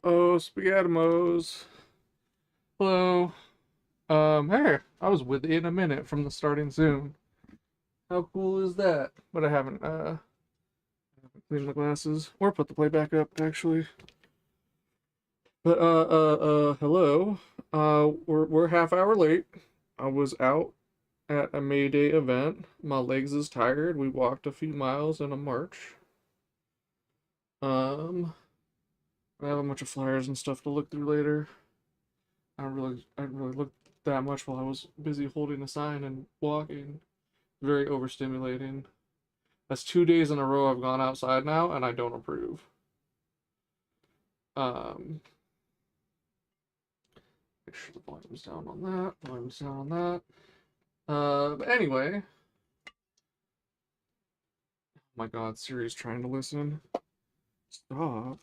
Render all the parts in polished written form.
Oh, Spaghettimos. Hello. Hey, I was within a minute from the starting soon. How cool is that? But I haven't cleaned my glasses or put the play back up actually. But hello. We're half hour late. I was out at a May Day event. My legs is tired. We walked a few miles in a march. Um, I have a bunch of flyers and stuff to look through later. I didn't really look that much while I was busy holding a sign and walking. Very overstimulating. That's 2 days in a row I've gone outside now, and I don't approve. Um, make sure the volume's down on that. Volume's down on that. But anyway, oh my God, Siri's trying to listen. Stop.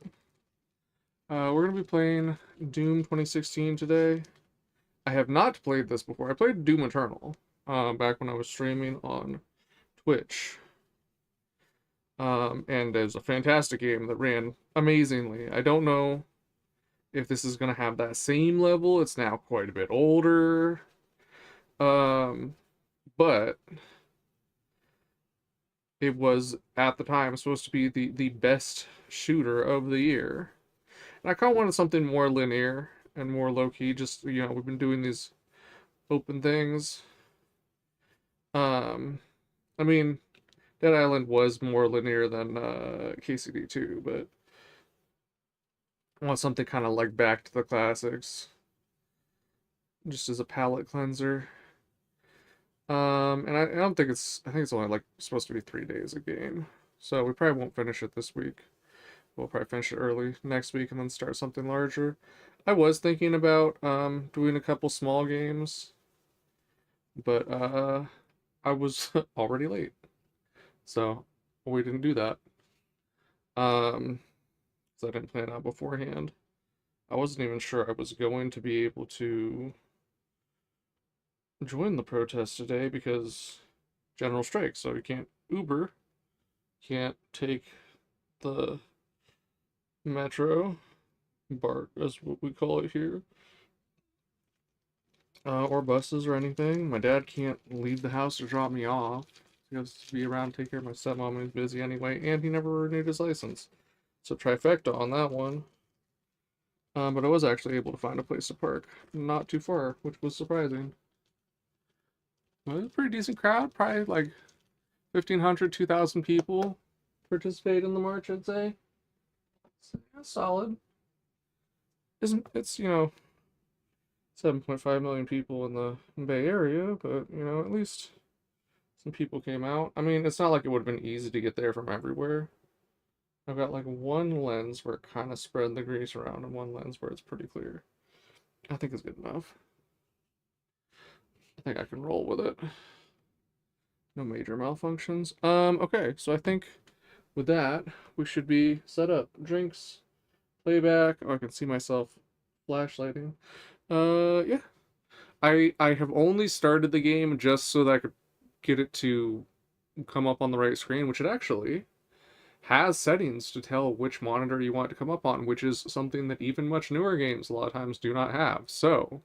We're gonna be playing Doom 2016 today. I have not played this before. I played Doom Eternal, back when I was streaming on Twitch. And it was a fantastic game that ran amazingly. I don't know if this is going to have that same level. It's now quite a bit older. Um, but it was at the time supposed to be the best shooter of the year. And I kind of wanted something more linear and more low key. Just, we've been doing these open things. Um, I mean, Dead Island was more linear than KCD2, but I want something kind of like back to the classics, just as a palate cleanser. And I don't think I think it's only like supposed to be 3 days a game. So we probably won't finish it this week. We'll probably finish it early next week and then start something larger. I was thinking about doing a couple small games, but I was already late. So we didn't do that. Um, so I didn't plan out beforehand. I wasn't even sure I was going to be able to join the protest today because general strike, so you can't Uber, can't take the metro, BART is what we call it here, or buses or anything. My dad can't leave the house to drop me off. He has to be around to take care of my stepmom, and he's busy anyway, and he never renewed his license. So trifecta on that one. But I was actually able to find a place to park not too far, which was surprising. Well, it was a pretty decent crowd, probably like 1,500, 2,000 people participate in the march, I'd say. So, yeah, solid. Isn't it's 7.5 million people in the Bay Area, but at least some people came out. I mean, it's not like it would have been easy to get there from everywhere. I've got like one lens where it kind of spread the grease around and one lens where it's pretty clear. I think it's good enough. I think I can roll with it. No major malfunctions. Okay, so I think with that, we should be set up. Drinks, playback. Oh, I can see myself flashlighting. Yeah. I have only started the game just so that I could get it to come up on the right screen, which it actually has settings to tell which monitor you want to come up on, which is something that even much newer games a lot of times do not have. So,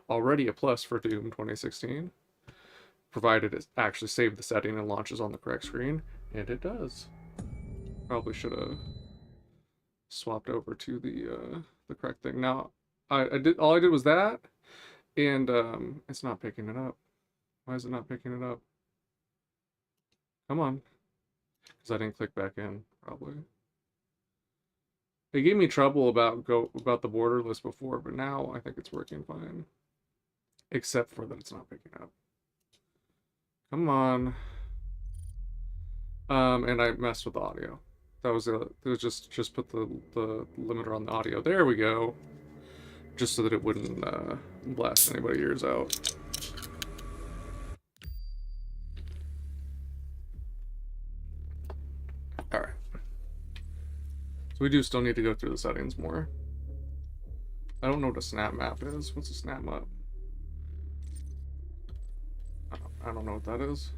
already a plus for Doom 2016, provided it actually saved the setting and launches on the correct screen, and it does. Probably should have swapped over to the correct thing. Now, I did all I did was that, and it's not picking it up. Why is it not picking it up? Come on, because I didn't click back in. Probably. It gave me trouble about the border list before, but now I think it's working fine. Except for that it's not picking up. Come on. And I messed with the audio. It was just put the limiter on the audio. There we go. Just so that it wouldn't blast anybody's ears out. All right. So we do still need to go through the settings more. I don't know what a snap map is. What's a snap map? I don't know what that is.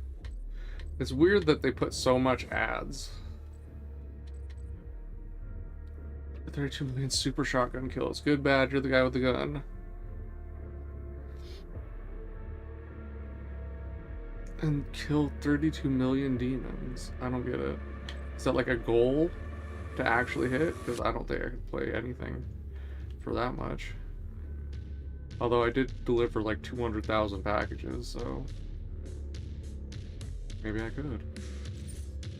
It's weird that they put so much ads. 32 million super shotgun kills. Good, bad, you're the guy with the gun. And kill 32 million demons. I don't get it. Is that like a goal to actually hit? Because I don't think I could play anything for that much. Although I did deliver like 200,000 packages, so maybe I could.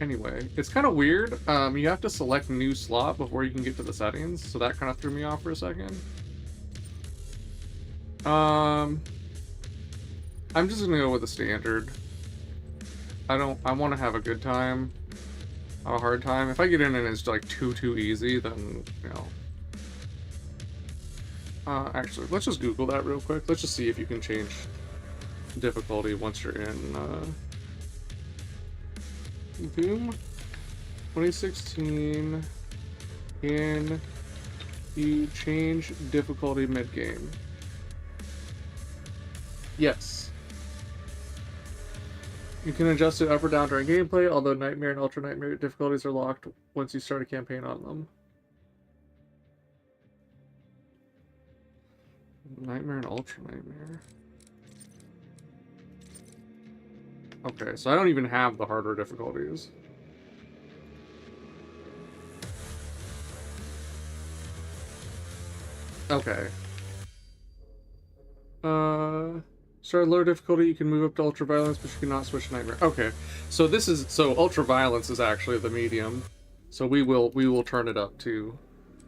Anyway, it's kind of weird. You have to select new slot before you can get to the settings, so that kind of threw me off for a second. I'm just gonna go with the standard. I want to have a good time, not a hard time. If I get in and it's like too easy, then, you know. Actually, let's just Google that real quick. Let's just see if you can change difficulty once you're in, Doom 2016. Can you change difficulty mid-game? Yes. You can adjust it up or down during gameplay, although Nightmare and Ultra Nightmare difficulties are locked once you start a campaign on them. Nightmare and Ultra Nightmare. Okay, so I don't even have the harder difficulties. Okay. Start lower difficulty, you can move up to ultra violence, but you cannot switch to nightmare. Okay. So this is ultra violence is actually the medium. So we will turn it up to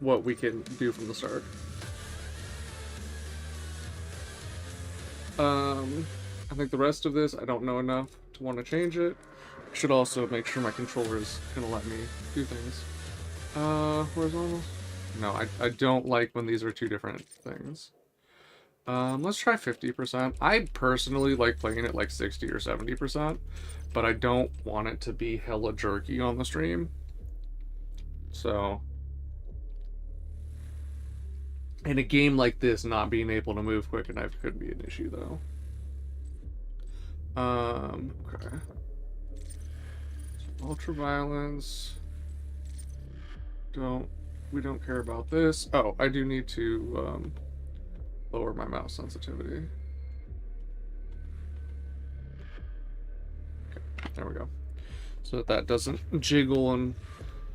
what we can do from the start. I think the rest of this I don't know enough to want to change it. I should also make sure my controller is gonna let me do things. Horizontal? No, I don't like when these are two different things. Let's try 50%. I personally like playing it like 60 or 70%, but I don't want it to be hella jerky on the stream. So, in a game like this, not being able to move quick enough could be an issue, though. Okay. Ultra violence. We don't care about this. Oh, I do need to, lower my mouse sensitivity. Okay, there we go. So that doesn't jiggle and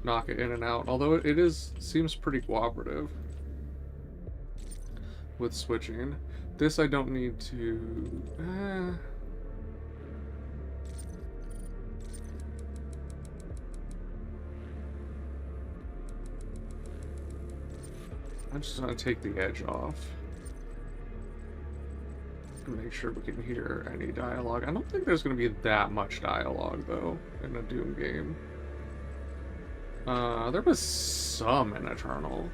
knock it in and out. Although it seems pretty cooperative with switching. This I don't need to... I'm just gonna take the edge off. Make sure we can hear any dialogue. I don't think there's going to be that much dialogue, though, in a Doom game. There was some in Eternal.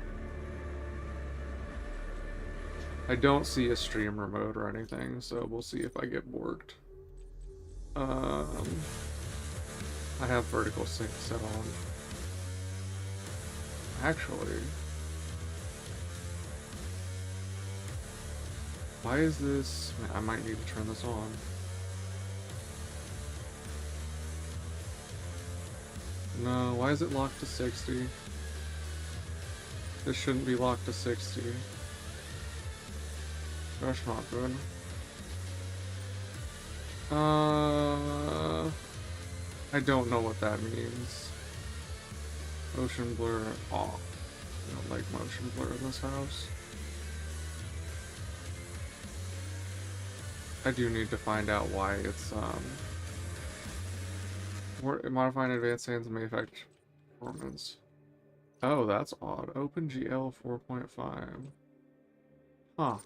I don't see a streamer mode or anything, so we'll see if I get borked. I have vertical sync set on. Actually... why is this... I might need to turn this on. No, why is it locked to 60? This shouldn't be locked to 60. That's not good. I don't know what that means. Motion blur off. I don't like motion blur in this house. I do need to find out why it's, modifying advanced settings may affect performance. Oh, that's odd. OpenGL 4.5. Huh.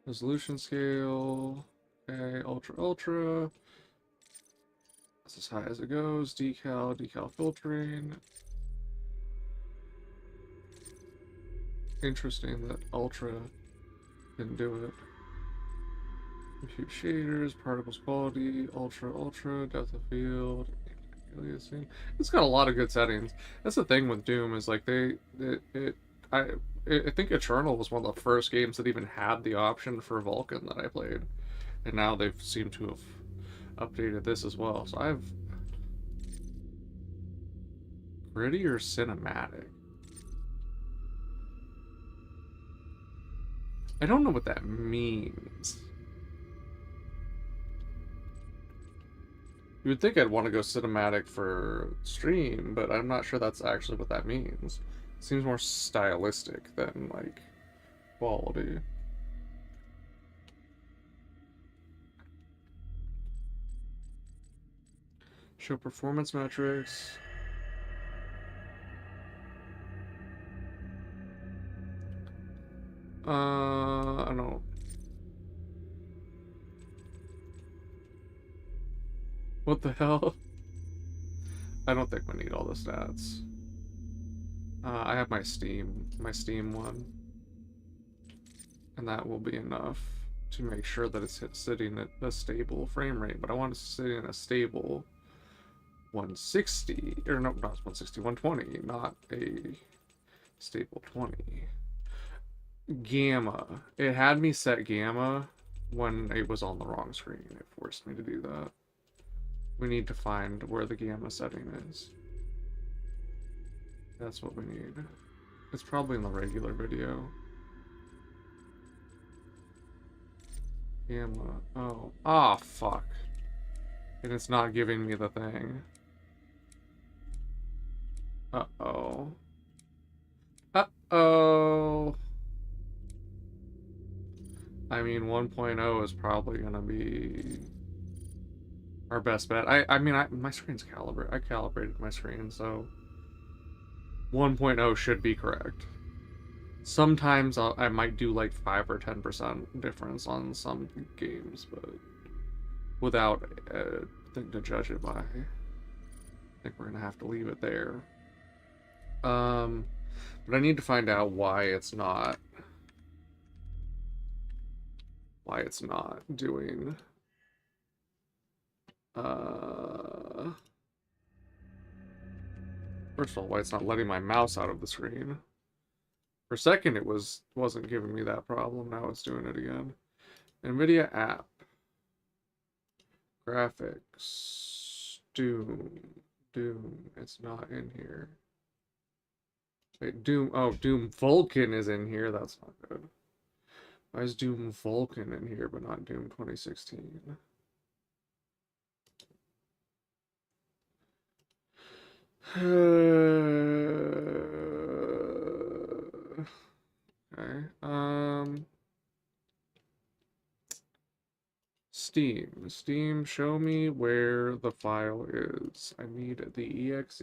Resolution scale. Okay, ultra. That's as high as it goes. Decal filtering. Interesting that ultra can do it. Compute shaders, particles quality, ultra, depth of field, aliasing. It's got a lot of good settings. That's the thing with Doom is like I think Eternal was one of the first games that even had the option for Vulkan that I played, and now they've seemed to have updated this as well. So Pretty or cinematic? I don't know what that means. You would think I'd want to go cinematic for stream, but I'm not sure that's actually what that means. It seems more stylistic than, like, quality. Show performance metrics. I don't. What the hell? I don't think we need all the stats. I have my Steam one, and that will be enough to make sure that it's sitting at a stable frame rate. But I want it to sit in a stable 160, or no, not 160, 120, not a stable 20. Gamma. It had me set gamma when it was on the wrong screen. It forced me to do that. We need to find where the gamma setting is. That's what we need. It's probably in the regular video. Gamma. Oh. Ah, fuck. And it's not giving me the thing. Uh-oh. Uh-oh. I mean, 1.0 is probably gonna be our best bet. I mean, my screen's calibrated. I calibrated my screen, so 1.0 should be correct. Sometimes I might do like 5 or 10% difference on some games, but without a thing to judge it by. I think we're gonna have to leave it there. But I need to find out why it's not doing first of all, why it's not letting my mouse out of the screen. For a second it wasn't giving me that problem, now it's doing it again. NVIDIA app. Graphics. Doom. It's not in here. Wait, Doom. Oh, Doom Vulkan is in here. That's not good. Why is Doom Vulkan in here, but not Doom 2016? Okay. Steam, show me where the file is. I need the exe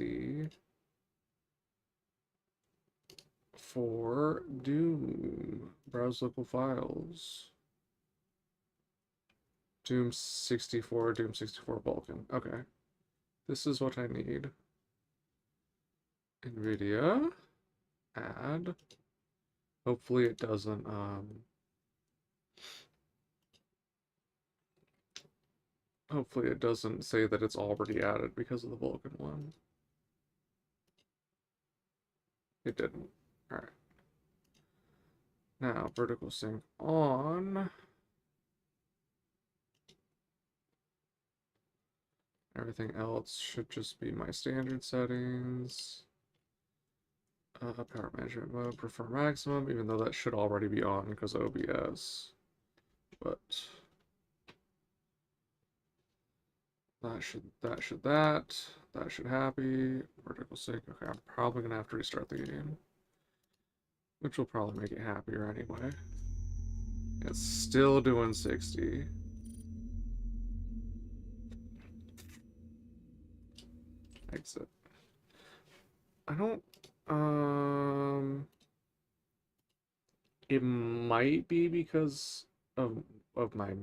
for Doom. Browse local files. Doom 64 Vulkan. Okay. This is what I need. NVIDIA. Add. Hopefully it doesn't, hopefully it doesn't say that it's already added because of the Vulkan one. It didn't. Alright. Now, vertical sync on. Everything else should just be my standard settings. Power management mode, prefer maximum, even though that should already be on because OBS. But that should happy. Vertical sync. Okay, I'm probably gonna have to restart the game, which will probably make it happier anyway. It's still doing 60. Exit. I don't. It might be because of my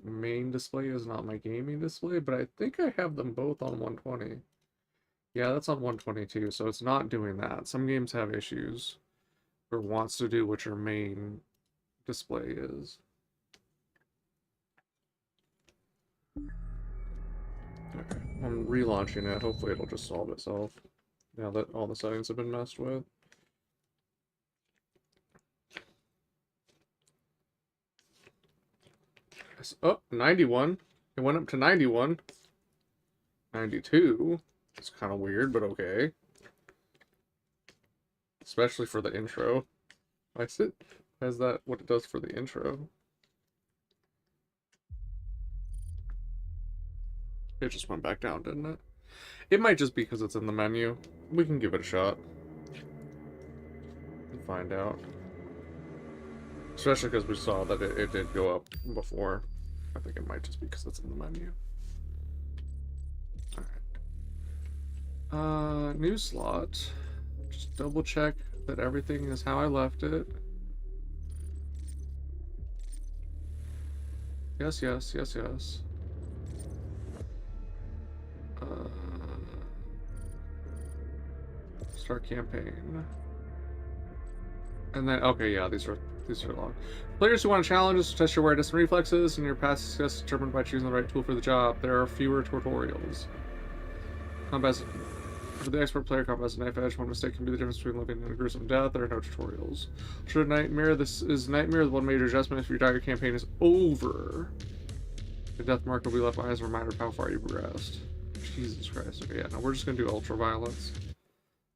main display is not my gaming display, but I think I have them both on 120. Yeah, that's on 122, so it's not doing that. Some games have issues or wants to do what your main display is. Okay, I'm relaunching it. Hopefully it'll just solve itself now that all the settings have been messed with. Oh, 91. It went up to 91. 92. It's kind of weird, but okay. especially for the intro. I sit. Is that what it does for the intro? It just went back down, didn't it? It might just be because it's in the menu. We can give it a shot and find out. Especially because we saw that it did go up before. I think it might just be because it's in the menu. Alright. New slot. Just double check that everything is how I left it. Yes, yes, yes, yes. Start campaign. And then, okay, yeah, these are long. Players who want challenges to test your awareness and reflexes, and your past success determined by choosing the right tool for the job. There are fewer tutorials. Combat for the expert player, combat is a knife edge. One mistake can be the difference between living and a gruesome death. There are no tutorials. Should Nightmare. This is Nightmare. The one major adjustment if your dire campaign is over. The death mark will be left behind as a reminder of how far you progressed. Jesus Christ. Okay, yeah, no, we're just gonna do ultra violence.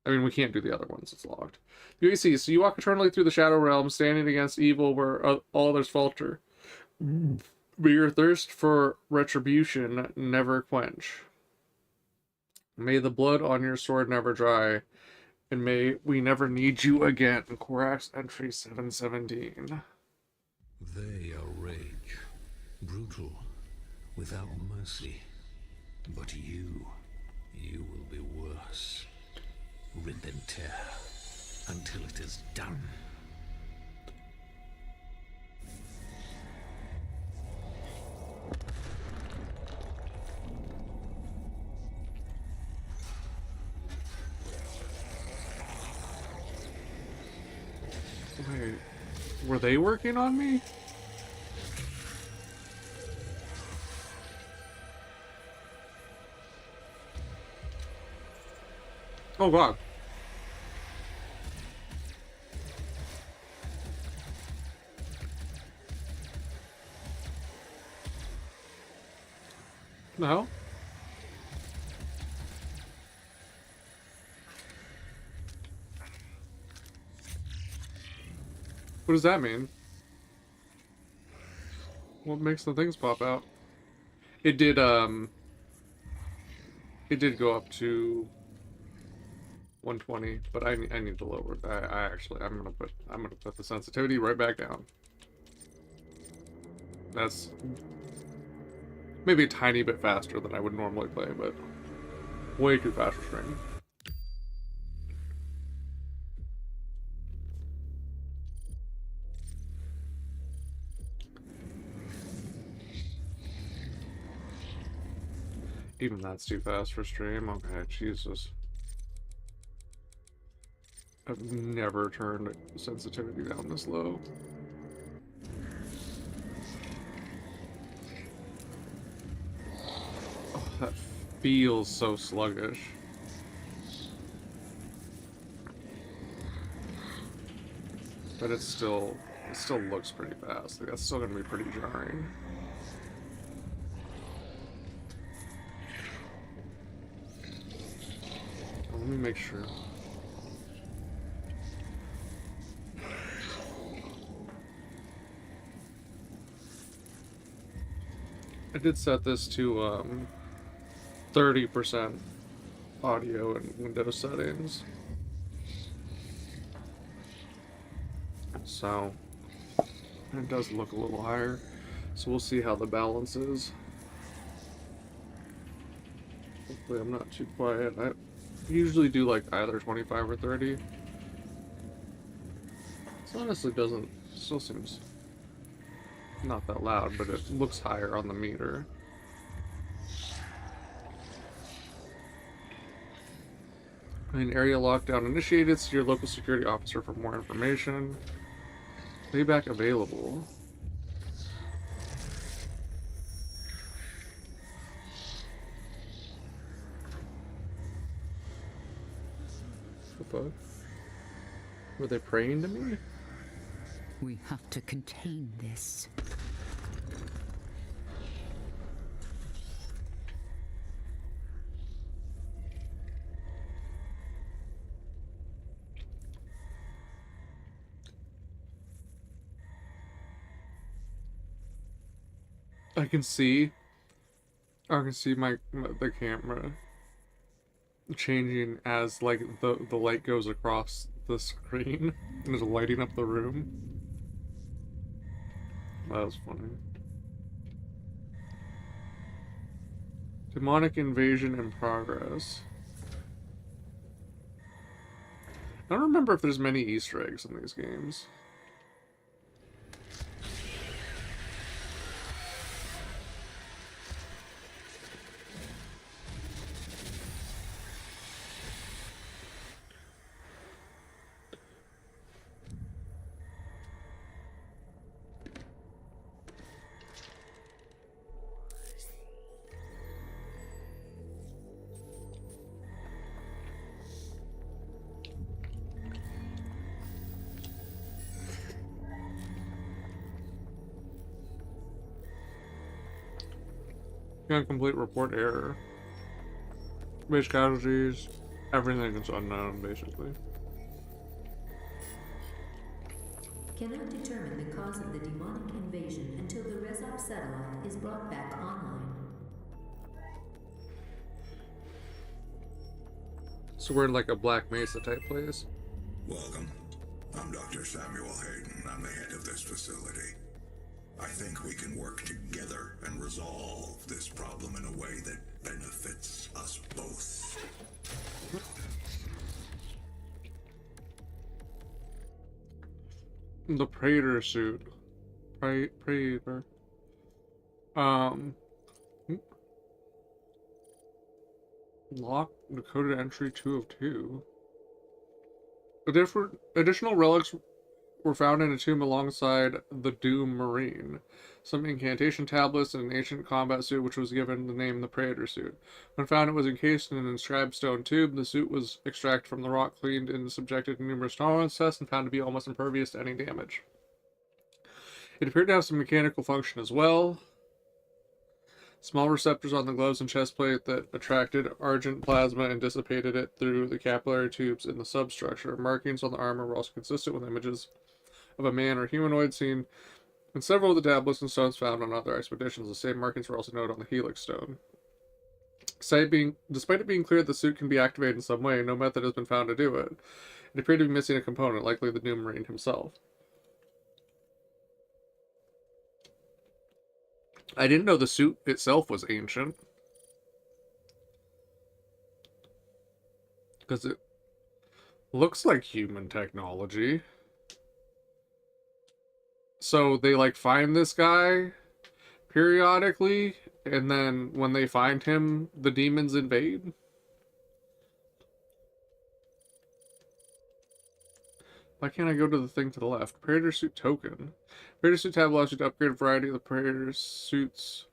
I mean, we can't do the other ones. It's locked. UAC. So you walk eternally through the Shadow Realm, standing against evil where all others falter. But your thirst for retribution never quench. May the blood on your sword never dry, and may we never need you again. Korax entry 717. They are rage, brutal, without mercy. But you will be worse. Rip and tear until it is done. Wait, were they working on me? Oh god. The hell? What does that mean? What makes the things pop out? It did go up to 120, but I need to lower it. I'm gonna put the sensitivity right back down. That's maybe a tiny bit faster than I would normally play, but way too fast for streaming. Even that's too fast for stream. Okay, Jesus. I've never turned sensitivity down this low. Oh, that feels so sluggish. But it still looks pretty fast. Like, that's still gonna be pretty jarring. Let me make sure. I did set this to 30% audio and Windows settings. So it does look a little higher. So we'll see how the balance is. Hopefully I'm not too quiet. I usually do like either 25 or 30. This honestly still seems not that loud, but it looks higher on the meter. An area lockdown initiated. See your local security officer for more information. Playback available. What the fuck? Were they praying to me? We have to contain this. I can see the camera changing as like the light goes across the screen and is lighting up the room. That was funny. Demonic invasion in progress. I don't remember if there's many Easter eggs in these games. Complete report error. Base casualties. Everything is unknown, basically. Cannot determine the cause of the demonic invasion until the Rezop satellite is brought back online. So we're in like a Black Mesa type place. Welcome. I'm Dr. Samuel Hayden. I'm the head of this facility. I think we can work together and resolve this problem in a way that benefits us both. The Praetor suit. Praetor. Lock decoded entry 2 of 2. Additional relics were found in a tomb alongside the Doom Marine. Some incantation tablets and an ancient combat suit which was given the name the Praetor suit. When found, it was encased in an inscribed stone tube. The suit was extracted from the rock, cleaned, and subjected to numerous tolerance tests and found to be almost impervious to any damage. It appeared to have some mechanical function as well. Small receptors on the gloves and chest plate that attracted argent plasma and dissipated it through the capillary tubes in the substructure. Markings on the armor were also consistent with images of a man or humanoid seen in several of the tablets and stones found on other expeditions. The same markings were also noted on the Helix stone. Despite it being clear the suit can be activated in some way, no method has been found to do it. It appeared to be missing a component, likely the Doom Marine himself. I didn't know the suit itself was ancient. Because it looks like human technology. So they like find this guy periodically, and then when they find him, the demons invade. Why can't I go to the thing to the left? Praetor suit token. Praetor suit tab allows you to upgrade a variety of the Praetor suit's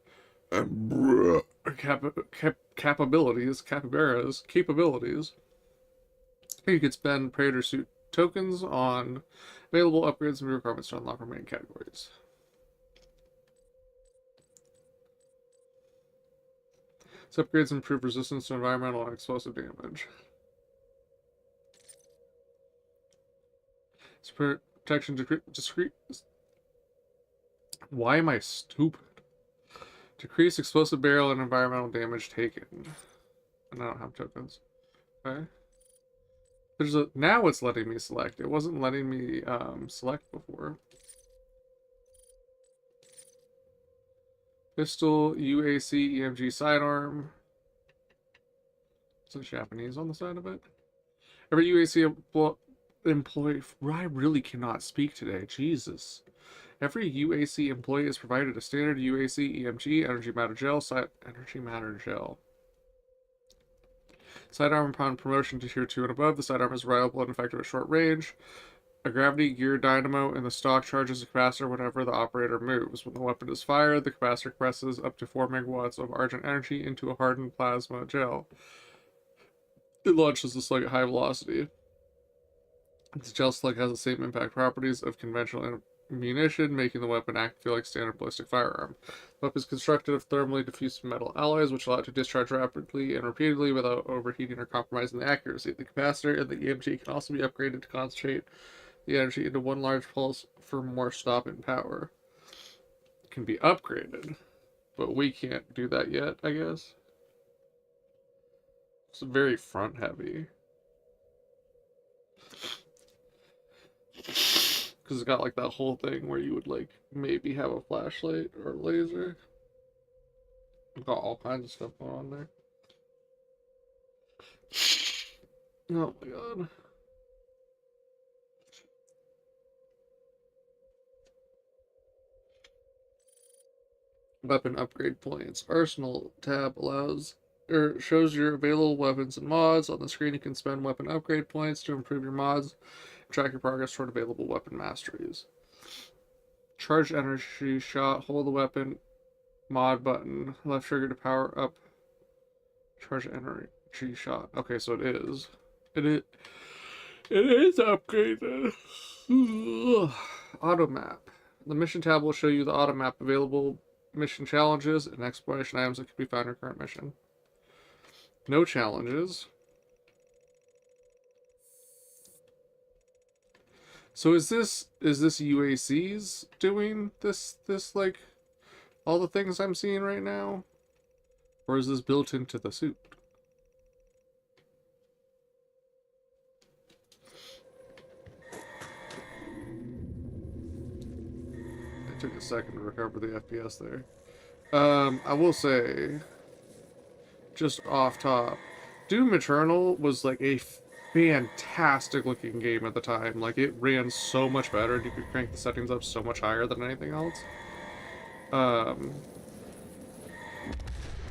capabilities. You could spend Praetor suit tokens on available upgrades and requirements to unlock remaining categories. These upgrades improve resistance to environmental and explosive damage. Protection discrete. Why am I stupid? Decrease explosive barrel and environmental damage taken. And I don't have tokens. Okay. Now it's letting me select. It wasn't letting me select before. Pistol, UAC, EMG sidearm. It's Japanese on the side of it. Every UAC employee. I really cannot speak today. Jesus. Every UAC employee is provided a standard UAC EMG energy matter gel. Energy matter gel. Sidearm upon promotion to tier 2 and above. The sidearm is reliable and effective at short range. A gravity gear dynamo in the stock charges the capacitor whenever the operator moves. When the weapon is fired, the capacitor compresses up to 4 megawatts of argent energy into a hardened plasma gel. It launches the slug at high velocity. This gel slug has the same impact properties of conventional ammunition, making the weapon act feel like standard ballistic firearm. The weapon is constructed of thermally diffused metal alloys, which allow it to discharge rapidly and repeatedly without overheating or compromising the accuracy. The capacitor and the EMG can also be upgraded to concentrate the energy into one large pulse for more stop-in power. It can be upgraded. but we can't do that yet, I guess. It's very front heavy. Because it's got like that whole thing where you would like maybe have a flashlight or a laser. We've got all kinds of stuff going on there. Oh my god. Weapon upgrade points. Arsenal tab allows or shows your available weapons and mods. On the screen you can spend weapon upgrade points to improve your mods, track your progress toward available weapon masteries. Charge energy shot, hold the weapon mod button, left trigger to power up. Charge energy shot. Okay, so it is. It is upgraded. Auto map. The mission tab will show you the auto map available mission challenges and exploration items that can be found in your current mission. No challenges. So is this UAC's doing this like all the things I'm seeing right now? Or is this built into the suit? It took a second to recover the FPS there. I will say, just off top, Doom Eternal was like a fantastic looking game at the time. Like, it ran so much better, and you could crank the settings up so much higher than anything else.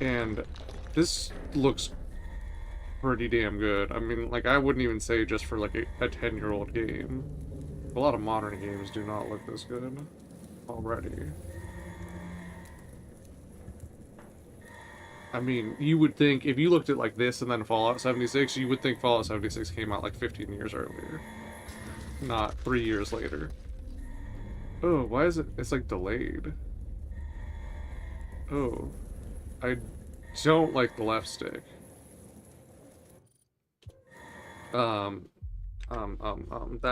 And this looks pretty damn good. I mean, like, I wouldn't even say just for like a 10-year-old game. A lot of modern games do not look this good already. I mean, you would think, if you looked at like this and then Fallout 76, you would think Fallout 76 came out like 15 years earlier. Not 3 years later. Oh, why is it? It's like delayed. Oh. I don't like the left stick. That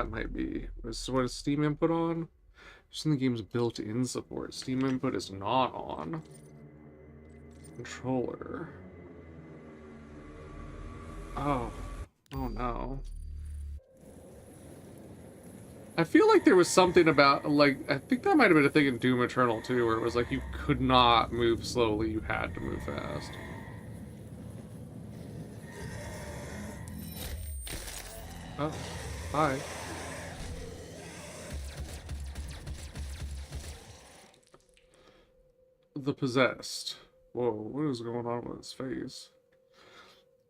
might be. So what is Steam Input on? Just in the game's built-in support. Steam Input is not on. Controller. Oh. Oh no. I feel like there was something about, like, I think that might have been a thing in Doom Eternal too, where it was like you could not move slowly, you had to move fast. Oh, hi. The Possessed. Whoa, what is going on with his face?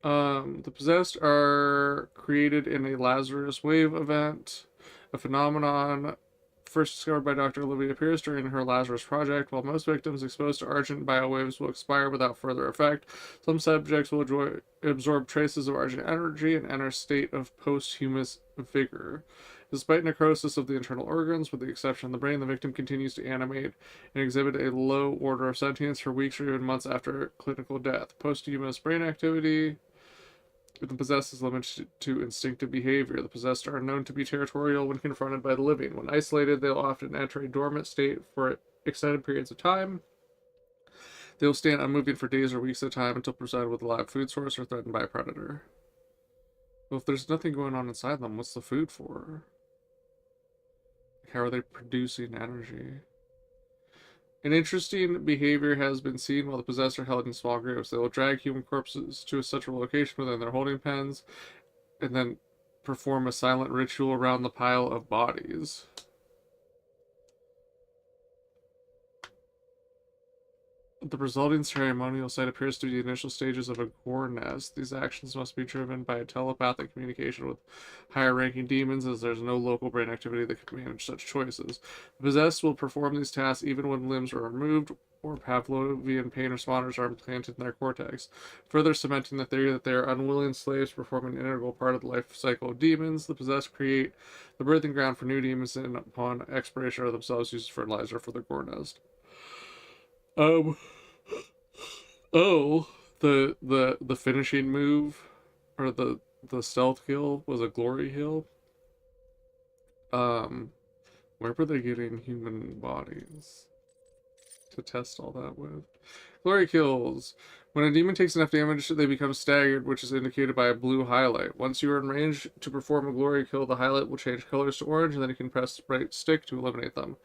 The Possessed are created in a Lazarus Wave event, a phenomenon first discovered by Dr. Olivia Pierce during her Lazarus Project. While most victims exposed to Argent biowaves will expire without further effect, some subjects will absorb traces of Argent energy and enter a state of posthumous vigor. Despite necrosis of the internal organs, with the exception of the brain, the victim continues to animate and exhibit a low order of sentience for weeks or even months after clinical death. Posthumous brain activity. The possessed is limited to instinctive behavior. The possessed are known to be territorial when confronted by the living. When isolated, they'll often enter a dormant state for extended periods of time. They will stand unmoving for days or weeks at a time until presented with a live food source or threatened by a predator. Well, if there's nothing going on inside them, what's the food for? How are they producing energy? An interesting behavior has been seen while the possessed are held in small groups. They will drag human corpses to a central location within their holding pens and then perform a silent ritual around the pile of bodies. The resulting ceremonial site appears to be the initial stages of a gore nest. These actions must be driven by a telepathic communication with higher-ranking demons, as there's no local brain activity that can manage such choices. The possessed will perform these tasks even when limbs are removed or Pavlovian pain responders are implanted in their cortex, further cementing the theory that they are unwilling slaves performing an integral part of the life cycle of demons. The possessed create the birthing ground for new demons and, upon expiration, are themselves used as fertilizer for the gore nest. The finishing move, or the stealth kill was a glory hill. Where were they getting human bodies? to test all that with. Glory kills. When a demon takes enough damage, they become staggered, which is indicated by a blue highlight. Once you are in range to perform a glory kill, the highlight will change colors to orange, and then you can press right stick to eliminate them.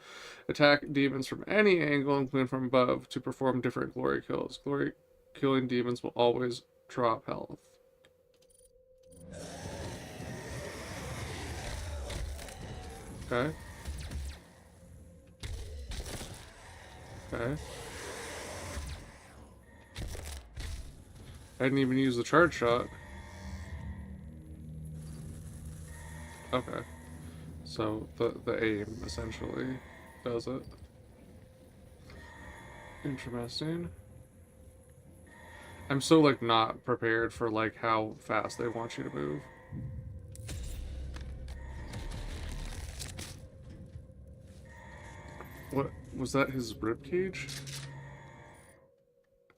Attack demons from any angle, including from above, to perform different glory kills. Glory killing demons will always drop health. Okay. Okay. I didn't even use the charge shot. Okay. So the aim essentially does it. Interesting. I'm so like not prepared for like how fast they want you to move. What was that, his ribcage?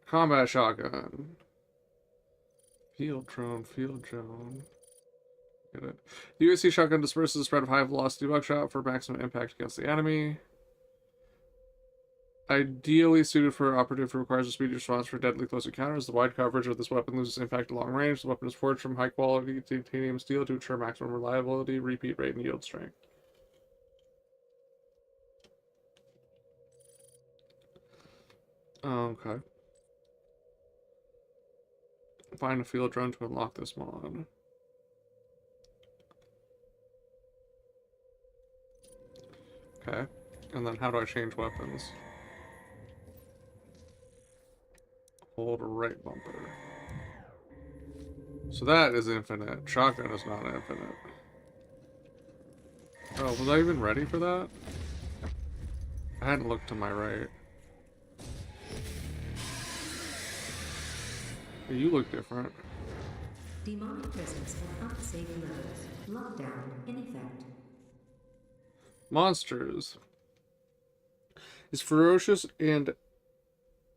Combat shotgun. Field drone, field drone. Get it. The USC shotgun disperses the spread of high velocity buckshot for maximum impact against the enemy. Ideally suited for operative who requires a speedy response for deadly close encounters. The wide coverage of this weapon loses impact at long range. The weapon is forged from high quality titanium steel to ensure maximum reliability, repeat rate, and yield strength. Okay. Find a field drone to unlock this mod. Okay. And then how do I change weapons? Hold right bumper. So that is infinite. Shotgun is not infinite. Oh, was I even ready for that? I hadn't looked to my right. Hey, you look different. Demonic presence at unsafe levels. Lockdown in effect. Monsters. These ferocious and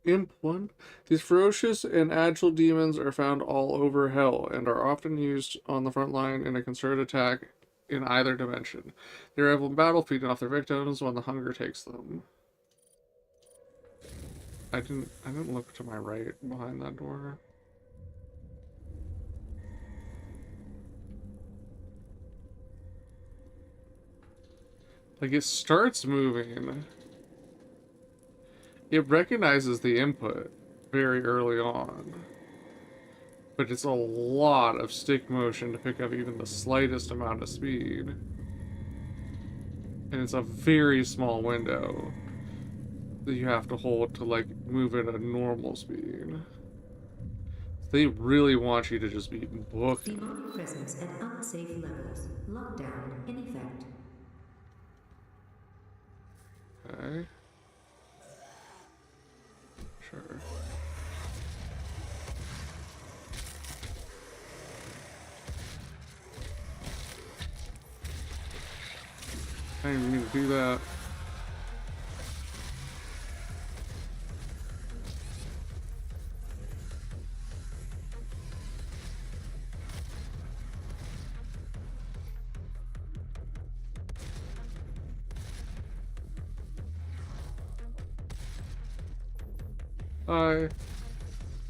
These ferocious and agile demons are found all over Hell and are often used on the front line in a concerted attack in either dimension. They arrive in battle, feeding off their victims when the hunger takes them. I didn't look to my right behind that door. Like, it starts moving. It recognizes the input very early on. But it's a lot of stick motion to pick up even the slightest amount of speed. And it's a very small window that you have to hold to, like, move at a normal speed. They really want you to just be booking. Demonic presence at unsafe levels. Lockdown in effect. Okay. Sure. I didn't even mean to do that. Hi.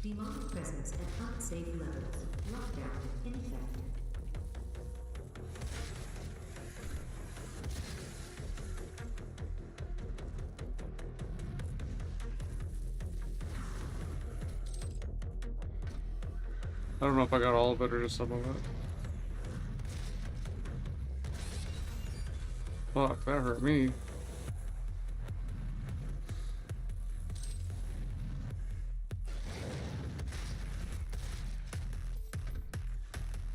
Demonic presence at unsafe levels. Lockdown in effect. I don't know if I got all of it or just some of it. Fuck, that hurt me.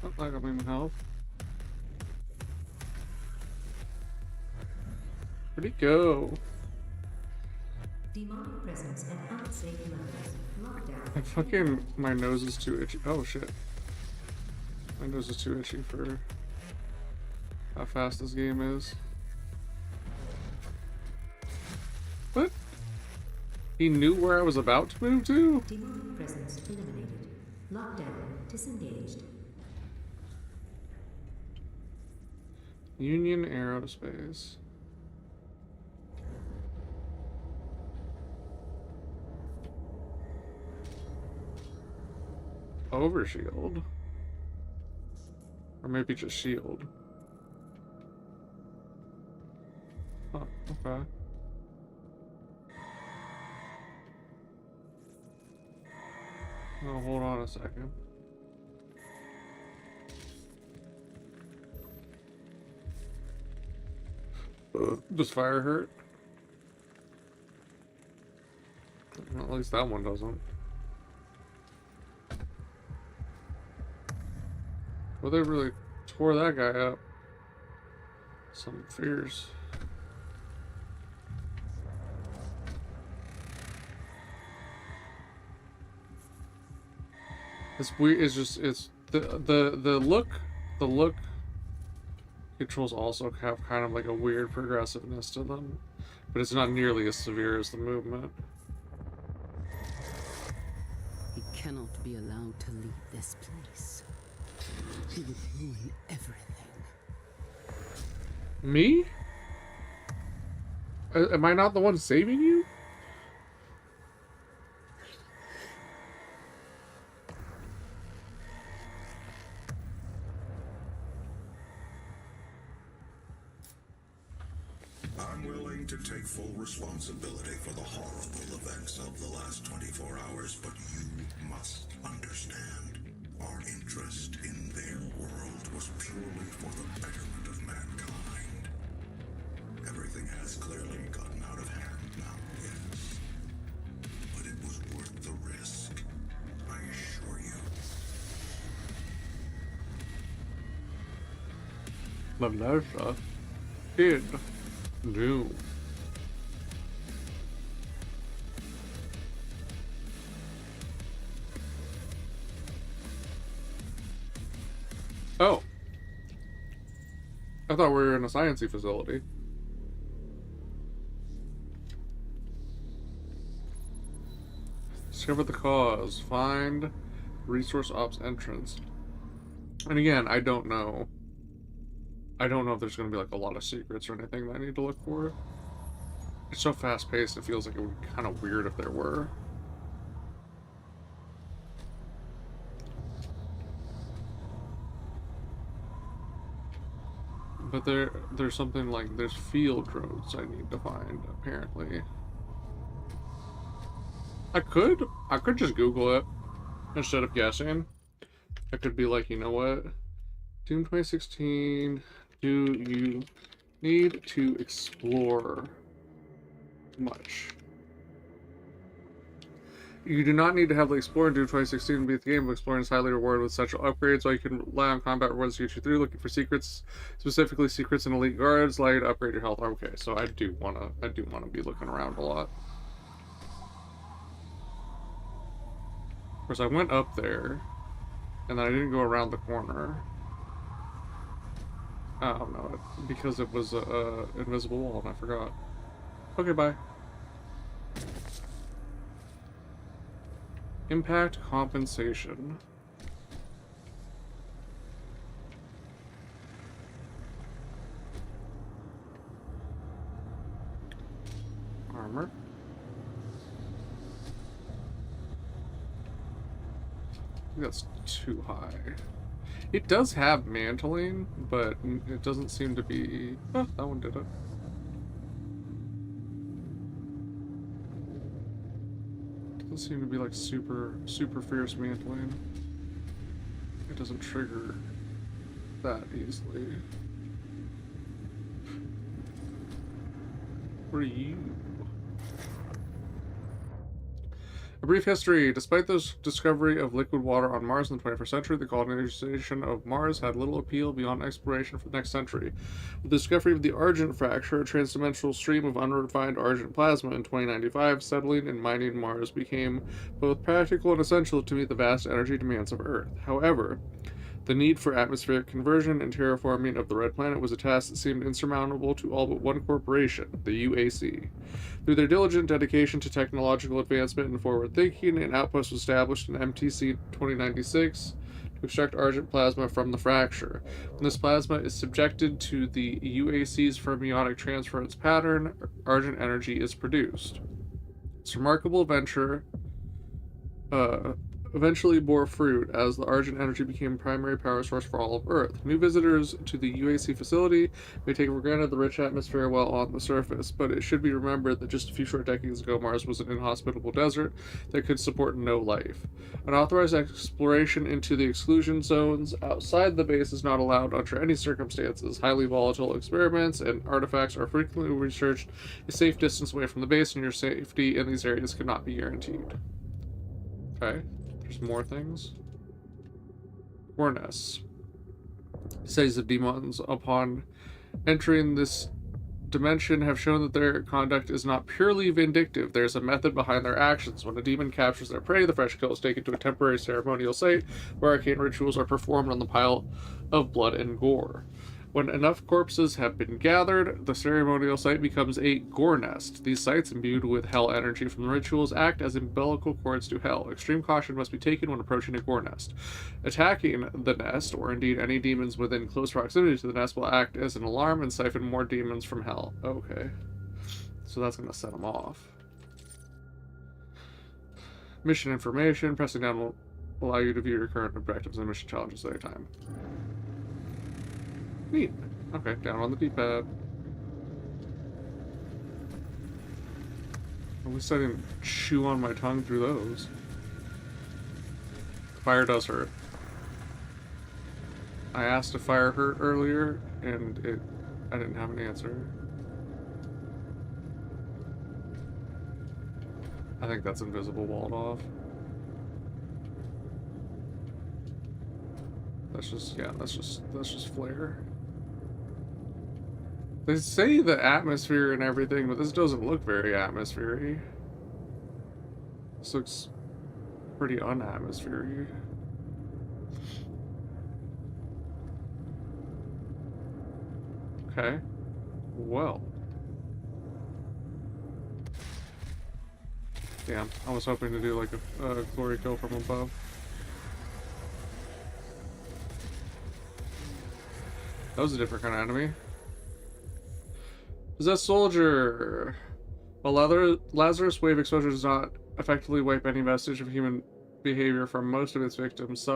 Not like I'm in health. Where'd he go? Demonic presence at unsafe levels. Lockdown. I fucking, my nose is too itchy. Oh shit. My nose is too itchy for how fast this game is. What? He knew where I was about to move to? Demonic presence eliminated. Lockdown disengaged. Union Aerospace. Overshield. Or maybe just shield. Huh, okay. Oh, hold on a second. Does fire hurt? Well, at least that one doesn't. Well, they really tore that guy up. Some fierce. It's weird. It's just the look. The look controls also have kind of like a weird progressiveness to them, but it's not nearly as severe as the movement. He cannot be allowed to leave this place. He would ruin everything. Me? Am I not the one saving you? I'm willing to take full responsibility for the horrible events of the last 24 hours, but you must understand. Our interest in their world was purely for the betterment of mankind. Everything has clearly gotten out of hand now, yes. But it was worth the risk, I assure you. Melissa did do. Oh. I thought we were in a sciencey facility. Discover the cause. Find resource ops entrance. And again, I don't know. I don't know if there's going to be like a lot of secrets or anything that I need to look for. It's so fast paced, it feels like it would be kind of weird if there were. But there's something like, there's field roads I need to find, apparently. I could just Google it instead of guessing. I could be like, you know what? Doom 2016, do you need to explore much? You do not need to heavily explore in Doom 2016 to beat the game, but exploring is highly rewarded with essential upgrades, while you can rely on combat rewards to get you through. Looking for secrets, specifically secrets and elite guards, allow you to upgrade your health. Okay, so I do wanna be looking around a lot. Of course, I went up there, and then I didn't go around the corner. Oh no, because it was a invisible wall and I forgot. Okay, bye. Impact compensation. Armor. I think that's too high. It does have mantling, but it doesn't seem to be... Oh, that one did it. Doesn't seem to be like super fierce mantling. It doesn't trigger that easily. What are you? A brief history. Despite the discovery of liquid water on Mars in the 21st century, the colonization of Mars had little appeal beyond exploration for the next century. With the discovery of the Argent fracture, a transdimensional stream of unrefined Argent plasma in 2095, settling and mining Mars became both practical and essential to meet the vast energy demands of Earth. However, the need for atmospheric conversion and terraforming of the Red Planet was a task that seemed insurmountable to all but one corporation, the UAC. Through their diligent dedication to technological advancement and forward thinking, an outpost was established in MTC 2096 to extract Argent plasma from the fracture. When this plasma is subjected to the UAC's fermionic transference pattern, Argent energy is produced. This remarkable venture eventually bore fruit as the Argent energy became a primary power source for all of Earth. New visitors to the UAC facility may take for granted the rich atmosphere while on the surface, but it should be remembered that just a few short decades ago, Mars was an inhospitable desert that could support no life. Unauthorized exploration into the exclusion zones outside the base is not allowed under any circumstances. Highly volatile experiments and artifacts are frequently researched a safe distance away from the base, and your safety in these areas cannot be guaranteed. Okay, there's more things. Gorness. Says the demons upon entering this dimension have shown that their conduct is not purely vindictive. There's a method behind their actions. When a demon captures their prey, the fresh kill is taken to a temporary ceremonial site where arcane rituals are performed on the pile of blood and gore. When enough corpses have been gathered, the ceremonial site becomes a gore nest. These sites, imbued with hell energy from the rituals, act as umbilical cords to hell. Extreme caution must be taken when approaching a gore nest. Attacking the nest, or indeed any demons within close proximity to the nest, will act as an alarm and siphon more demons from hell. Okay. So that's going to set them off. Mission information. Pressing down will allow you to view your current objectives and mission challenges at any time. Neat. Okay, down on the D-pad. At least I didn't chew on my tongue through those. Fire does hurt. I asked if fire hurt earlier, and I didn't have an answer. I think that's invisible walled off. That's just flare. They say the atmosphere and everything, but this doesn't look very atmosphere-y. This looks pretty unatmosphere-y. Okay. Well. Damn, I was hoping to do like a glory kill from above. That was a different kind of enemy. Possessed soldier. While Lazarus wave exposure does not effectively wipe any vestige of human behavior from most of its victims,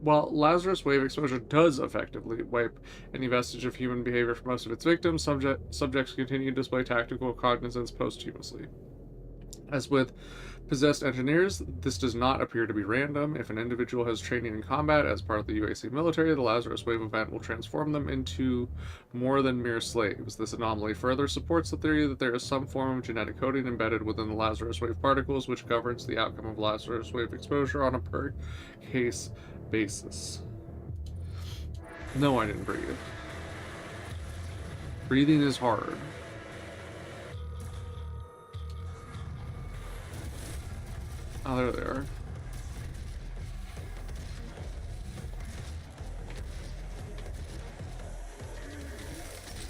While Lazarus wave exposure does effectively wipe any vestige of human behavior from most of its victims, subjects continue to display tactical cognizance posthumously. As with possessed engineers, this does not appear to be random. If an individual has training in combat as part of the UAC military, the Lazarus Wave event will transform them into more than mere slaves. This anomaly further supports the theory that there is some form of genetic coding embedded within the Lazarus Wave particles, which governs the outcome of Lazarus Wave exposure on a per-case basis. No, I didn't breathe. Breathing is hard. Oh, there they are.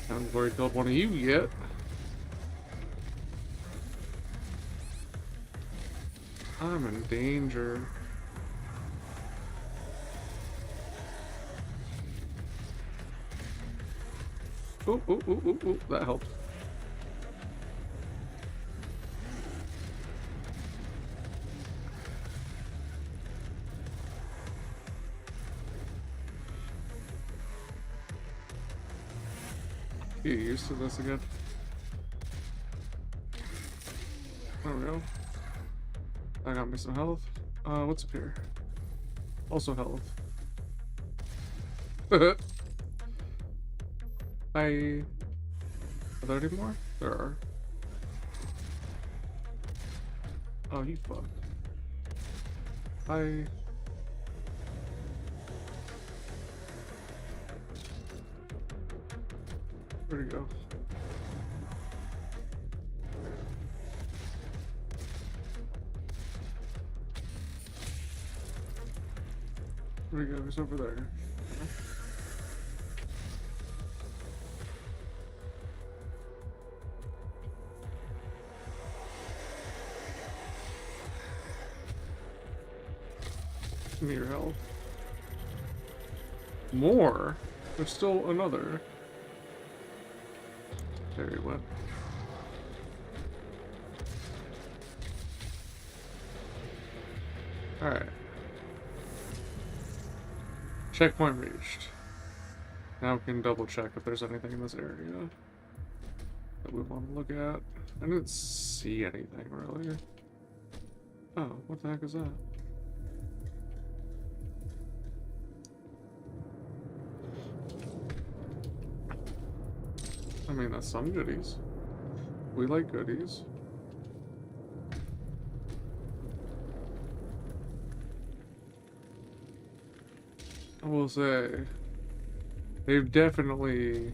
Haven't glory killed one of you yet. I'm in danger. Ooh, ooh, ooh, ooh, ooh, that helped. Get used to this again. There we go. I got me some health. What's up here? Also health. Are there any more? There are. Oh, you fuck. Where'd he go? Where'd he go? He's over there. Give me your health. More? There's still another. There he went. Alright. Checkpoint reached. Now we can double check if there's anything in this area that we want to look at. I didn't see anything really. Oh, what the heck is that? I mean, that's some goodies. We like goodies. I will say, they've definitely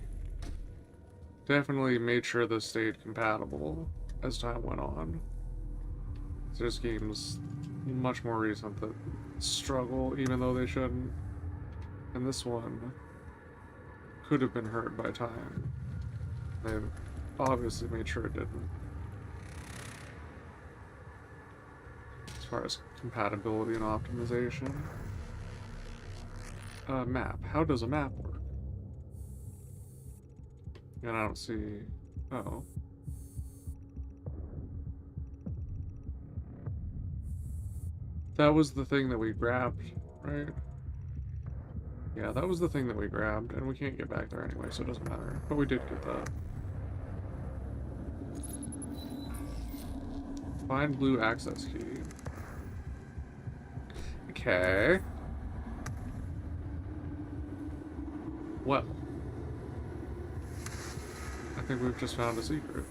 made sure this stayed compatible as time went on. There's games much more recent that struggle, even though they shouldn't. And this one could have been hurt by time. They've obviously made sure it didn't. As far as compatibility and optimization. Map. How does a map work? And I don't see... Oh. That was the thing that we grabbed, right? Yeah, that was the thing that we grabbed, and we can't get back there anyway, so it doesn't matter. But we did get that. Find blue access key. Okay. Well, I think we've just found a secret.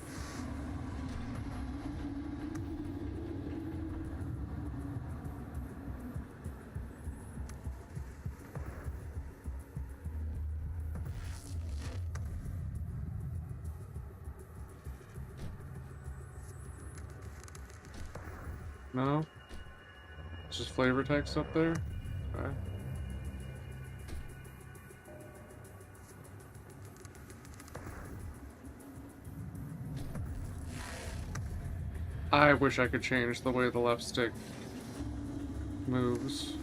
No? It's just flavor text up there? Okay. I wish I could change the way the left stick moves.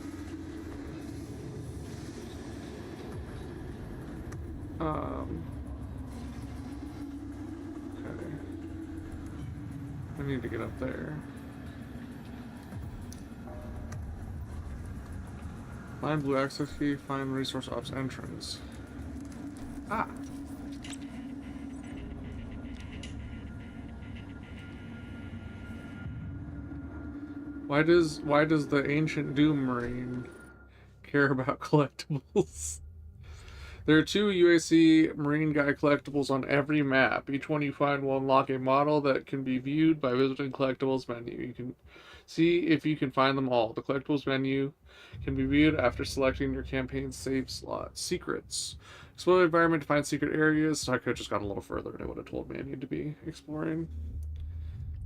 Okay. I need to get up there. Find blue access key, find resource ops entrance. Ah! Why does the ancient Doom Marine care about collectibles? There are 2 UAC Marine Guy collectibles on every map. Each one you find will unlock a model that can be viewed by visiting collectibles menu. You can see if you can find them all. The collectibles menu can be viewed after selecting your campaign's save slot. Secrets. Explore the environment to find secret areas. So I could have just got a little further and it would have told me I need to be exploring.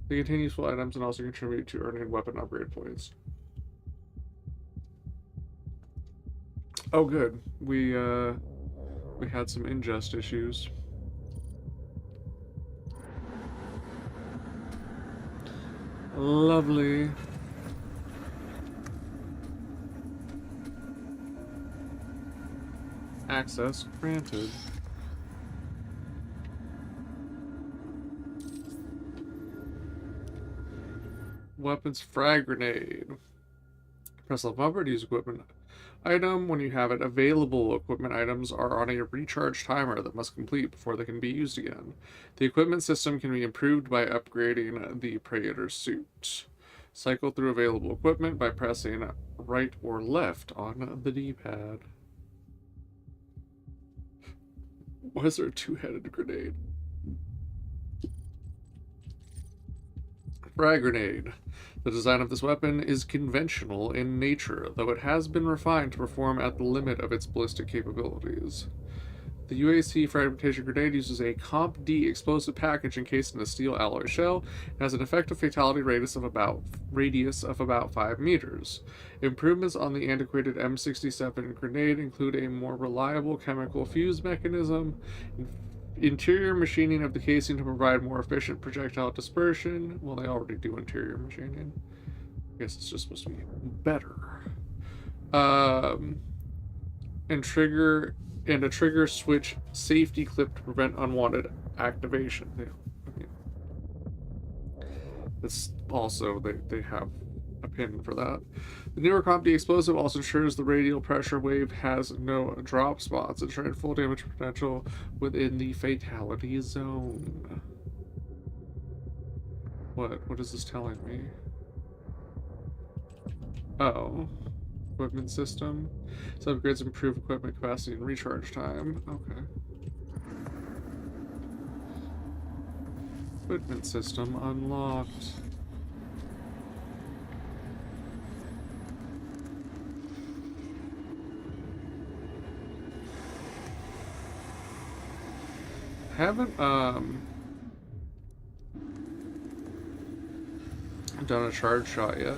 They contain useful items and also contribute to earning weapon upgrade points. Oh good. We had some ingest issues. Lovely. Access granted. Weapons frag grenade. Press left bumper to use equipment item. When you have it available, equipment items are on a recharge timer that must complete before they can be used again. The equipment system can be improved by upgrading the Praetor suit. Cycle through available equipment by pressing right or left on the D-pad. Why is there a 2-headed grenade? Frag grenade. The design of this weapon is conventional in nature, though it has been refined to perform at the limit of its ballistic capabilities. The UAC fragmentation grenade uses a Comp D explosive package encased in a steel alloy shell and has an effective fatality radius of about 5 meters. Improvements on the antiquated M67 grenade include a more reliable chemical fuse mechanism, interior machining of the casing to provide more efficient projectile dispersion. Well, they already do interior machining. I guess it's just supposed to be better. And a trigger switch safety clip to prevent unwanted activation. It's also they have a pin for that. The newer comp explosive also ensures the radial pressure wave has no drop spots, ensuring full damage potential within the fatality zone. What is this telling me? Oh. Equipment system. So upgrades improve equipment capacity and recharge time. Okay. Equipment system unlocked. Haven't done a charge shot yet.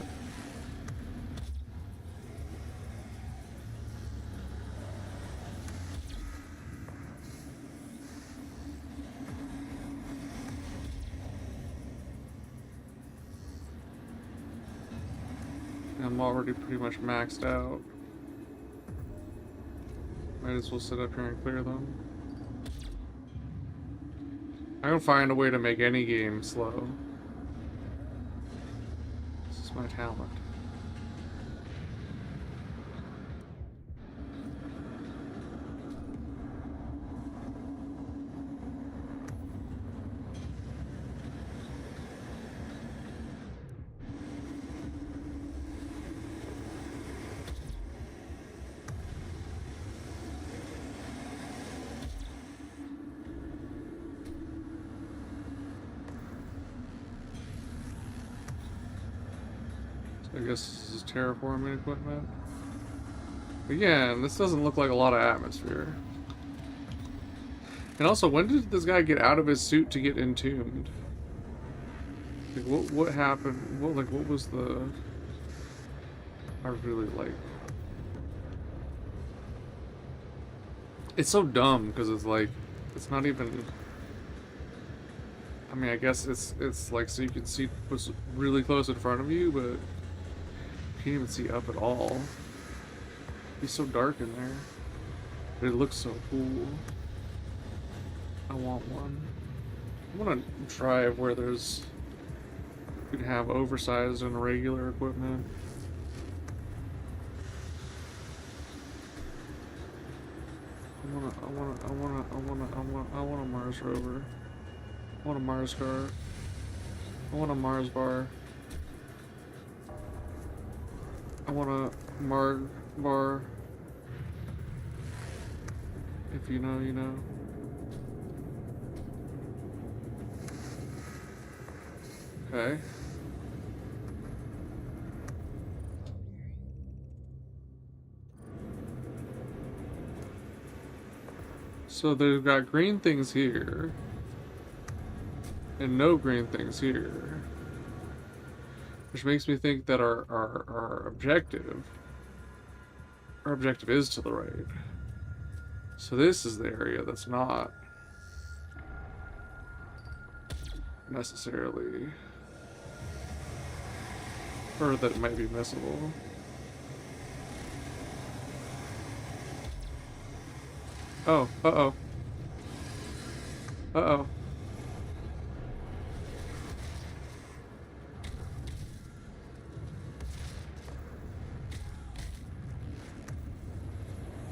I'm already pretty much maxed out. Might as well sit up here and clear them. I can find a way to make any game slow. This is my talent. I guess this is terraforming equipment. Again, this doesn't look like a lot of atmosphere. And also, when did this guy get out of his suit to get entombed? Like, what happened? What was the... I really like... It's so dumb, because it's like, it's not even... I mean, I guess it's like so you can see what's really close in front of you, but you can't even see up at all. It's so dark in there. But it looks so cool. I want one. I want to drive where there's... You can have oversized and regular equipment. I want a Mars rover. I want a Mars car. I want a Mars bar. I want a Marg bar. If you know, you know. Okay. So they've got green things here. And no green things here. Which makes me think that our objective is to the right. So this is the area that's not necessarily, or that it might be missable. Oh, uh-oh. Uh-oh.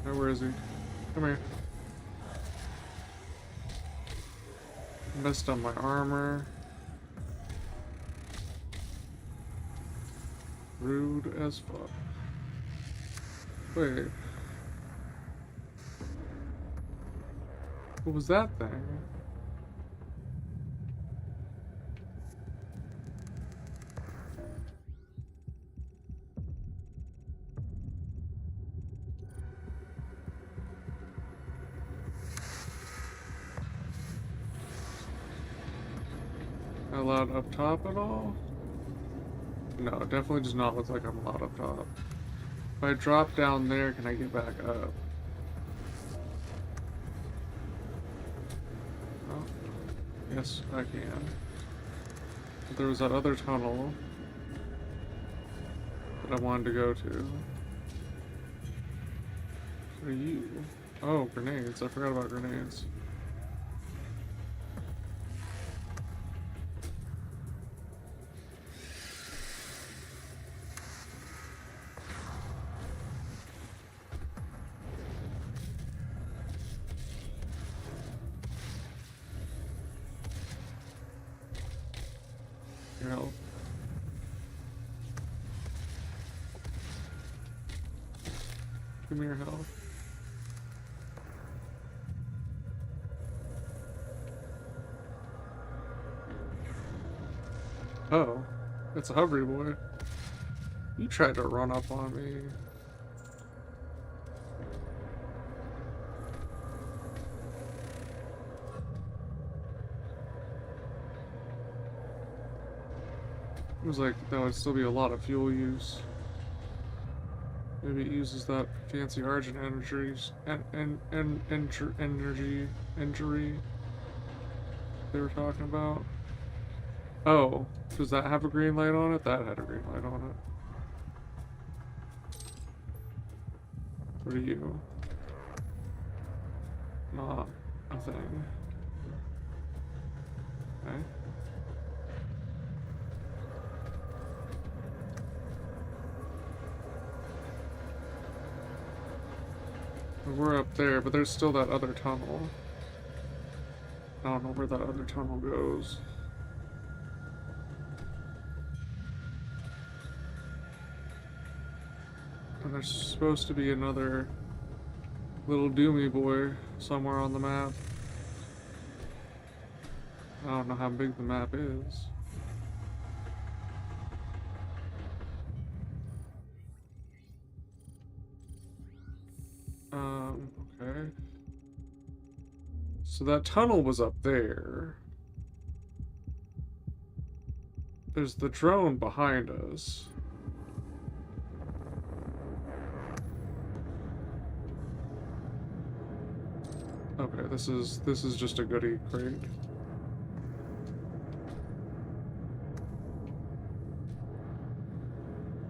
Oh, where is he? Come here. Messed on my armor. Rude as fuck. Wait. What was that thing? Am I allowed up top at all? No, it definitely does not look like I'm allowed up top. If I drop down there, can I get back up? Oh, yes, I can. But there was that other tunnel that I wanted to go to. What are you? Oh, grenades. I forgot about grenades. Give me your health. Oh, it's a Hovry boy. You tried to run up on me. It was like that would still be a lot of fuel use. Maybe it uses that fancy Argent energies and energy injury they were talking about. Oh, does that have a green light on it? That had a green light on it. What are you? Not a thing. Okay. We're up there, but there's still that other tunnel. I don't know where that other tunnel goes. And there's supposed to be another little Doomy boy somewhere on the map. I don't know how big the map is. Okay. So that tunnel was up there. There's the drone behind us. Okay, this is just a goodie crate.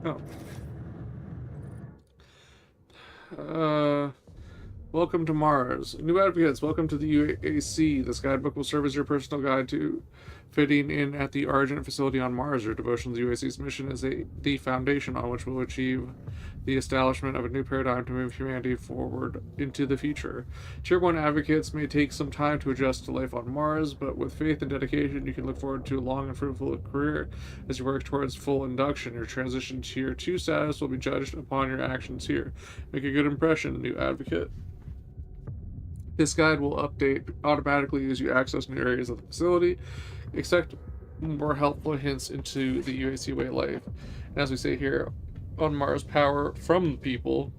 Oh. Welcome to Mars. New advocates, welcome to the UAC. This guidebook will serve as your personal guide to fitting in at the Argent facility on Mars. Your devotion to the UAC's mission is the foundation on which we'll achieve the establishment of a new paradigm to move humanity forward into the future. Tier 1 advocates may take some time to adjust to life on Mars, but with faith and dedication, you can look forward to a long and fruitful career as you work towards full induction. Your transition to Tier 2 status will be judged upon your actions here. Make a good impression, new advocate. This guide will update automatically as you access new areas of the facility. Expect more helpful hints into the UAC way of life. And as we say here, on Mars, power from the people.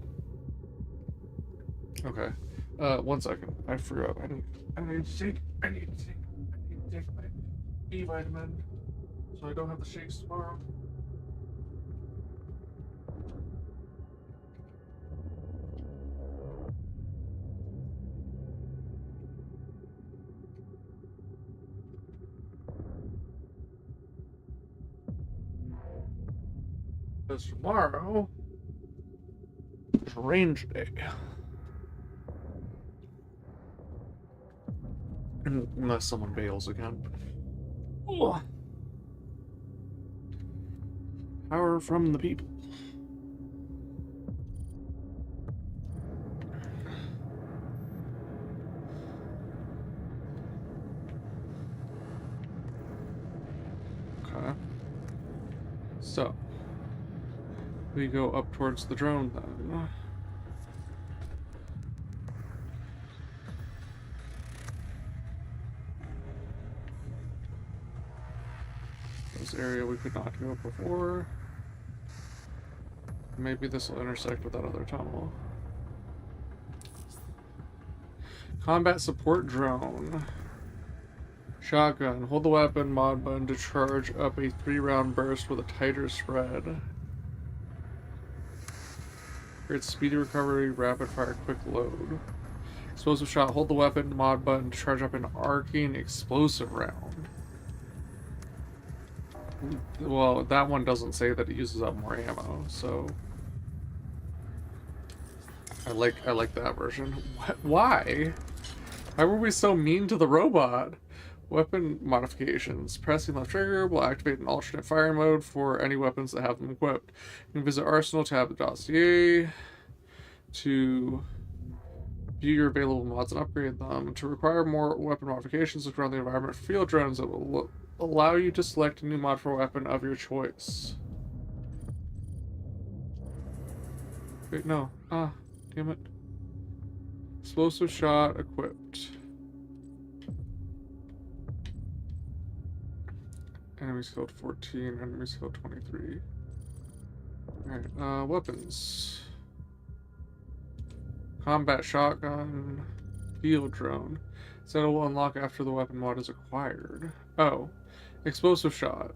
Okay. 1 second. I forgot. I need to take my B vitamin so I don't have the shakes tomorrow. Because tomorrow is range day. Unless someone bails again. Ugh. Power from the people. Okay. So we go up towards the drone then. This area we could not go before. Maybe this will intersect with that other tunnel. Combat support drone. Shotgun. Hold the weapon mod button to charge up a 3-round burst with a tighter spread. Creates speedy recovery, rapid fire, quick load. Explosive shot. Hold the weapon mod button to charge up an arcing explosive round. Well, that one doesn't say that it uses up more ammo, so I like that version. Why? Why were we so mean to the robot? Weapon modifications. Pressing left trigger will activate an alternate fire mode for any weapons that have them equipped. You can visit Arsenal, tab the dossier to view your available mods and upgrade them. To require more weapon modifications, look around the environment for field drones that will allow you to select a new mod for weapon of your choice. Wait, no. Damn it. Explosive shot equipped. Enemy skill 14, enemy skill 23. Alright, weapons. Combat shotgun. Field drone. Set will unlock after the weapon mod is acquired. Oh. Explosive shot.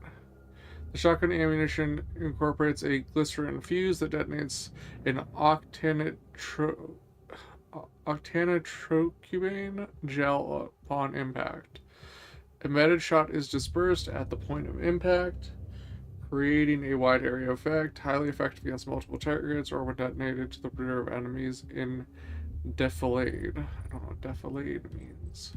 The shotgun ammunition incorporates a glycerin fuse that detonates an octanotrocubane gel upon impact. Embedded shot is dispersed at the point of impact, creating a wide area effect, highly effective against multiple targets, or when detonated to the rear of enemies in defilade. I don't know what defilade means.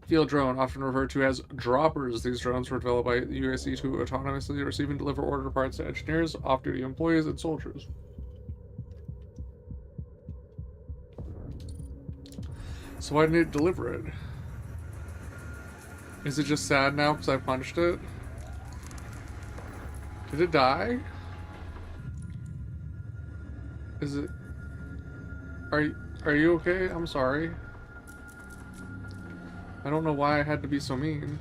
Field drone, often referred to as droppers. These drones were developed by the USC to autonomously receive and deliver order parts to engineers, off-duty employees, and soldiers. So why didn't it deliver it? Is it just sad now because I punched it? Did it die? Is it... Are you okay? I'm sorry. I don't know why I had to be so mean.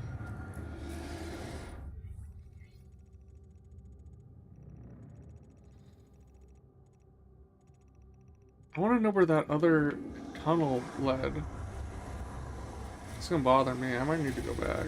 I want to know where that other tunnel led. It's gonna bother me. I might need to go back.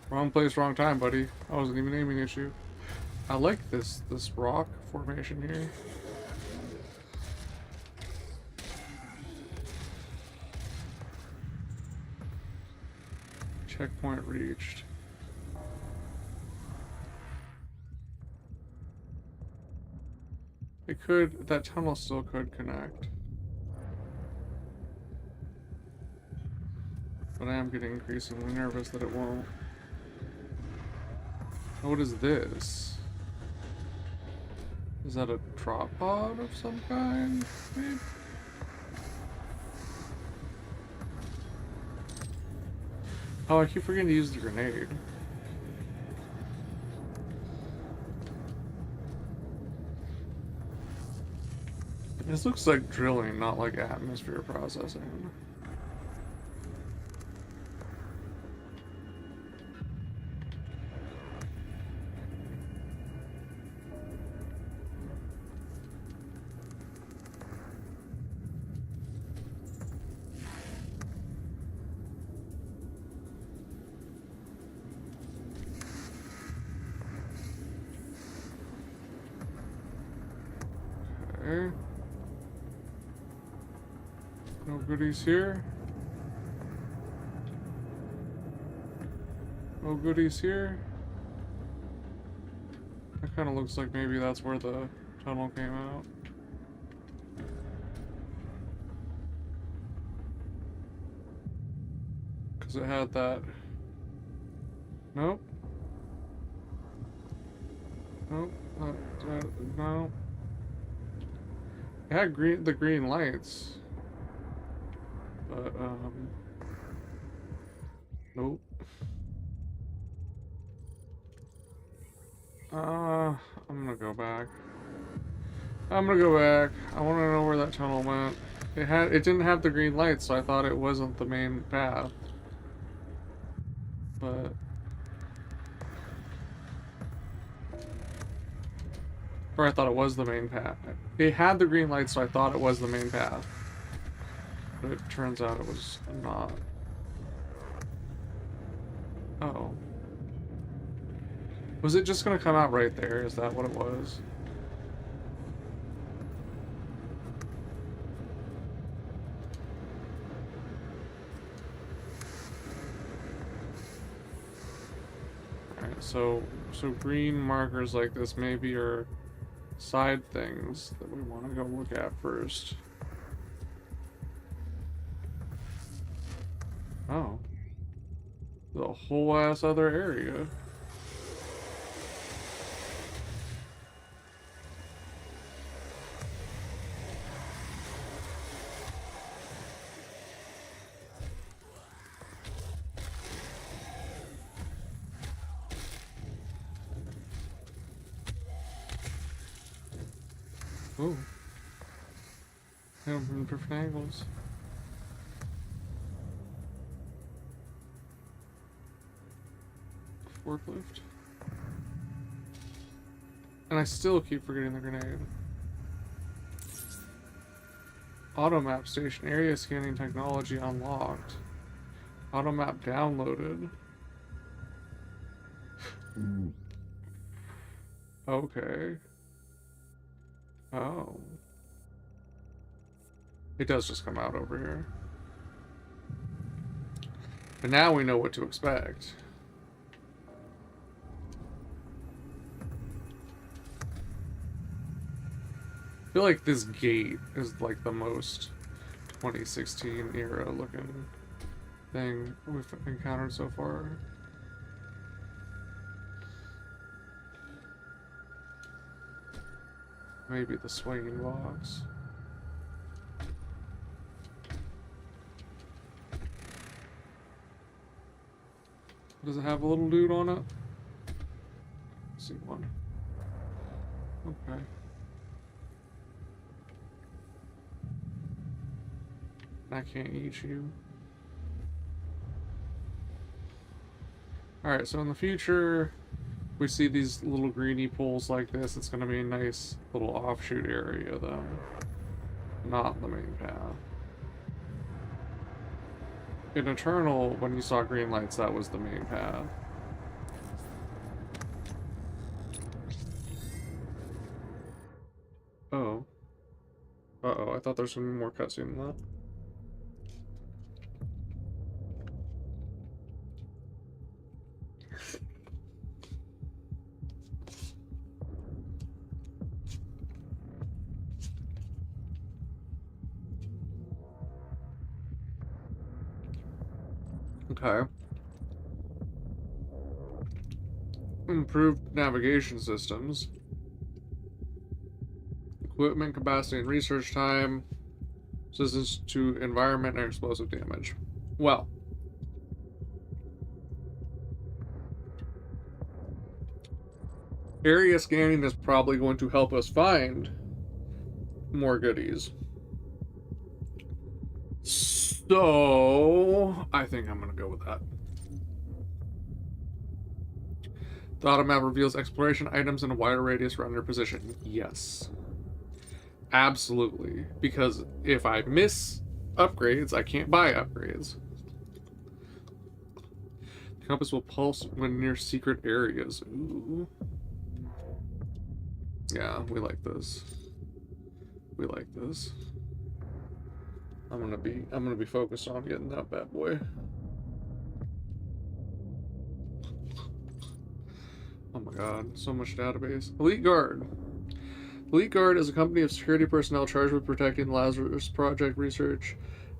Wrong place, wrong time, buddy. I wasn't even aiming at you. I like this rock formation here. Checkpoint reached. It could, that tunnel still could connect. But I am getting increasingly nervous that it won't. Oh, what is this? Is that a drop pod of some kind? Maybe? Oh, I keep forgetting to use the grenade. This looks like drilling, not like atmosphere processing. Okay. No goodies here. No goodies here. That kind of looks like maybe that's where the tunnel came out. Because it had that. Nope. Nope. No. It had the green lights. But, nope. I'm gonna go back. I'm gonna go back. I want to know where that tunnel went. It didn't have the green lights, so I thought it wasn't the main path. But... Or I thought it was the main path. It had the green light, so I thought it was the main path. But it turns out it was not. Oh. Was it just gonna come out right there? Is that what it was? Alright, so green markers like this maybe are side things that we want to go look at first. Oh. The whole ass other area. Ooh. Hit them from different angles. Forklift. And I still keep forgetting the grenade. Auto map station. Area scanning technology unlocked. Auto map downloaded. Okay. Oh. It does just come out over here. But now we know what to expect. I feel like this gate is like the most 2016 era looking thing we've encountered so far. Maybe the swinging box. Does it have a little dude on it? Let's see one. Okay. I can't eat you. Alright, so in the future, we see these little greeny pools like this. It's going to be a nice little offshoot area, though. Not the main path. In Eternal, when you saw green lights, that was the main path. Oh. Uh-oh, I thought there was going to be more cutscene than that. Okay. Improved navigation systems. Equipment capacity and research time. Resistance to environment and explosive damage. Well. Area scanning is probably going to help us find more goodies. So, I think I'm going to go with that. The auto map reveals exploration items in a wider radius around your position. Yes. Absolutely. Because if I miss upgrades, I can't buy upgrades. The compass will pulse when near secret areas. Ooh. Yeah, we like this. We like this. I'm gonna be focused on getting that bad boy. Oh my god, so much database. Elite Guard. Elite Guard is a company of security personnel charged with protecting the Lazarus Project research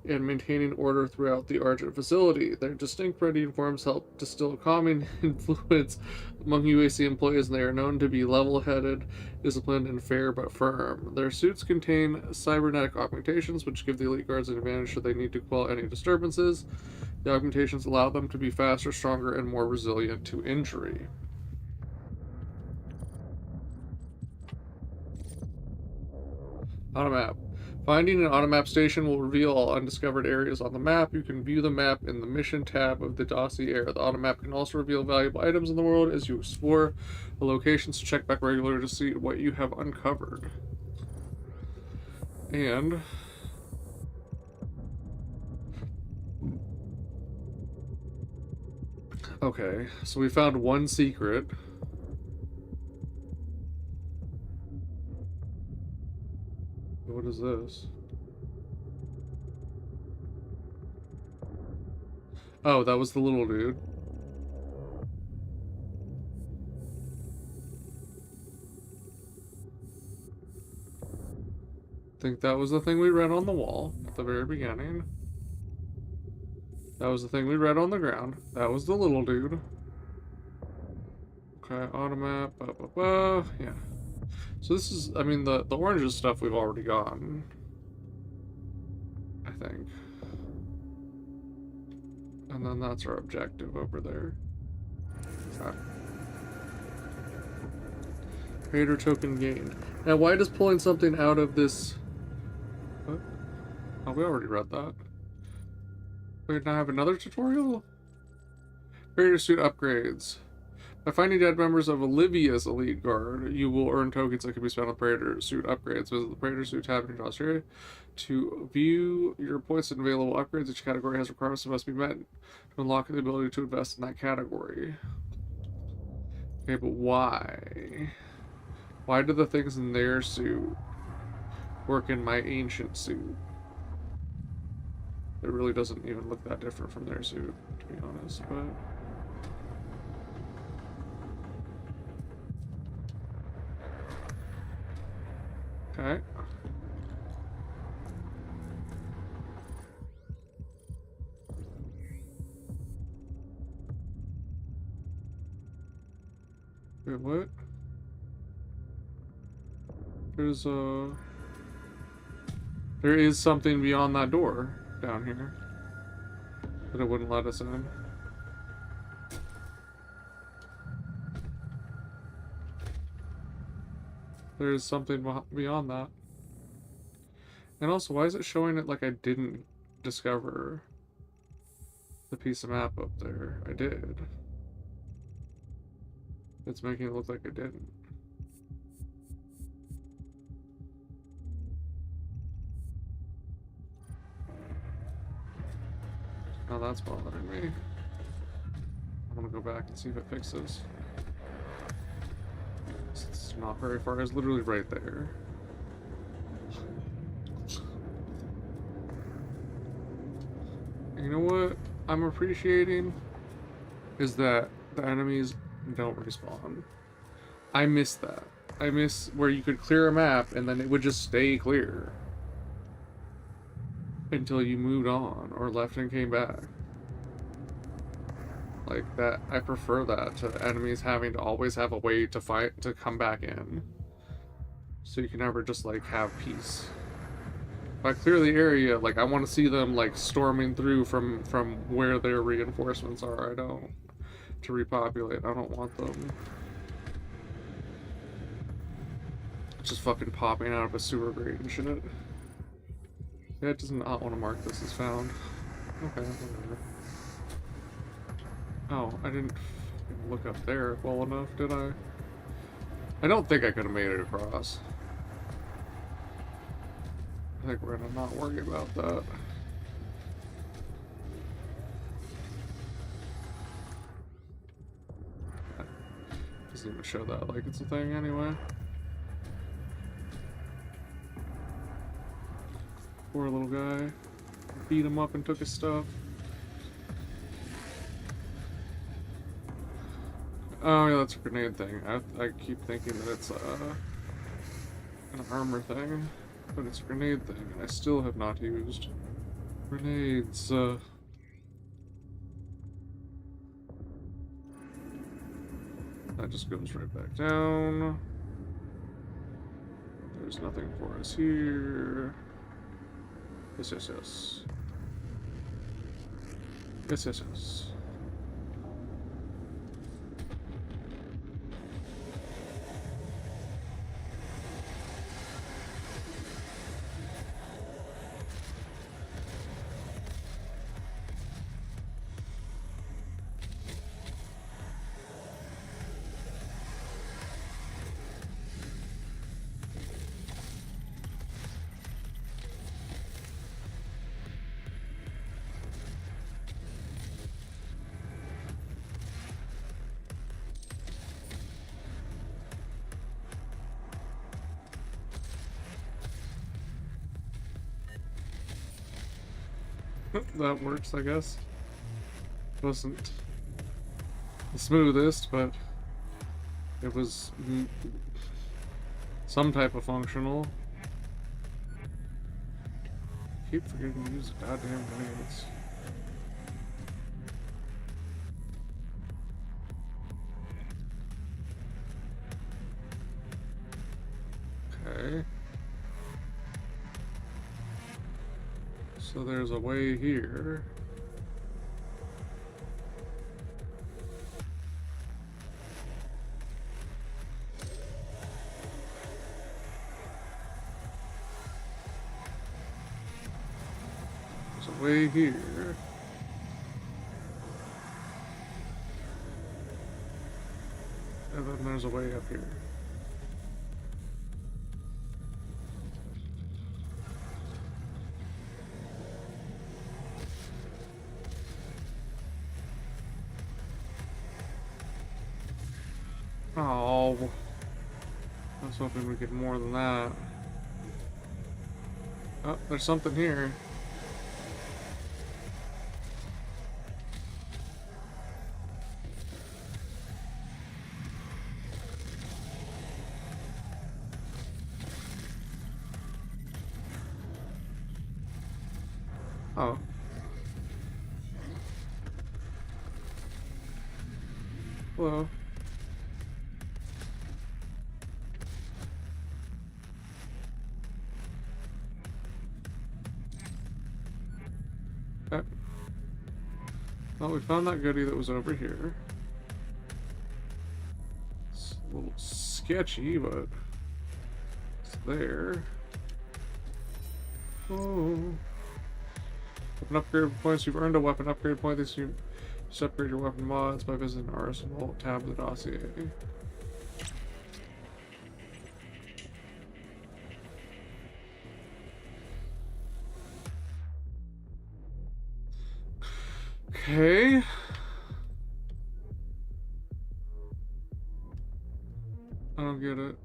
and maintaining order throughout the Argent facility. Their distinct red uniforms help distill calming influence among UAC employees, and they are known to be level-headed, disciplined, and fair but firm. Their suits contain cybernetic augmentations, which give the Elite Guards an advantage should they need to quell any disturbances. The augmentations allow them to be faster, stronger, and more resilient to injury. Automap. Finding an automap station will reveal all undiscovered areas on the map. You can view the map in the mission tab of the dossier. The automap can also reveal valuable items in the world as you explore the locations. Check back regularly to see what you have uncovered. And okay, so we found one secret. What is this? Oh, that was the little dude. I think that was the thing we read on the wall at the very beginning. That was the thing we read on the ground. That was the little dude. Okay, automap, yeah. So this is, I mean, the orange is stuff we've already gotten, I think. And then that's our objective over there. Okay. Creator token gained. Now, why does pulling something out of this... What? Oh, we already read that. Wait, now I have another tutorial? Creator suit upgrades. By finding dead members of Olivia's elite guard, you will earn tokens that can be spent on Praetor suit upgrades. Visit the Praetor suit tab in your Joss area to view your points and available upgrades. Each category has requirements that must be met to unlock the ability to invest in that category. Okay, but why? Why do the things in their suit work in my ancient suit? It really doesn't even look that different from their suit, to be honest, but... Okay. Wait, what? There is something beyond that door down here, but it wouldn't let us in. There's something beyond that. And also, why is it showing it like I didn't discover the piece of map up there? I did. It's making it look like I didn't. Now that's bothering me. I'm gonna go back and see if it fixes. It's not very far. It's literally right there. You know what I'm appreciating is that the enemies don't respawn. I miss that. I miss where you could clear a map and then it would just stay clear until you moved on or left and came back. Like that, I prefer that to enemies having to always have a way to fight, to come back in. So you can never just like have peace. If I clear the area, like I want to see them like storming through from where their reinforcements are. I don't. To repopulate, I don't want them just fucking popping out of a sewer grate and shit. Yeah, it does not want to mark this as found. Okay, whatever. Oh, I didn't look up there well enough, did I? I don't think I could have made it across. I think we're gonna not worry about that. Doesn't even show that like it's a thing anyway. Poor little guy. Beat him up and took his stuff. Oh yeah, that's a grenade thing. I keep thinking that it's an armor thing, but it's a grenade thing, and I still have not used grenades. That just goes right back down. There's nothing for us here. Yes, yes, yes. Yes, yes, yes. That works, I guess. Wasn't the smoothest, but it was some type of functional. keep forgetting to use the goddamn grenades. Okay. So there's a way here. There's a way here. And then there's a way up here. Oh, I was hoping we'd get more than that. Oh, there's something here. Oh. Hello. Okay. Well, we found that goodie that was over here. It's a little sketchy, but it's there. Oh. Weapon upgrade points. You've earned a weapon upgrade point. This you just upgrade your weapon mods by visiting Arsenal tab of the dossier. Okay. I don't get it.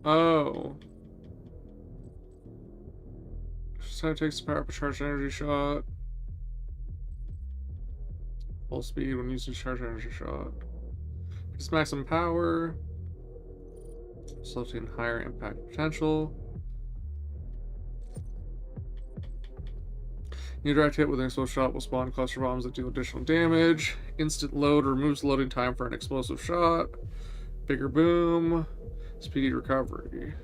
Oh. So it takes the power up a charged energy shot. Full speed when using charged energy shot. It's maximum power. Resulting in higher impact potential. New direct hit with an explosive shot will spawn cluster bombs that deal additional damage. Instant load removes loading time for an explosive shot. Bigger boom. Speedy recovery.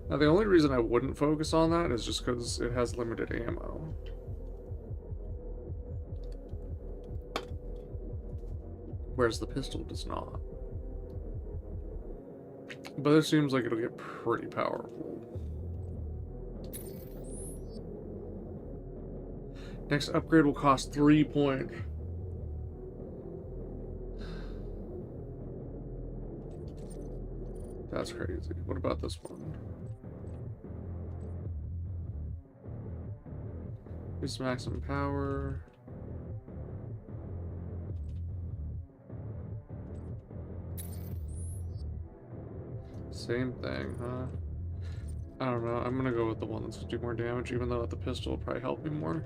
Now the only reason I wouldn't focus on that is just because it has limited ammo. Whereas the pistol does not. But it seems like it'll get pretty powerful. Next upgrade will cost 3 points. That's crazy. What about this one? Increase maximum power. Same thing, huh? I don't know. I'm gonna go with the one that's gonna do more damage, even though the pistol will probably help me more.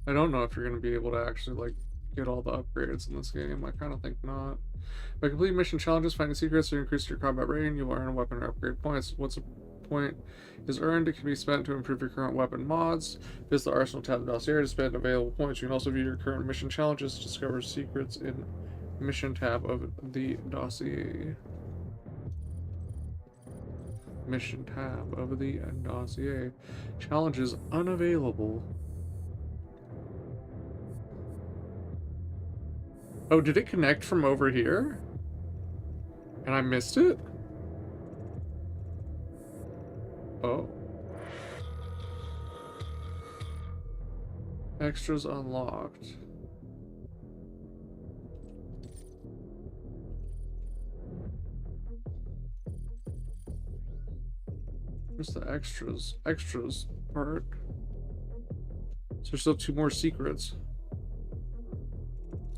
I don't know if you're gonna be able to actually like get all the upgrades in this game. I kind of think not. By completing mission challenges, finding secrets, or increase your combat rating, you will earn a weapon or upgrade points. Once a point is earned, it can be spent to improve your current weapon mods. Visit the Arsenal tab of the dossier to spend available points. You can also view your current mission challenges to discover secrets in mission tab of the dossier. Mission tab of the dossier. Challenges unavailable. Oh, did it connect from over here? And I missed it? Oh. Extras unlocked. Where's the extras? Extras part. So there's still 2 more secrets.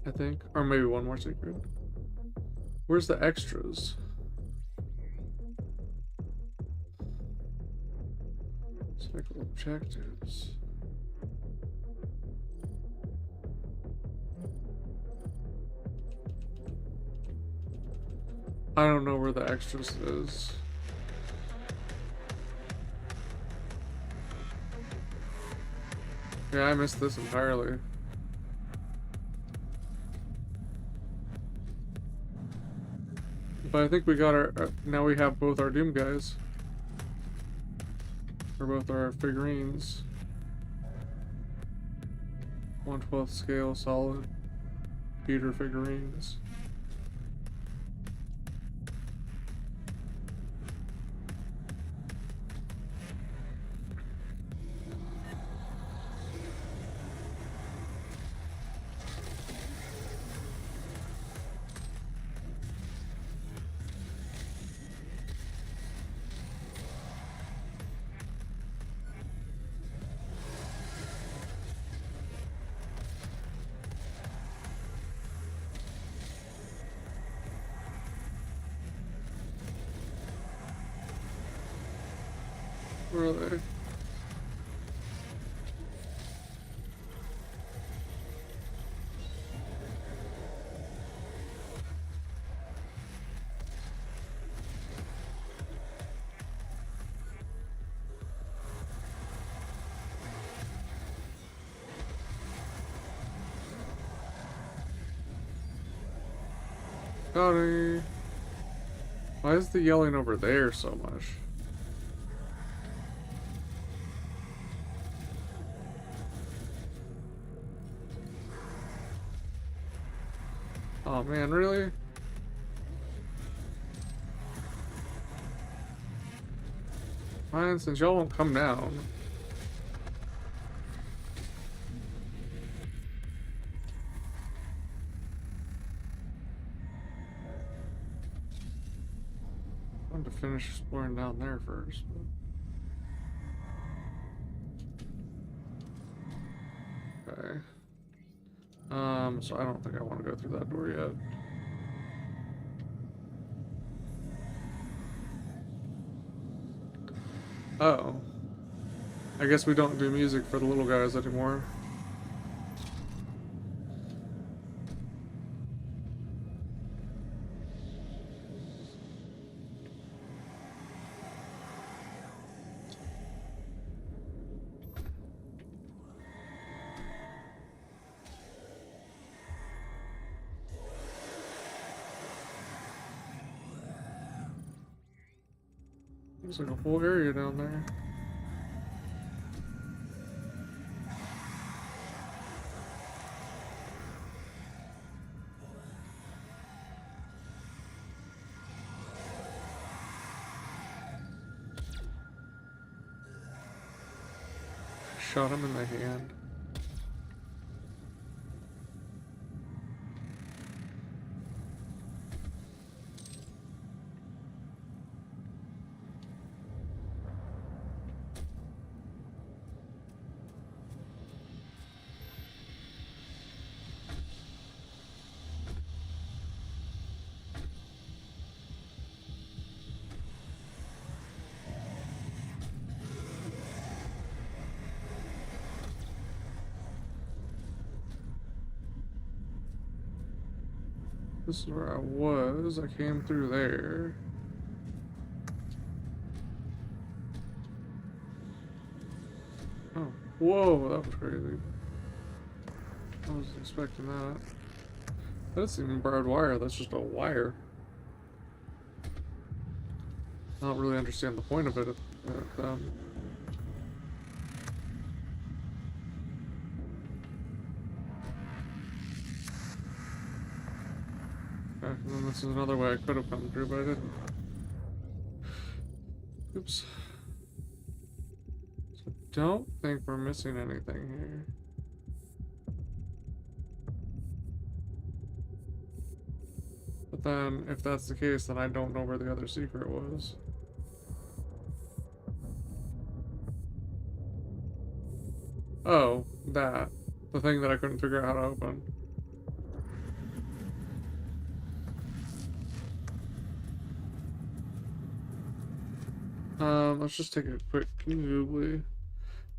I think. Or maybe 1 more secret. Where's the extras? Cycle objectives. I don't know where the extras is. Yeah, I missed this entirely. But I think we got our now we have both our Doom guys. Or both our figurines. 1/12 scale solid Peter figurines. Where are they? Howdy. Why is the yelling over there so much? Oh man, really? Fine, since y'all won't come down. I wanted to finish exploring down there first. Okay. So I don't think I want to go through that door yet. Oh. I guess we don't do music for the little guys anymore. There's like a whole area down there. Shot him in the hand. This is where I was. I came through there. Oh, whoa, that was crazy. I wasn't expecting that. That's even barbed wire, that's just a wire. I don't really understand the point of it. Okay, and then this is another way I could have come through, but I didn't. Oops. So don't think we're missing anything here. But then, if that's the case, then I don't know where the other secret was. Oh, that. The thing that I couldn't figure out how to open. Let's just take a quick Googly.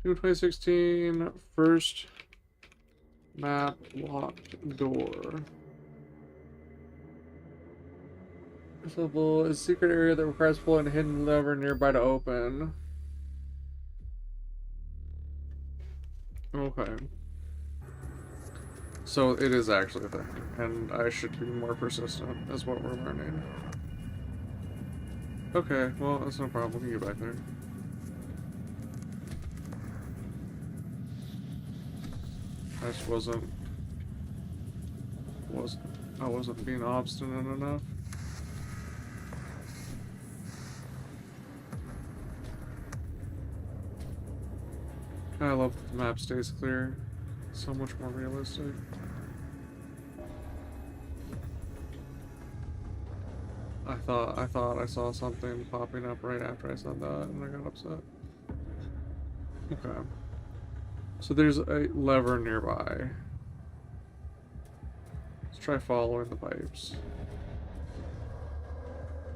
June 2016, first map locked door. This level is a secret area that requires pulling a hidden lever nearby to open. Okay. So it is actually a thing, and I should be more persistent, is what we're learning. Okay, well, that's no problem. We can get back there. I just I wasn't being obstinate enough. I love that the map stays clear. It's so much more realistic. I thought I saw something popping up right after I said that, and I got upset. Okay. So there's a lever nearby. Let's try following the pipes.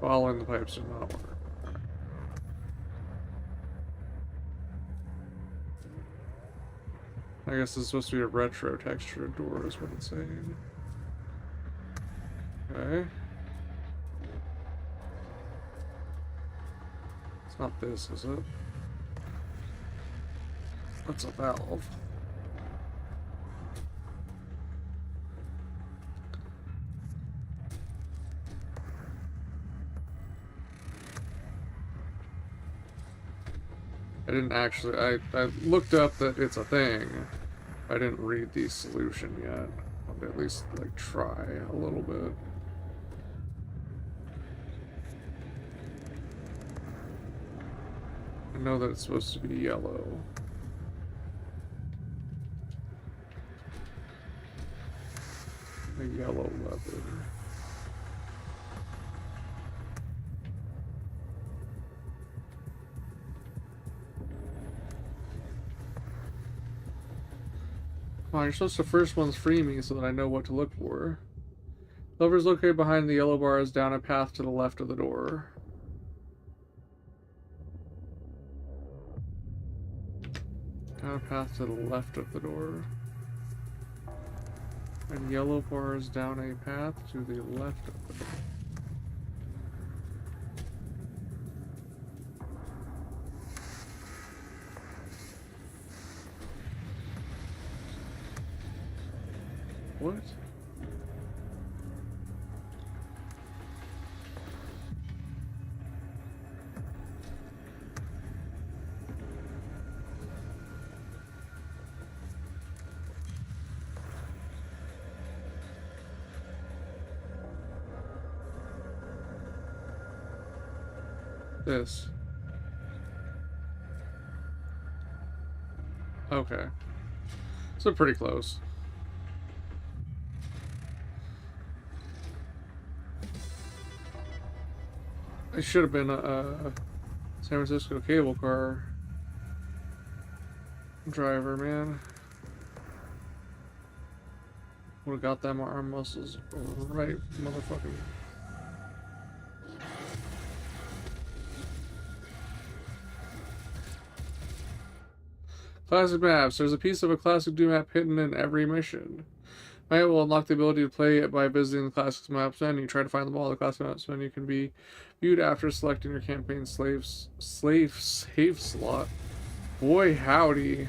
Following the pipes did not work. I guess it's supposed to be a retro textured door is what it's saying. Okay. It's not this, is it? That's a valve. I didn't actually, I looked up that it's a thing. I didn't read the solution yet. I'll at least, like, try a little bit. I know that it's supposed to be yellow. A yellow lever. Oh, you're supposed to first ones free me so that I know what to look for. Lever is located behind the yellow bars down a path to the left of the door. Down a path to the left of the door. And yellow bars down a path to the left of the door. What? This. Okay. So pretty close. It should have been a San Francisco cable car driver, man. Would have got them arm muscles right, motherfucking. Classic maps. There's a piece of a classic Doom map hidden in every mission. Map will unlock the ability to play it by visiting the Classics Maps menu. Try to find them all. The Classic Maps menu can be viewed after selecting your campaign slave save slot. Boy, howdy.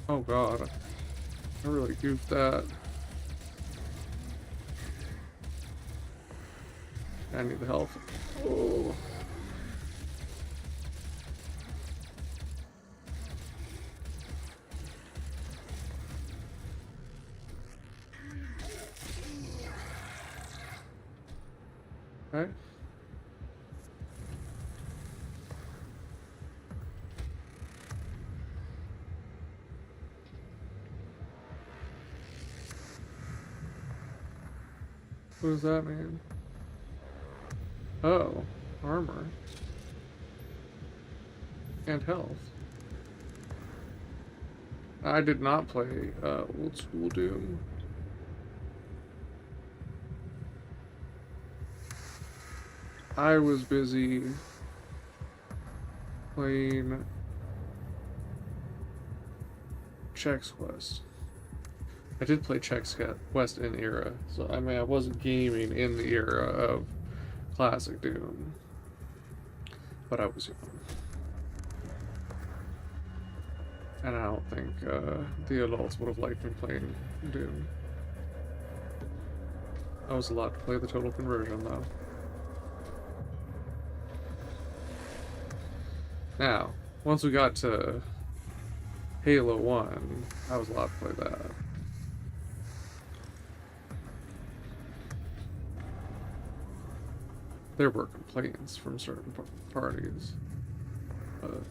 Oh god. I really goofed that. I need the help. Oh. Okay. What does that mean? Oh, armor. And health. I did not play old school Doom. I was busy playing Chex Quest. I did play Chex Quest in era, so I mean I wasn't gaming in the era of classic Doom, but I was young, and I don't think the adults would have liked me playing Doom. I was allowed to play the Total Conversion though. Now, once we got to Halo 1, I was allowed to play that. There were complaints from certain parties, but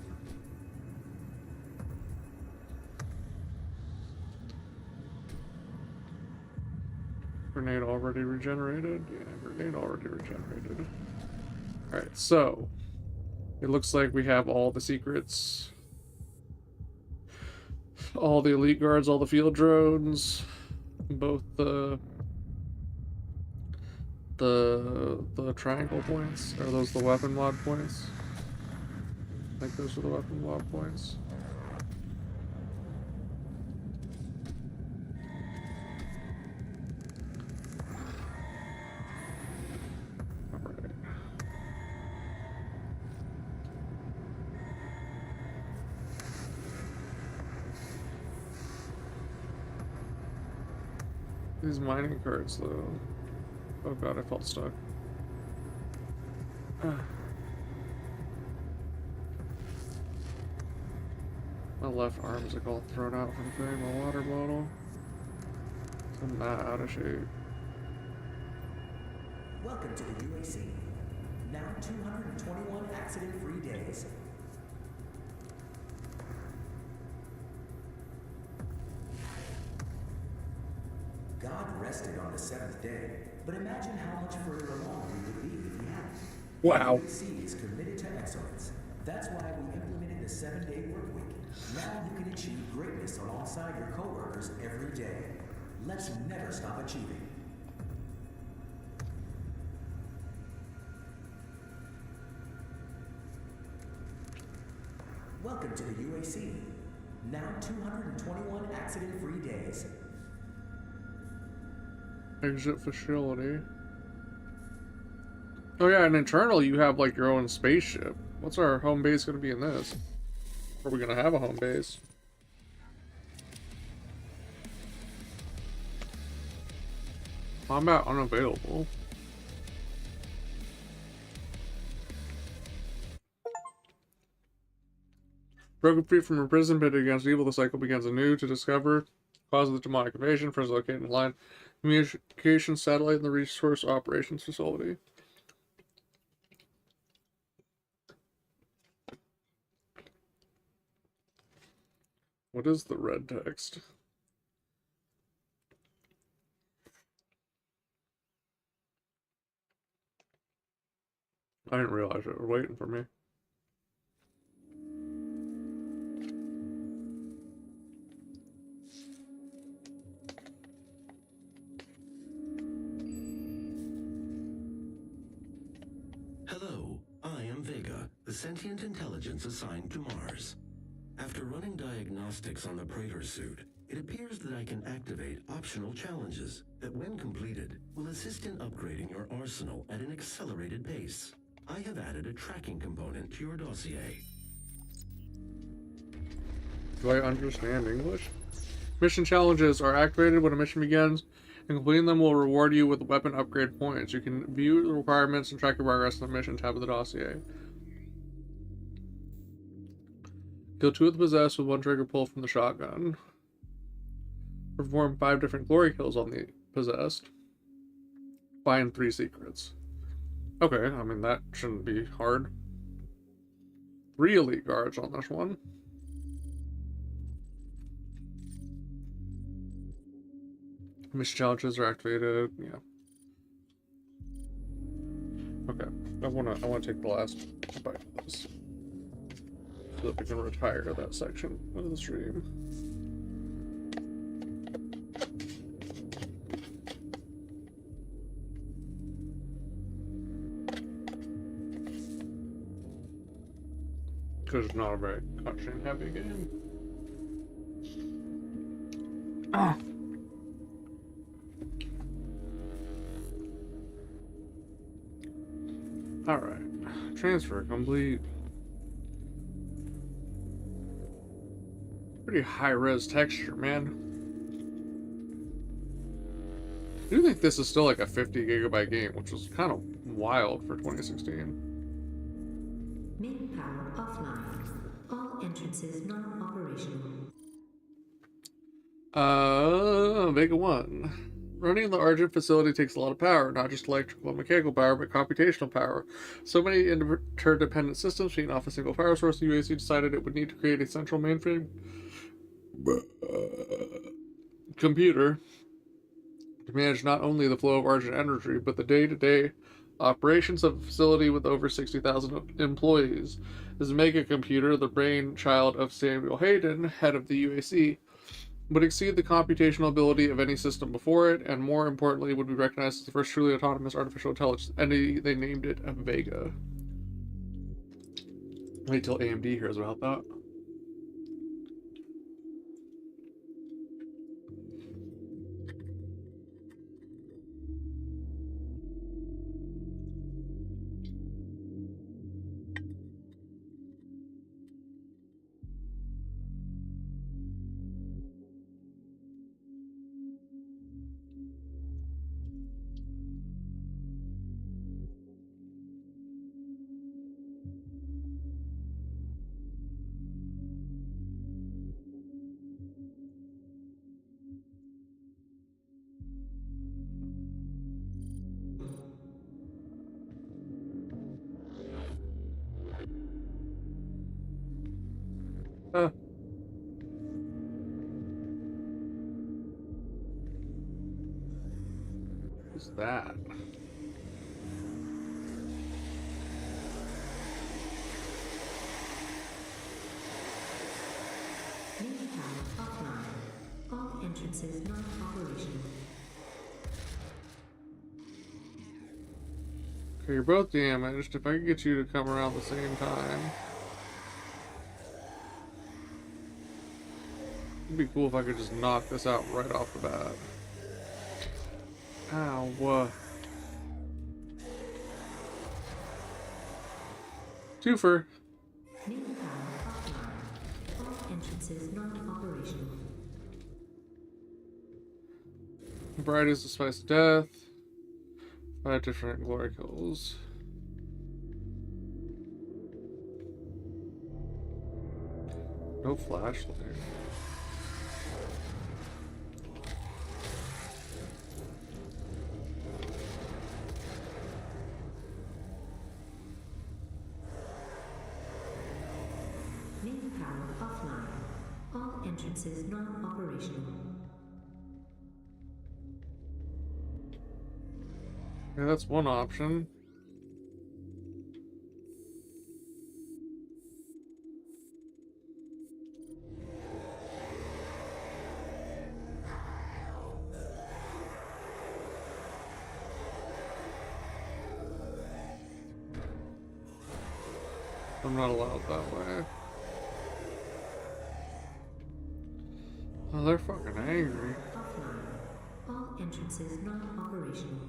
grenade already regenerated? Yeah, grenade already regenerated. Alright, so it looks like we have all the secrets, all the elite guards, all the field drones, both the triangle points. Are those the weapon mod points? I think those are the weapon mod points. Alright. These mining carts though. Oh god, I felt stuck. My left arm is like all thrown out from carrying my water bottle. I'm not out of shape. Welcome to the UAC. Now 221 accident-free days. God rested on the seventh day, but imagine how much further along we would be if he hadn't. Wow. The UAC is committed to excellence. That's why we implemented the 7-day work week. Now you can achieve greatness alongside your coworkers every day. Let's never stop achieving. Welcome to the UAC. Now 221 accident-free days. Exit facility. Oh yeah, and internal you have like your own spaceship. What's our home base gonna be in this? Are we gonna have a home base? Combat unavailable. Broken free from imprisonment against evil, the cycle begins anew to discover cause of the demonic invasion. First located in line communication satellite in the resource operations facility. What is the red text? I didn't realize it was waiting for me. Hello, I am Vega, the sentient intelligence assigned to Mars. After running diagnostics on the Praetor suit, it appears that I can activate optional challenges that, when completed, will assist in upgrading your arsenal at an accelerated pace. I have added a tracking component to your dossier. Do I understand English? Mission challenges are activated when a mission begins, and completing them will reward you with weapon upgrade points. You can view the requirements and track your progress in the mission tab of the dossier. Kill 2 of the possessed with 1 trigger pull from the shotgun. Perform 5 different glory kills on the possessed. Find 3 secrets. Okay, I mean that shouldn't be hard. 3 elite guards on this one. Mission challenges are activated. Yeah. Okay. I wanna take the last bite of this, so that we can retire that section of the stream. because it's not a very cutscene heavy game. Ah. Alright. Transfer complete. Pretty high res texture, man. I do think this is still like a 50 gigabyte game, which was kind of wild for 2016. Main power offline. All entrances non-operational. Vega 1. Running the Argent facility takes a lot of power, not just electrical and mechanical power, but computational power. So many interdependent systems feeding off a single power source, the UAC decided it would need to create a central mainframe computer to manage not only the flow of Argent energy, but the day-to-day operations of a facility with over 60,000 employees. This mega computer, the brainchild of Samuel Hayden, head of the UAC, would exceed the computational ability of any system before it, and more importantly, would be recognized as the first truly autonomous artificial intelligence entity. They named it Vega. Wait till AMD hears about that. What's that? Main power offline. All entrances non-operational. Okay, you're both damaged. If I could get you to come around the same time. It'd be cool if I could just knock this out right off the bat. Ow. Twofer. Main power offline. All entrances non-operational. Bride is the spice of death. 5 different glory kills. No flashlight. Main power offline. All entrances non-operational. Yeah, that's one option. I'm not allowed that way. Oh, they're fucking angry. Offline. All entrances non-operational.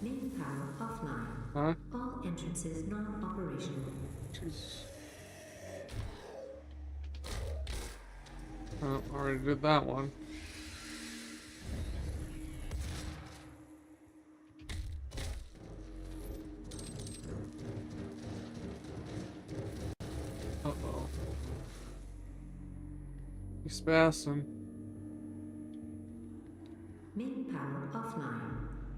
Main power offline. Huh? All entrances non-operational. Jesus. Oh, already did that one. Uh-oh. He's spazzing. Main power offline.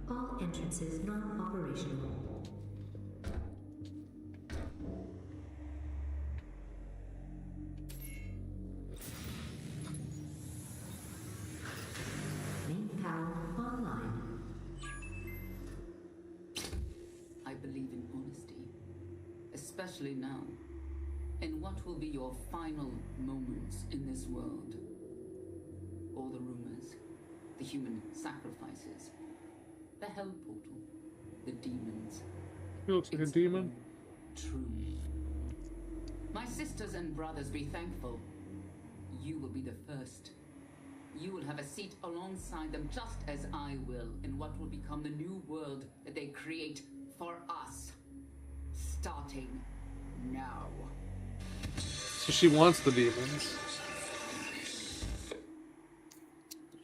All entrances non-operational. Main power online. Especially now. In what will be your final moments in this world. All the rumors, the human sacrifices, the hell portal, the demons. He looks like a It's demon. all true. My sisters and brothers, be thankful. You will be the first. You will have a seat alongside them, just as I will, in what will become the new world that they create for us. Starting now. So she wants the demons.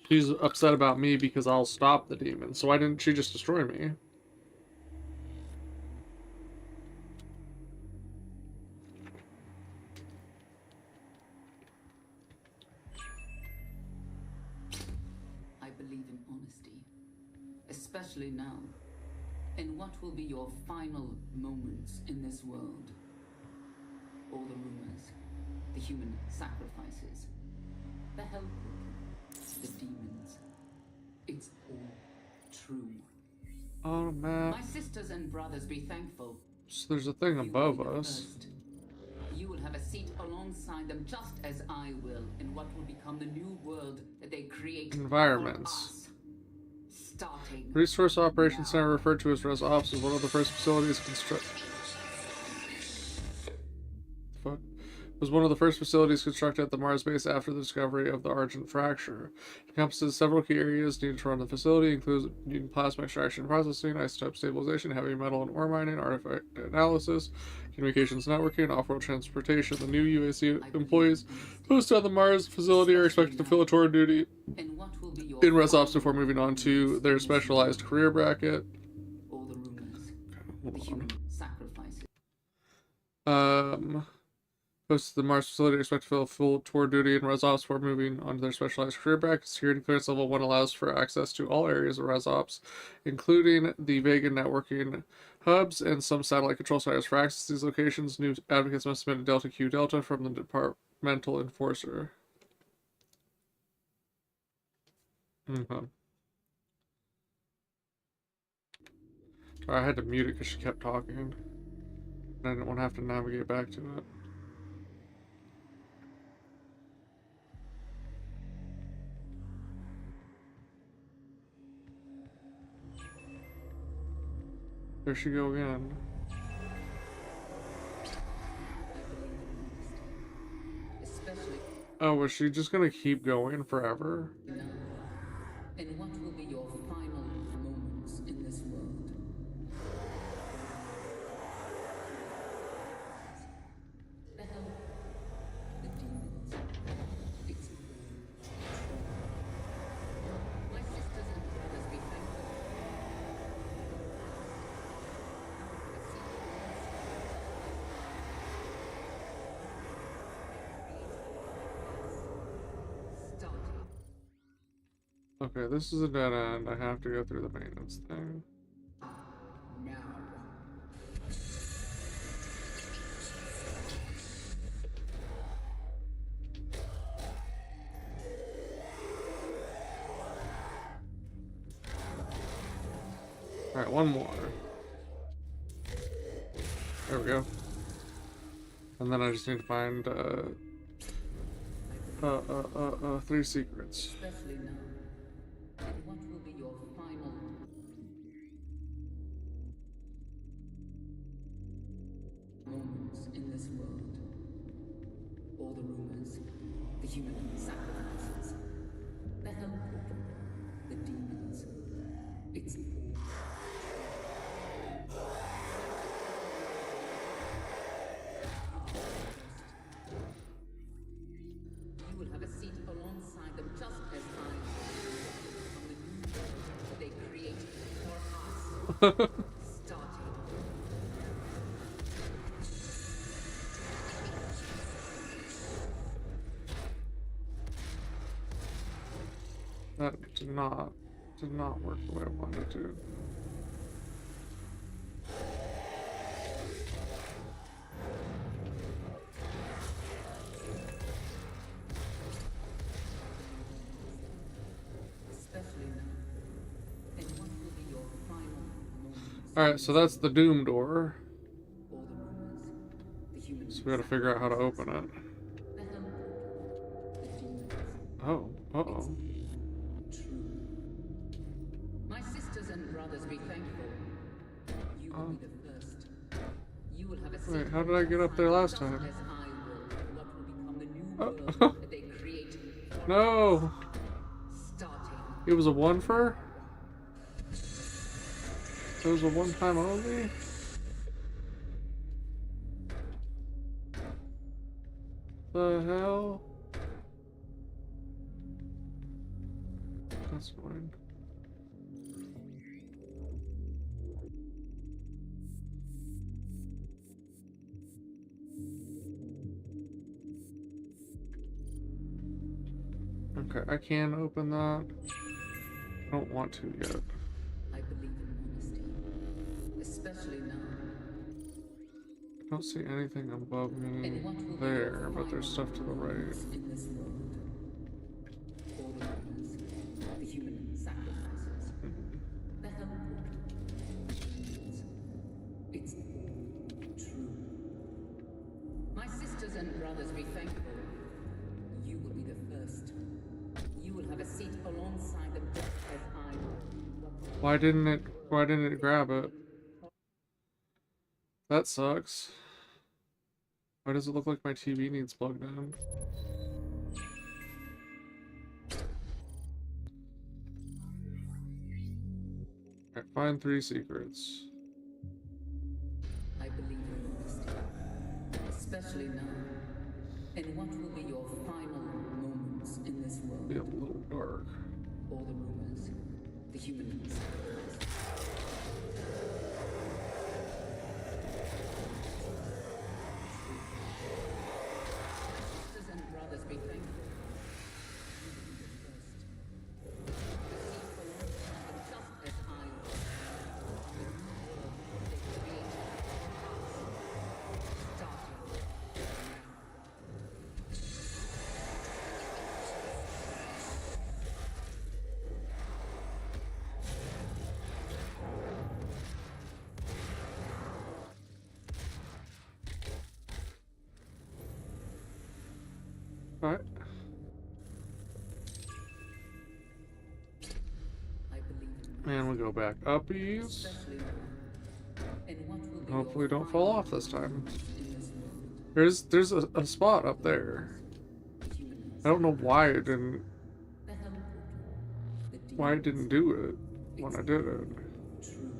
She's upset about me because I'll stop the demons. So why didn't she just destroy me? I believe in honesty. Especially now. In what will be your final moments in this world. All the rumors, the human sacrifices, the hell portal, the demons. It's all true. Oh man. My sisters and brothers, be thankful. So there's a thing You will above be the us. first. You will have a seat alongside them, just as I will, in what will become the new world that they create Environments. for us. Starting Resource Operations now. Center, referred to as Res Ops, is one of the first facilities constructed. Was one of the first facilities constructed at the Mars base after the discovery of the Argent Fracture. It encompasses several key areas needed to run the facility, including plasma extraction and processing, isotope stabilization, heavy metal and ore mining, artifact analysis, communications networking, off-world transportation. The new UAC employees posted on the Mars facility are expected to fill a tour duty And what will be your in Res Ops final before moving on to their specialized career bracket. all the rumors, the Hold on. human sacrifices. Posted the Mars facility expect to fill full tour duty in Res Ops before moving on to their specialized career bracket. Security clearance level 1 allows for access to all areas of Res Ops, including the Vega networking hubs and some satellite control centers. For access to these locations, new advocates must submit a Delta Q Delta from the departmental enforcer. Okay. Sorry, I had to mute it because she kept talking. And I didn't want to have to navigate back to it. There she go again. Especially Oh, was she just gonna keep going forever? now. And what will be your final moments in this world? The hell, the demons. It's my sisters and brothers, be thankful. Starting Okay, this is a dead end. I have to go through the maintenance thing. now. Alright, one more. There we go. And then I just need to find, 3 secrets. Especially now. And what will be your final moments in this world? All the rumors, the human sacrifices, the hell portal, the demons. It's you will have a seat alongside them, just as I will, on the new world they create for us. Starting That did not work the way I wanted it to. especially now. And what will be your final moments? Alright, so that's the Doom door. All the rumors, So we gotta figure out how to open it. Oh, uh-oh. My sisters and brothers, be thankful. You will be the first. You will have a seat Wait, how did I get up there last time? as I will. What will become the new Oh. world that they created. No! Starting. It was a one for? It was a one time only? The hell? That's fine. Okay, I can open that. I don't want to yet. I believe in honesty, especially now. I don't see anything above me And what will be there, your but there's final stuff to the right. moments in this world? All the rumors, the human sacrifices, the help it's true. My sisters and brothers, be thankful. You will be the first. You will have a seat alongside them just as I will. Why didn't it grab it? That sucks. Why does it look like my TV needs plugged in? Alright, find 3 secrets. I believe in honesty, especially now. And what will be your final moments in this world? Be a little dark. All the rumors, the human sacrifice. Sisters and brothers, be thankful. You will be the first. The seat alongside them just as I was. The new world they created starting now. Alright. I believe in And we'll go back uppies. especially now. And what will be Hopefully your don't fall final off this time. in this world? There's a spot up there. The human I don't know why it didn't the help the why it didn't do it when I did it. true.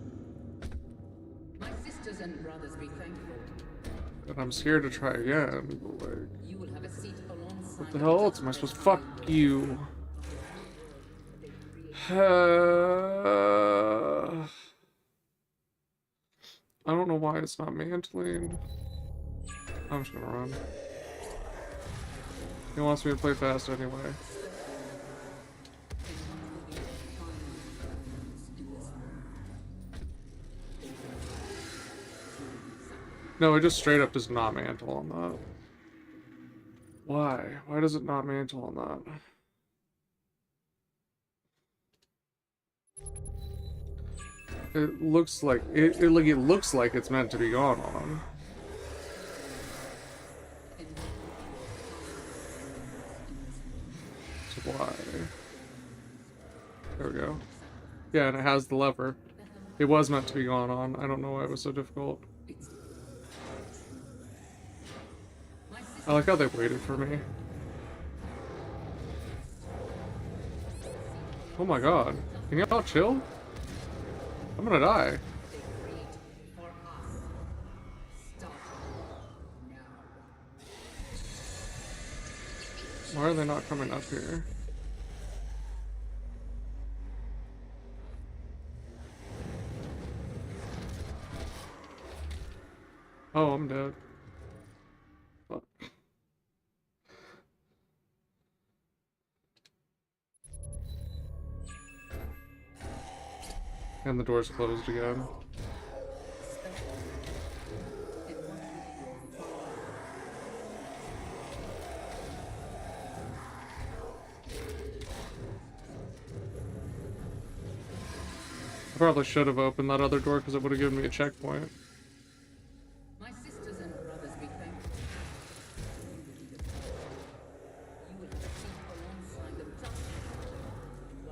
My sisters and brothers, be thankful. And I'm scared to try again. But like, You will have a seat alongside what the hell else am I supposed to fuck you? I don't know why it's not mantling. I'm just gonna run. He wants me to play fast anyway. No, it just straight up does not mantle on that. Why? Why does it not mantle on that? It looks like it looks like it's meant to be gone on. So why? There we go. Yeah, and it has the lever. It was meant to be gone on. I don't know why it was so difficult. I like how they waited for me. Oh my god. Can y'all chill? I'm gonna die. Why are they not coming up here? Oh, I'm dead. Fuck. And the door's closed again. I probably should have opened that other door because it would have given me a checkpoint. My sisters and brothers, be thankful.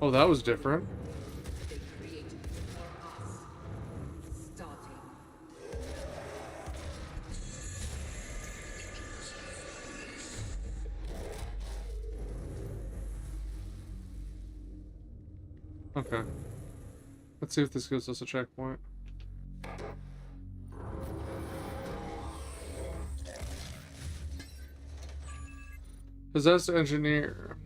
Oh, that was different. They created for us. Starting. Okay. Let's see if this gives us a checkpoint. Possessed engineer.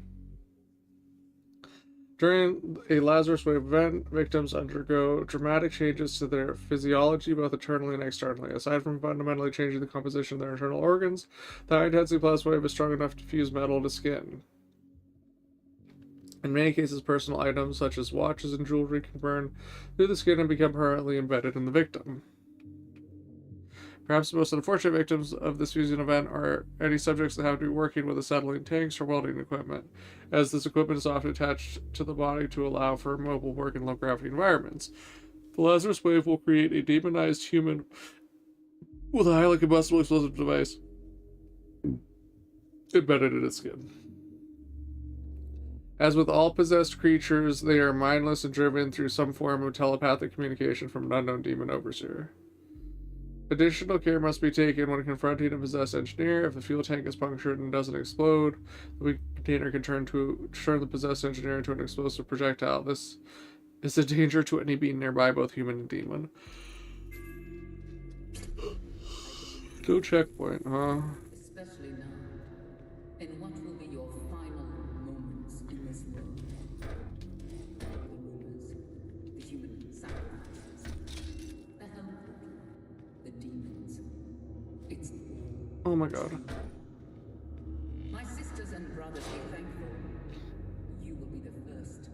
During a Lazarus Wave event, victims undergo dramatic changes to their physiology, both internally and externally. Aside from fundamentally changing the composition of their internal organs, the high-intensity plasma wave is strong enough to fuse metal to skin. In many cases, personal items such as watches and jewelry can burn through the skin and become permanently embedded in the victim. Perhaps the most unfortunate victims of this fusion event are any subjects that have to be working with acetylene tanks or welding equipment, as this equipment is often attached to the body to allow for mobile work in low-gravity environments. The Lazarus Wave will create a demonized human with a highly combustible explosive device embedded in its skin. As with all possessed creatures, they are mindless and driven through some form of telepathic communication from an unknown demon overseer. Additional care must be taken when confronting a possessed engineer. If the fuel tank is punctured and doesn't explode, the weak container can turn the possessed engineer into an explosive projectile. This is a danger to any being nearby, both human and demon. No checkpoint, huh? Especially now, in what will be your final moments in this world. The rumors, the human sacrifices, the helpful, the demons. It's Oh my god. my sisters and brothers be thankful. You will be the first.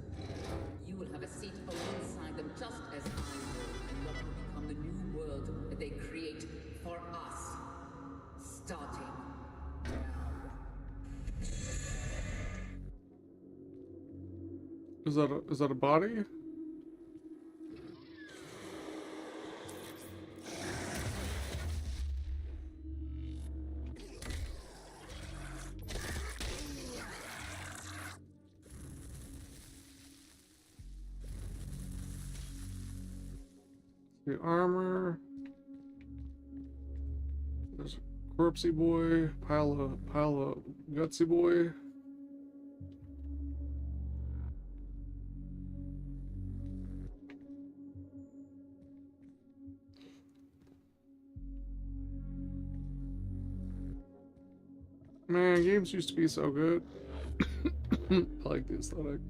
You will have a seat alongside them just as I will in what will become the new world that they create for us. Starting now. Is that a body? The armor. There's a corpsey boy, pile of gutsy boy. Man, games used to be so good. I like the aesthetic.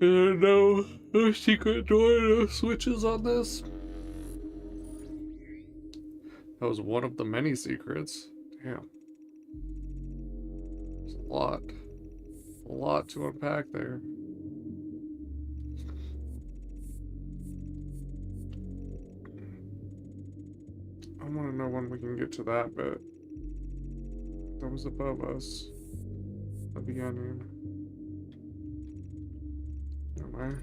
No secret door, no switches on this. That was one of the many secrets. Damn. There's a lot to unpack there. I want to know when we can get to that bit. That was above us. The beginning. Am I?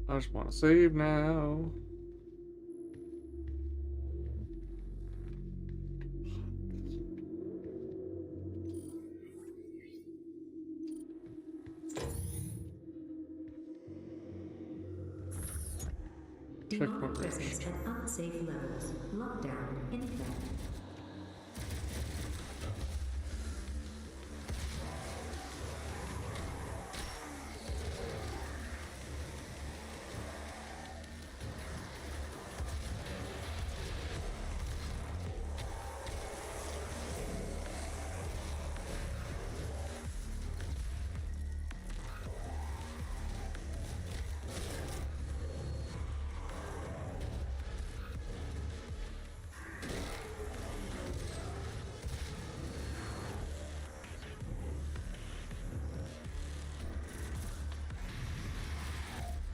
I just want to save now. Demonic Checkpoint presence at unsafe levels. Lockdown in effect.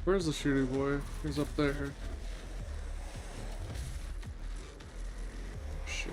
Where's the shooting boy? He's up there. Shit.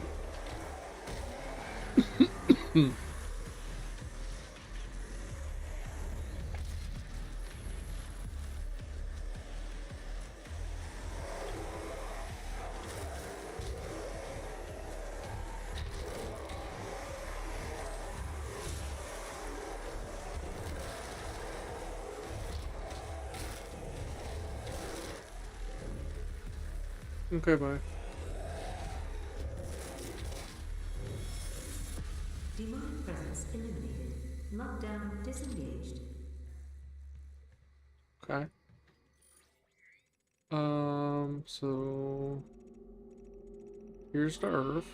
Okay, bye. Demonic presence eliminated. Lockdown disengaged. Okay. So here's the Earth.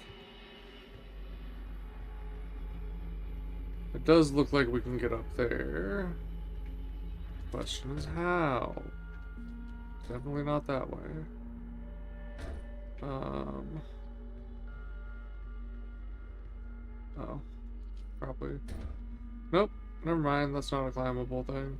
It does look like we can get up there. Question is how? Definitely not that way. Oh. Probably. Nope. Never mind. That's not a climbable thing.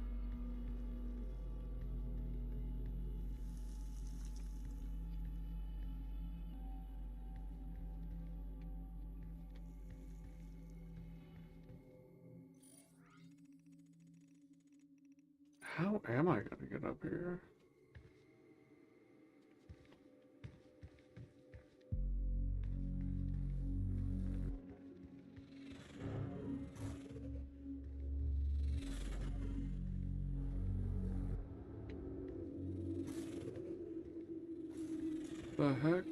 How am I gonna get up here? The heck?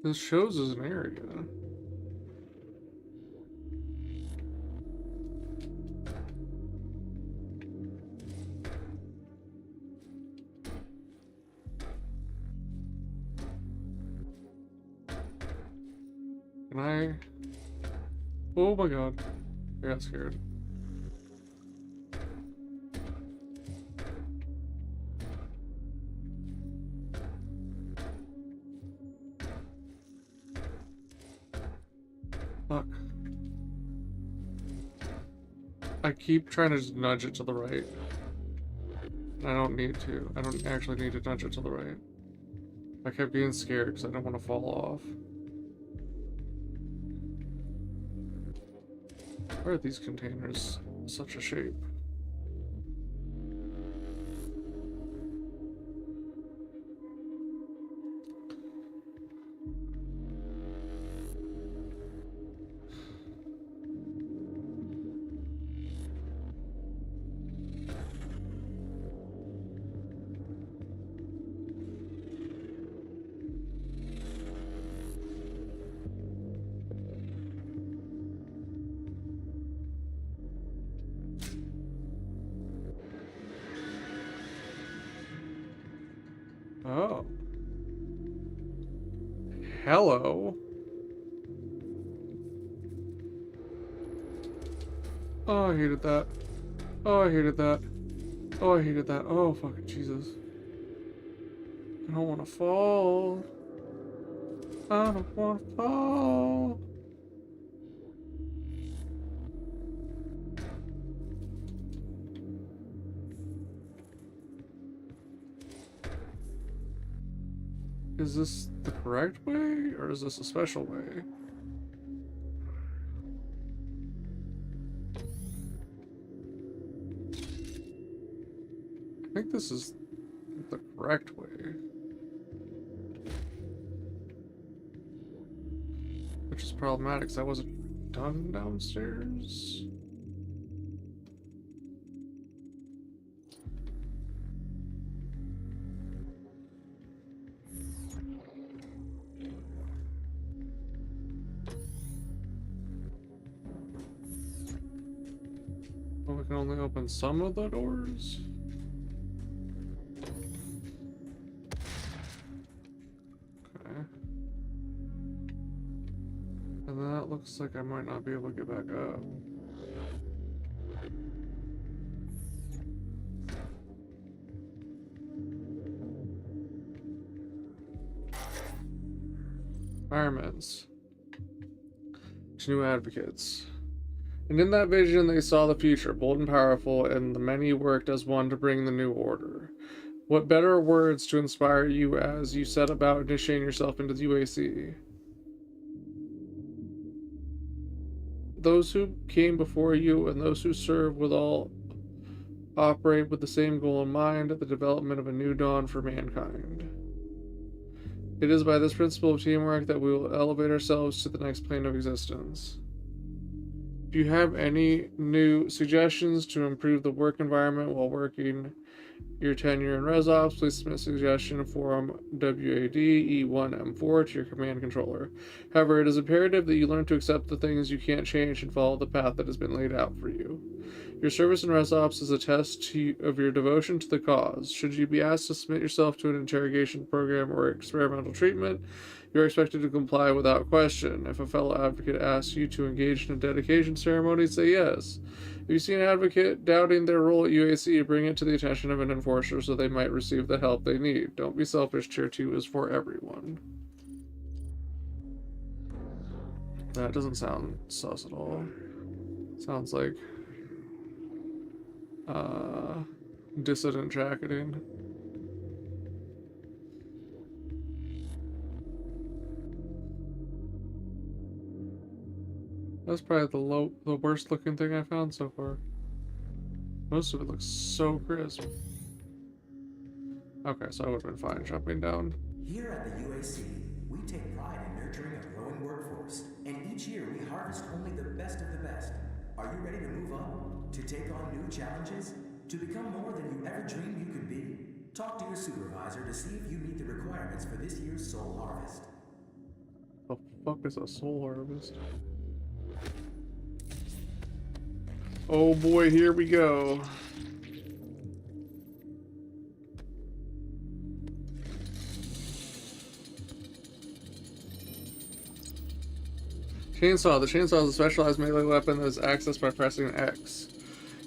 This shows as an area. Can I? Oh my god. I got scared. Fuck. I keep trying to just nudge it to the right. I don't need to. I don't actually need to nudge it to the right. I kept getting scared because I don't want to fall off. Why are these containers such a shape? Oh. Hello. Oh, I hated that. Oh, I hated that. Oh, I hated that. Oh, fucking Jesus. I don't want to fall. I don't want to fall. Is this the correct way, or is this a special way? I think this is the correct way. Which is problematic, because I wasn't done downstairs. Well, we can only open some of the doors. Okay. And that looks like I might not be able to get back up. Firemen's. To new advocates. And in that vision they saw the future, bold and powerful, and the many worked as one to bring the new order. What better words to inspire you as you set about initiating yourself into the UAC? Those who came before you and those who serve will all operate with the same goal in mind, the development of a new dawn for mankind. It is by this principle of teamwork that we will elevate ourselves to the next plane of existence. If you have any new suggestions to improve the work environment while working your tenure in ResOps, please submit suggestion form WAD E1M4 to your command controller. However, it is imperative that you learn to accept the things you can't change and follow the path that has been laid out for you. Your service in ResOps is a test of your devotion to the cause. Should you be asked to submit yourself to an interrogation program or experimental treatment, you are expected to comply without question. If a fellow advocate asks you to engage in a dedication ceremony, say yes. If you see an advocate doubting their role at UAC, bring it to the attention of an enforcer so they might receive the help they need. Don't be selfish. Tier 2 is for everyone. That doesn't sound sus at all. Sounds like dissident jacketing. That's probably the worst looking thing I found so far. Most of it looks so crisp. Okay, so I would have been fine jumping down. Here at the UAC, we take pride in nurturing a growing workforce, and each year we harvest only the best of the best. Are you ready to move up? To take on new challenges? To become more than you ever dreamed you could be? Talk to your supervisor to see if you meet the requirements for this year's Soul Harvest. The fuck is a soul harvest? Oh boy, here we go. Chainsaw. The chainsaw is a specialized melee weapon that is accessed by pressing X.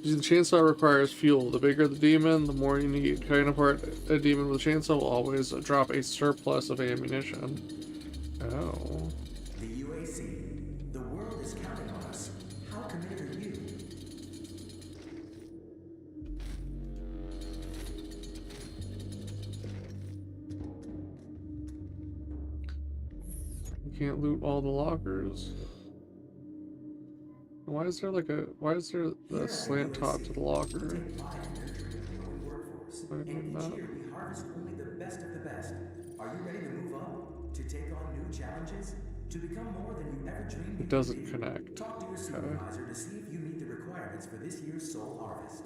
Using the chainsaw requires fuel. The bigger the demon, the more you need. Cutting apart a demon with a chainsaw will always drop a surplus of ammunition. Oh. The UAC. The world is counting on us. How committed are you? You can't loot all the lockers. Why is there like why is there the slant top to the locker? And each year we harvest only the best of the best. Are you ready to move up? To take on new challenges? To become more than you ever dreamed? It doesn't connect. Talk to your supervisor to see if you meet the requirements for this year's Soul Harvest.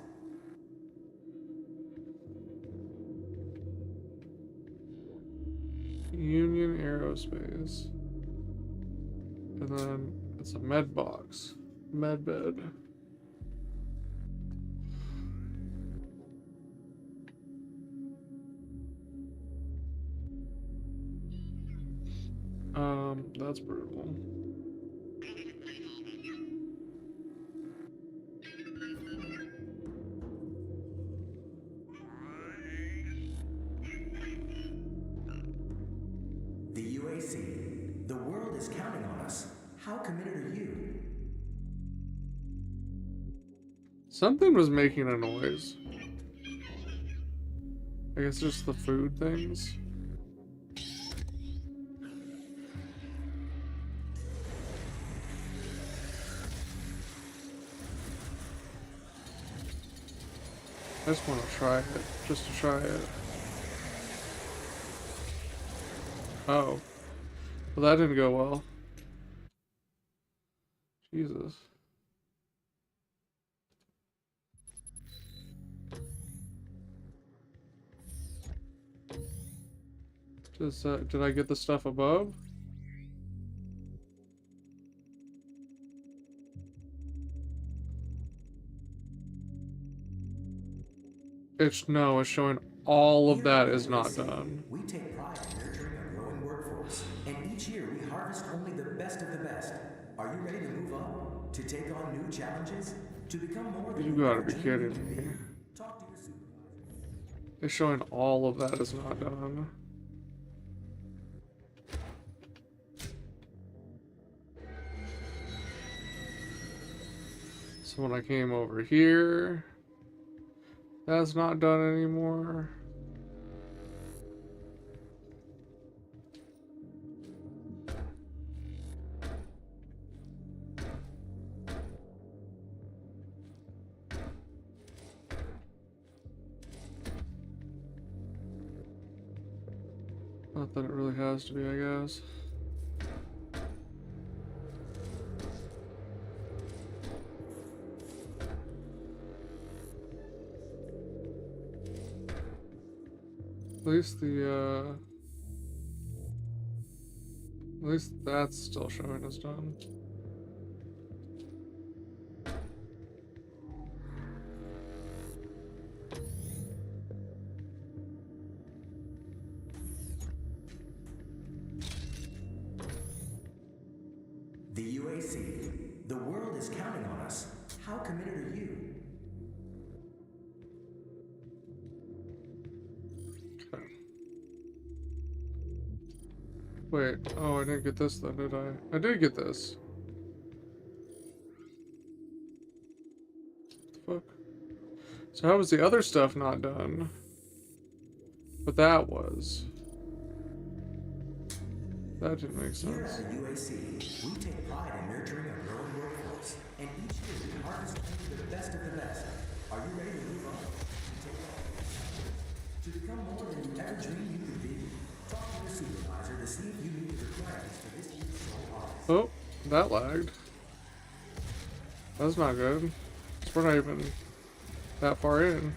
Union Aerospace. And then it's a med box. Med bed. That's brutal. The UAC. The world is counting on us. How committed are you? Something was making a noise. I guess just the food things. I just want to try it, just to try it. Oh. Well, that didn't go well. Jesus. Did I get the stuff above? No, it's showing all of that is not done. We take pride in nurturing a growing workforce, and each year we harvest only the best of the best. Are you ready to move up? To take on new challenges? To become more than You gotta be kidding me. Talk to your supervisor. It's showing all of that is not done. So when I came over here, that's not done anymore. Not that it really has to be, I guess. At least the, at least that's still showing as done. The UAC. The world is counting on us. How committed are you? Okay. Wait, oh, I didn't get this then, did I? I did get this. What the fuck? So how was the other stuff not done? But that was. That didn't make Here sense. at the UAC, we take pride in nurturing a growing workforce, and each year we harvest only the best of the best. Are you ready to move on? To become more than you ever dreamed you could be? Talk to your supervisor to see if you meet the requirements for this year's show harvest. Oh, that lagged. That's not good. 'Cause we're not even that far in.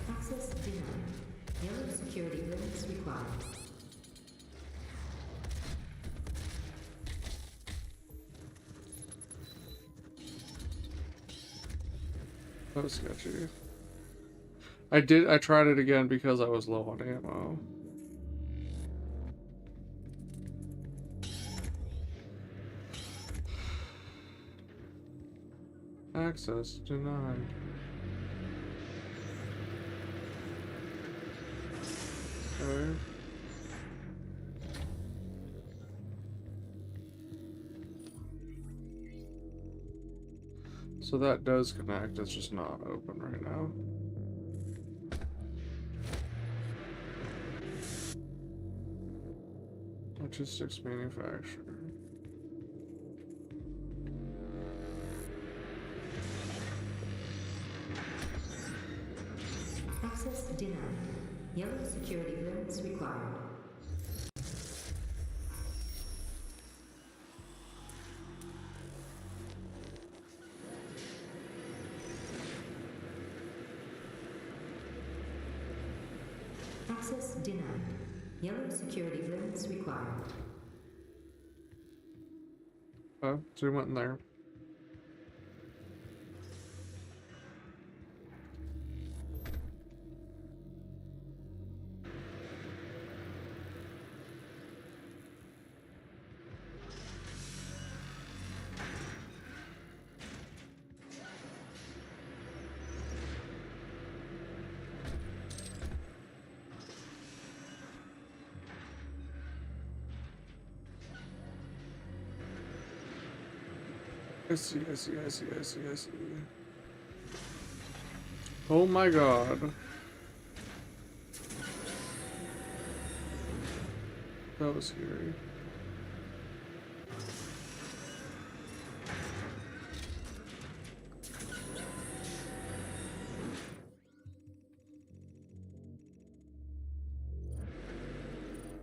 Access denied. Yellow security clearance required. That was sketchy. I tried it again because I was low on ammo. Access denied. Okay. So that does connect, it's just not open right now. Logistics manufacturer. Access denied. Yellow security clearance required. Access denied. Yellow security clearance required. Oh, so we went in there. I see. Oh my god. That was scary.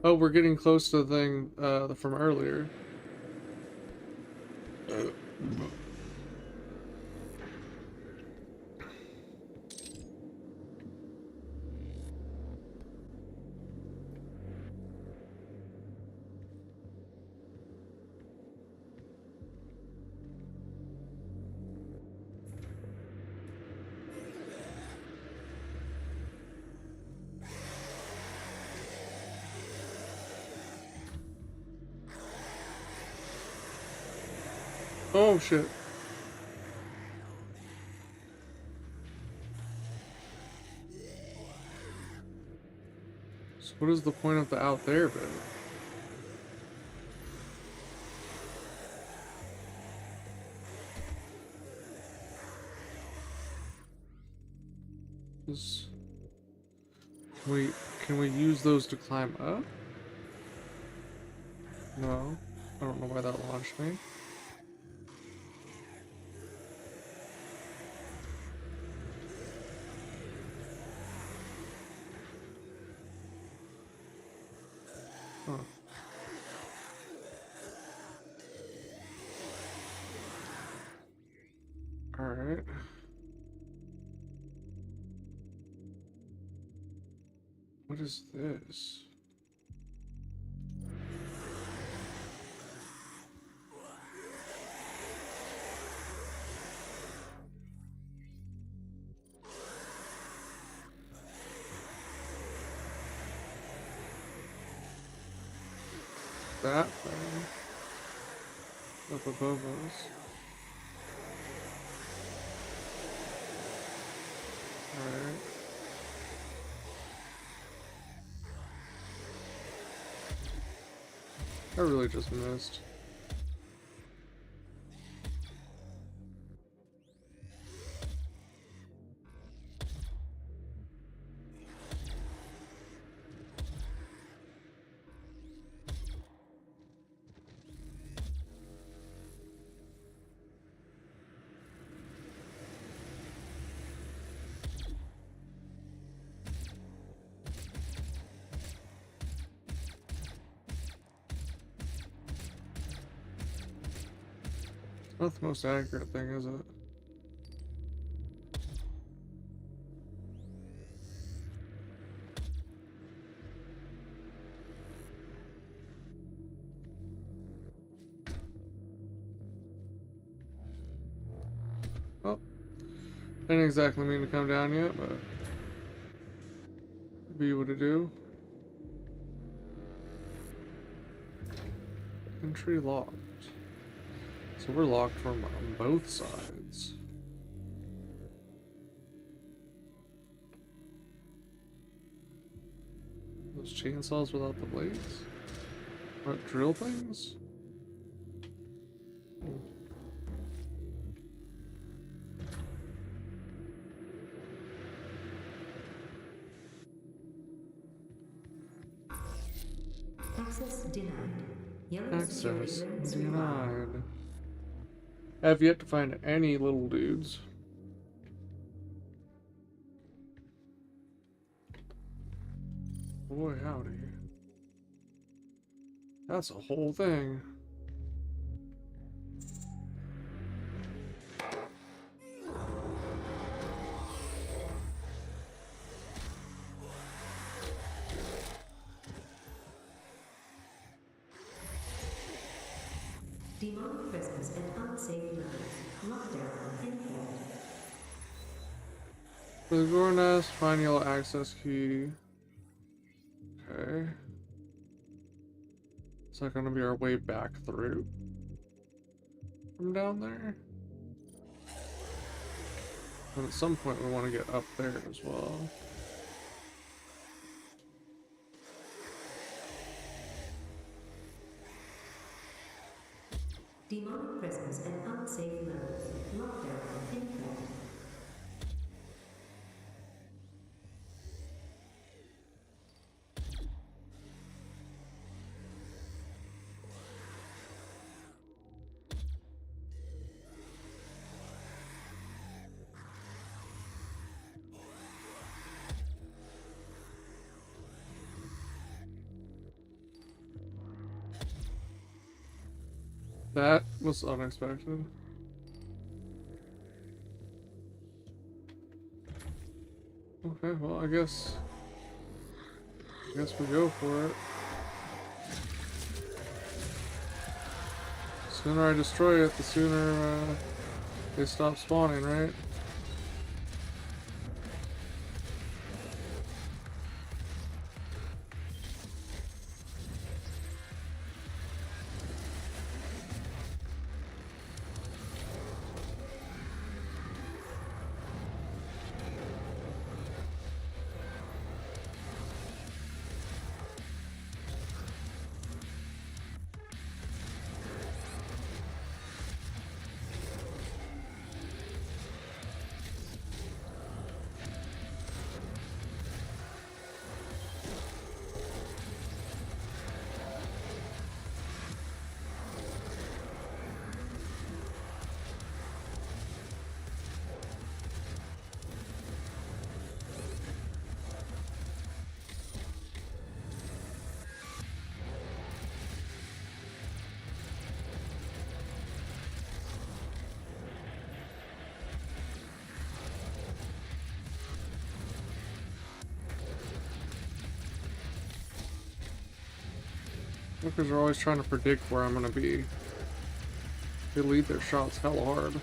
Oh, we're getting close to the thing from earlier. Oh shit. So what is the point of the out there bit? Can we use those to climb up? No. I don't know why that launched me. What is this? That thing up above us. Alright. I really just missed. Not the most accurate thing, is it? Well, didn't exactly mean to come down yet, but be what to do. Entry locked. So we're locked from on both sides. Those chainsaws without the blades? What, drill things? Access denied. Yellow security Access clearance required. denied. Have yet to find any little dudes. Boy, howdy. That's a whole thing. Demonic presence at unsafe levels. Lockdown in effect. For the door nest, find yellow access key. Okay. Is that gonna be our way back through? From down there? And at some point we want to get up there as well. Demonic presence at unsafe levels. Lockdown in effect. That was unexpected. Okay, well, I guess we go for it. The sooner I destroy it, the sooner they stop spawning, right? Because they're always trying to predict where I'm gonna be. They lead their shots hella hard.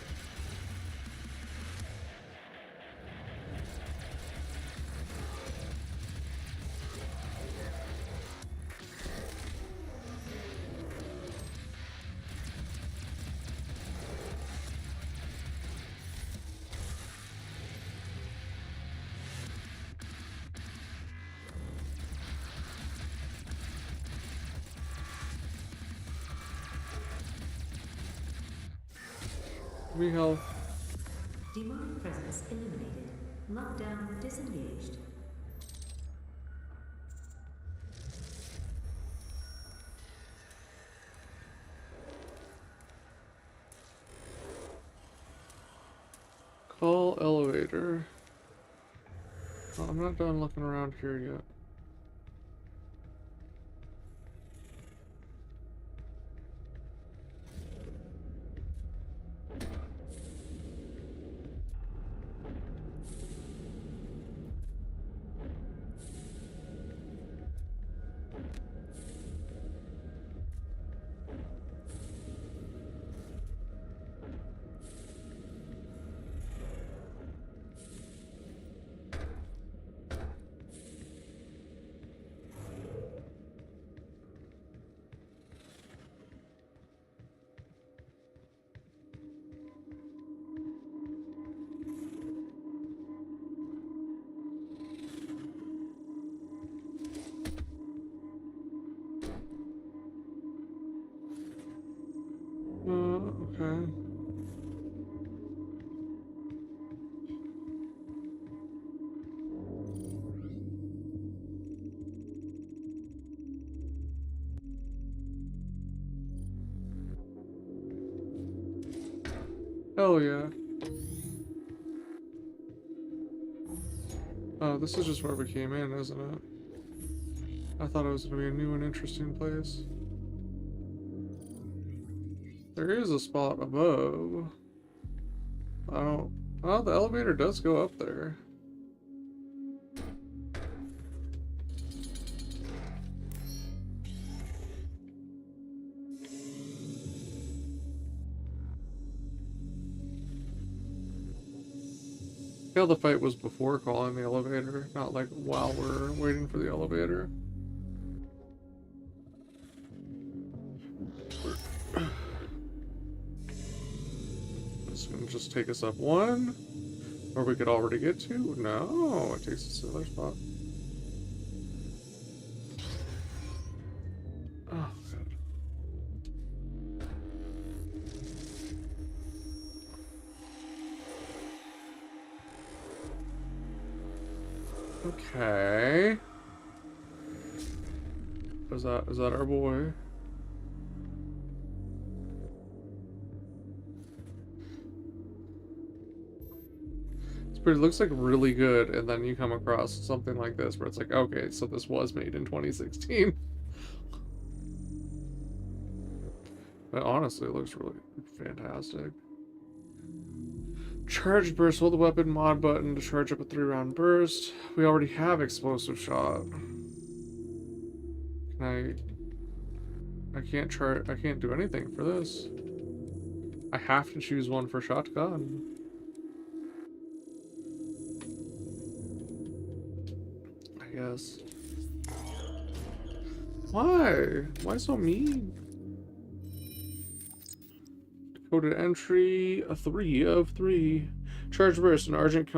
Give me health. Demonic presence eliminated. Lockdown disengaged. Call elevator. Oh, I'm not done looking around here yet. Okay. Hell yeah. Oh, this is just where we came in, isn't it? I thought it was going to be a new and interesting place. There is a spot above. I don't... Oh, the elevator does go up there. Yeah, the fight was before calling the elevator, not like while we're waiting for the elevator. It's gonna just take us up one, or we could already get to. No, it takes us to another spot. Oh, God. Okay. Is that our boy? It looks like really good, and then you come across something like this where it's like, okay, so this was made in 2016. But honestly, it looks really fantastic. Charge burst. Hold the weapon mod button to charge up a 3-round burst. We already have explosive shot. Can I can't do anything for this. I have to choose one for shotgun. Yes. Why? Why so mean? Coded entry, a 3 of 3. Charge burst, an argent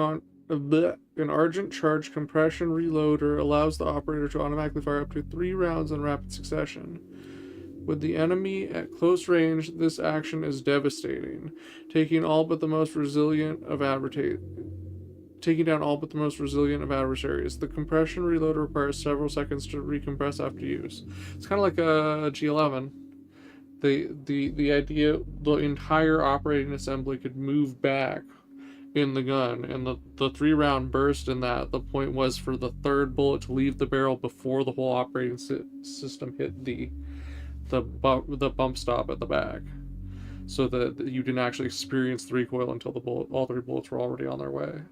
charge compression reloader allows the operator to automatically fire up to 3 rounds in rapid succession. With the enemy at close range, this action is devastating, taking all but the most resilient of taking down all but the most resilient of adversaries. The compression reload requires several seconds to recompress after use. It's kind of like a G11. The idea, the entire operating assembly could move back in the gun, and the 3-round burst in that, the point was for the 3rd bullet to leave the barrel before the whole operating system hit the bump stop at the back, so that you didn't actually experience the recoil until all 3 bullets were already on their way.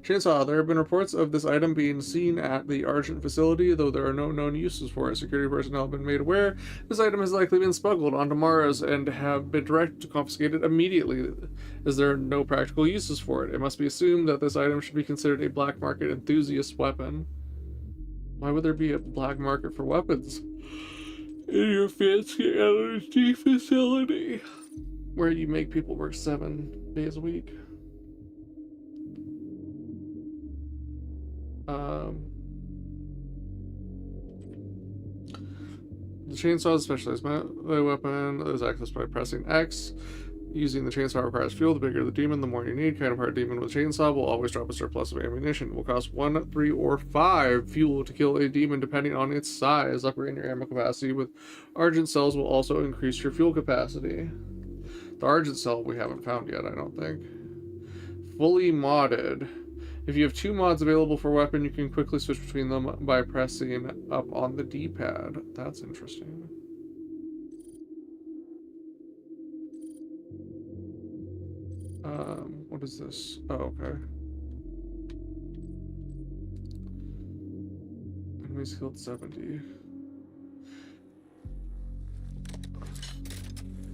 Chainsaw. There have been reports of this item being seen at the Argent facility, though there are no known uses for it. Security personnel have been made aware this item has likely been smuggled onto Mars and have been directed to confiscate it immediately, as there are no practical uses for it. It must be assumed that this item should be considered a black market enthusiast weapon. Why would there be a black market for weapons in your fancy LSD facility where you make people work 7 days a week? The chainsaw is a specialized melee weapon that is accessed by pressing X. Using the chainsaw requires fuel. The bigger the demon, the more you need. Kind of hard demon with a chainsaw will always drop a surplus of ammunition. It will cost 1, 3, or 5 fuel to kill a demon depending on its size. Upgrading your ammo capacity with Argent cells will also increase your fuel capacity. The Argent cell we haven't found yet, I don't think. Fully modded. If you have 2 mods available for weapon, you can quickly switch between them by pressing up on the D-pad. That's interesting. What is this? Oh, okay. Enemies killed 70.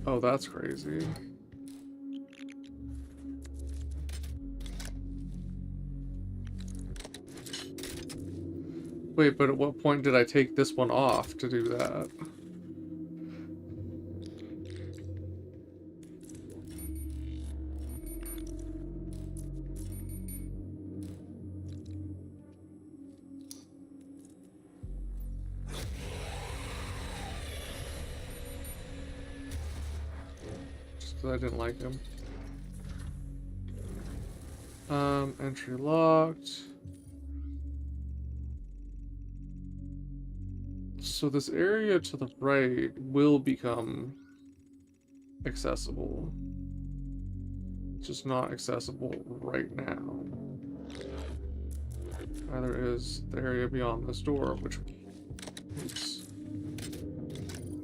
Oh, that's crazy. Wait, but at what point did I take this one off to do that? Just because I didn't like him. Entry locked. So this area to the right will become accessible. It's just not accessible right now. Neither is the area beyond this door, which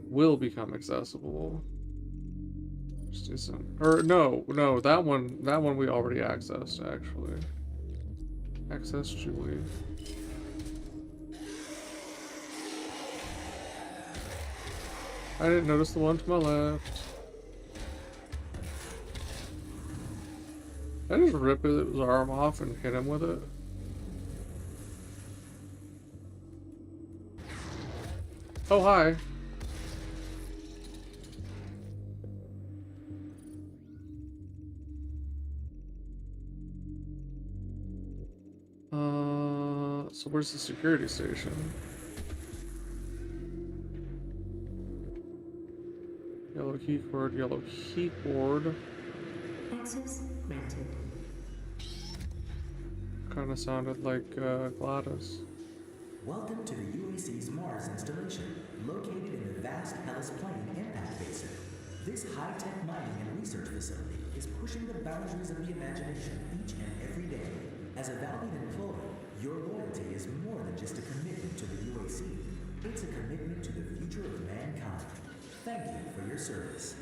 will become accessible. Just isn't. Or no, that one we already accessed actually. Access Julie. I didn't notice the one to my left. I just rip his arm off and hit him with it. Oh, hi. So where's the security station? Yellow keyboard, yellow keyboard. Access granted. Kind of sounded like Gladys. Welcome to the UAC's Mars installation, located in the vast Hellas Plain impact basin. This high-tech mining and research facility is pushing the boundaries of the imagination each and every day. As a valued employee, your loyalty is more than just a commitment to the UAC. It's a commitment to the future of mankind. Thank you for your service.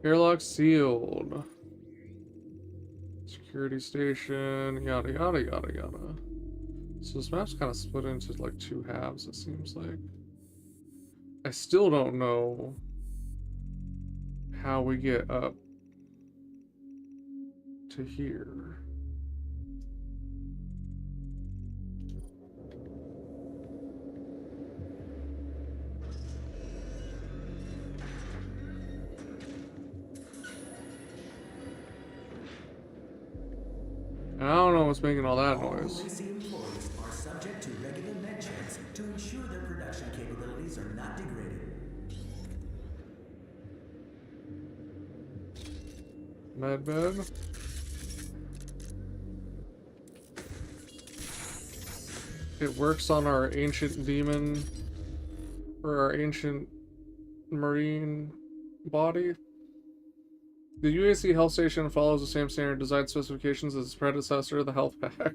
Airlock sealed. Security station, yada yada yada yada. So this map's kind of split into like 2 halves, it seems like. I still don't know how we get up to here. I don't know what's making all that noise. UAC employees are subject to regular med checks to ensure their production capabilities are not degraded. Medbed. It works on our ancient demon or our ancient marine body. The UAC health station follows the same standard design specifications as its predecessor, the health pack,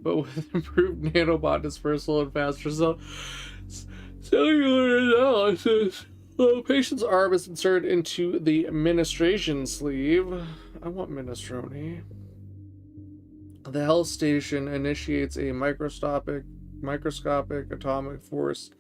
but with improved nanobot dispersal and faster Cellular analysis. The patient's arm is inserted into the ministration sleeve. I want minestrone. The health station initiates a microscopic atomic force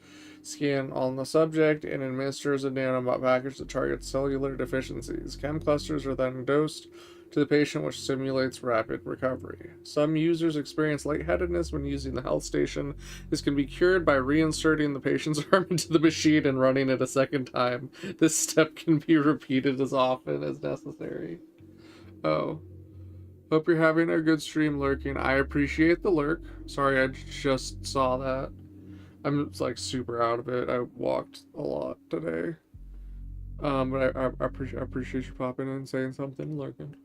scan on the subject and administers a nanobot package that targets cellular deficiencies. Chem clusters are then dosed to the patient, which simulates rapid recovery. Some users experience lightheadedness when using the health station. This can be cured by reinserting the patient's arm into the machine and running it a second time. This step can be repeated as often as necessary. Oh. Hope you're having a good stream, Lurking. I appreciate the lurk. Sorry, I just saw that. I'm like super out of it. I walked a lot today. But I appreciate you popping in and saying something, Lurking.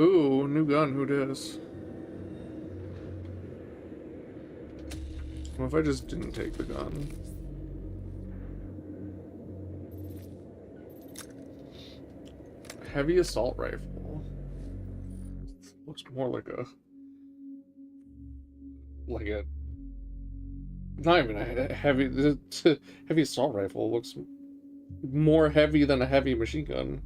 Ooh, new gun, who dis? What if I just didn't take the gun? Heavy assault rifle. Looks more like a... Not even a heavy... Heavy assault rifle looks more heavy than a heavy machine gun.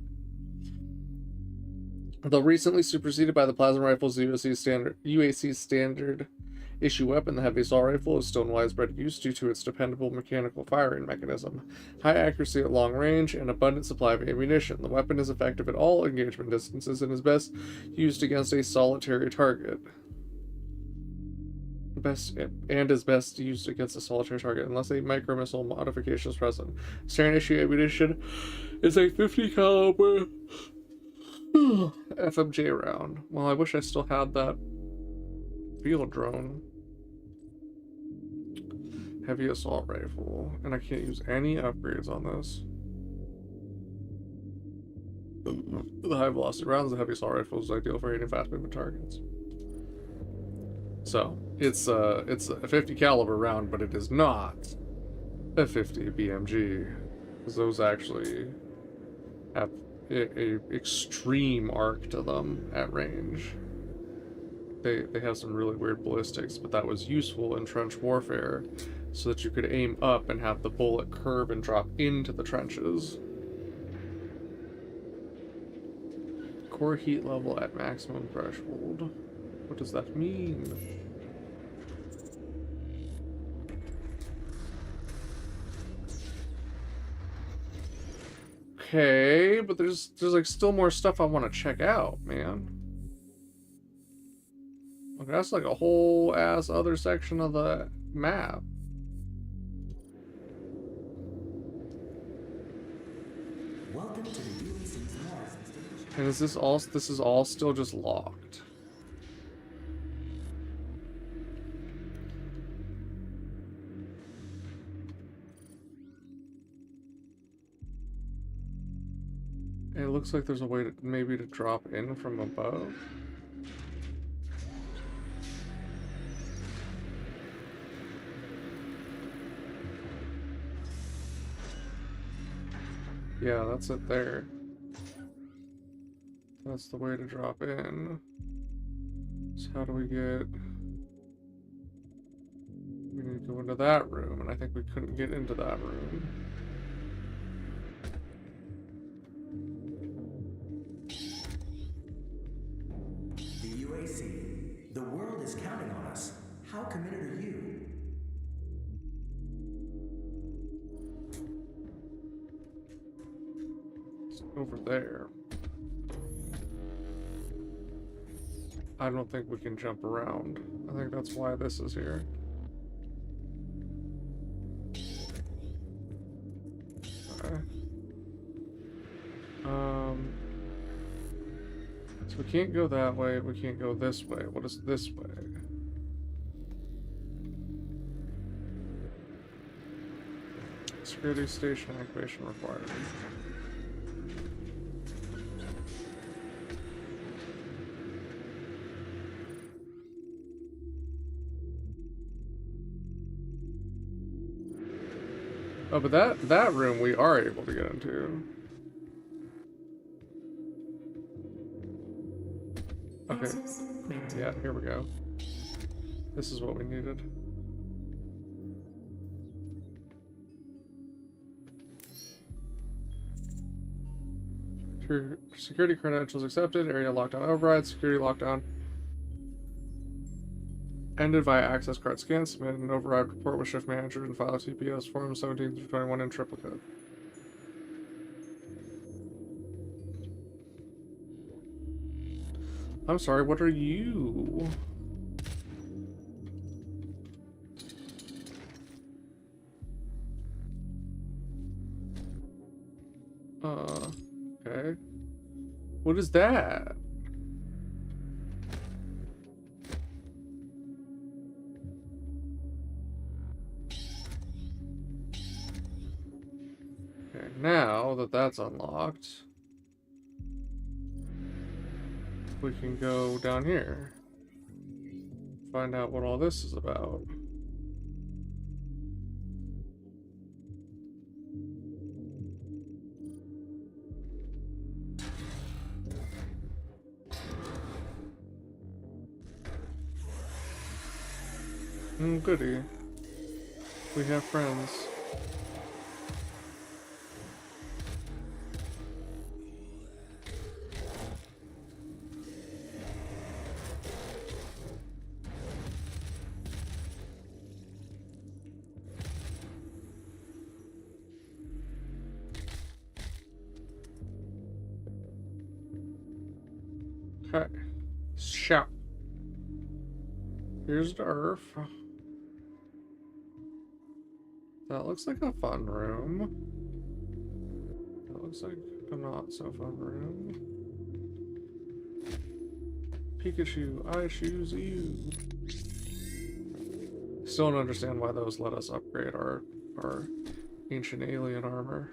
Though recently superseded by the plasma rifle's UAC standard issue weapon, the heavy assault rifle is still in widespread use due to its dependable mechanical firing mechanism, high accuracy at long range, and abundant supply of ammunition. The weapon is effective at all engagement distances and is best used against a solitary target. Is best used against a solitary target unless a micro-missile modification is present. Standard issue ammunition is a 50 caliber FMJ round. Well, I wish I still had that field drone. Heavy assault rifle. And I can't use any upgrades on this. The high velocity rounds, the heavy assault rifle is ideal for hitting fast moving targets. So, it's a 50 caliber round, but it is not a 50 BMG. Because those actually have a extreme arc to them at range. They have some really weird ballistics, but that was useful in trench warfare so that you could aim up and have the bullet curve and drop into the trenches. Core heat level at maximum threshold. What does that mean? Okay, but there's like still more stuff I want to check out, man. Like that's like a whole ass other section of the map. Welcome to the UAC's Mars installation. And is this all? This is all still just locked. It looks like there's a way to maybe to drop in from above. Yeah, that's it there. That's the way to drop in. So how do we get... We need to go into that room, and I think we couldn't get into that room. The UAC. The world is counting on us. How committed are you? It's over there. I don't think we can jump around. I think that's why this is here. Okay. So we can't go that way, we can't go this way. What is this way? Security station activation required. Oh, but that room we are able to get into. Answers granted. Yeah, here we go. This is what we needed. Security credentials accepted. Area lockdown override. Security lockdown ended via access card scan. Submit an override report with shift manager and file TPS form 17 through 21 in triplicate. I'm sorry, what are you? Okay. What is that? Okay, now that that's unlocked, we can go down here. Find out what all this is about. Goody. We have friends. Okay. Shout. Here's the Earth. That looks like a fun room. That looks like a not so fun room. Pikachu, I choose you. Still don't understand why those let us upgrade our ancient alien armor.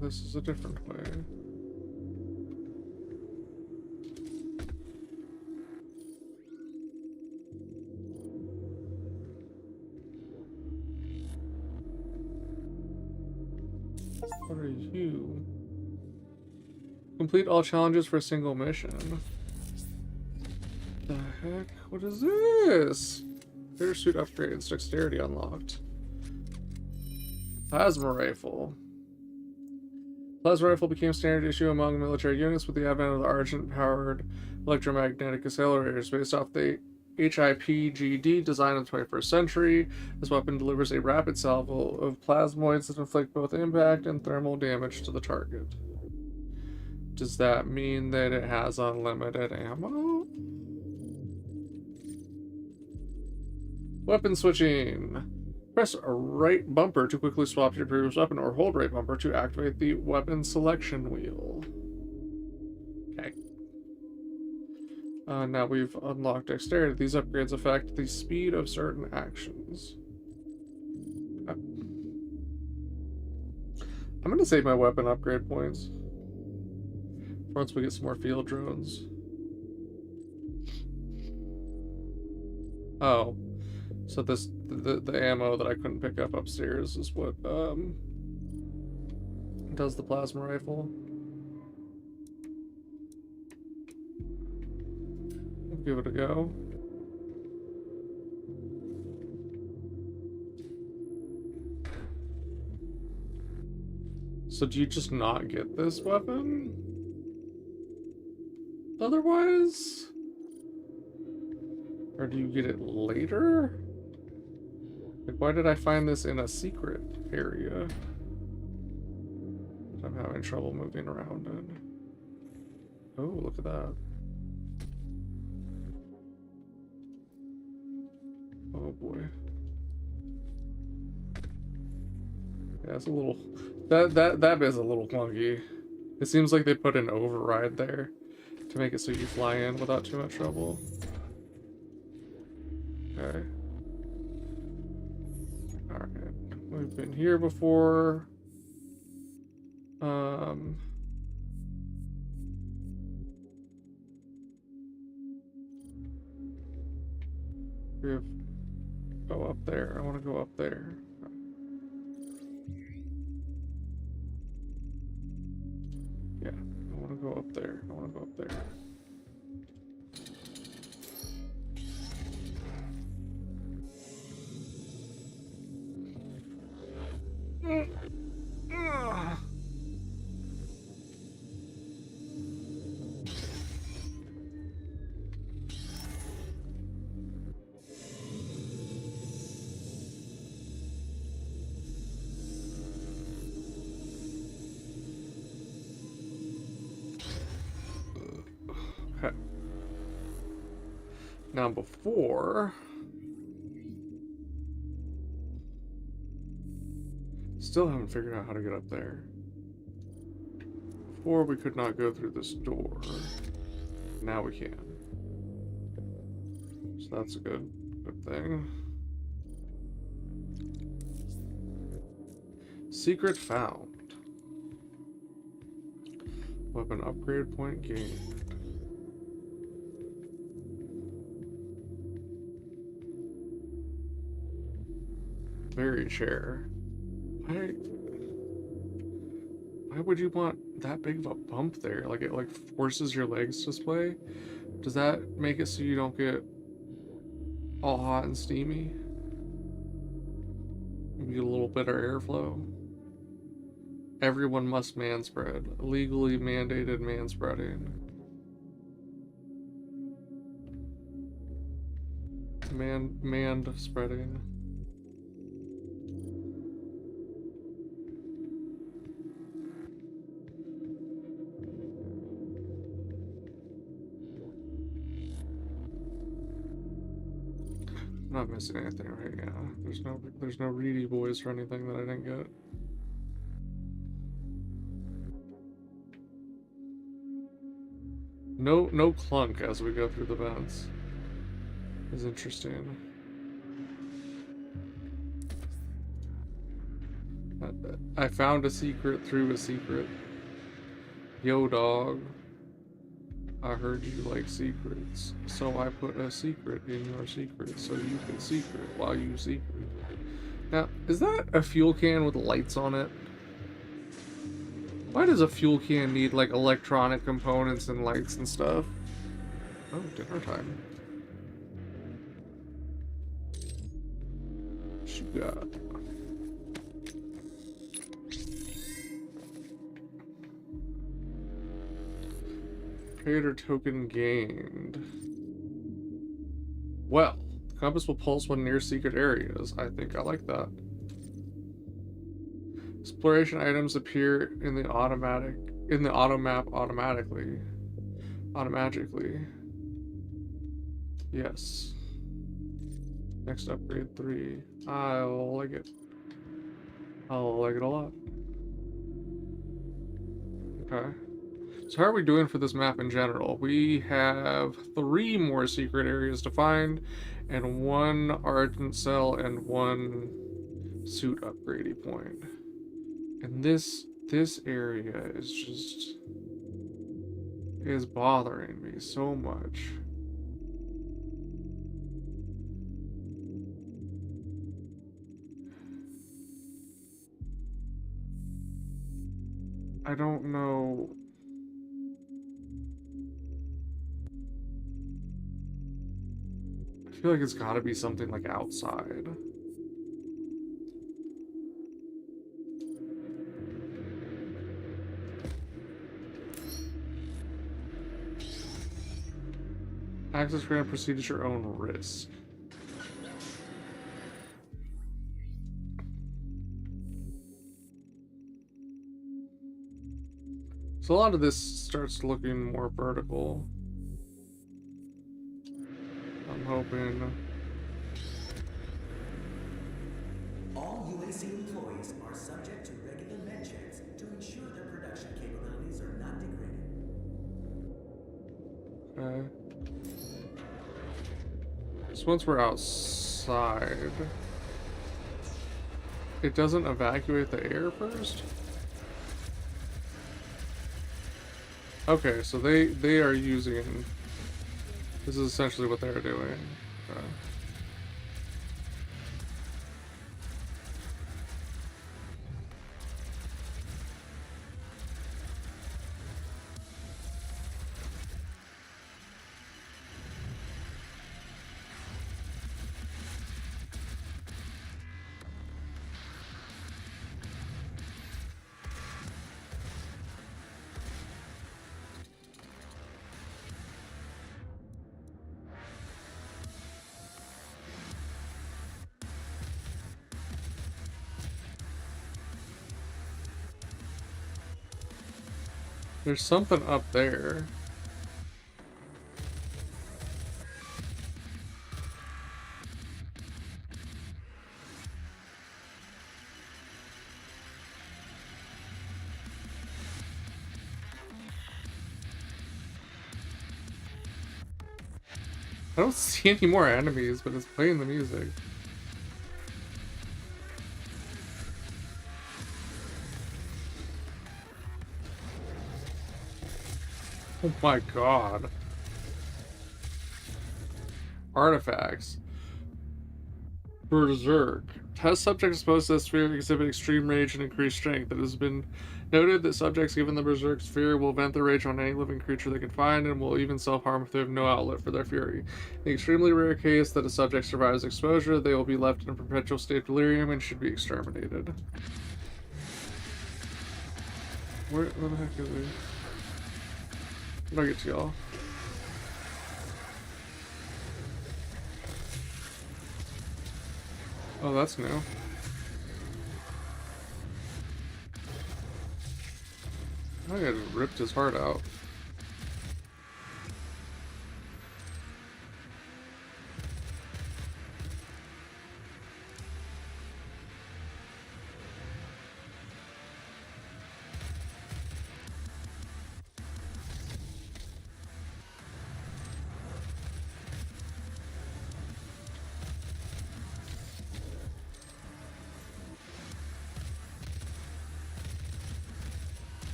This is a different way. What are you? Complete all challenges for a single mission. The heck? What is this? Parachute upgrades, dexterity unlocked. Plasma rifle. Plasma rifle became standard issue among military units with the advent of the Argent-powered electromagnetic accelerators. Based off the HIPGD design of the 21st century, this weapon delivers a rapid salvo of plasmoids that inflict both impact and thermal damage to the target. Does that mean that it has unlimited ammo? Weapon switching. Press right bumper to quickly swap to your previous weapon, or hold right bumper to activate the weapon selection wheel. Okay. Now we've unlocked dexterity. These upgrades affect the speed of certain actions. I'm going to save my weapon upgrade points once we get some more field drones. Oh. So this the ammo that I couldn't pick up upstairs is what does the plasma rifle. We'll give it a go. So do you just not get this weapon? Otherwise? Or do you get it later? Like, why did I find this in a secret area? I'm having trouble moving around in. Oh, look at that. Oh boy. Yeah, it's a little... That bit is a little clunky. It seems like they put an override there to make it so you fly in without too much trouble. Okay. Alright. We've been here before. Um. We have go up there. I want to go up there. Yeah, I want to go up there. I want to go up there. Okay. Now before... Still haven't figured out how to get up there. Before we could not go through this door. Now we can. So that's a good thing. Secret found. Weapon upgrade point gained. Berry chair. Why would you want that big of a bump there? Like it like forces your legs to splay? Does that make it so you don't get all hot and steamy? Maybe get a little better airflow? Everyone must manspread. Legally mandated manspreading. Manned spreading. I'm not missing anything right now. There's no Reedy Boys or anything that I didn't get. No clunk as we go through the vents. Is interesting. I found a secret through a secret. Yo dog. I heard you like secrets, so I put a secret in your secret so you can secret while you secret. Now, is that a fuel can with lights on it? Why does a fuel can need like electronic components and lights and stuff? Oh, dinner time. What you got? Creator token gained. Well, the compass will pulse when near secret areas. I think I like that. Exploration items appear in the auto map automatically. Automagically. Yes. Next upgrade 3. I'll like it. I'll like it a lot. Okay. So how are we doing for this map in general? We have 3 more secret areas to find, and 1 Argent Cell and 1 suit upgrading point. And this area is bothering me so much. I don't know. I feel like it's gotta be something like outside. Access grant, proceed at your own risk. So a lot of this starts looking more vertical. I'm hoping. All UAC employees are subject to regular med checks to ensure their production capabilities are not degraded. Okay. So once we're outside, it doesn't evacuate the air first? Okay, so they are using. This is essentially what they're doing. Okay. There's something up there. I don't see any more enemies, but it's playing the music. Oh my god. Artifacts. Berserk. Test subjects exposed to the sphere exhibit extreme rage and increased strength. It has been noted that subjects given the Berserk sphere will vent their rage on any living creature they can find and will even self-harm if they have no outlet for their fury. In the extremely rare case that a subject survives exposure, they will be left in a perpetual state of delirium and should be exterminated. Where the heck is he? How do I get to y'all? Oh, that's new. I think I just ripped his heart out.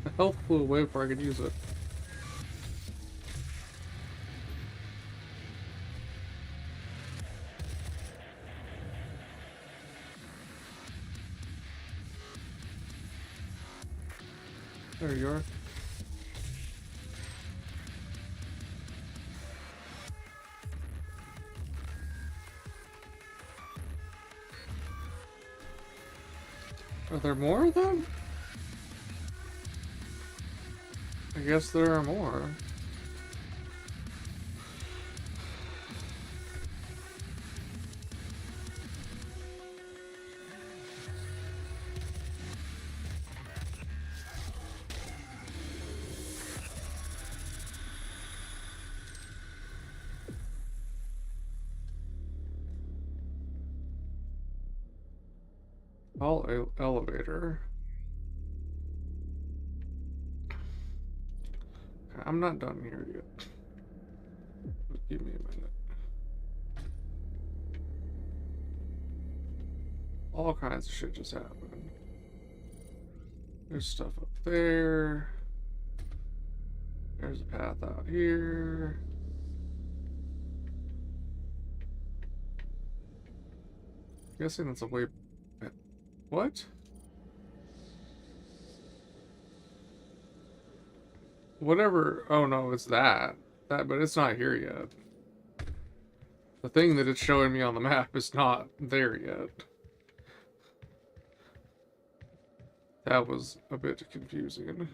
The health flew away before I could use it. There you are. Are there more of them? I guess there are more. Elevator. I'm not done here yet. Just give me a minute. All kinds of shit just happened. There's stuff up there. There's a path out here. I'm guessing that's a way. What? Whatever. Oh no, it's that. But it's not here yet. The thing that it's showing me on the map is not there yet. That was a bit confusing.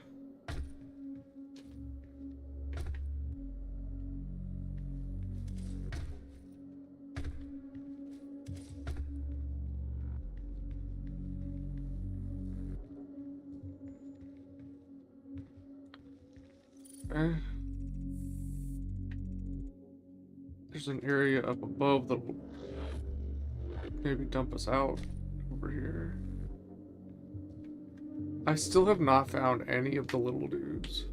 There's an area up above that will maybe dump us out over here. I still have not found any of the little dudes.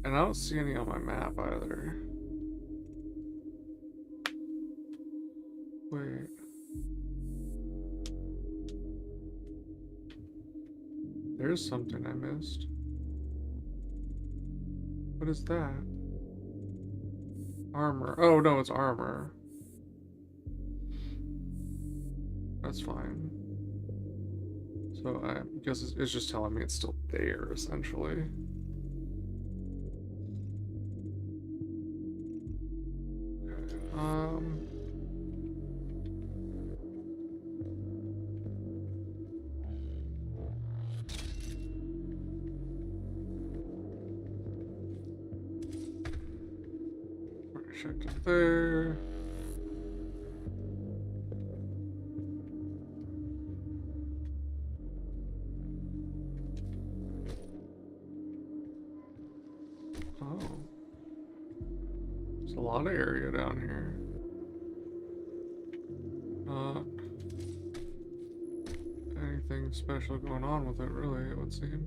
And I don't see any on my map either. Wait. There's something I missed. What is that? Armor. Oh, no, it's armor. That's fine. So I guess it's just telling me it's still there, essentially. Checked it there. Oh. There's a lot of area down here. Not anything special going on with it, really, it would seem.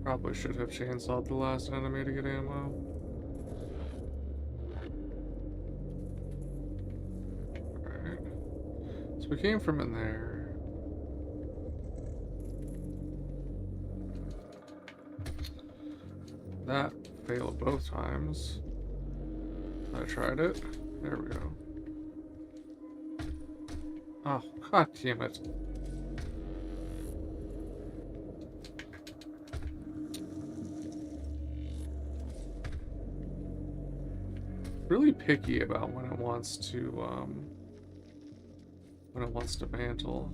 Probably should have chainsawed the last enemy to get ammo. Alright. So we came from in there. That failed both times. I tried it. There we go. Oh, god damn it. Really picky about when it wants to mantle.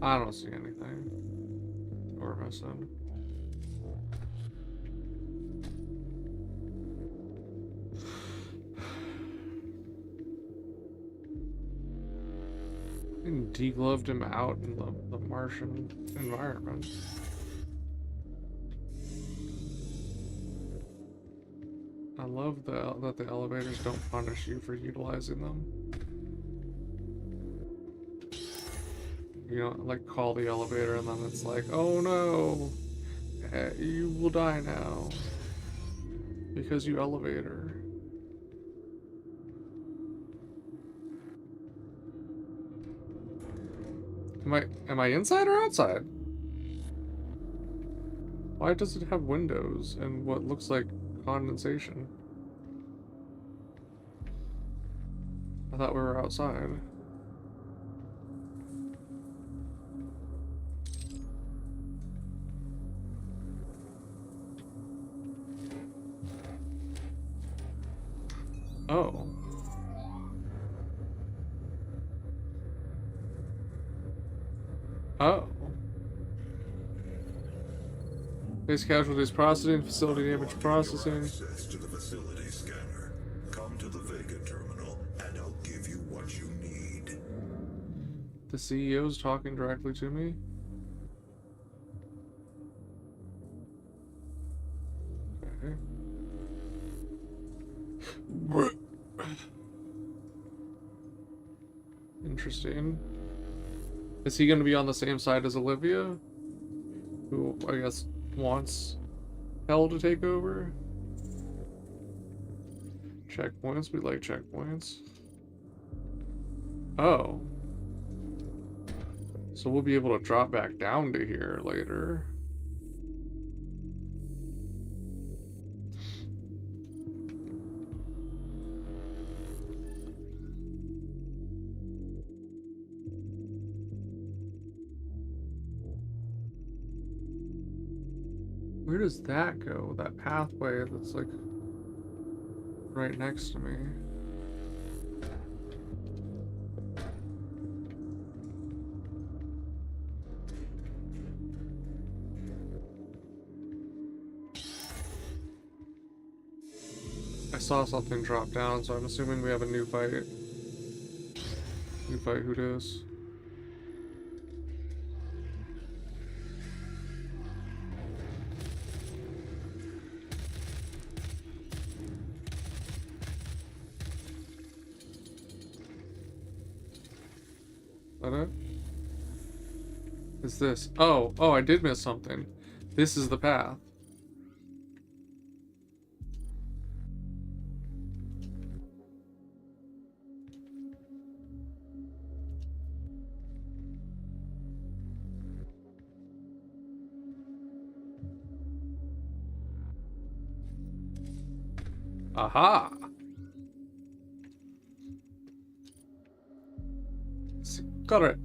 I don't see anything. Or missing. And degloved him out in the Martian environment. I love that the elevators don't punish you for utilizing them. You don't like call the elevator and then it's like, oh no, you will die now because you elevator. Am I inside or outside? Why does it have windows and what looks like condensation? I thought we were outside. Oh. Oh. Base casualties processing, facility damage processing. Access to the facility scanner. Come to the Vega terminal, and I'll give you what you need. The CEO's talking directly to me. Okay. Interesting. Is he going to be on the same side as Olivia? Who, I guess, wants Hell to take over? Checkpoints? We like checkpoints. Oh. So we'll be able to drop back down to here later. Where does that go? That pathway that's like right next to me. I saw something drop down, so I'm assuming we have a new fight. New fight, who dis? That it? Is this? Oh, I did miss something. This is the path. Aha! Got it.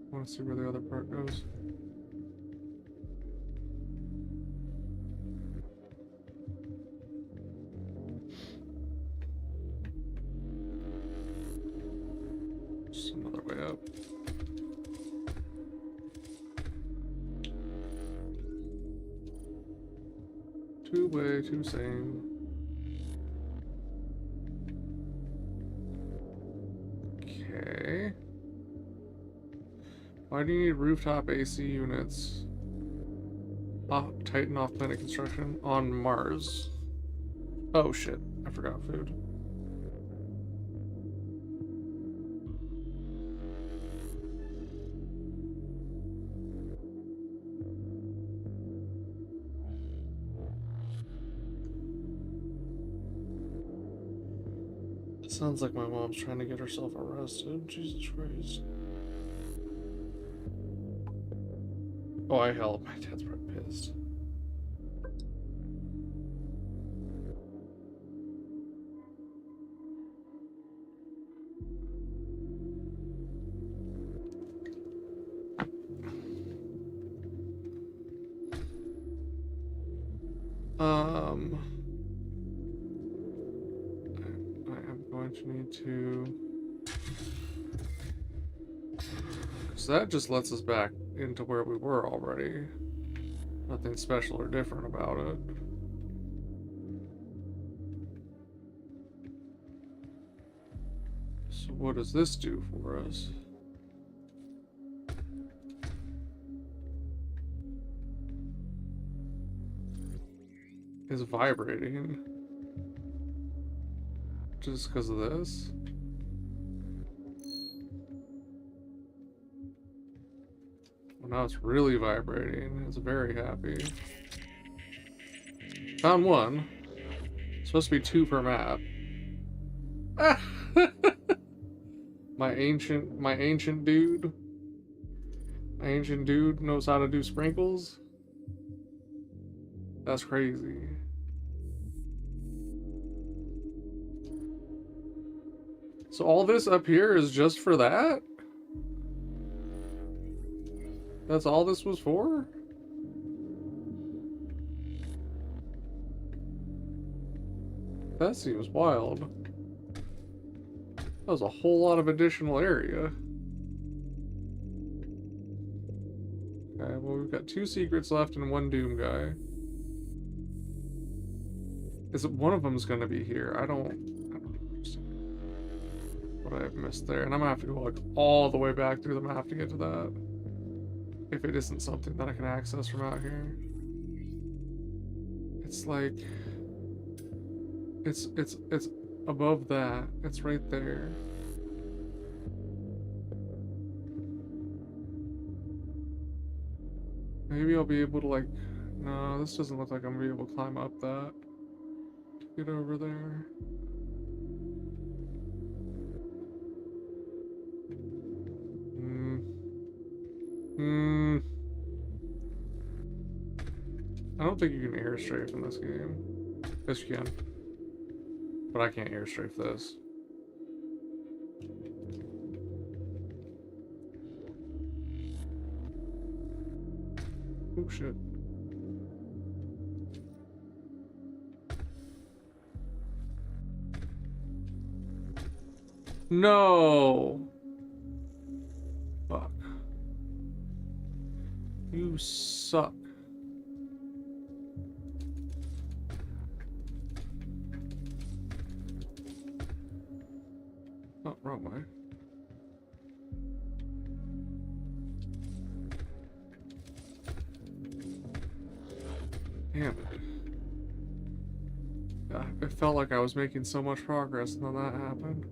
I want to see where the other part goes. Just another way up. Two-way, two same. Okay. Why do you need rooftop AC units? Titan off-planet construction on Mars. Oh shit, I forgot food. Sounds like my mom's trying to get herself arrested. Jesus Christ. Oh, I hell, my dad's probably pissed. I am going to need to... So that just lets us back into where we were already. Nothing special or different about it. So what does this do for us? Is vibrating. Just because of this? Well, now it's really vibrating. It's very happy. Found one. It's supposed to be 2 per map. My ancient dude. My ancient dude knows how to do sprinkles. That's crazy. So all this up here is just for that? That's all this was for? That seems wild. That was a whole lot of additional area. Okay, well we've got 2 secrets left and 1 Doom guy. Is it one of them's gonna be here? I don't understand what I've missed there. And I'm gonna have to go like all the way back through the map to get to that. If it isn't something that I can access from out here. It's like it's above that. It's right there. Maybe I'll be able to like no, this doesn't look like I'm gonna be able to climb up that. Get over there. I don't think you can airstrafe in this game. Yes, you can. But I can't airstrafe this. Oh shit. No. Fuck. You suck. Oh, wrong way. Damn it. It felt like I was making so much progress and then that happened.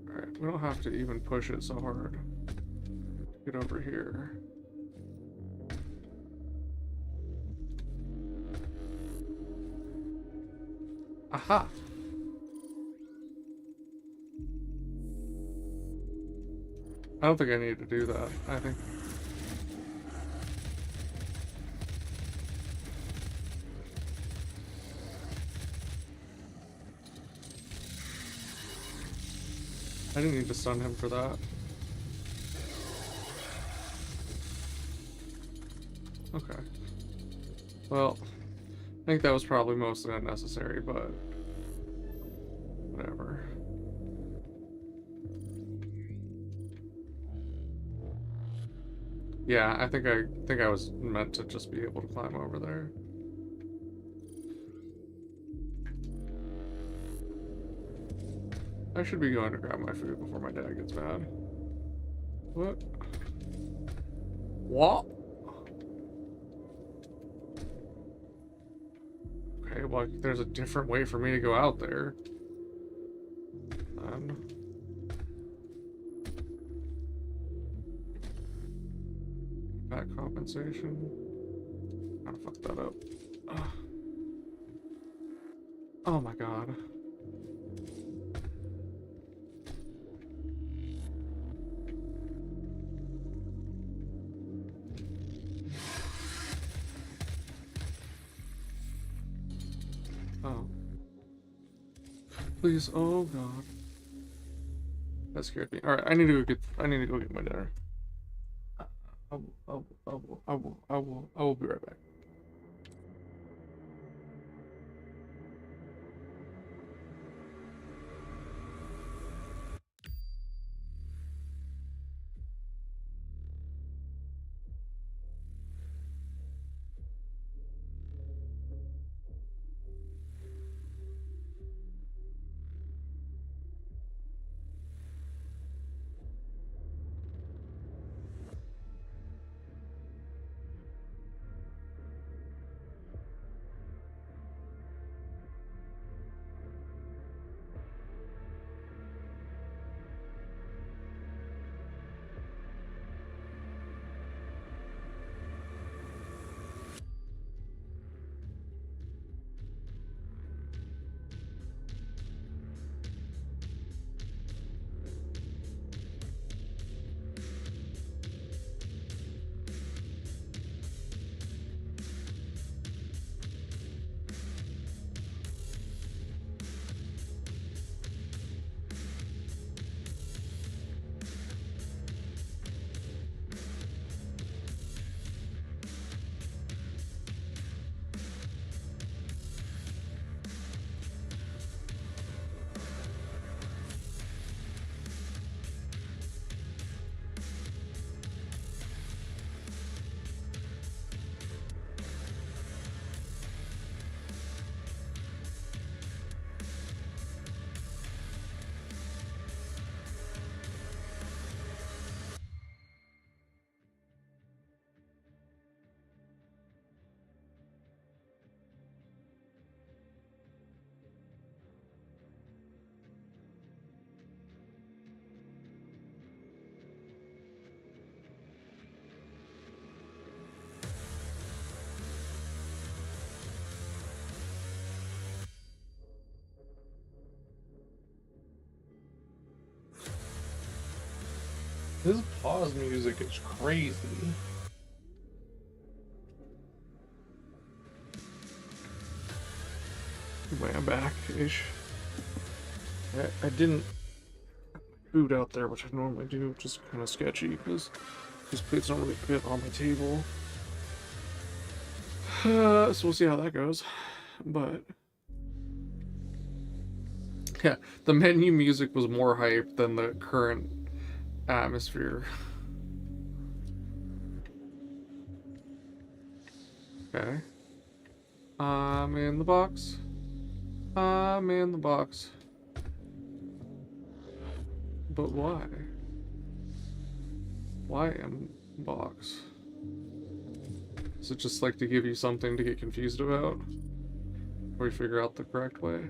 Alright, we don't have to even push it so hard. Get over here. Aha! I don't think I need to do that. I think... I didn't need to stun him for that. Okay. Well, I think that was probably mostly unnecessary, but... whatever. Yeah, I think I was meant to just be able to climb over there. I should be going to grab my food before my dad gets mad. What? What? Okay, well, there's a different way for me to go out there. Back compensation. I fucked that up. Ugh. Oh my god. Oh. Please, oh god. That scared me. Alright, I need to go get my dinner. I will be right back. This pause music is crazy. Anyway, I'm back-ish. I didn't... food out there, which I normally do, which is kind of sketchy because these plates don't really fit on my table. So we'll see how that goes. But yeah, the menu music was more hype than the current atmosphere. Okay. I'm in the box. I'm in the box. But why? Why am box? Is it just like to give you something to get confused about? Or you figure out the correct way?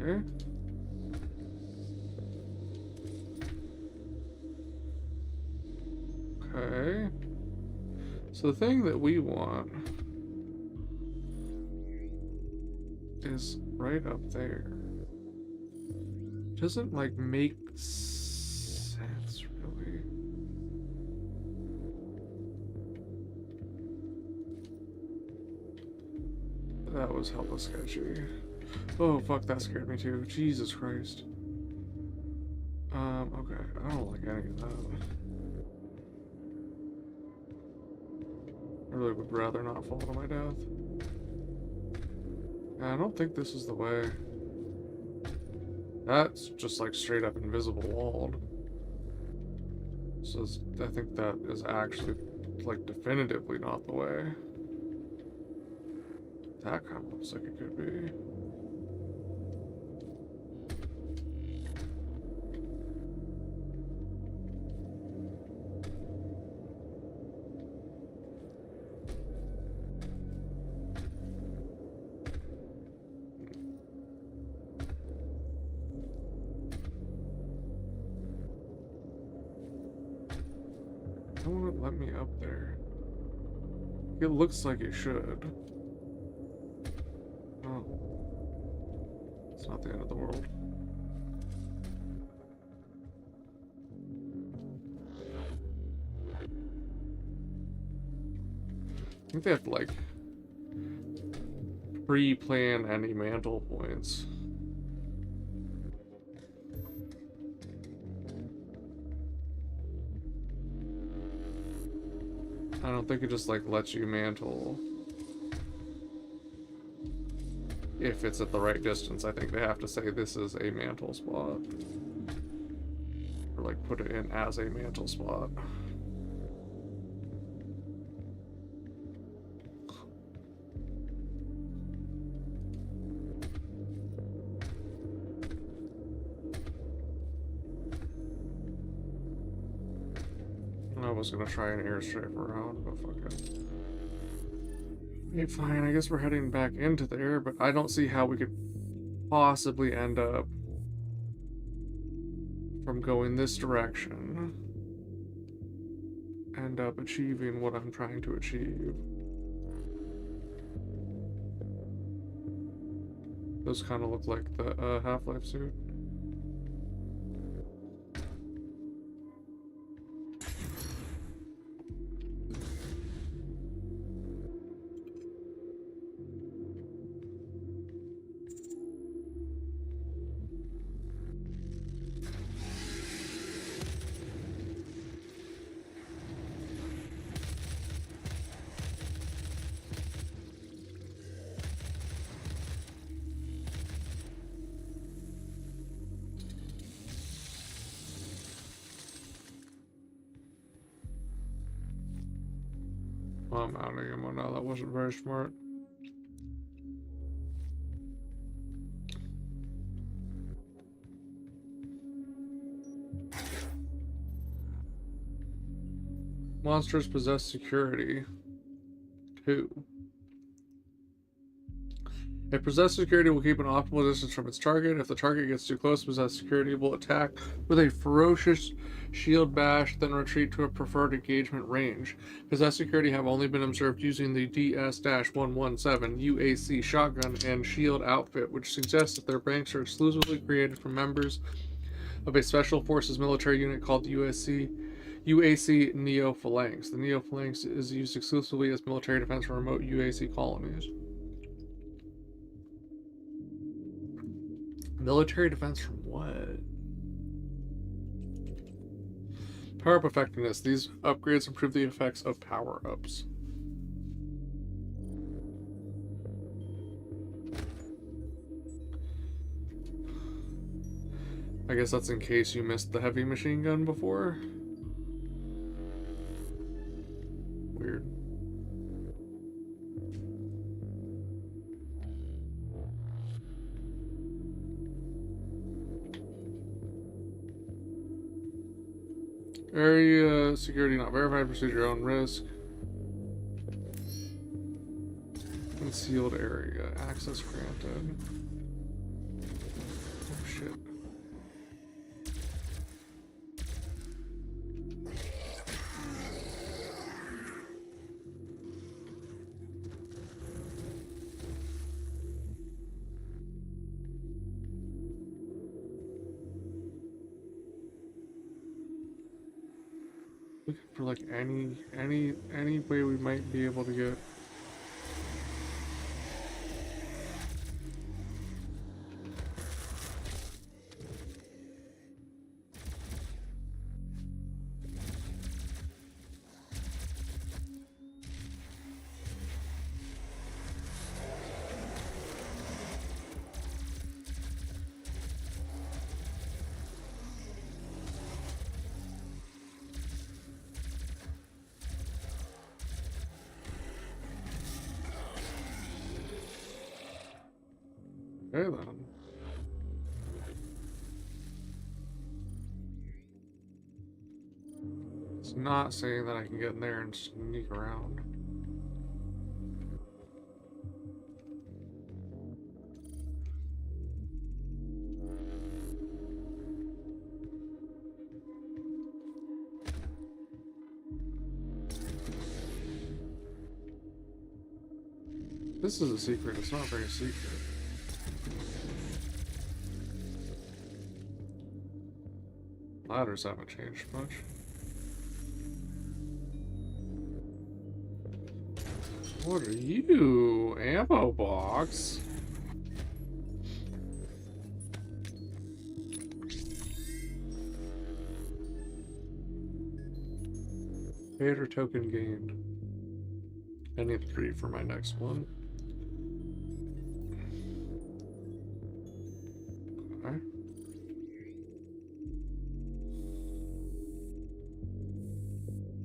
Okay. Okay. So the thing that we want is right up there. Doesn't like make sense really. That was hella sketchy. Oh fuck, that scared me too. Jesus Christ. Okay, I don't like any of that. I really would rather not fall to my death. I don't think this is the way. That's just like straight up invisible walled. So I think that is actually like definitively not the way. That kind of looks like it could be. Why won't it let me up there? It looks like it should. Oh. It's not the end of the world. I think they have to, like, pre-plan any mantle points. I don't think it just like lets you mantle if it's at the right distance. I think they have to say this is a mantle spot, or like put it in as a mantle spot. I was gonna try an airstrike around, but fuck it. Okay, fine. I guess we're heading back into there, but I don't see how we could possibly end up from going this direction, end up achieving what I'm trying to achieve. Those kind of look like the Half-Life suit. Well, I'm mounting him. Oh no, that wasn't very smart. Monsters possess security. 2. A possessed security will keep an optimal distance from its target. If the target gets too close, possessed security will attack with a ferocious shield bash, then retreat to a preferred engagement range. Possessed security have only been observed using the DS-117 UAC shotgun and shield outfit, which suggests that their ranks are exclusively created from members of a special forces military unit called UAC Neo Phalanx. The Neo Phalanx is used exclusively as military defense for remote UAC colonies. Military defense from what? Power-up effectiveness. These upgrades improve the effects of power-ups. I guess that's in case you missed the heavy machine gun before. Weird. Area security not verified. Proceed your own risk. Concealed area. Access granted. Oh shit. Looking for like any way we might be able to get. Okay then. It's not saying that I can get in there and sneak around. This is a secret. It's not very secret. Ladders haven't changed much. What are you? Ammo box? Creator token gained. I need 3 for my next one. Okay.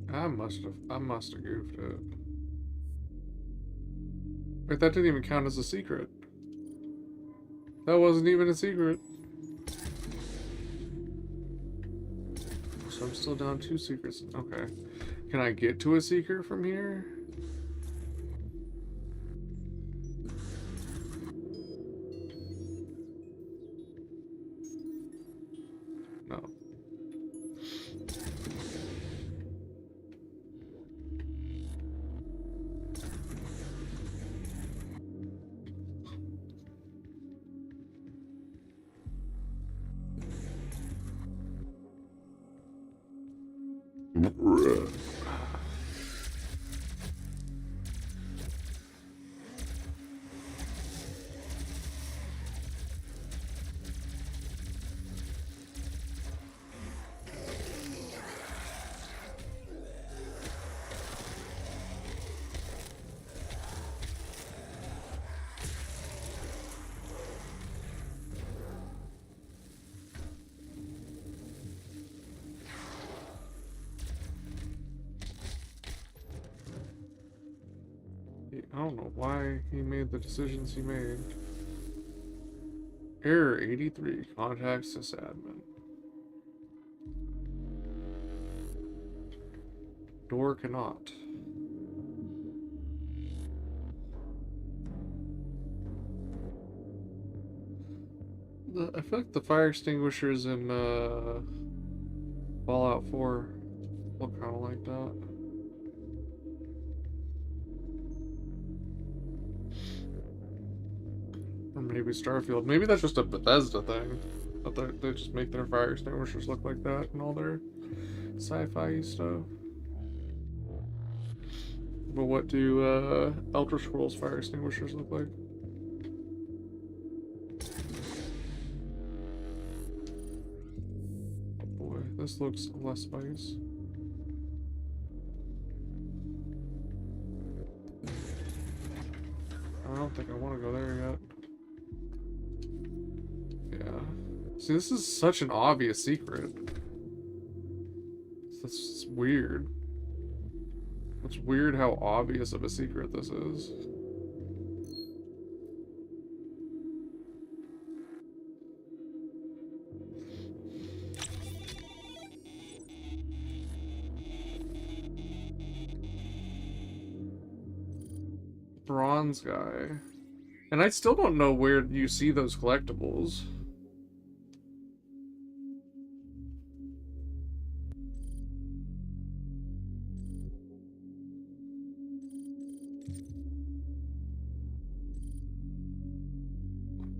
I must have goofed it. Wait, that didn't even count as a secret. That wasn't even a secret. So I'm still down 2 secrets. Okay. Can I get to a secret from here? No. I don't know why he made the decisions he made. Error 83. Contact sysadmin. Door cannot. I feel like the fire extinguishers in Fallout 4 look kind of like that. Or maybe Starfield. Maybe that's just a Bethesda thing. That they just make their fire extinguishers look like that and all their sci-fi stuff. But what do Elder Scrolls fire extinguishers look like? Oh boy, this looks less spice. I don't think I want to go there yet. Yeah. See, this is such an obvious secret. That's weird. It's weird how obvious of a secret this is. Bronze guy. And I still don't know where you see those collectibles.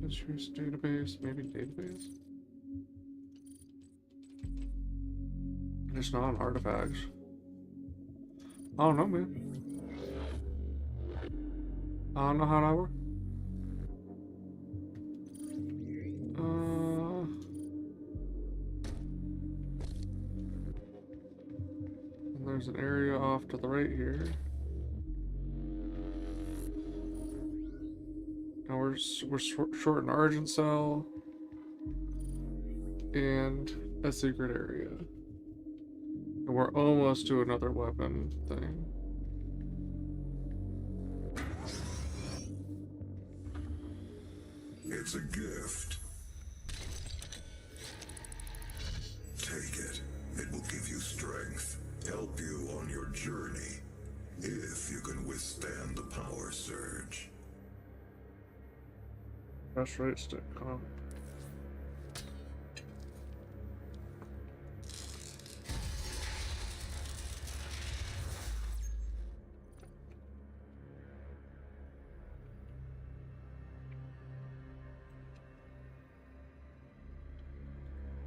Issues database, maybe database? It's not an artifact. I don't know, man. I don't know how that works. And there's an area off to the right here. Now we're short an Argent Cell and a secret area. And we're almost to another weapon thing. It's a gift. Take it. It will give you strength, help you on your journey, if you can withstand the power surge. Press right stick, huh?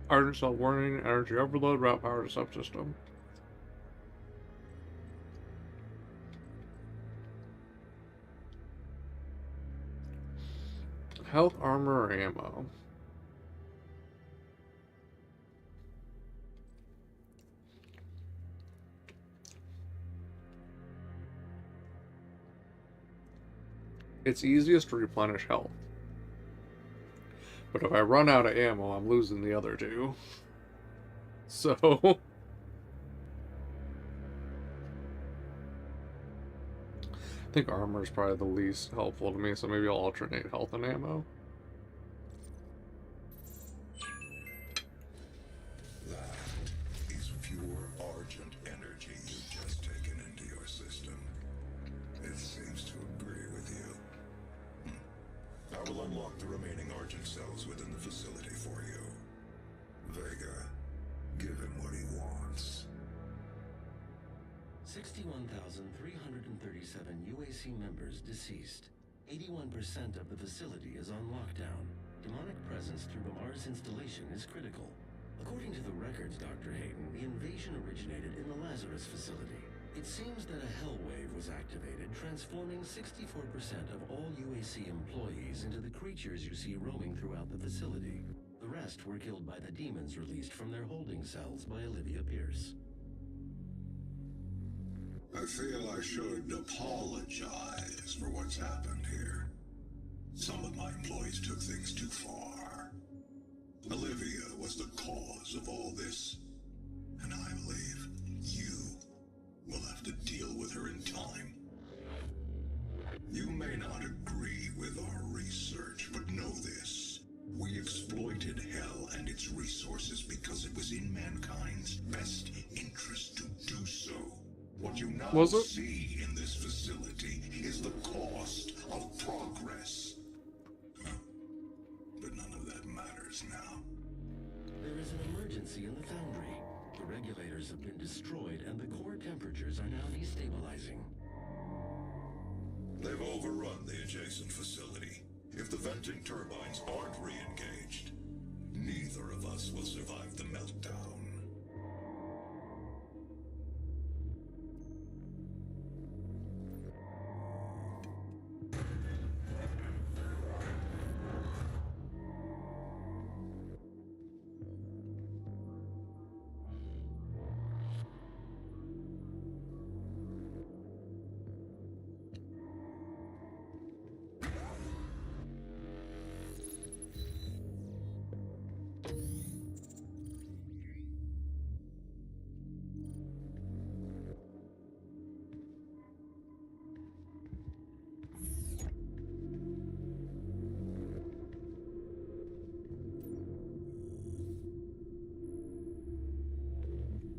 Argent Cell warning, energy overload, route power to subsystem. Health, armor, or ammo. It's easiest to replenish health. But if I run out of ammo, I'm losing the other two. So... I think armor is probably the least helpful to me, so maybe I'll alternate health and ammo. That is pure Argent energy you've just taken into your system. It seems to agree with you. I will unlock the remaining Argent cells within the facility for you. Vega, give him what he wants. 61,337 UAC members deceased. 81% of the facility is on lockdown. Demonic presence through the Mars installation is critical. According to the records, Dr. Hayden, the invasion originated in the Lazarus facility. It seems that a hell wave was activated, transforming 64% of all UAC employees into the creatures you see roaming throughout the facility. The rest were killed by the demons released from their holding cells by Olivia Pierce. I feel I should apologize for what's happened here. Some of my employees took things too far. Olivia was the cause of all this, and I believe you will have to deal with her in time. You may not agree with our research, but know this. We exploited hell and its resources because it was in mankind's best interest to do so. What you now see in this facility is the cost of progress. But none of that matters now. There is an emergency in the foundry. The boilers have been destroyed and the core temperatures are now destabilizing. They've overrun the adjacent facility. If the venting turbines aren't re-engaged, neither of us will survive the meltdown.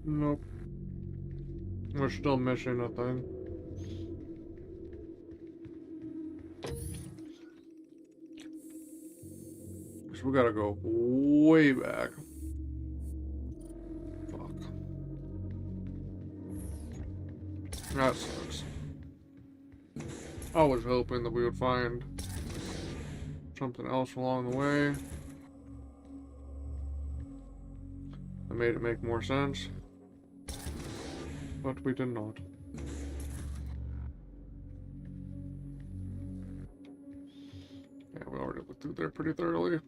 Nope. We're still missing a thing. So we gotta go way back. Fuck. That sucks. I was hoping that we would find something else along the way that made it make more sense. But we did not. Yeah, we already looked through there pretty thoroughly.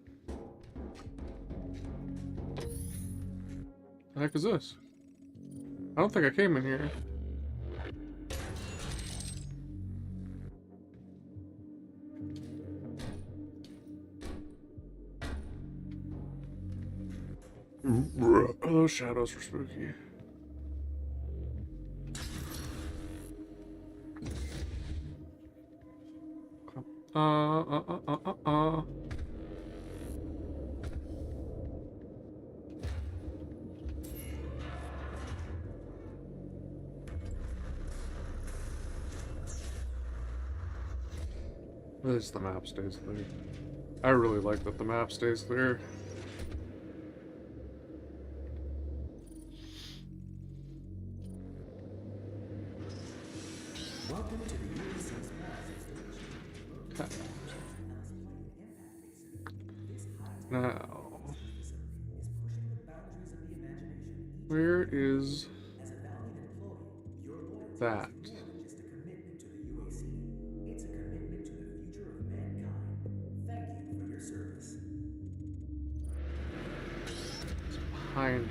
The heck is this? I don't think I came in here. Those shadows were spooky. At least the map stays clear. I really like that the map stays clear. Welcome to the UAC's Now, where is As a valued employee, your loyalty that? is more than just a commitment to the UAC. It's a commitment to the future of mankind. Thank you for your service. It's behind me.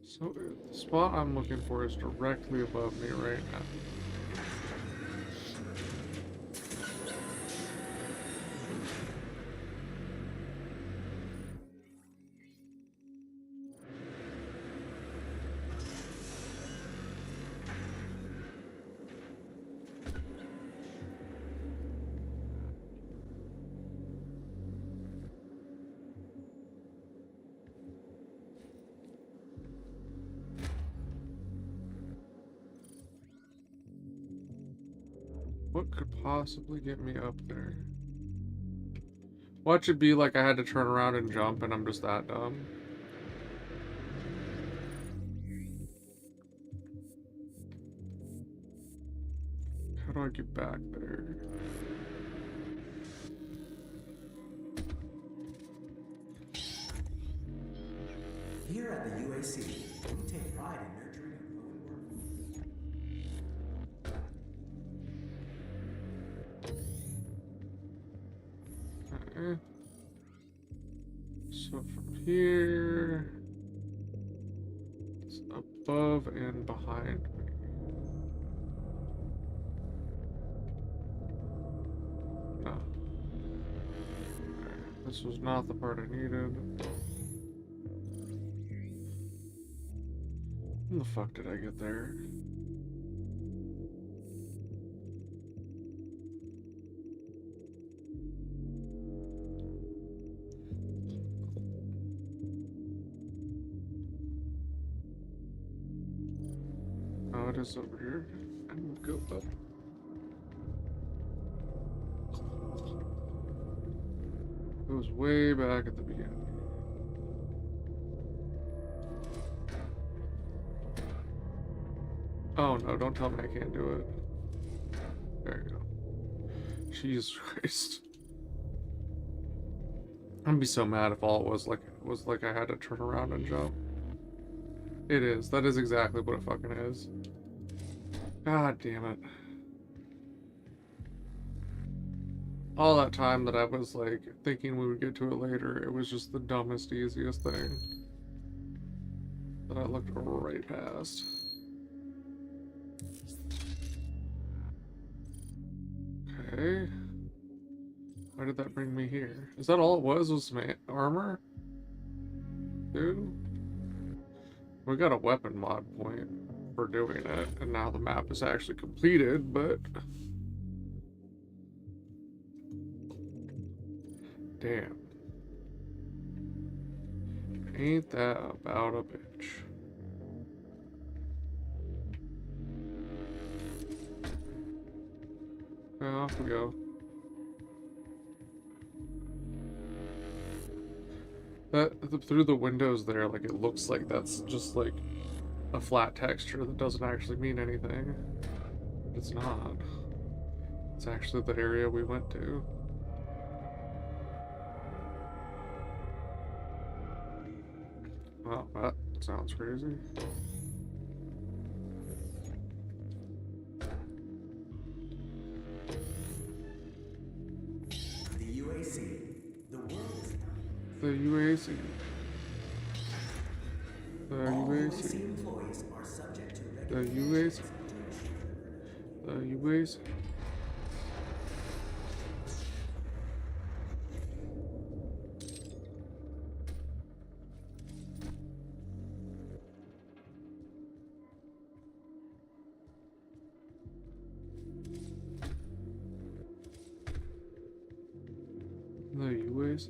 So the spot I'm looking for is directly above me right now. What could possibly get me up there? Watch it be like I had to turn around and jump and I'm just that dumb. How do I get back there? Here at the UAC, we take pride in nurturing a growing workforce. Okay. So from here, it's above and behind me. No. Okay. This was not the part I needed. When the fuck did I get there? this over here and go up. It was way back at the beginning. Oh no, don't tell me I can't do it. There you go. Jesus Christ. I'd be so mad if all it was like I had to turn around and jump. It is. That is exactly what it fucking is. God damn it. All that time that I was like thinking we would get to it later, it was just the dumbest, easiest thing that I looked right past. Okay. Why did that bring me here? Is that all it was my armor? Dude? We got a weapon mod point for doing it, and now the map is actually completed, but... Damn. Ain't that about a bitch. Off we go. Through the windows there, like, it looks like that's just like a flat texture that doesn't actually mean anything. It's not. It's actually the area we went to. Well, that sounds crazy. The UAC. The world is The UAC. The all UAC UAC. employees are subject to The regulations. UAC. The UAC. The UAC.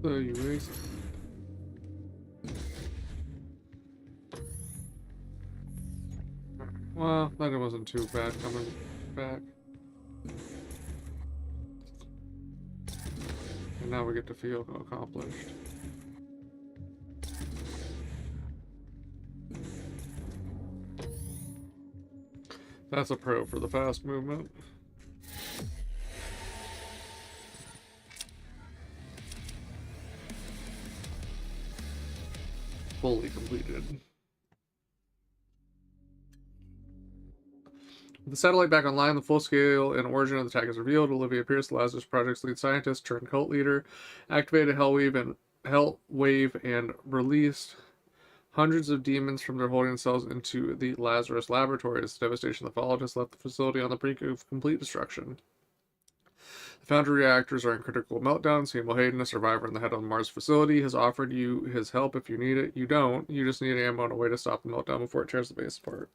The UAC. Well, that wasn't too bad coming back. And now we get to feel accomplished. That's a pro for the fast movement. Fully completed. With the satellite back online, the full scale and origin of the attack is revealed. Olivia Pierce, Lazarus Project's lead scientist turned cult leader, activated Hellwave and released hundreds of demons from their holding cells into the Lazarus laboratories. The devastation that followed has left the facility on the brink of complete destruction. The Foundry reactors are in critical meltdown. Samuel Hayden, a survivor in the head on Mars facility, has offered you his help if you need it. You don't. You just need ammo and a way to stop the meltdown before it tears the base apart.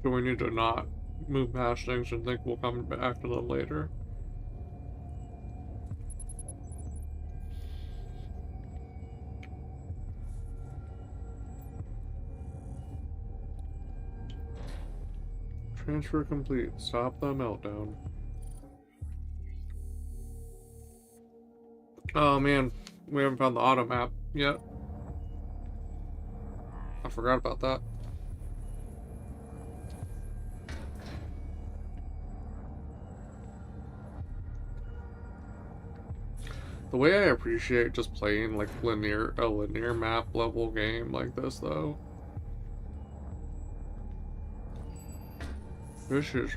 So we need to not move past things and think we'll come back to them later. Transfer complete. Stop the meltdown. Oh man, we haven't found the auto map yet. I forgot about that. The way I appreciate just playing like a linear map level game like this though. This is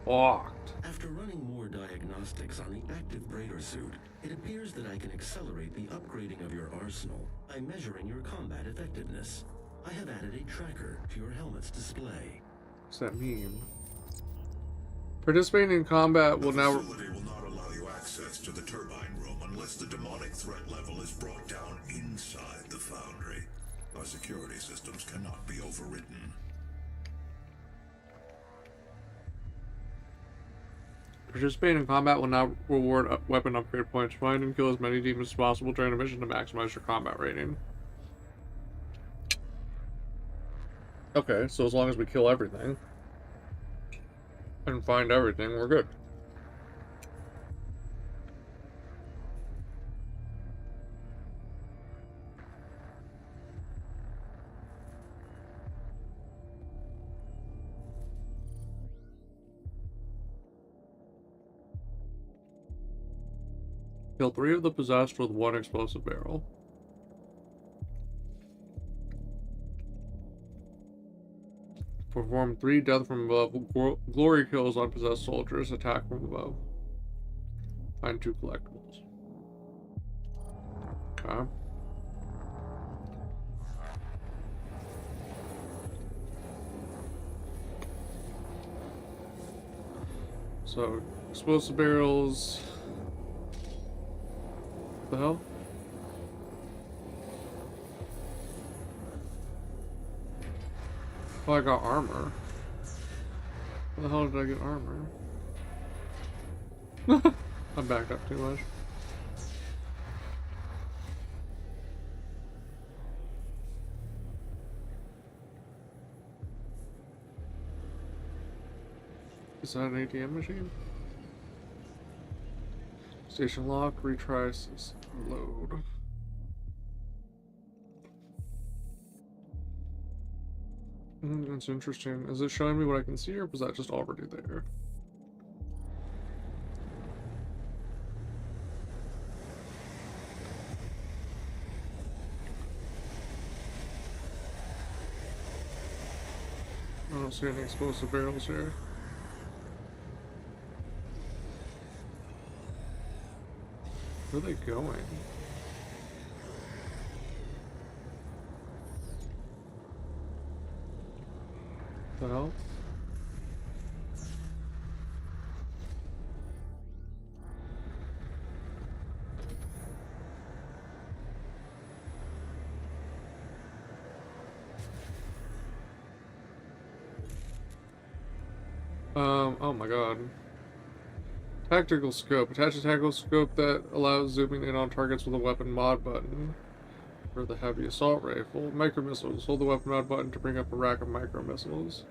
Fucked. After running more diagnostics on the active Praetor suit, it appears that I can accelerate the upgrading of your arsenal by measuring your combat effectiveness. I have added a tracker to your helmet's display. What's that mean? Participating in combat will The now... facility will not allow you access to the turbine room unless the demonic threat level is brought down inside the foundry. Our security systems cannot be overridden. Participating in combat will now reward weapon upgrade points. Find and kill as many demons as possible during a mission to maximize your combat rating. Okay, so as long as we kill everything and find everything, we're good. Kill 3 of the possessed with 1 explosive barrel. Perform 3 death from above glory kills on possessed soldiers. Attack from above. Find 2 collectibles. Okay. So, explosive barrels. What the hell? Oh, I got armor. Where the hell did I get armor? I backed up too much. Is that an ATM machine? Station lock, retry, load. That's interesting. Is it showing me what I can see, or was that just already there? I don't see any explosive barrels here. Where are they going? The hell? Oh my god. Tactical scope. Attach a tactical scope that allows zooming in on targets with a weapon mod button. For the heavy assault rifle. Micro missiles. Hold the weapon mod button to bring up a rack of micro missiles.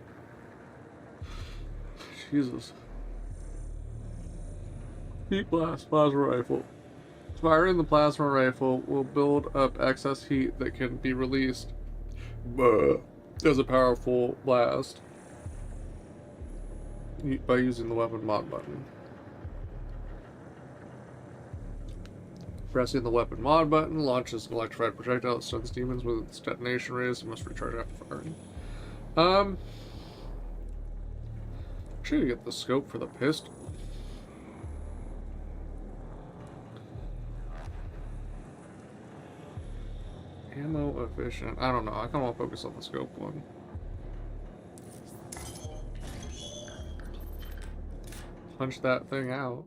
Jesus. Heat blast. Plasma rifle. Firing the plasma rifle will build up excess heat that can be released as a powerful blast by using the weapon mod button. Pressing the weapon mod button launches an electrified projectile that stuns demons with its detonation rays and must recharge after firing. Should get the scope for the pistol. Ammo efficient. I don't know. I kind of want to focus on the scope one. Punch that thing out.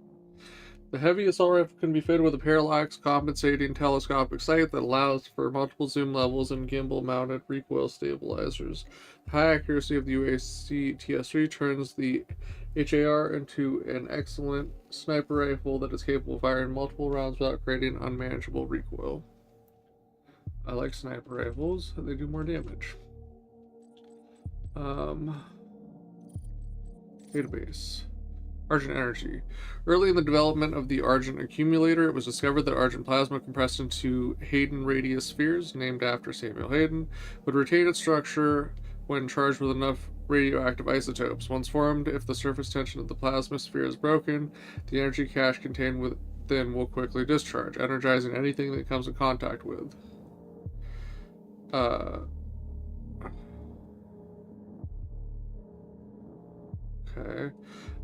The heavy assault rifle can be fitted with a parallax compensating telescopic sight that allows for multiple zoom levels and gimbal-mounted recoil stabilizers. The high accuracy of the UAC TS3 turns the HAR into an excellent sniper rifle that is capable of firing multiple rounds without creating unmanageable recoil. I like sniper rifles, they do more damage. Database. Argent energy. Early in the development of the Argent accumulator, it was discovered that Argent plasma compressed into Hayden radius spheres, named after Samuel Hayden, would retain its structure when charged with enough radioactive isotopes. Once formed, if the surface tension of the plasma sphere is broken, the energy cache contained within will quickly discharge, energizing anything that it comes in contact with. Okay.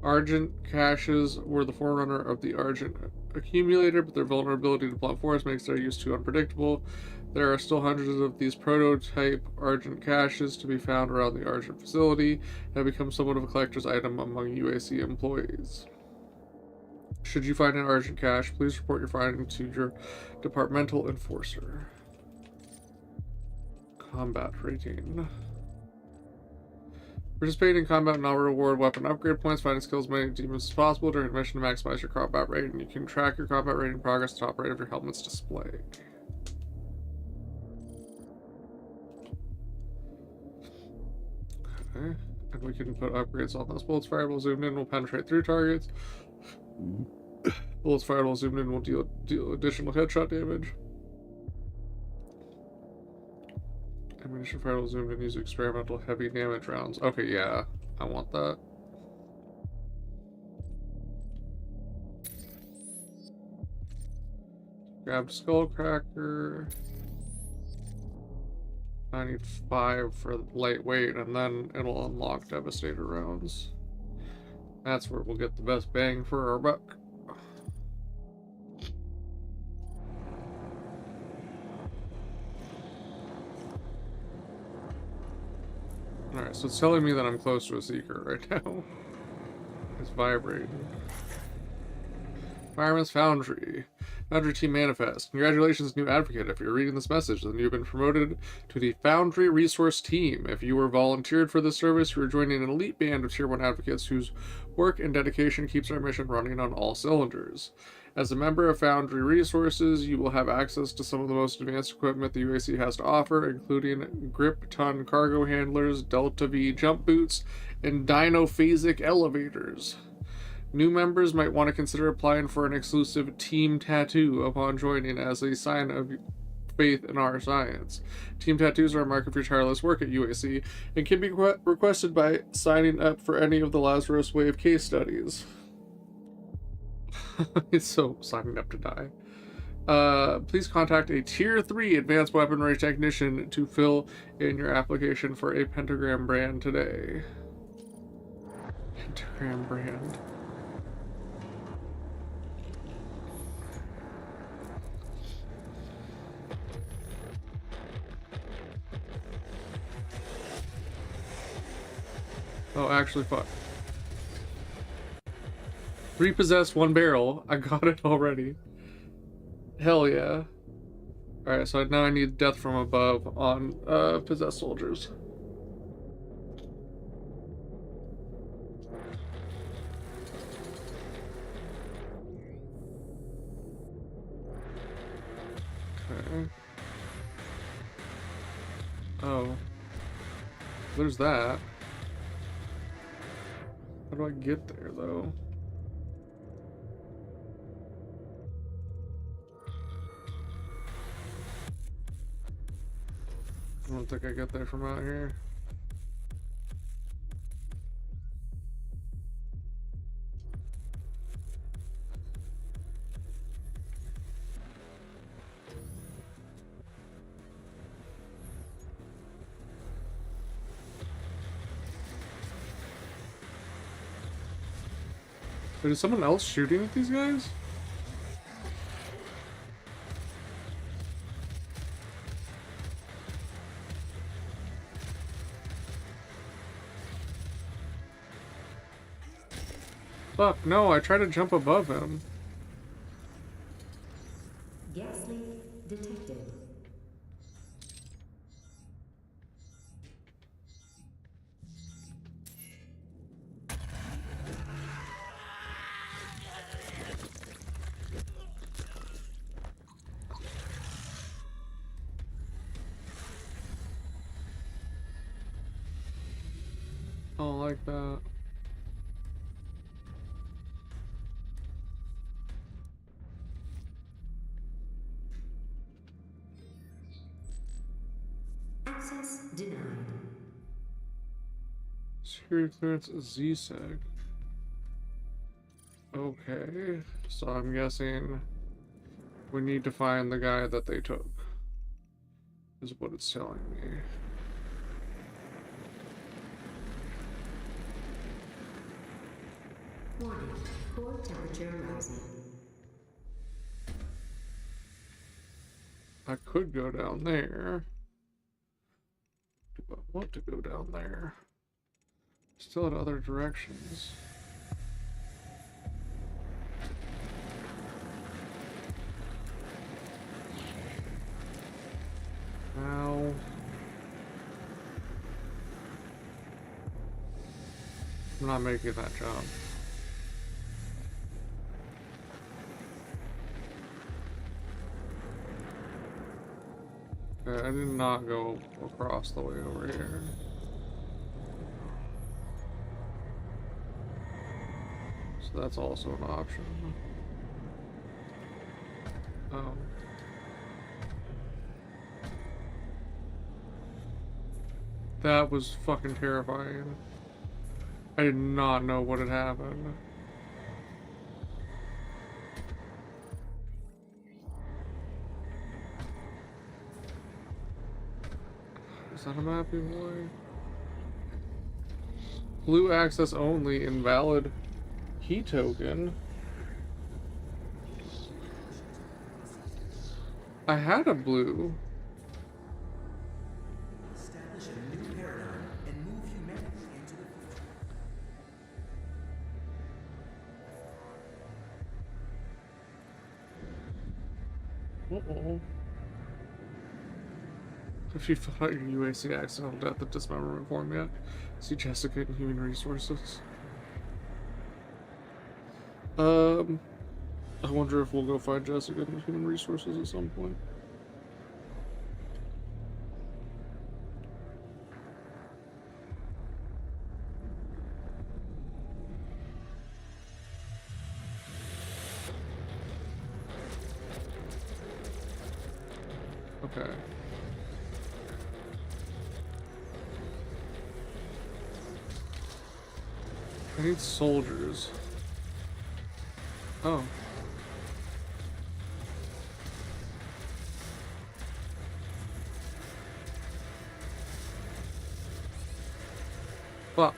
Argent caches were the forerunner of the Argent accumulator, but their vulnerability to blunt force makes their use too unpredictable. There are still hundreds of these prototype Argent caches to be found around the Argent facility and have become somewhat of a collector's item among UAC employees. Should you find an Argent cache, please report your finding to your departmental enforcer. Combat rating. Participate in combat and now reward weapon upgrade points. Finding skills as many demons as possible during a mission to maximize your combat rating. You can track your combat rating progress at the top right of your helmet's display. Okay. And we can put upgrades on those. Bullets fired while zoomed in will penetrate through targets. Bullets fired while zoomed in will deal additional headshot damage. Ammunition fired while zoomed in use experimental heavy damage rounds. Okay, yeah, I want that. Grab Skullcracker. I need 5 for lightweight, and then it'll unlock Devastator rounds. That's where we'll get the best bang for our buck. Alright, so it's telling me that I'm close to a seeker right now. It's vibrating. Fireman's Foundry. Foundry Team Manifest. Congratulations, new advocate. If you're reading this message, then you've been promoted to the Foundry Resource Team. If you were volunteered for this service, you are joining an elite band of Tier 1 advocates whose work and dedication keeps our mission running on all cylinders. As a member of Foundry Resources, you will have access to some of the most advanced equipment the UAC has to offer, including grip-ton cargo handlers, Delta V jump boots, and dinophasic elevators. New members might want to consider applying for an exclusive team tattoo upon joining as a sign of faith in our science. Team tattoos are a mark of your tireless work at UAC and can be requested by signing up for any of the Lazarus Wave case studies. It's so signing up to die. Please contact a Tier 3 Advanced Weaponry Technician to fill in your application for a Pentagram brand today. Pentagram brand. Oh, actually, fuck. Repossessed 1 barrel. I got it already. Hell yeah. Alright, so now I need death from above on possessed soldiers. Okay. Oh. There's that. How do I get there, though? I don't think I get there from out here. Wait, is someone else shooting at these guys? Fuck, no, I tried to jump above him. Gas leak detected. I don't like that. Access denied. Security clearance ZSEC. Okay, so I'm guessing we need to find the guy that they took, is what it's telling me. Warning, core temperature rising. I could go down there. Do I want to go down there? Still in other directions. Ow. I'm not making that jump. Okay, I did not go across the way over here. So that's also an option. Oh. That was fucking terrifying. I did not know what had happened. Is that a mapping boy? Blue access only, invalid key token. I had a blue. Establish a new paradigm and move humanity into the future. Uh-oh. If you filled out your UAC accidental death and dismemberment form yet, see Jessica in Human Resources. I wonder if we'll go find Jessica in Human Resources at some point. Okay. I need soldiers. Oh. Fuck.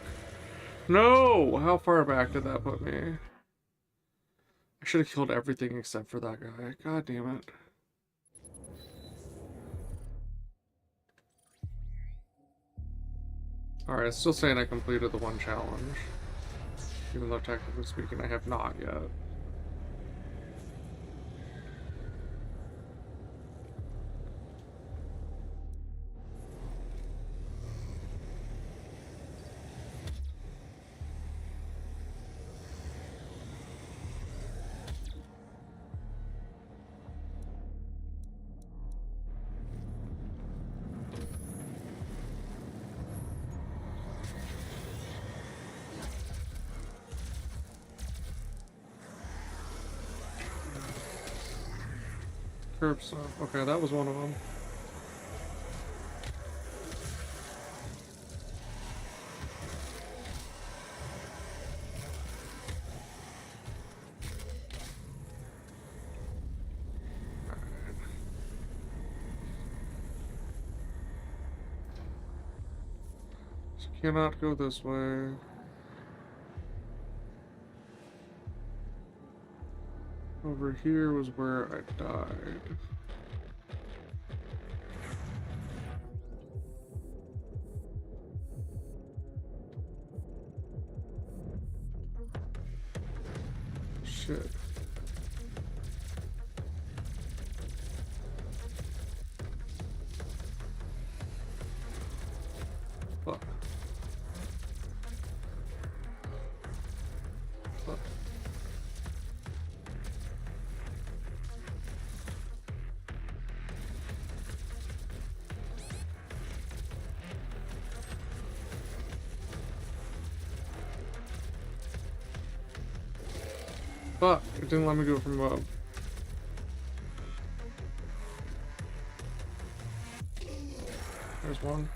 No! How far back did that put me? I should have killed everything except for that guy. God damn it. Alright, it's still saying I completed the one challenge. Even though technically speaking I have not yet. Curb stop. Okay, that was one of them. So cannot go this way. Over here was where I died. Shit. Fuck. Fuck. Fuck, it didn't let me do it from above. There's one.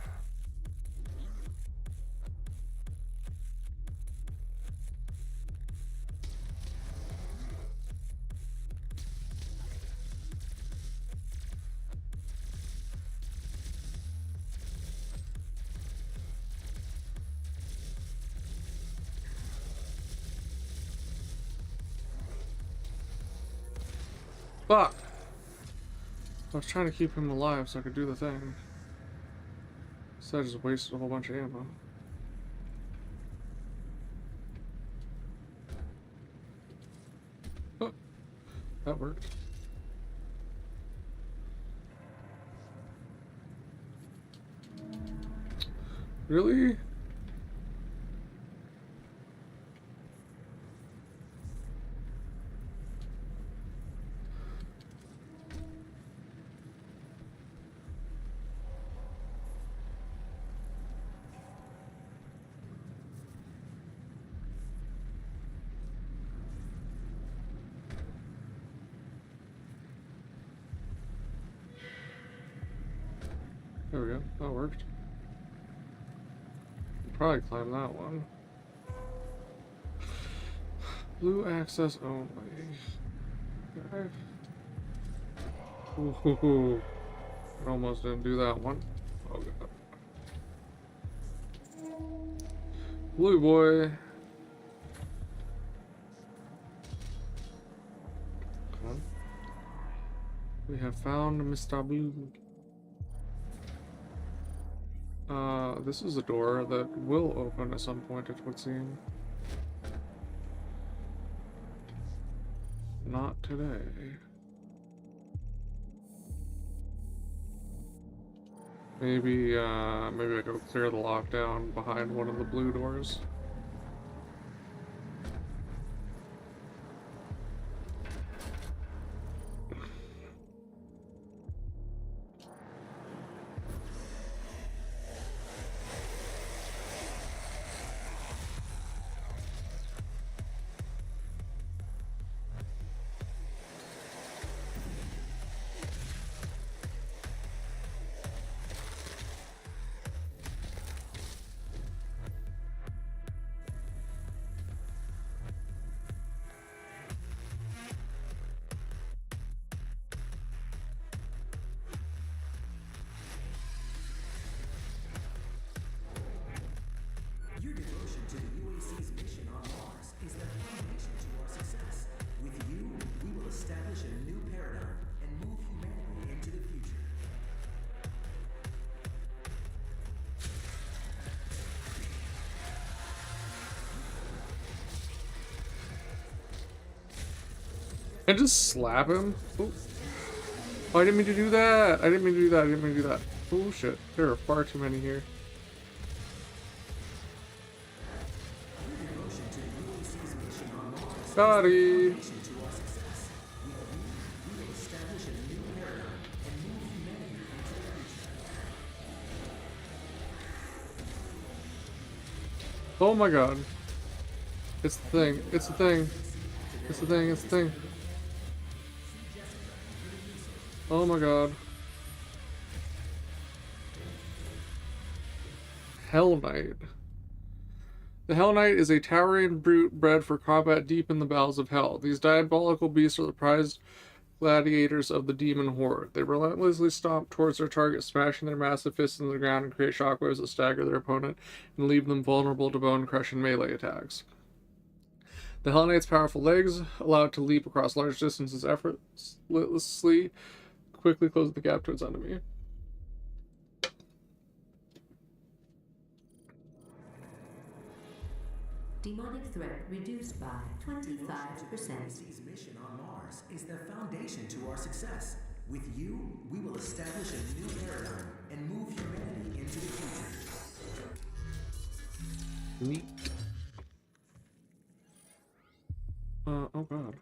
Fuck! I was trying to keep him alive so I could do the thing. So I just wasted a whole bunch of ammo. Oh, that worked. Really? There we go. That worked. Probably climb that one. Blue access only. Okay. Ooh, I almost didn't do that one. Oh god. Blue boy. Come on. We have found Mr. Blue. This is a door that will open at some point, it would seem. Not today. Maybe, maybe I go clear the lockdown behind one of the blue doors. Your devotion to the UAC's mission on Mars is the foundation to our success. With you, we will establish a new paradigm and move humanity into the future. And just slap him? Ooh. Oh, I didn't mean to do that! I didn't mean to do that, I didn't mean to do that. Oh shit, there are far too many here. Body. Oh my god. It's the thing. It's the thing. It's the thing. It's the thing. Oh my god. Hell Knight. The Hell Knight is a towering brute bred for combat deep in the bowels of hell. These diabolical beasts are the prized gladiators of the demon horde. They relentlessly stomp towards their target, smashing their massive fists into the ground and create shockwaves that stagger their opponent and leave them vulnerable to bone-crushing melee attacks. The Hell Knight's powerful legs, allowed to leap across large distances effortlessly, quickly close the gap to its enemy. Demonic threat reduced by 25%. UAC's mission on Mars is the foundation to our success. With you, we will establish a new paradigm and move humanity into the future. Neat. Oh god.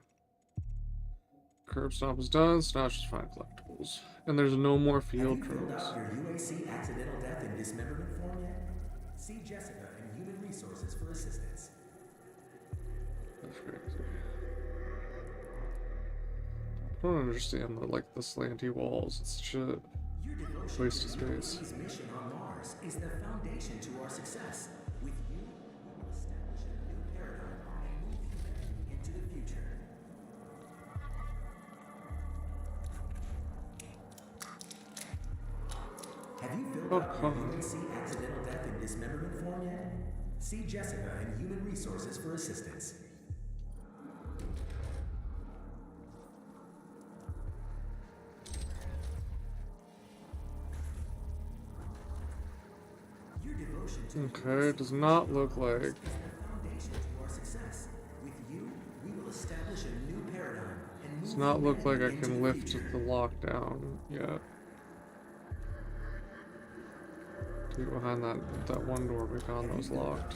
Curb stop is done, so now it's just find collectibles. And there's no more field Have you filled trials. out your UAC accidental death and dismemberment form yet? See Jessica in Human Resources for assistance. That's crazy. I don't understand the slanty walls. It's such a Your devotion waste of to space. UAC's mission on Mars is the foundation to our success. With you, we will establish a new paradigm and move humanity into the future. Have you filled out your UAC accidental death and dismemberment form yet? See Jessica in Human Resources for assistance. Okay, it does not look like. Foundation to our success. With you, we will establish a new paradigm and Does move not look like I humanity into can the lift future. the lockdown yet. To get behind that one door we found that was locked.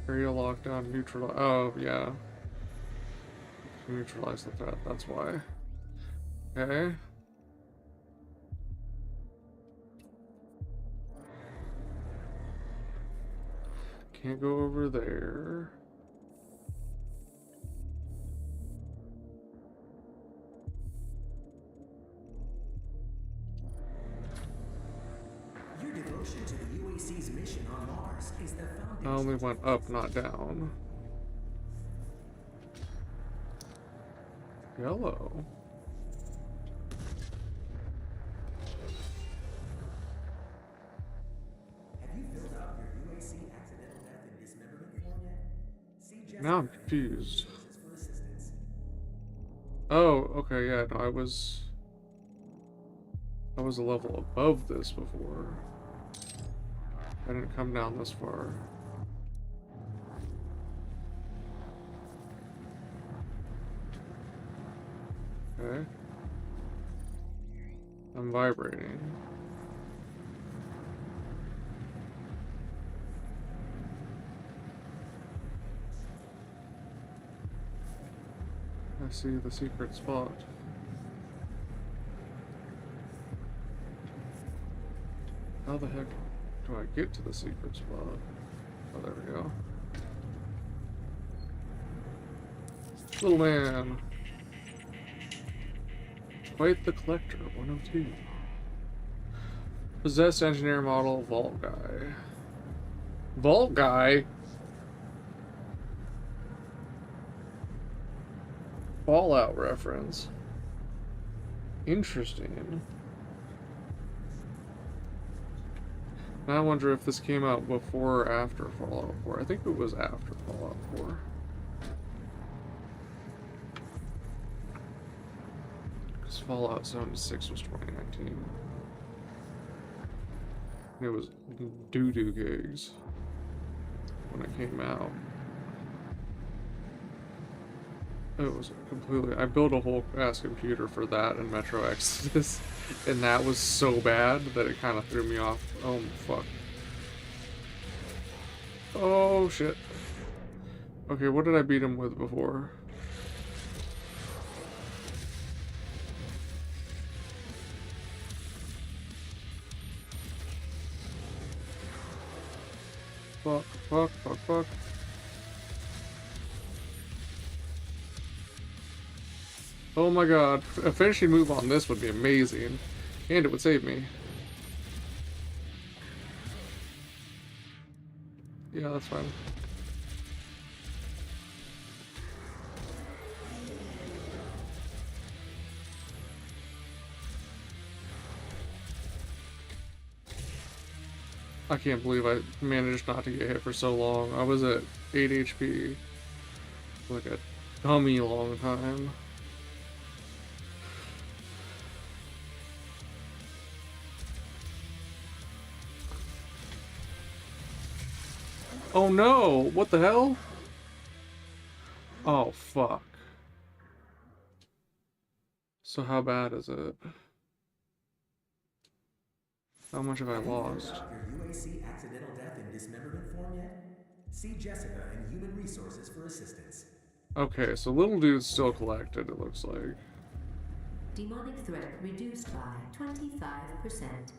Area lockdown, neutral. Oh yeah, neutralize the threat. That's why. Okay. Can't go over there. Your devotion to the UAC's mission on Mars is the foundation. I only went up, not down. Yellow. Have you filled out your UAC accidental death and dismemberment form yet? See Jessica Now I'm confused. for assistance. Oh, okay, yeah, no, I was a level above this before. I didn't come down this far. Okay. I'm vibrating. I see the secret spot. How the heck do I get to the secret spot? Oh, there we go. Little man. Quite the collector, 102. Possessed engineer model, Vault Guy. Vault Guy? Fallout reference. Interesting. I wonder if this came out before or after Fallout 4. I think it was after Fallout 4. Because Fallout 76 was 2019. And it was doo-doo gigs when it came out. It was completely... I built a whole ass computer for that in Metro Exodus, and that was so bad that it kind of threw me off. Oh, fuck. Oh, shit. Okay, what did I beat him with before? Fuck, fuck, fuck, fuck. Oh my god, a finishing move on this would be amazing. And it would save me. Yeah, that's fine. I can't believe I managed not to get hit for so long. I was at 8 HP. Like a dummy long time. Oh no! What the hell? Oh fuck. So how bad is it? How much have I lost? Your UAC accidental death and dismemberment form yet? See Jessica in Human Resources for assistance. Okay, so little dude's still collected, it looks like. Demonic threat reduced by 25%.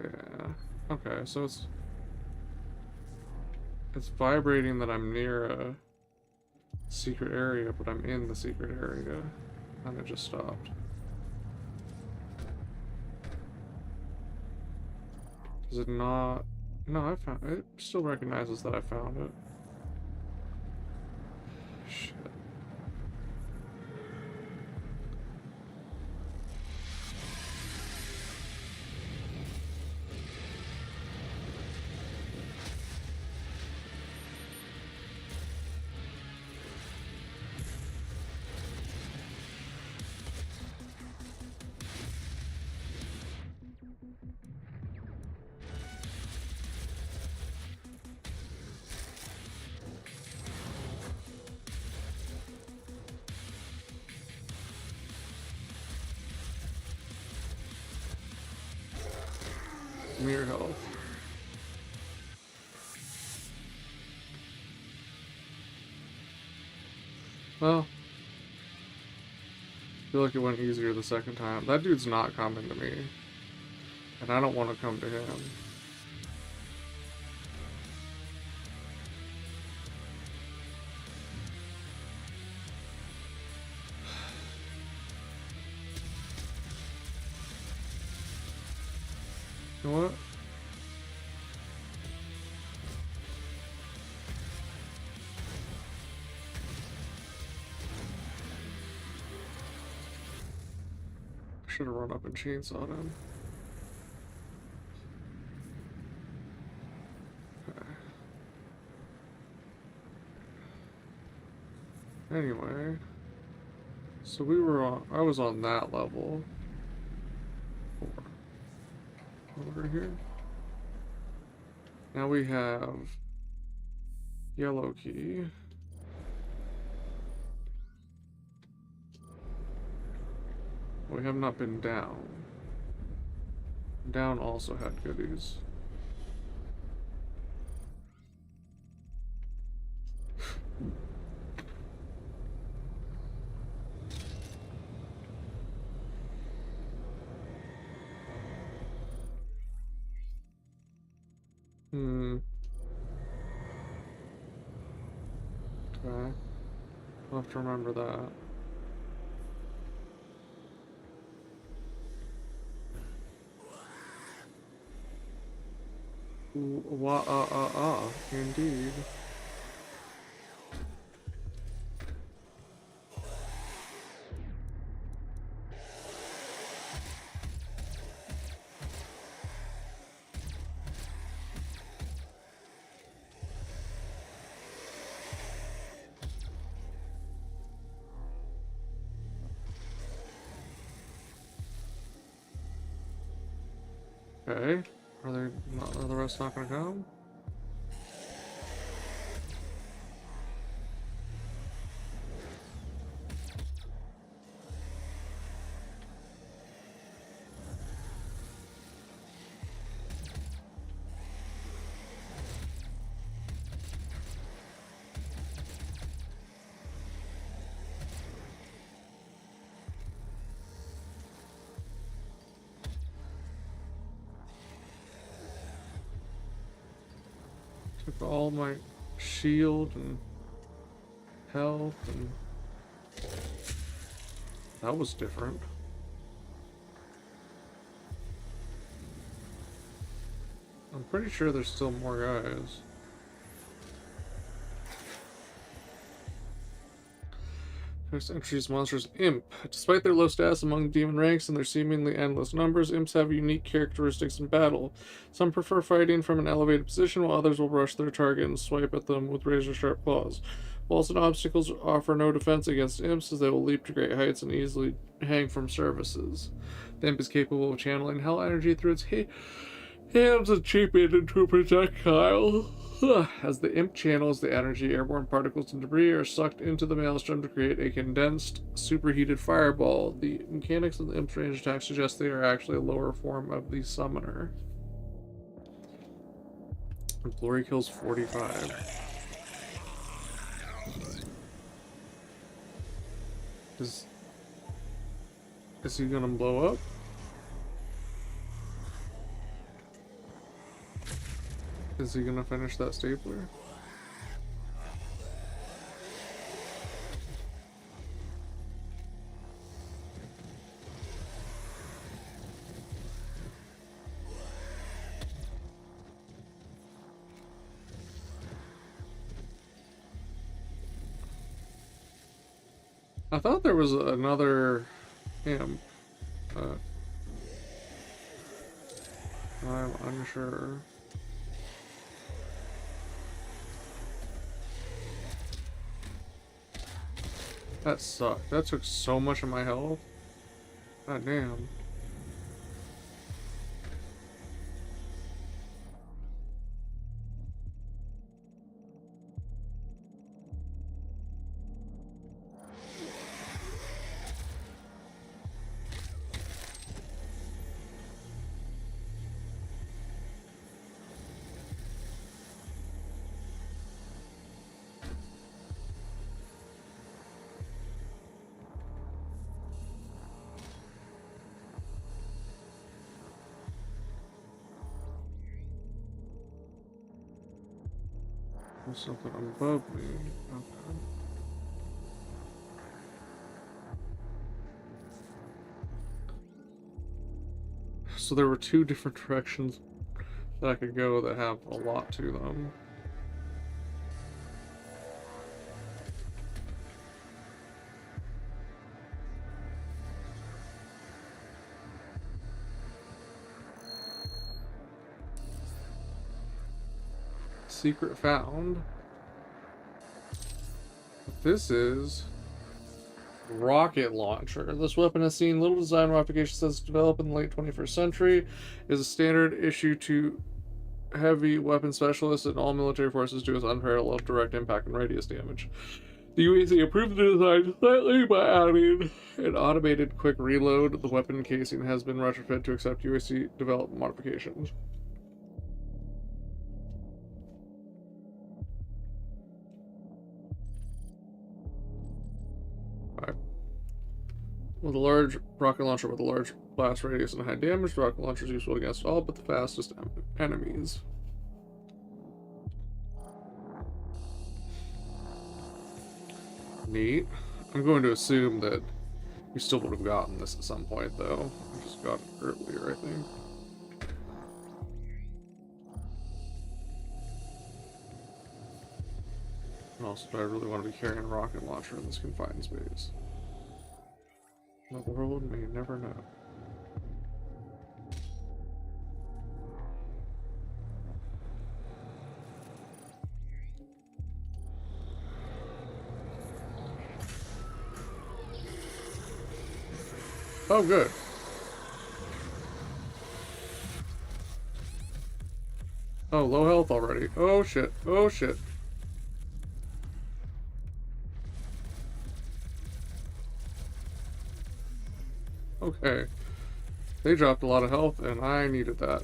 Yeah. Okay, so it's vibrating that I'm near a secret area, but I'm in the secret area. And it just stopped. Does it not? No, I found it. Still recognizes that I found it. Shit. your health. Well, I feel like it went easier the second time. That dude's not coming to me. And I don't want to come to him. You know what? Should have run up and chainsawed him. Okay. Anyway, so we were on. I was on that level. Over here. Now we have yellow key. We have not been down. Down also had goodies. Okay. I'll have to remember that. Indeed. Okay. Are the rest not gonna come? Took all my shield and health, and that was different. I'm pretty sure there's still more guys. First introduce monsters Imp. Despite their low status among the demon ranks and their seemingly endless numbers, imps have unique characteristics in battle. Some prefer fighting from an elevated position, while others will rush their target and swipe at them with razor-sharp claws. Walls and obstacles offer no defense against imps, as they will leap to great heights and easily hang from surfaces. The imp is capable of channeling hell energy through its hands and shape it into a projectile. As the imp channels the energy, airborne particles and debris are sucked into the maelstrom to create a condensed, superheated fireball. The mechanics of the imp's range attack suggest they are actually a lower form of the summoner. Glory kills 45. Is he gonna blow up? Is he gonna finish that stapler? I thought there was another imp. I'm unsure. That sucked. That took so much of my health. God damn. There's something above me. Okay. So there were two different directions that I could go that have a lot to them. Secret found. This is rocket launcher. This weapon has seen little design modifications since its developed in the late 21st century. It is a standard issue to heavy weapon specialists and all military forces due its unparalleled direct impact and radius damage. The UAC improved the design slightly by adding an automated quick reload. The weapon casing has been retrofitted to accept UAC developed modifications. With a large rocket launcher with a large blast radius and high damage, the rocket launcher is useful against all but the fastest enemies. Neat. I'm going to assume that we still would have gotten this at some point, though. I just got it earlier, I think. And also, do I really want to be carrying a rocket launcher in this confined space? The world may never know. Oh, good. Oh, low health already. Oh, shit. Oh, shit. Okay. They dropped a lot of health, and I needed that.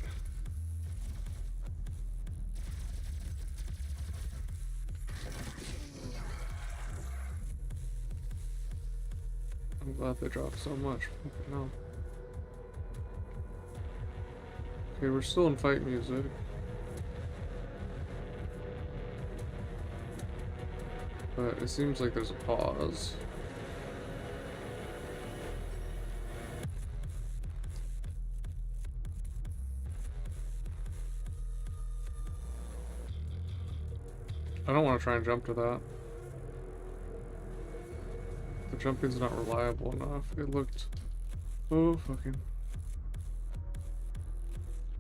I'm glad they dropped so much. No. Okay, we're still in fight music. But it seems like there's a pause. I don't want to try and jump to that. The jumping's not reliable enough. It looked... Oh, fucking...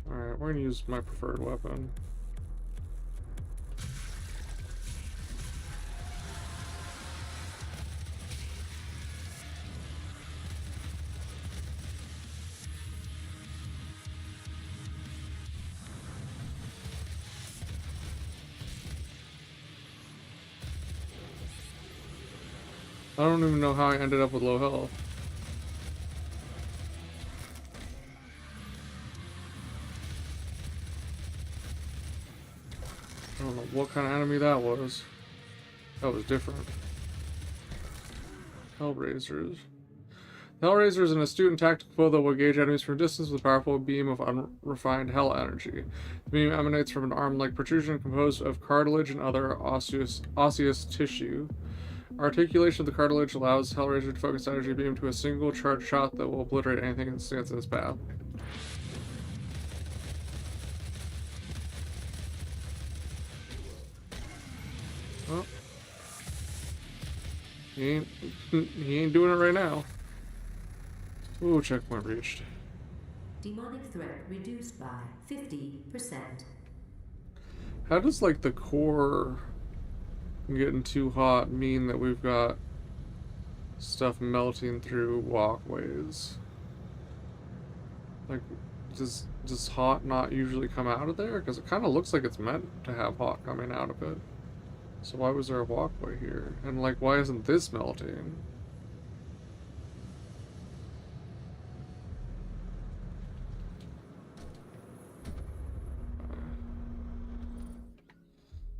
Alright, we're gonna use my preferred weapon. I don't even know how I ended up with low health. I don't know what kind of enemy that was. That was different. Hellraisers. The Hellraiser is an astute and tactical foe that will engage enemies from a distance with a powerful beam of unrefined hell energy. The beam emanates from an arm-like protrusion composed of cartilage and other osseous tissue. Articulation of the cartilage allows Hellraiser to focus energy beam to a single charged shot that will obliterate anything that stands in its path. Oh. He ain't doing it right now. Ooh, checkpoint reached. Demonic threat reduced by 50%. How does, like, the core getting too hot mean that we've got stuff melting through walkways? Like, does hot not usually come out of there? Because it kind of looks like it's meant to have hot coming out of it. So why was there a walkway here? And, like, why isn't this melting?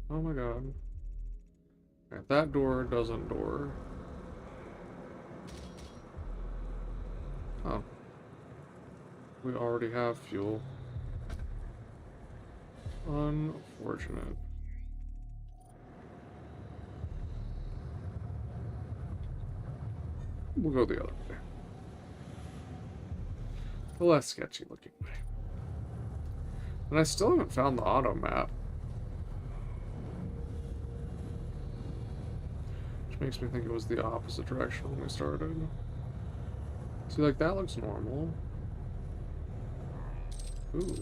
Oh my god. Okay, that door doesn't door. Oh. We already have fuel. Unfortunate. We'll go the other way. The less sketchy looking way. And I still haven't found the auto map. Which makes me think it was the opposite direction when we started. See, like, that looks normal. Ooh.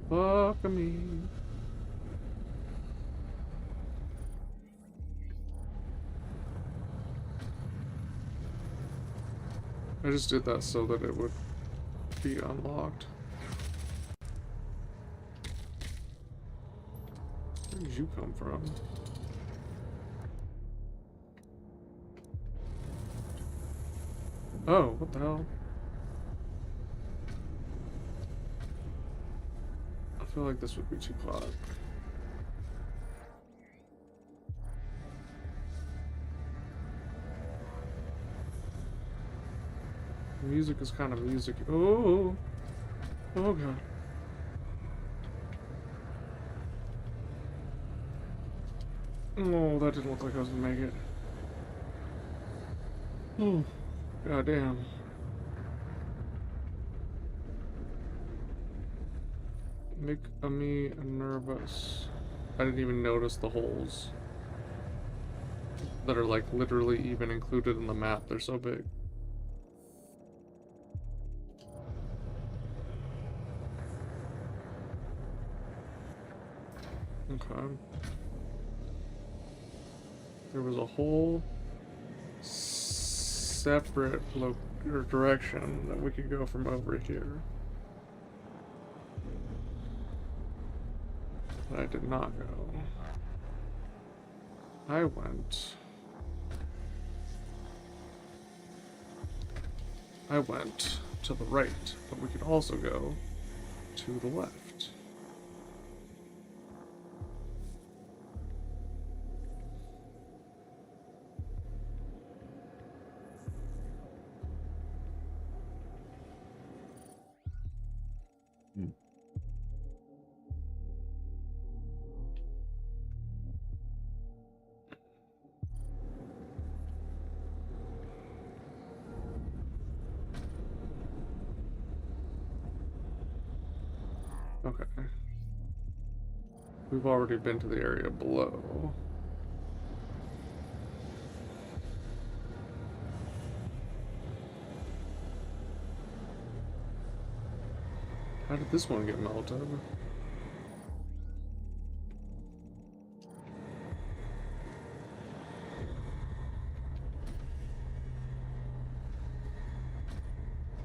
Fuck me. I just did that so that it would be unlocked. Where did you come from? Oh, what the hell? I feel like this would be too hot. Music is kind of music. Oh, oh god. Oh, that didn't look like I was gonna make it. Oh, god damn. Make me nervous. I didn't even notice the holes that are like literally even included in the map. They're so big. Okay. There was a whole separate or direction that we could go from over here. But I did not go. I went to the right, but we could also go to the left. Okay. We've already been to the area below. How did this one get melted?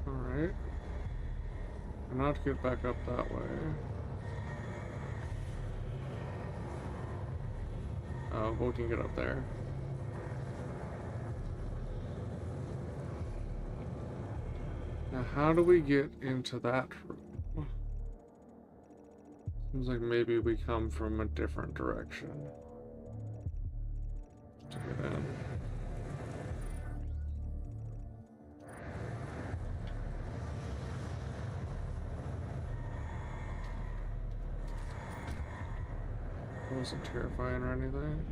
Alright. Not to get back up that way. Oh, but we can get up there. Now, how do we get into that room? Seems like maybe we come from a different direction to get in. It wasn't terrifying or anything.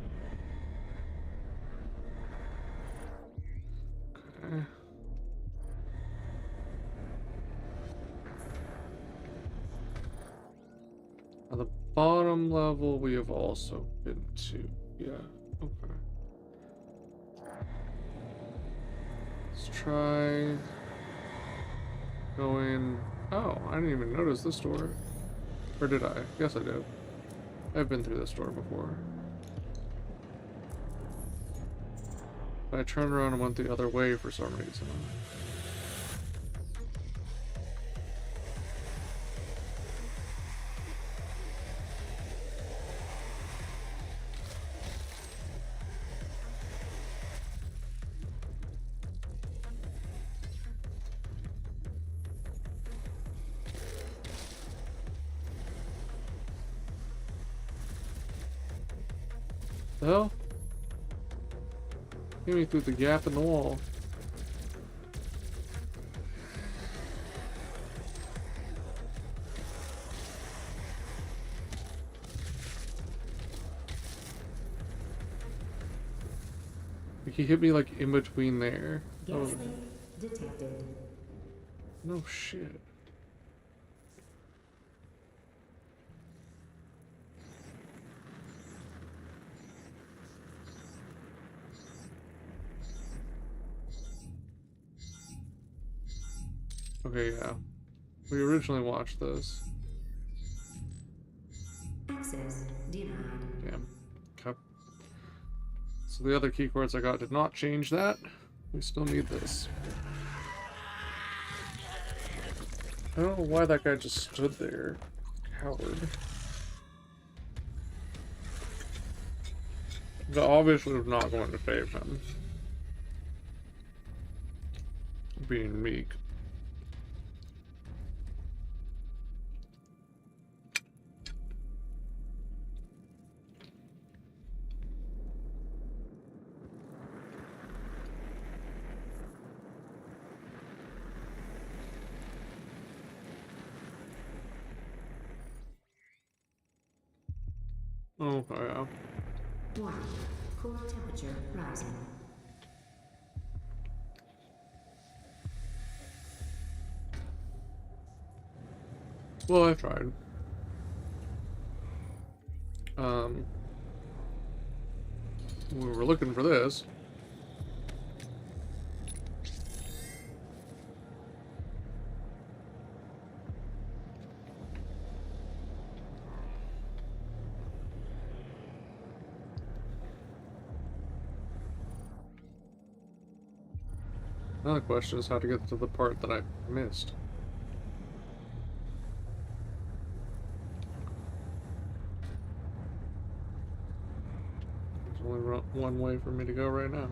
Okay. Now the bottom level we have also been to. Yeah, okay. Let's try going. Oh, I didn't even notice this door. Or did I? Yes, I did. I've been through this door before. But I turned around and went the other way for some reason. The hell? Get me through the gap in the wall. Like, he hit me like in between there. Oh, Gas leak detected. no shit. Okay, yeah. We originally watched this. Access denied. Damn. Okay. So the other key cards I got did not change that. We still need this. I don't know why that guy just stood there. Coward. But obviously was not going to save him. Being meek. Oh, yeah. Warning. Core temperature rising. Well, I tried. We were looking for this. Now the question is how to get to the part that I missed. There's only one way for me to go right now.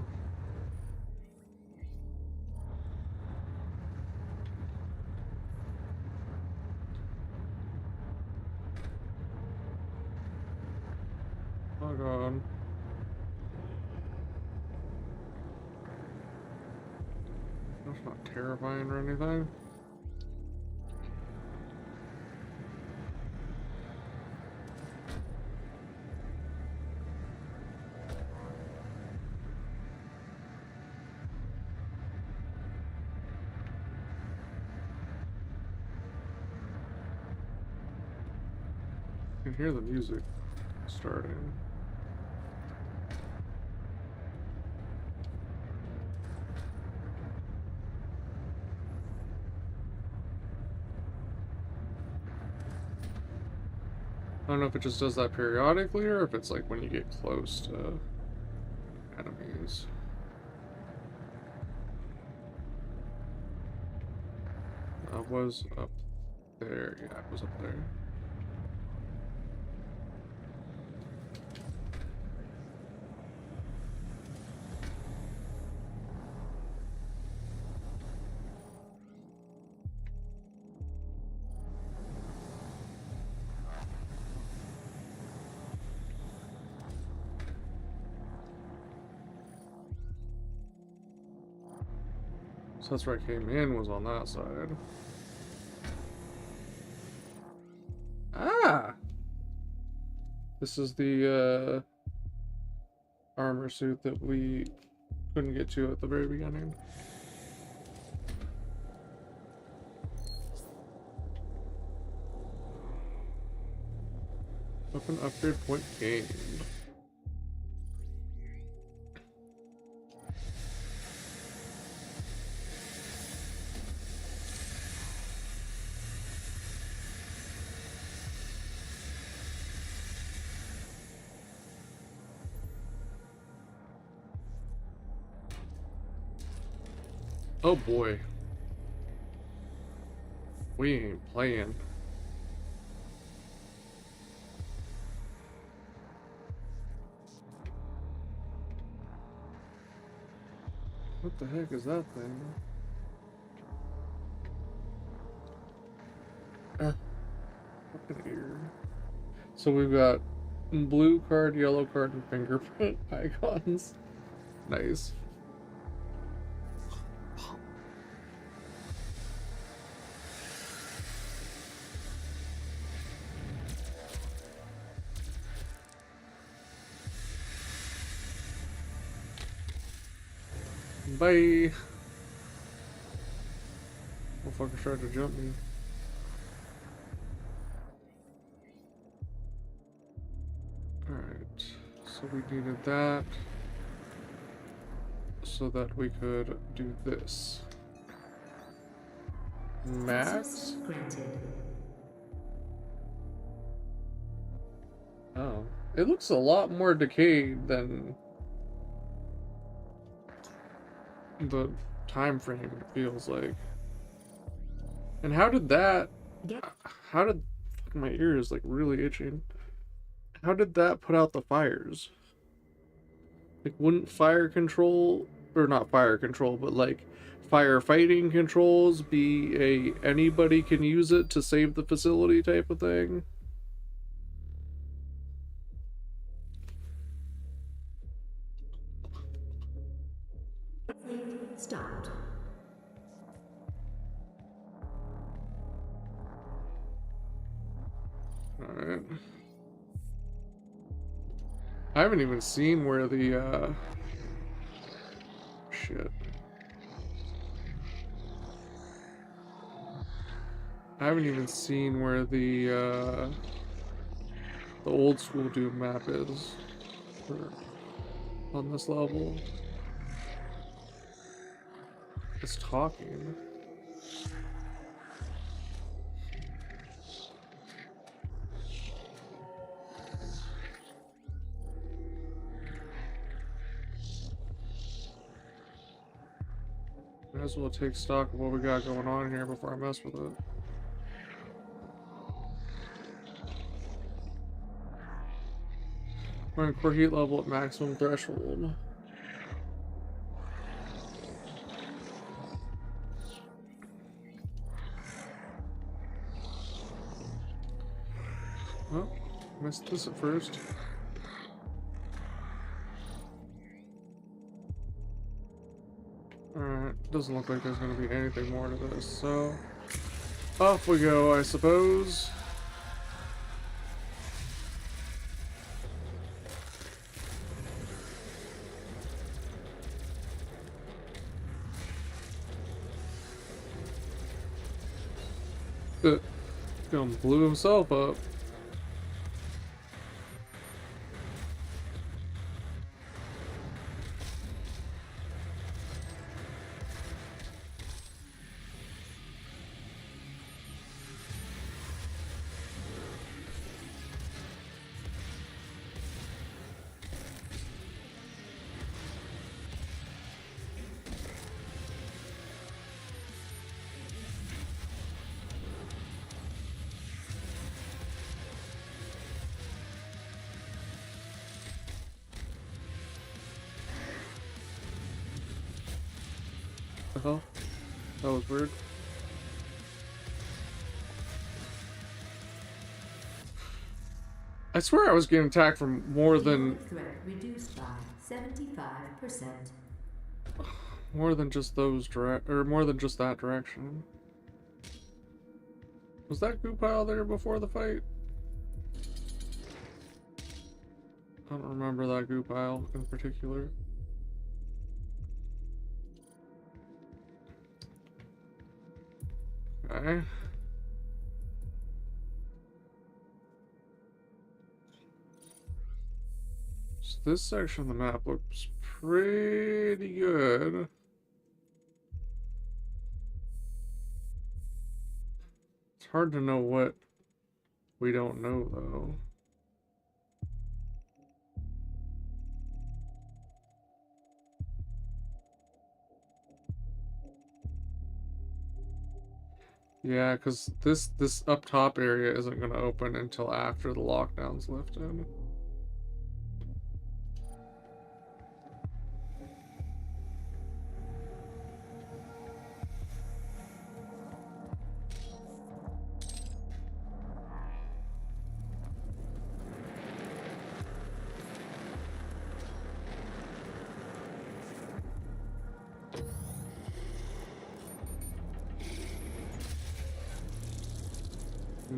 Oh god. That's not terrifying or anything. I can hear the music starting. I don't know if it just does that periodically or if it's like when you get close to enemies. Was up there. Yeah, it was up there. So that's where I came in, was on that side. Ah! This is the armor suit that we couldn't get to at the very beginning. Weapon upgrade point gained. Oh boy. We ain't playing. What the heck is that thing? Fucking ear. So we've got blue card, yellow card, and fingerprint icons. Nice. Bye. Motherfucker tried to jump me. Alright, so we needed that so that we could do this. Max? Access granted. Oh. It looks a lot more decayed than the time frame it feels like. And how did that... How did... My ear is like really itching. How did that put out the fires? Like, wouldn't fire control... Or not fire control, but like... firefighting controls be a anybody can use it to save the facility type of thing? Stopped. Alright. I haven't even seen where the, shit. I haven't even seen where the old school Doom map is on this level. It's talking. Might as well take stock of what we got going on here before I mess with it. Run core heat level at maximum threshold. Oh, missed this at first. Alright, doesn't look like there's gonna be anything more to this, so off we go, I suppose. Blew himself up. The hell? That was weird. I swear I was getting attacked from more than Threat reduced by 75%. more than just those more than just that direction. Was that goo pile there before the fight? I don't remember that goo pile in particular. Okay. So this section of the map looks pretty good. It's hard to know what we don't know, though. Yeah, because this up top area isn't going to open until after the lockdown's lifted.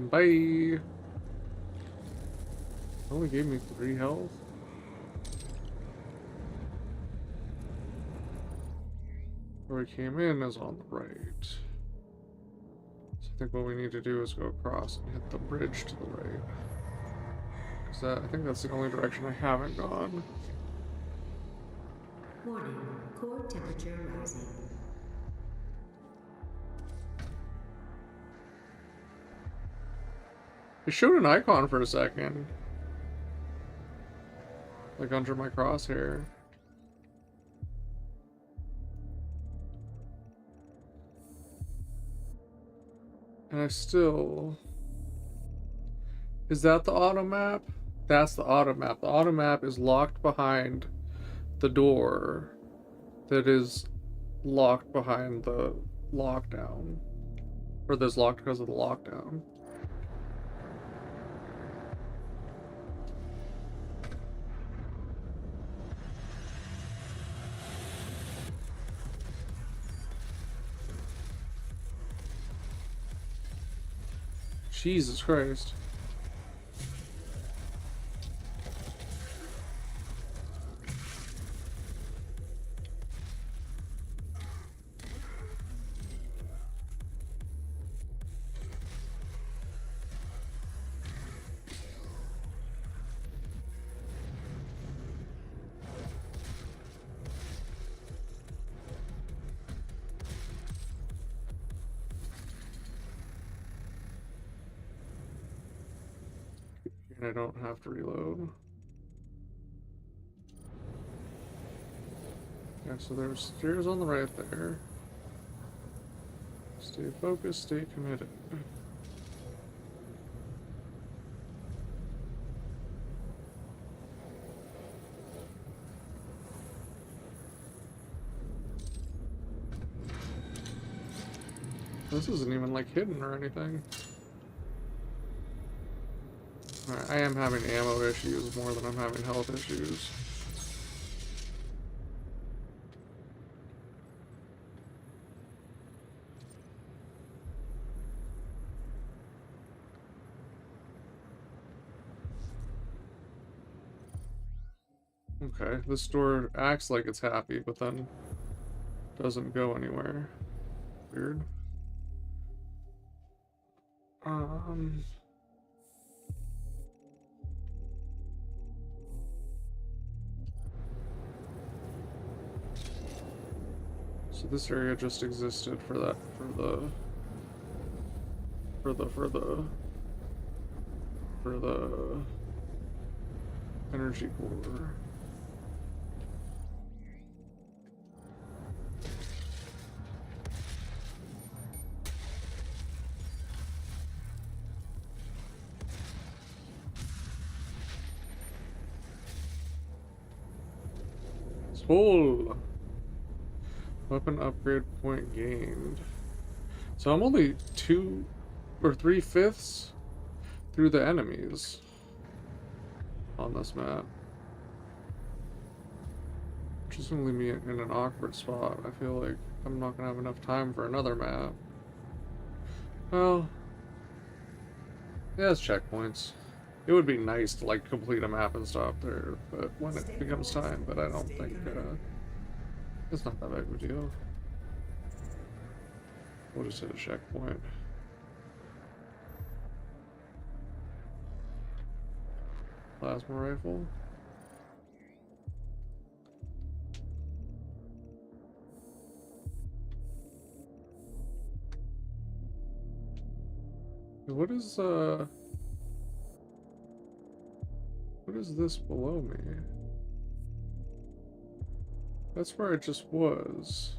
Bye. Only gave me 3 health. Where we came in is on the right. So I think what we need to do is go across and hit the bridge to the right. Because I think that's the only direction I haven't gone. Warning, core temperature rising. It showed an icon for a second. Like under my crosshair. And I still... Is that the auto map? That's the auto map. The auto map is locked behind the door that is locked behind the lockdown. Or that's locked because of the lockdown. Jesus Christ. And I don't have to reload. Yeah, so there's stairs on the right there. Stay focused, stay committed. This isn't even like hidden or anything. Alright, I am having ammo issues more than I'm having health issues. Okay, this door acts like it's happy, but then doesn't go anywhere. Weird. So this area just existed for that, for the energy core. It's full. Weapon upgrade point gained. So I'm only 2 or 3/5 through the enemies on this map. Which is gonna leave me in an awkward spot. I feel like I'm not gonna have enough time for another map. Well, yeah, it's checkpoints. It would be nice to like complete a map and stop there, but when it becomes time, but I don't think it's not that big of a deal. We'll just hit a checkpoint. Plasma rifle. What is this below me? That's where it just was.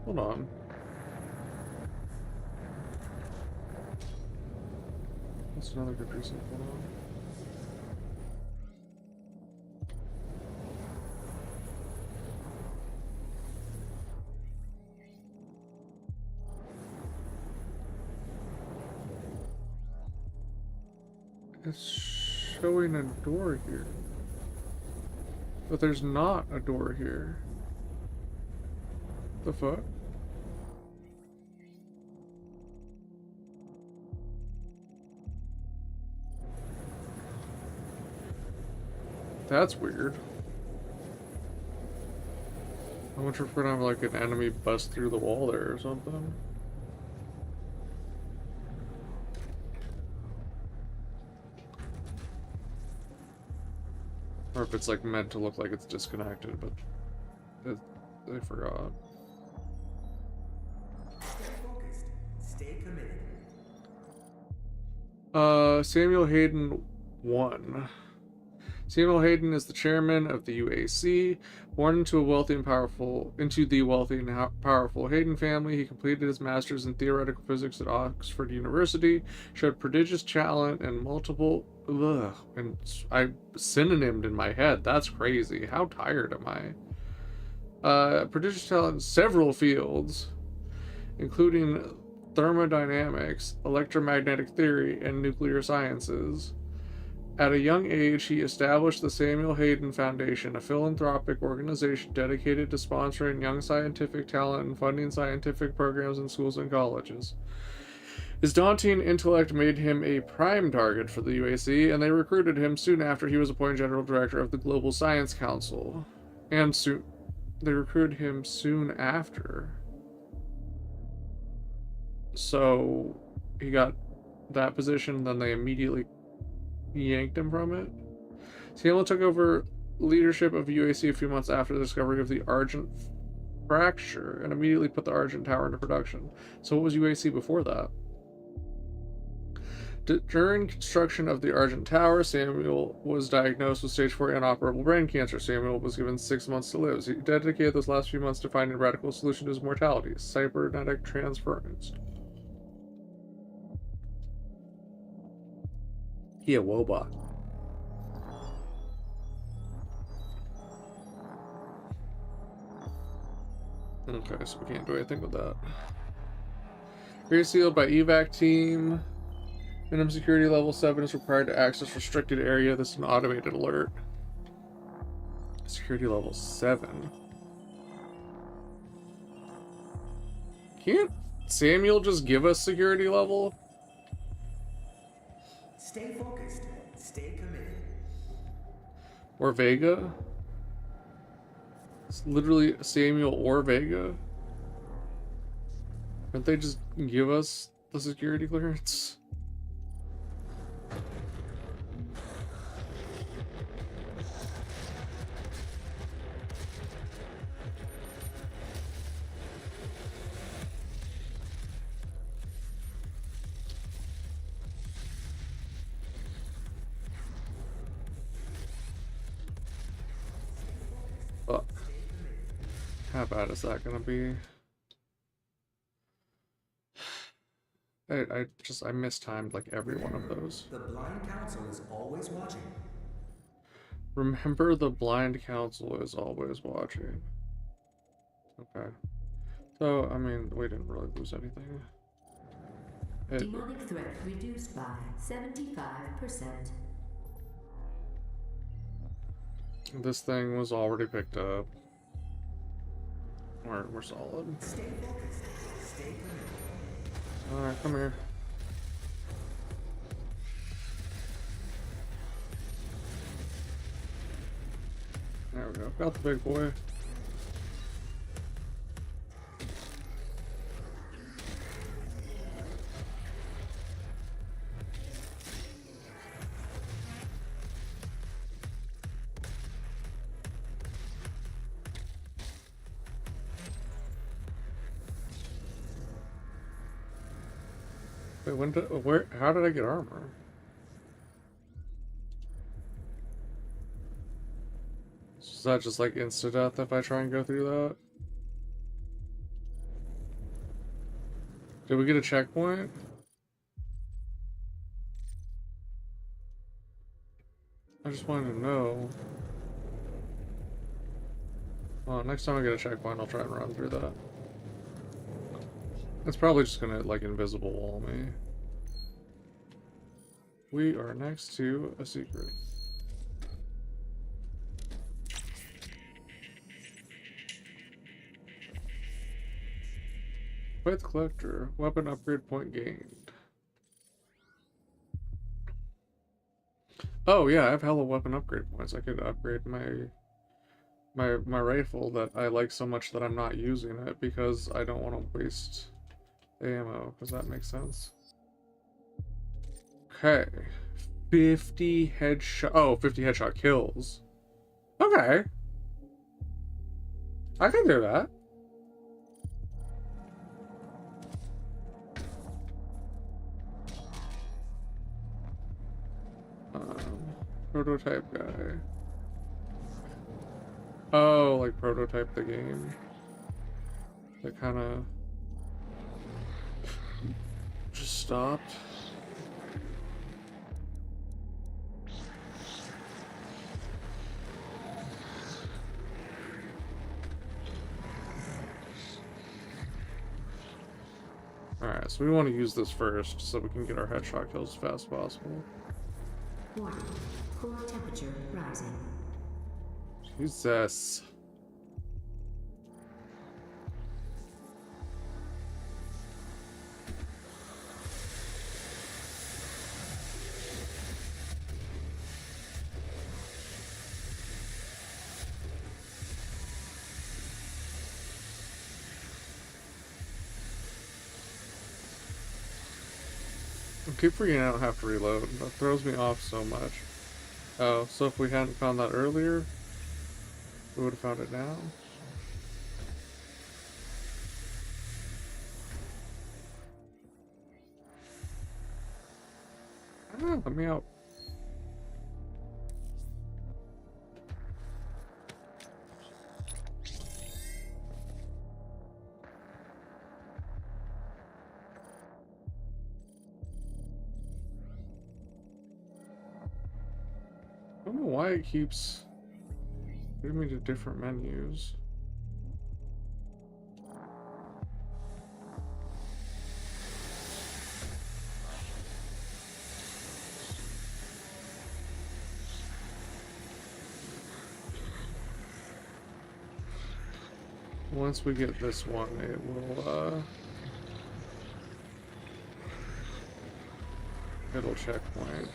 Hold on. That's another good reason. Hold on. It's showing a door here. But there's not a door here. The fuck? That's weird. I wonder if we're gonna have like an enemy bust through the wall there or something. Or if it's like meant to look like it's disconnected, but they forgot. Stay focused. Stay committed. Samuel Hayden 1. Samuel Hayden is the chairman of the UAC. Born into the wealthy and powerful Hayden family, he completed his master's in theoretical physics at Oxford University, showed prodigious talent and multiple and I synonymed in my head. That's crazy. How tired am I? Prodigious talent in several fields, including thermodynamics, electromagnetic theory, and nuclear sciences. At a young age, he established the Samuel Hayden Foundation, a philanthropic organization dedicated to sponsoring young scientific talent and funding scientific programs in schools and colleges. His daunting intellect made him a prime target for the UAC, and they recruited him soon after he was appointed General Director of the Global Science Council. They recruited him soon after. So he got that position, then they immediately yanked him from it. Samuel took over leadership of UAC a few months after the discovery of the Argent fracture and immediately put the Argent Tower into production. So what was UAC before that? During construction of the Argent Tower, Samuel was diagnosed with stage 4 inoperable brain cancer. Samuel was given 6 months to live. He dedicated those last few months to finding a radical solution to his mortality: cybernetic transference. Yeah, Wobot. Okay, so we can't do anything with that. Area sealed by evac team. Minimum security level 7 is required to access restricted area. This is an automated alert. Security level 7. Can't Samuel just give us security level? Stay focused. Stay committed. Or Vega? It's literally Samuel or Vega. Can't they just give us the security clearance? Fuck. How bad is that gonna be? I mistimed like every one of those. The Blind Council is always watching. Remember, the Blind Council is always watching. Okay. So, I mean, we didn't really lose anything. Demonic threat reduced by 75%. This thing was already picked up. We're solid. Stay focused. Stay committed. Alright, come here. There we go. Got the big boy. Wait, how did I get armor? Is that just like insta-death if I try and go through that? Did we get a checkpoint? I just wanted to know. Well, next time I get a checkpoint, I'll try and run through that. It's probably just gonna, like, invisible wall me. We are next to a secret. Fight the Collector. Weapon upgrade point gained. Oh, yeah, I have hella weapon upgrade points. I could upgrade my my rifle that I like so much that I'm not using it because I don't want to waste ammo. Does that make sense? Okay. 50 headshot. Oh, 50 headshot kills. Okay. I can do that. Prototype guy. Oh, like prototype the game. That kind of just stopped. Alright, so we want to use this first so we can get our headshot kills as fast as possible. Warning. Core temperature rising. Jesus. I keep forgetting I don't have to reload. That throws me off so much. Oh, so if we hadn't found that earlier, we would have found it now. Ah, let me out. I don't know why it keeps getting me to different menus. Once we get this one, it will, it'll checkpoint.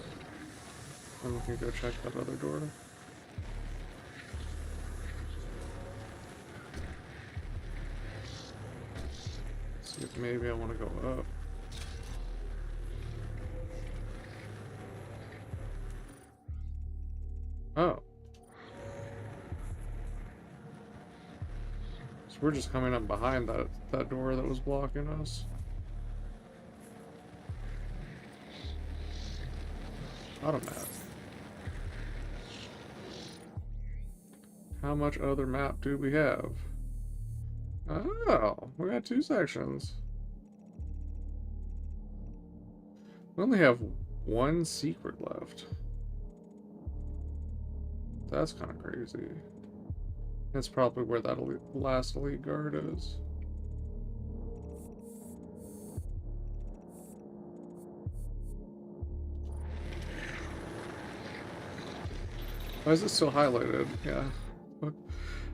And we can go check that other door. See if maybe I want to go up. Oh. So we're just coming up behind that door that was blocking us. Auto map. How much other map do we have? Oh, we got 2 sections. We only have 1 secret left. That's kind of crazy. That's probably where that last elite guard is. Why is it still highlighted? Yeah.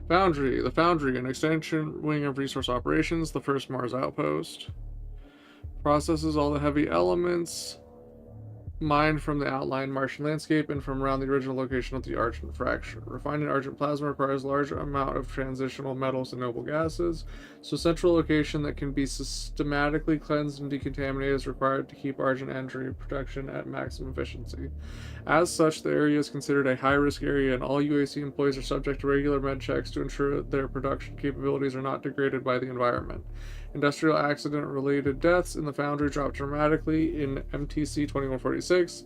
Foundry. The Foundry, an extension wing of resource operations, the first Mars outpost. Processes all the heavy elements mined from the outlying Martian landscape and from around the original location of the Argent fracture. Refining Argent plasma requires a large amount of transitional metals and noble gases, so a central location that can be systematically cleansed and decontaminated is required to keep Argent entry production at maximum efficiency. As such, the area is considered a high-risk area, and all UAC employees are subject to regular med checks to ensure that their production capabilities are not degraded by the environment. Industrial accident-related deaths in the Foundry dropped dramatically in MTC 2146,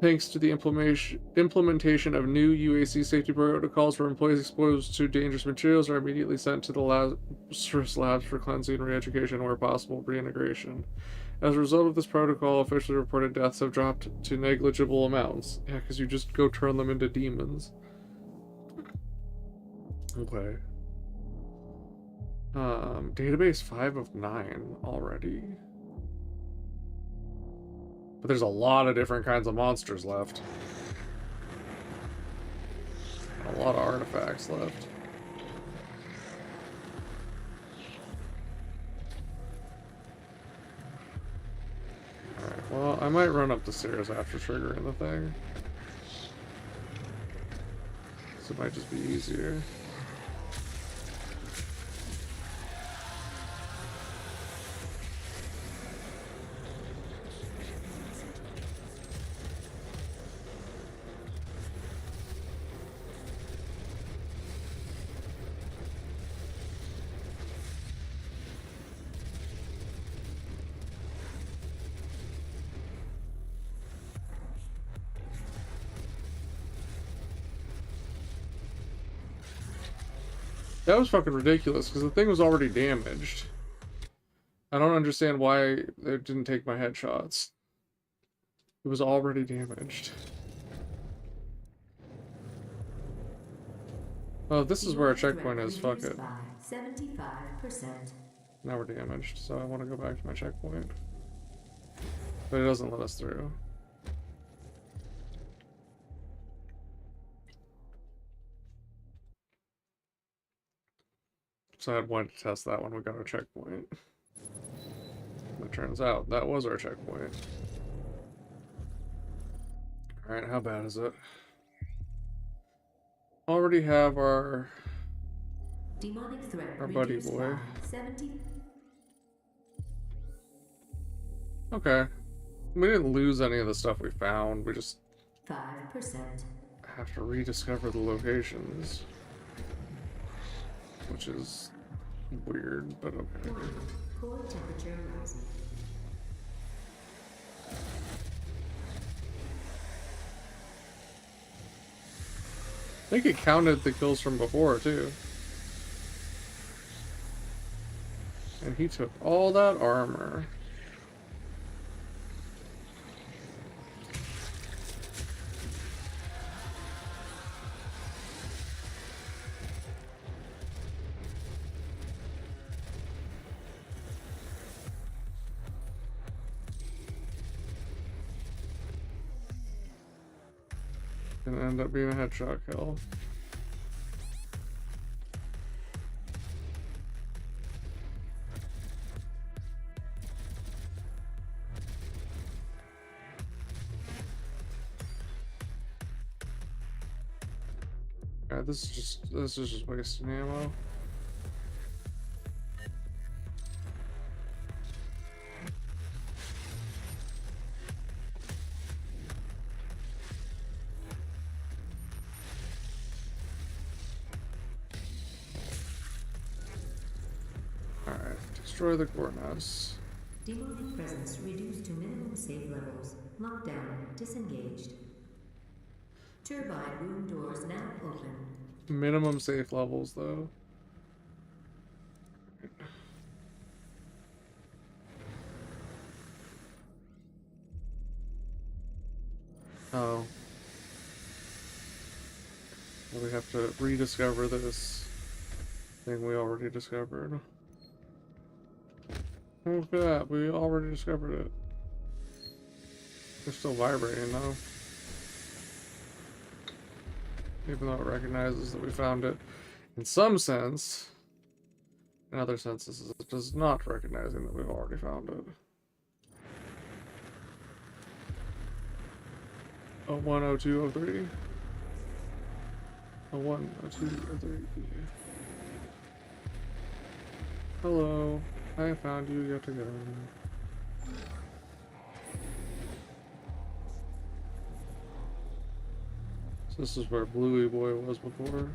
thanks to the implementation of new UAC safety protocols where employees exposed to dangerous materials are immediately sent to the Lazarus labs for cleansing, re-education, and where possible, reintegration. As a result of this protocol, officially reported deaths have dropped to negligible amounts. Yeah, because you just go turn them into demons. Okay. Database 5 of 9 already. But there's a lot of different kinds of monsters left. A lot of artifacts left. Alright, well, I might run up the stairs after triggering the thing. So it might just be easier. That was fucking ridiculous because the thing was already damaged. I don't understand why it didn't take my headshots. It was already damaged. Oh, this is where our checkpoint is. Fuck it. 75%. Now we're damaged, so I want to go back to my checkpoint. But it doesn't let us through. So I had wanted to test that when we got our checkpoint. It turns out that was our checkpoint. Alright, how bad is it? Already have our Demonic threat buddy reduced boy. by 70. Okay. We didn't lose any of the stuff we found. We just 5%. have to rediscover the locations. Which is weird, but okay. Core temperature rising. I think it counted the kills from before, too. And he took all that armor. Gonna end up being a headshot kill. God, this is just wasting ammo. Destroy the Gornas. Demonic presence reduced to minimum safe levels. Lockdown disengaged. Turbine room doors now open. Minimum safe levels, though. Oh. Well, we have to rediscover this thing we already discovered. Look at that, we already discovered it. They're still vibrating though. Even though it recognizes that we found it in some sense. In other senses, it does not recognizing that we've already found it. 01, 02, 03. 01, 02, 03. Hello. I found you yet again. So this is where Bluey Boy was before.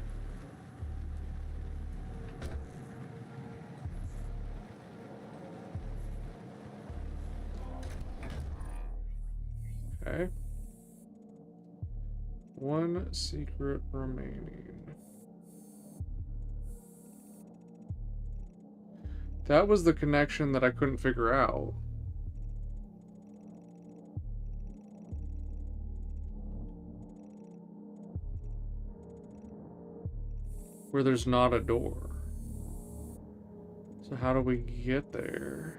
Okay. One secret remaining. That was the connection that I couldn't figure out. Where there's not a door. So how do we get there?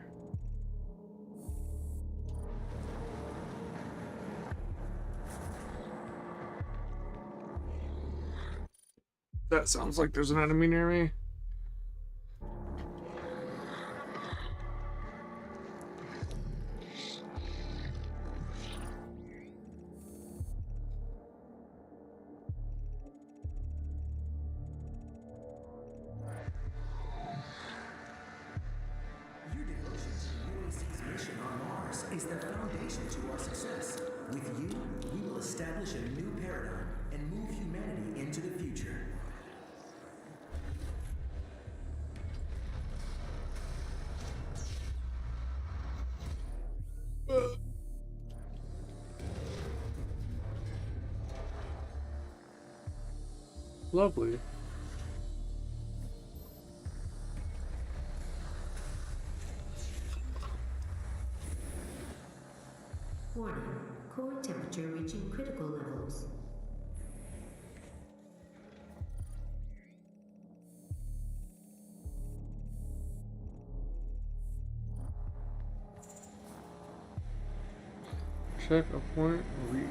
That sounds like there's an enemy near me. establish a new paradigm and move humanity into the future. Lovely. Warning, core temperature reaching critical levels. Check a point reach.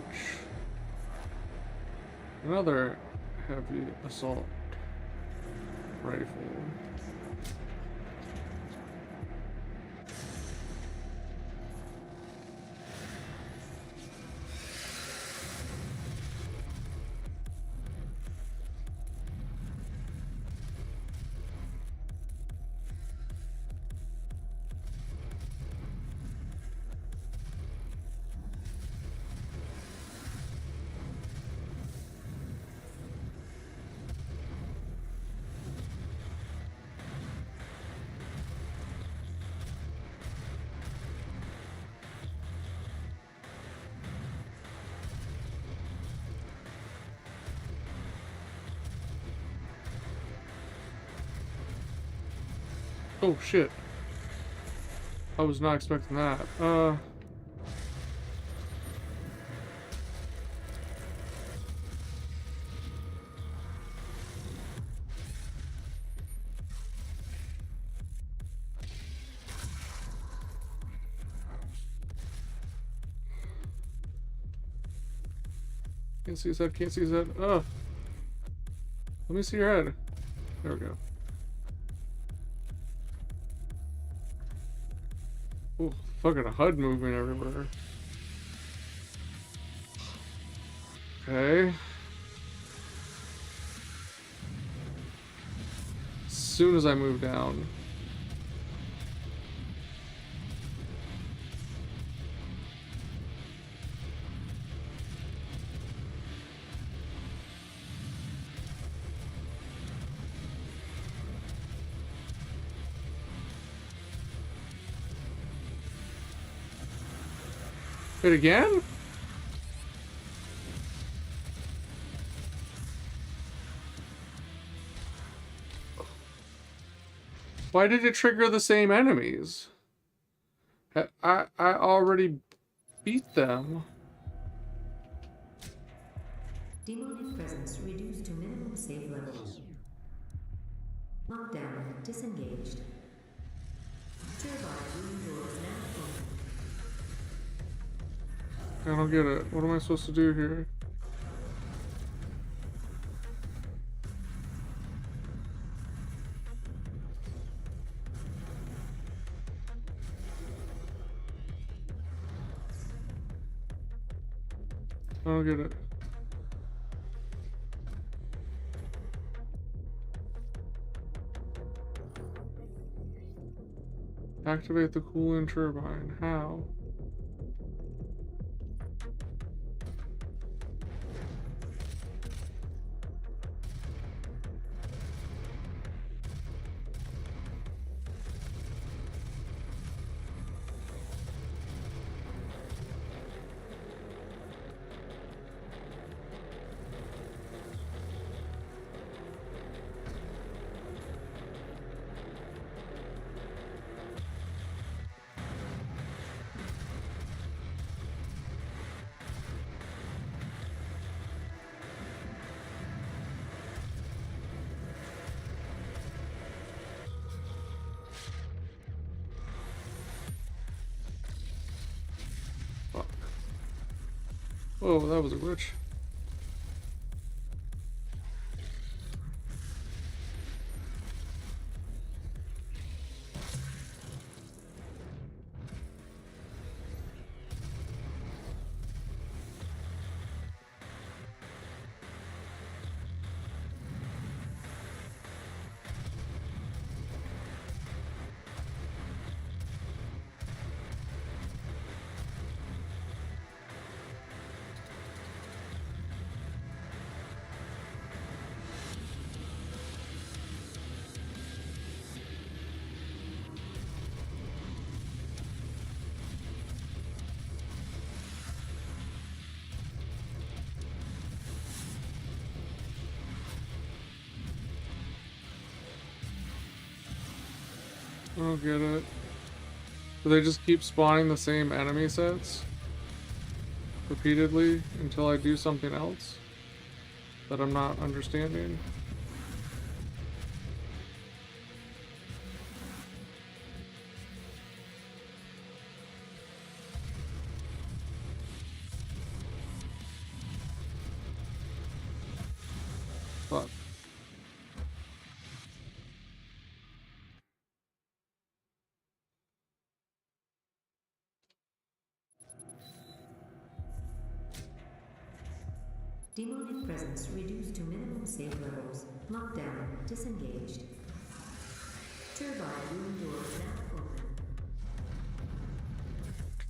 Another heavy assault rifle. Oh shit. I was not expecting that. Can't see his head, can't see his head. Let me see your head. There we go. Ooh, fucking HUD movement everywhere. Okay. As soon as I move down. Wait, again? Why did it trigger the same enemies? I already beat them. Demonic presence reduced to minimum safe levels. Lockdown disengaged. Turbine room doors now open. I don't get it. What am I supposed to do here? I don't get it. Activate the cooling turbine. How? Whoa, that was a glitch. don't get it. Do they just keep spawning the same enemy sets repeatedly until I do something else that I'm not understanding? Fuck. Demonic presence reduced to minimum safe levels. Lockdown disengaged. Turbine room doors now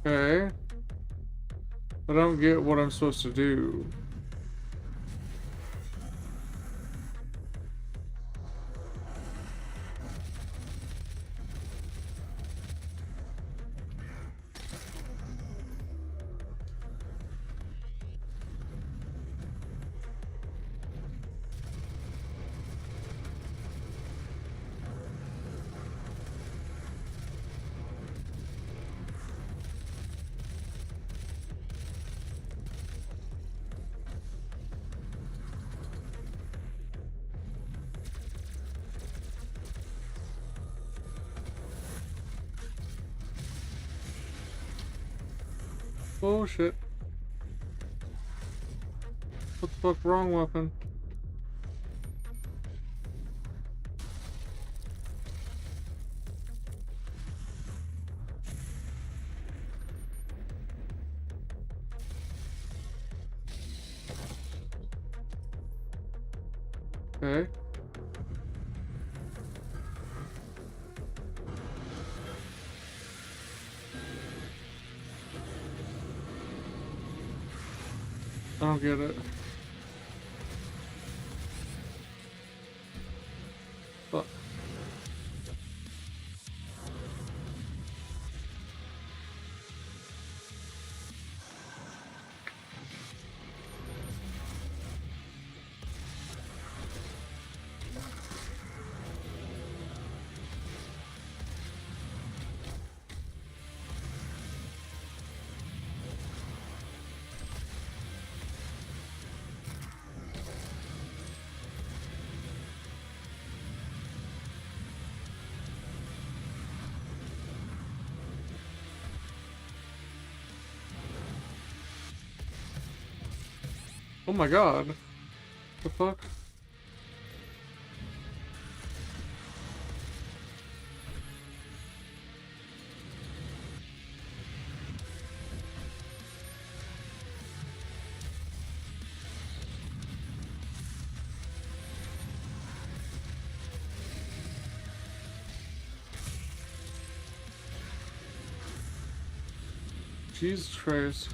open. Okay. I don't get what I'm supposed to do. Oh shit. What the fuck, wrong weapon? Okay. I don't get it. Fuck. Oh my god. The fuck? Jesus Christ.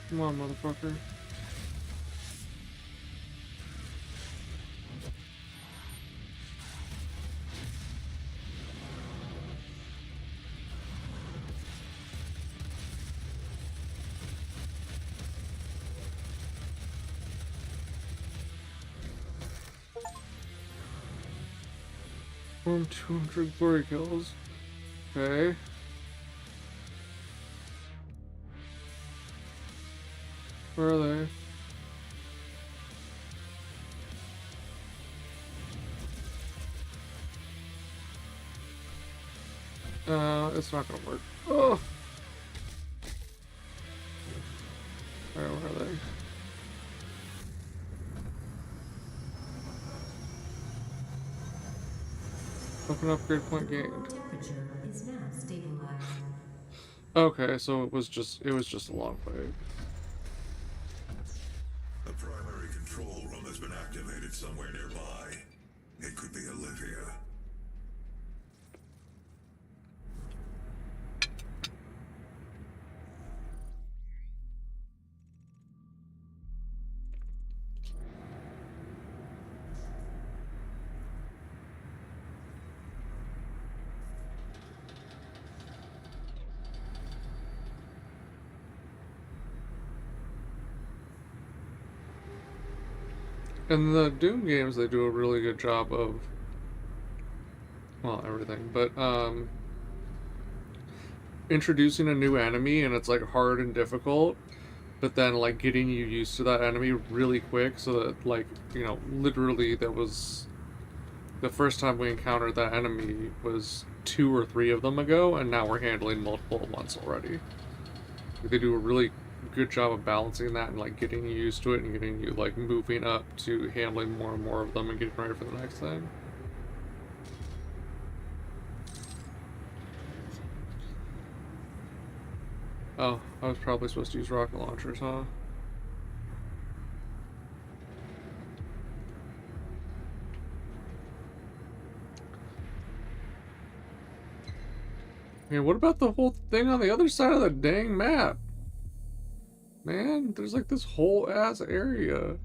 Come on, motherfucker. Boom, 200 glory kills. Okay. Where are they? It's not gonna work. Oh! Alright, where are they? Open upgrade point gained. Temperature is now stabilized. Okay, so it was just a long wait. The primary control room has been activated somewhere nearby. It could be Olivia. In the Doom games, they do a really good job of, well, everything, but introducing a new enemy, and it's like hard and difficult, but then like getting you used to that enemy really quick, so that, like, you know, literally that was the first time we encountered that enemy was 2 or 3 of them ago, and now we're handling multiple at once already. They do a really good job of balancing that and like getting you used to it and getting you like moving up to handling more and more of them and getting ready for the next thing. Oh, I was probably supposed to use rocket launchers, huh? Man, what about the whole thing on the other side of the dang map? Man, there's like this whole ass area.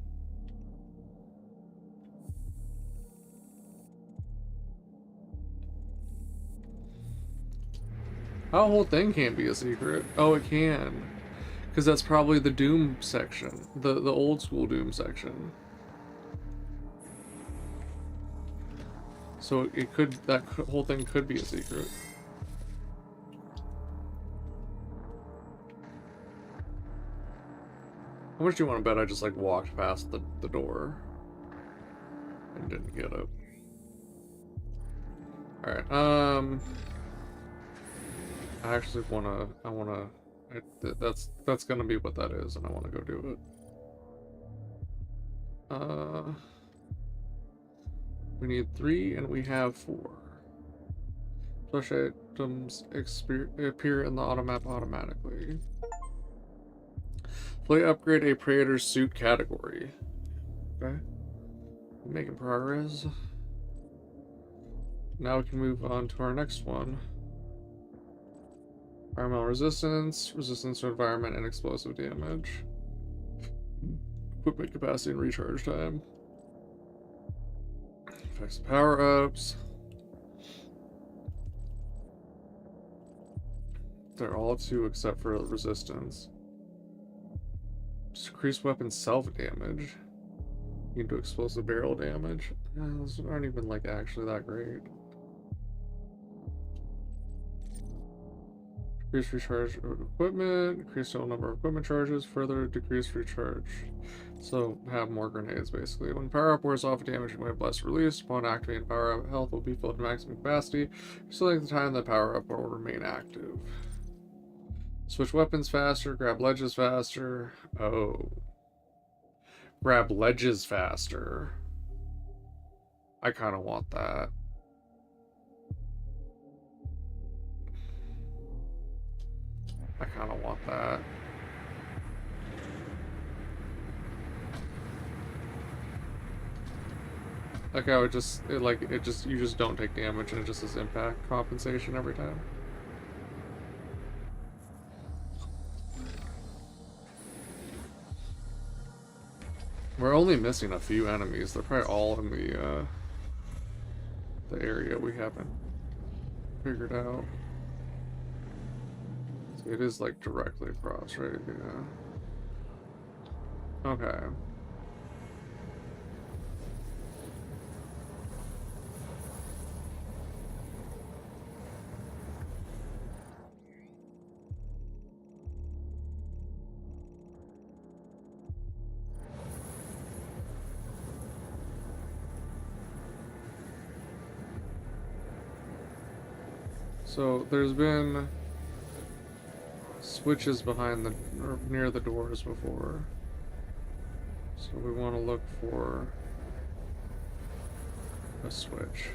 That whole thing can't be a secret. Oh, it can. Because that's probably the Doom section. The old school Doom section. So it could, that whole thing could be a secret. How much do you want to bet I just like walked past the door and didn't get it? Alright, I actually that's gonna be what that is, and I wanna go do it. We need 3 and we have 4. Flesh items appear in the auto map automatically. Fully upgrade a Praetor's suit category. Okay. Making progress. Now we can move on to our next one. Environmental resistance, resistance to environment, and explosive damage. Equipment capacity and recharge time. Effects of power-ups. They're all 2 except for resistance. Decrease weapon self-damage. You can do explosive barrel damage. Those aren't even like actually that great. Decrease recharge of equipment, increase total number of equipment charges, further decrease recharge. So have more grenades basically. When power up wears off, damage will have less released. Upon activating power up, health will be filled to maximum capacity. Select the time the power up will remain active. Switch weapons faster, grab ledges faster. Oh. Grab ledges faster. I kind of want that. I kind of want that. Like I would just, you just don't take damage and it just is impact compensation every time. We're only missing a few enemies. They're probably all in the area we haven't figured out. It is like directly across, right? Yeah. Okay. So there's been switches behind the, or near the doors before. So we want to look for a switch.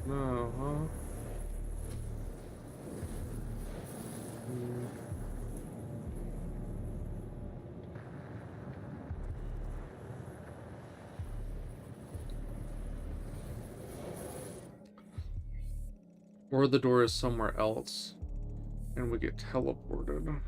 No, huh? Or the door is somewhere else and we get teleported.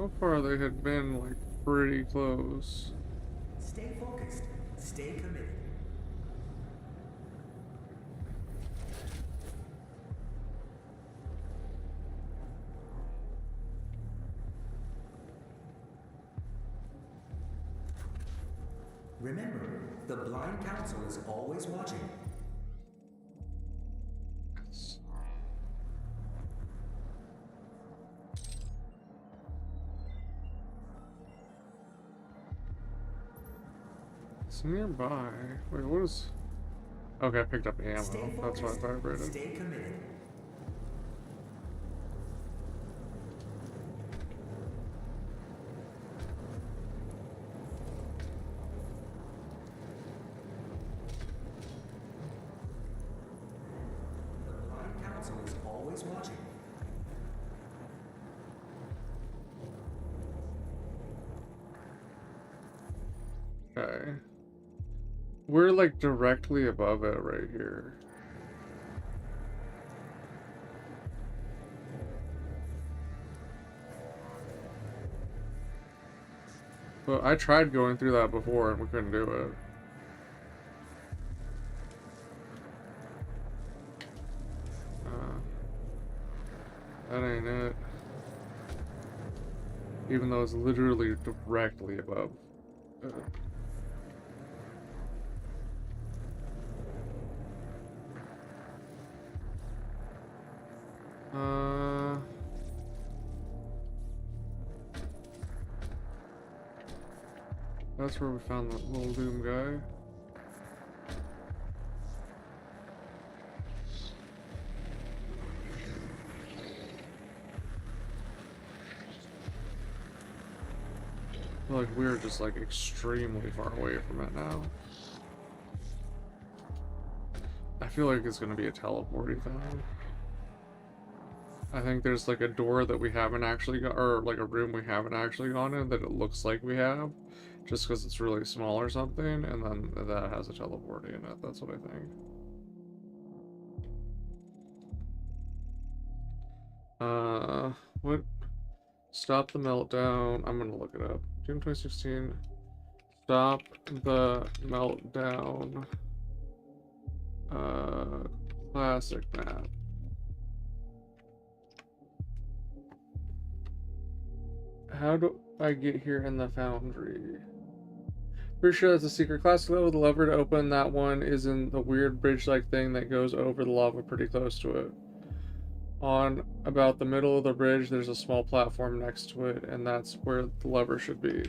So far they had been like pretty close. Stay focused. Stay committed. Remember, the Blind Council is always watching. It's nearby. Wait, what is... Okay, I picked up ammo. Stay That's why it focused. vibrated. Stay committed. The Blind Council is always watching. Okay. We're like directly above it right here. But I tried going through that before and we couldn't do it. That ain't it. Even though it's literally directly above it. That's where we found that little Doom guy. I feel like we're just like extremely far away from it now. I feel like it's gonna be a teleporty thing. I think there's like a door that we haven't actually got, or like a room we haven't actually gone in that it looks like we have, just because it's really small or something, and then that has a teleporty in it. That's what I think. What? Stop the meltdown. I'm gonna look it up. June 2016. Stop the meltdown. Classic map. How do I get here in the foundry? Pretty sure that's a secret classic level. The lever to open that one is in the weird bridge-like thing that goes over the lava pretty close to it. On about the middle of the bridge, there's a small platform next to it, and that's where the lever should be.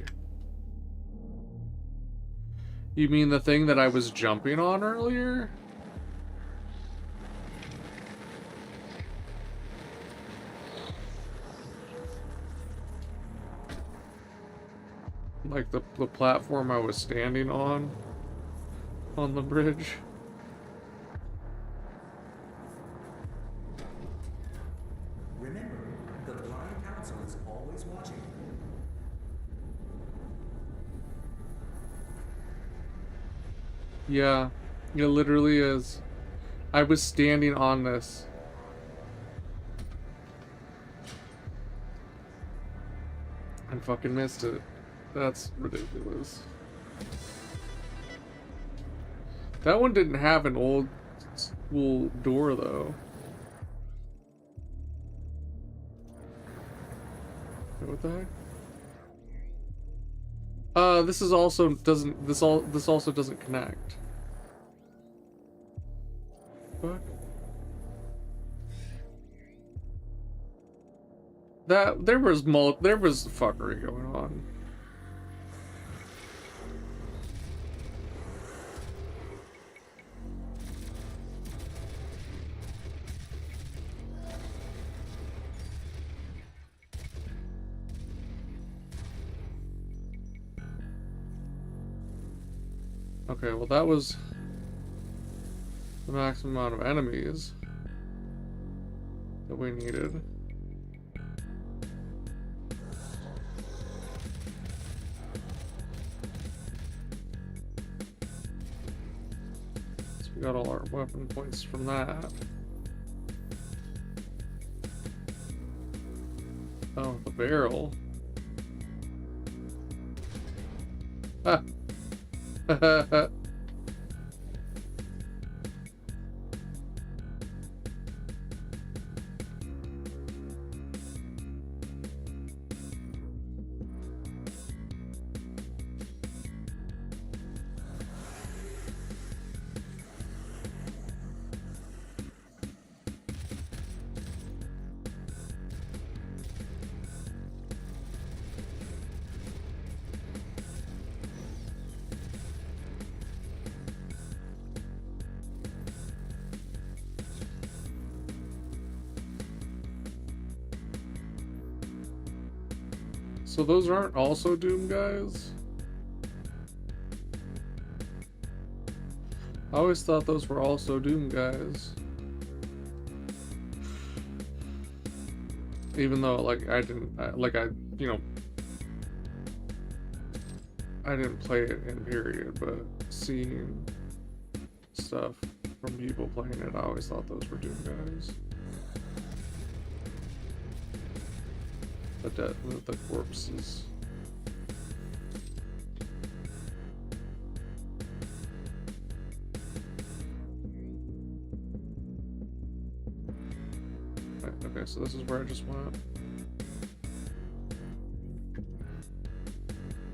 You mean the thing that I was jumping on earlier? Like the platform I was standing on the bridge. Remember, the Blind Council is always watching. Yeah, it literally is. I was standing on this. And fucking missed it. That's ridiculous. That one didn't have an old school door though. What the heck? This is also doesn't this also doesn't connect. Fuck. There was fuckery going on. Okay, well that was the maximum amount of enemies that we needed. So we got all our weapon points from that. Oh, the barrel. So those aren't also Doom guys? I always thought those were also Doom guys. Even though, like, I didn't, you know, I didn't play it in period, but seeing stuff from people playing it, I always thought those were Doom guys. The corpses. Right, okay, so this is where I just went.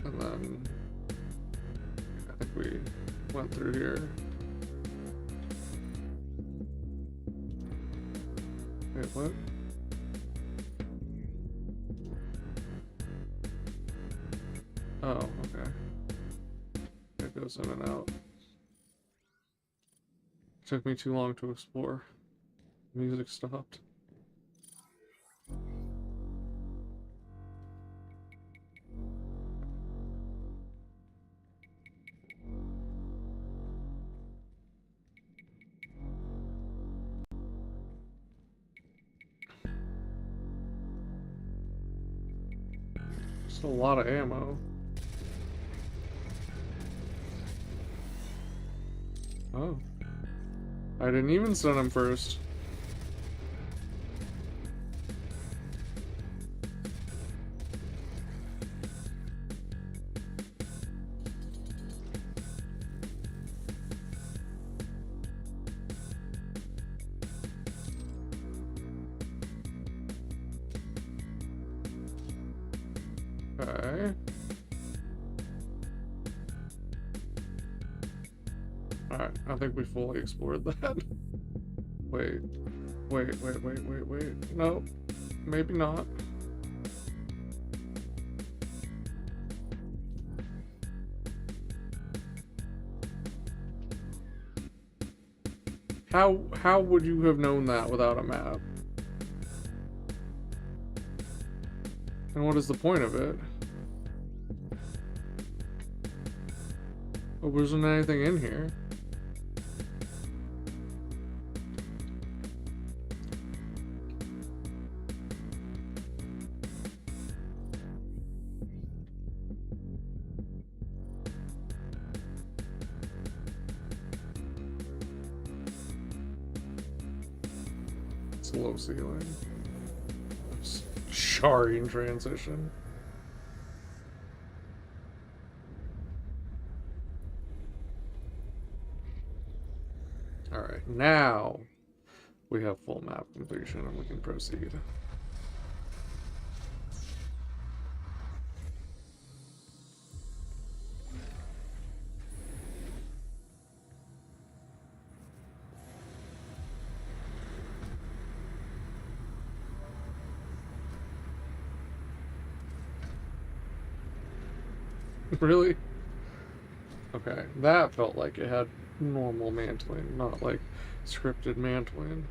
And then I think we went through here. Wait, what? Oh, okay. It goes in and out. Took me too long to explore. Music stopped. Just a lot of ammo. Oh. I didn't even send him first. Okay. Alright, I think we fully explored that. Wait. No, maybe not. How would you have known that without a map? And what is the point of it? Oh, wasn't anything in here. It's a low ceiling. Jarring transition. Alright, now we have full map completion and we can proceed. Really? Okay, that felt like it had normal mantling, not like scripted mantling.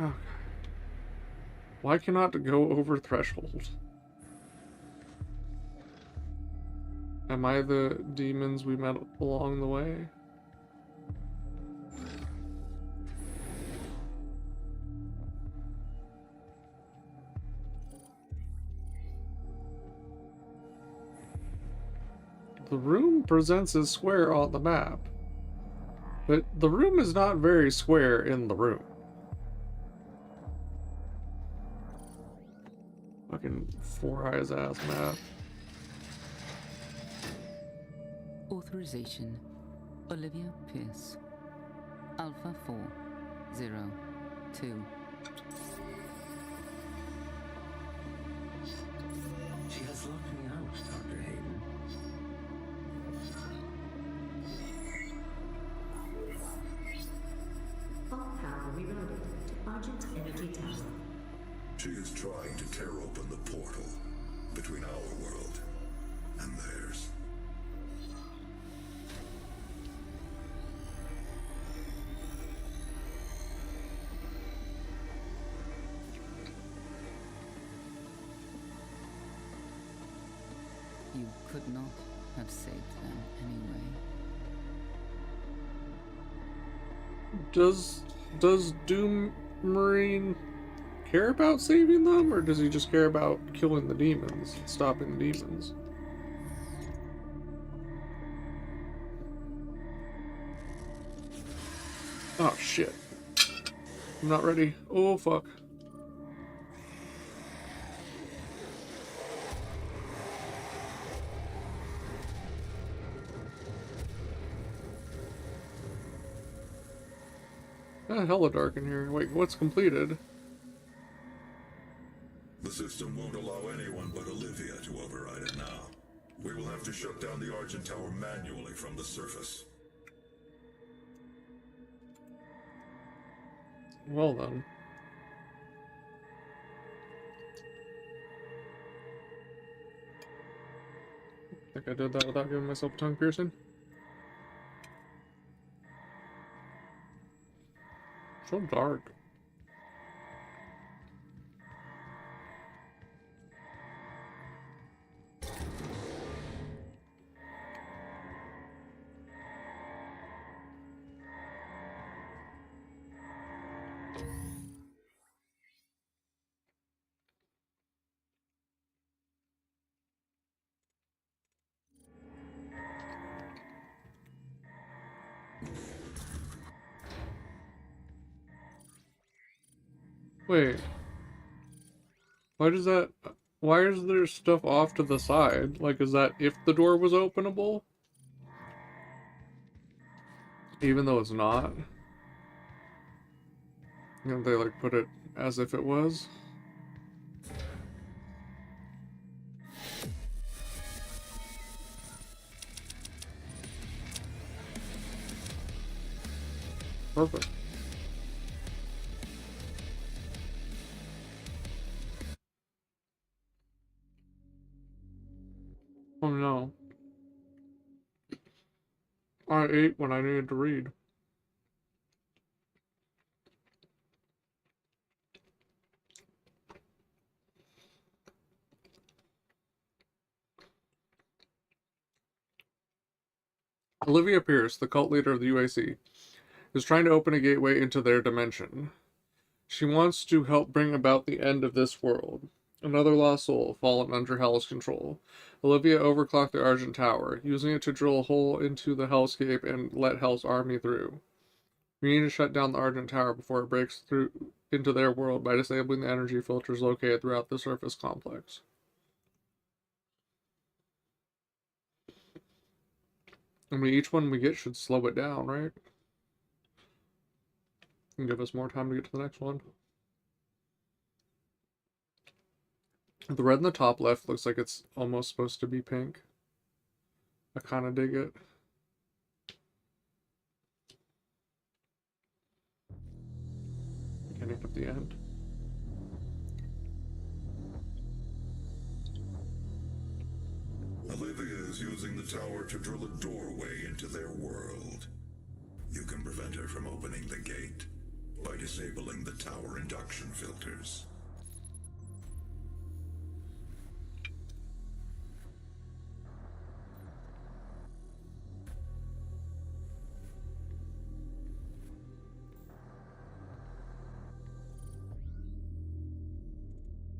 Okay. Why cannot it go over threshold? Am I the demons we met along the way? The room presents as square on the map, but the room is not very square in the room. Fucking Four Eyes ass map. Authorization. Olivia Pierce. Alpha 402. She has locked me out, Dr. Hayden. All power rerouted to Argent Energy Tower. She is trying to tear open the portal between our world and theirs. You could not have saved them anyway. Does Doom Marine care about saving them, or does he just care about killing the demons, stopping the demons? Oh shit. I'm not ready. Oh fuck. Ah, hella dark in here. Wait, what's completed? The system won't allow anyone but Olivia to override it now. We will have to shut down the Argent Tower manually from the surface. Well then. Think I did that without giving myself a tongue piercing? So dark. Wait. Why does that... Why is there stuff off to the side? Like, is that if the door was openable? Even though it's not? You know, they, like, put it as if it was? Perfect. Oh no. I ate when I needed to read. Olivia Pierce, the cult leader of the UAC, is trying to open a gateway into their dimension. She wants to help bring about the end of this world. Another lost soul fallen under Hell's control. Olivia overclocked the Argent Tower, using it to drill a hole into the hellscape and let Hell's army through. We need to shut down the Argent Tower before it breaks through into their world by disabling the energy filters located throughout the surface complex. I mean, each one we get should slow it down, right? And give us more time to get to the next one. The red in the top left looks like it's almost supposed to be pink. I kind of dig it. Beginning of the end. Olivia is using the tower to drill a doorway into their world. You can prevent her from opening the gate by disabling the tower induction filters.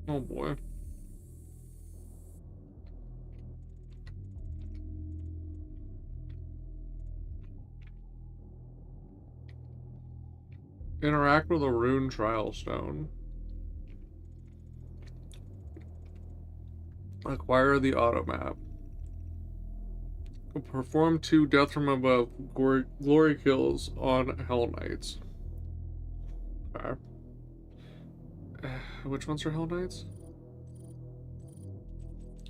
Oh boy. Interact with a rune trial stone. Acquire the auto map. Perform 2 death from above glory kills on Hell Knights. Okay. Which ones are Hell Knights?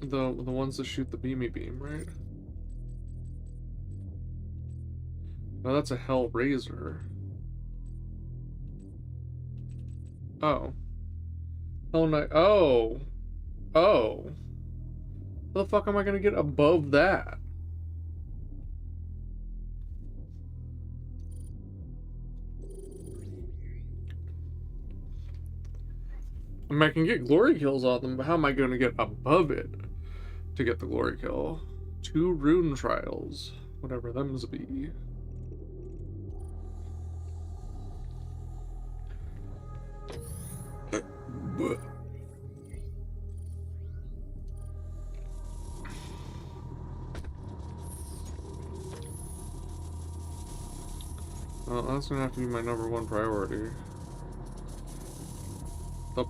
The ones that shoot the beamy beam, right? No, that's a Hellraiser. Oh. Hell Knight. Oh. Oh. How the fuck am I gonna get above that? I mean, I can get glory kills on them, but how am I gonna get above it to get the glory kill? 2 rune trials. Whatever them's be. Well, that's gonna have to be my #1 priority.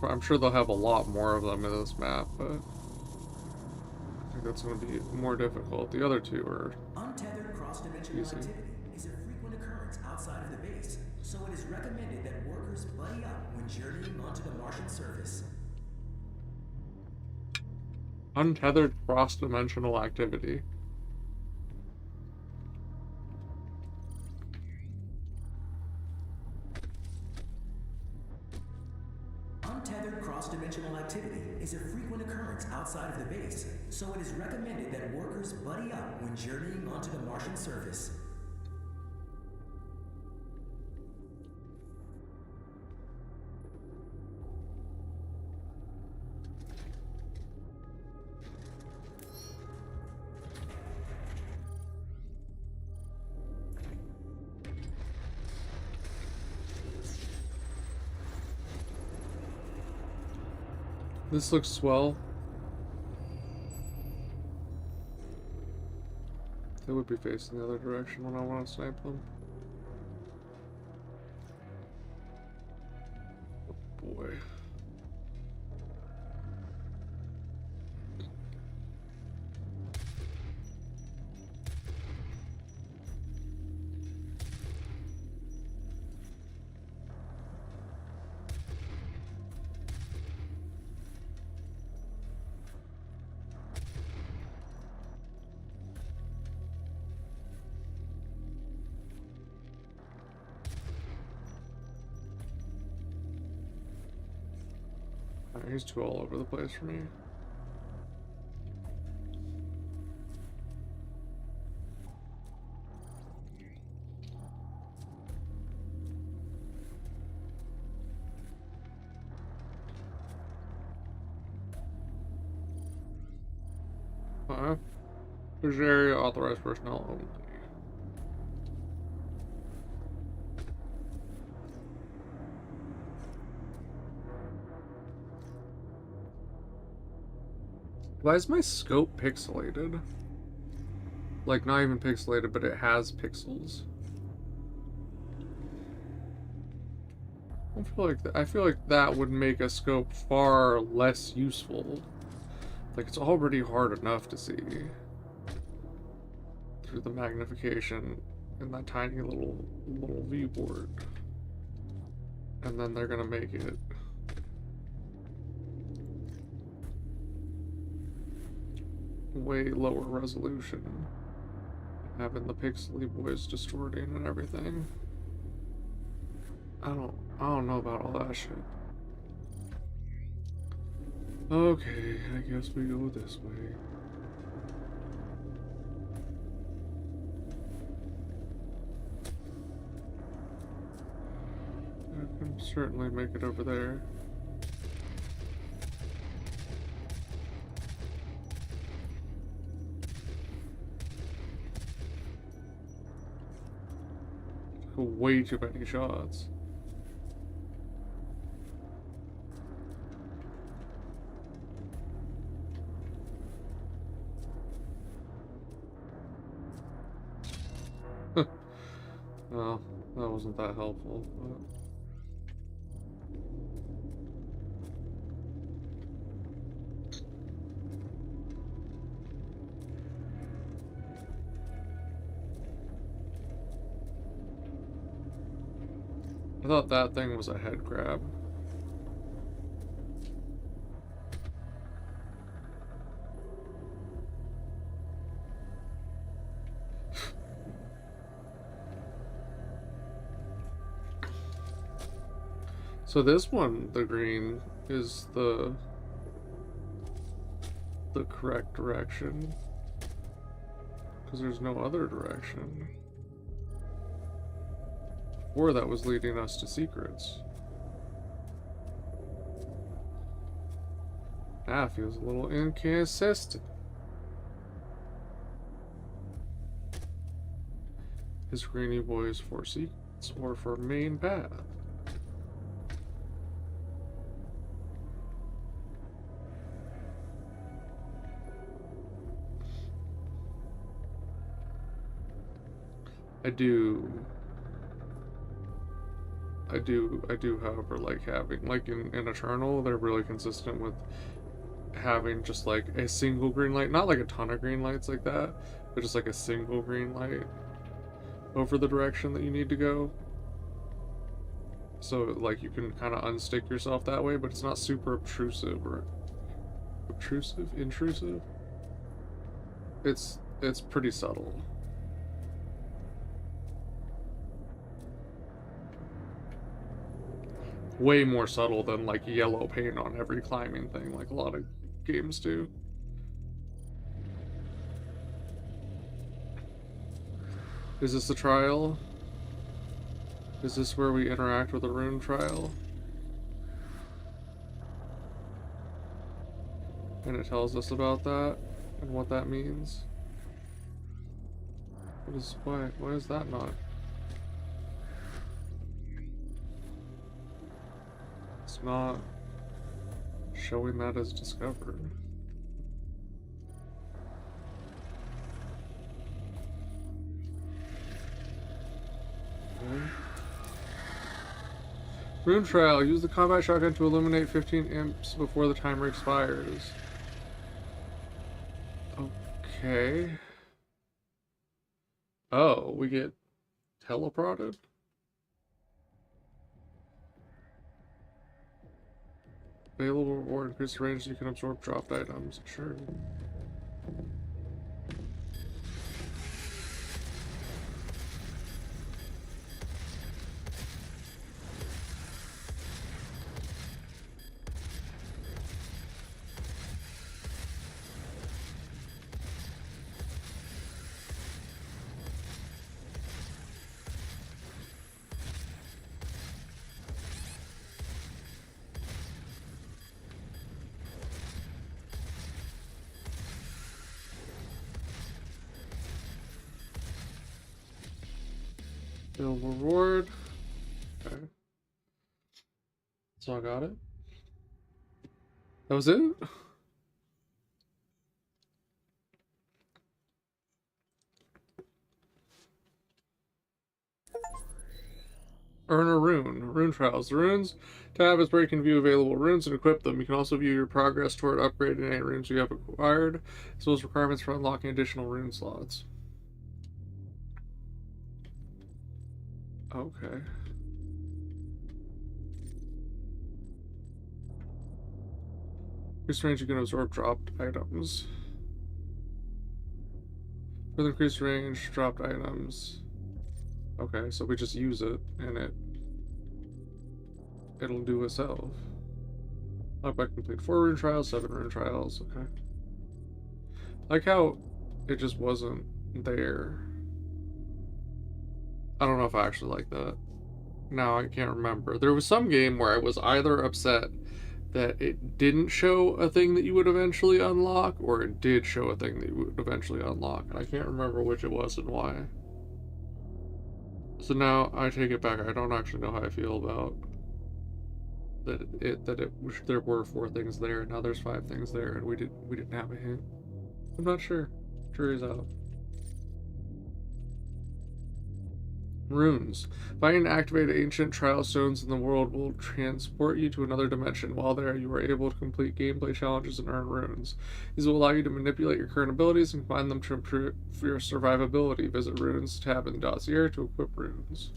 I'm sure they'll have a lot more of them in this map, but I think that's gonna be more difficult. The other 2 are Untethered cross-dimensional easy. activity is a frequent occurrence outside of the base, so it is recommended that workers buddy up when journeying onto the Martian surface. Untethered cross-dimensional activity. Untethered cross-dimensional activity is a frequent occurrence outside of the base, so it is recommended that workers buddy up when journeying onto the Martian surface. This looks swell. They would be facing the other direction when I want to snipe them. Oh boy. He's too all over the place for me. There's area authorized personnel only. Why is my scope pixelated? Like, not even pixelated, but it has pixels. I feel like that would make a scope far less useful. Like, it's already hard enough to see through the magnification in that tiny little viewport. And then they're gonna make it way lower resolution, having the pixely boys distorting and everything. I don't know about all that shit. Okay, I guess we go this way. I can certainly make it over there. Way too many shots. Well, that wasn't that helpful, but... I thought that thing was a head crab. So this one, the green, is the correct direction. Because there's no other direction. Or that was leading us to secrets. Ah, feels a little inconsistent. Is Greeny Boys for secrets or for main path? I do, however, like having, like in Eternal, they're really consistent with having just like a single green light, not like a ton of green lights like that, but just like a single green light over the direction that you need to go. So like you can kind of unstick yourself that way, but it's not super obtrusive or intrusive. It's pretty subtle. Way more subtle than like yellow paint on every climbing thing like a lot of games do. Is this the trial? Is this where we interact with the rune trial? And it tells us about that and what that means. Why is that not? It's not showing that as discovered. Okay. Rune trial. Use the combat shotgun to eliminate 15 imps before the timer expires. Okay. Oh, we get teleported? Available reward, increase the range so you can absorb dropped items. Sure. Available reward. Okay. So I got it. That was it? Earn a rune. Rune trials. The runes tab is where you can view available runes and equip them. You can also view your progress toward upgrading any runes you have acquired, as well as requirements for unlocking additional rune slots. Okay. Increased range, you can absorb dropped items. With increased range, dropped items. Okay, so we just use it and it'll do itself. Lock by complete 4 rune trials, 7 rune trials, okay. Like how it just wasn't there. I don't know if I actually like that. No, I can't remember. There was some game where I was either upset that it didn't show a thing that you would eventually unlock, or it did show a thing that you would eventually unlock. And I can't remember which it was and why. So now I take it back. I don't actually know how I feel about there were 4 things there, and now there's 5 things there, and we didn't have a hint. I'm not sure. Jury's out. Runes. Finding and activate ancient trial stones in the world will transport you to another dimension. While there, you are able to complete gameplay challenges and earn runes. These will allow you to manipulate your current abilities and combine them to improve your survivability. Visit Runes tab in the dossier to equip runes.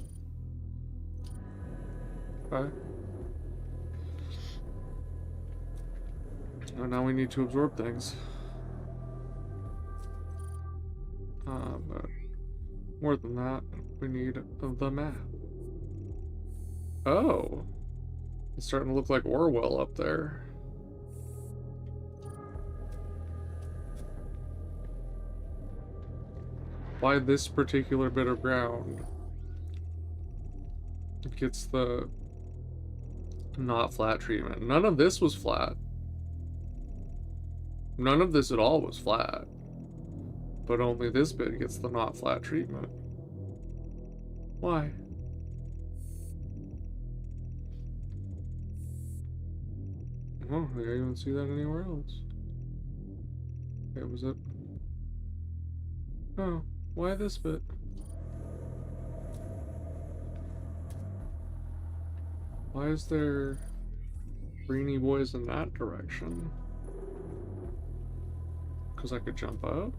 Okay. Oh, now we need to absorb things. But more than that, we need the map. Oh! It's starting to look like Orwell up there. Why this particular bit of ground gets the not flat treatment? None of this was flat. None of this at all was flat. But only this bit gets the not flat treatment. Why? Oh, I didn't even see that anywhere else. Okay, was it? Oh, why this bit? Why is there greeny boys in that direction? Because I could jump up?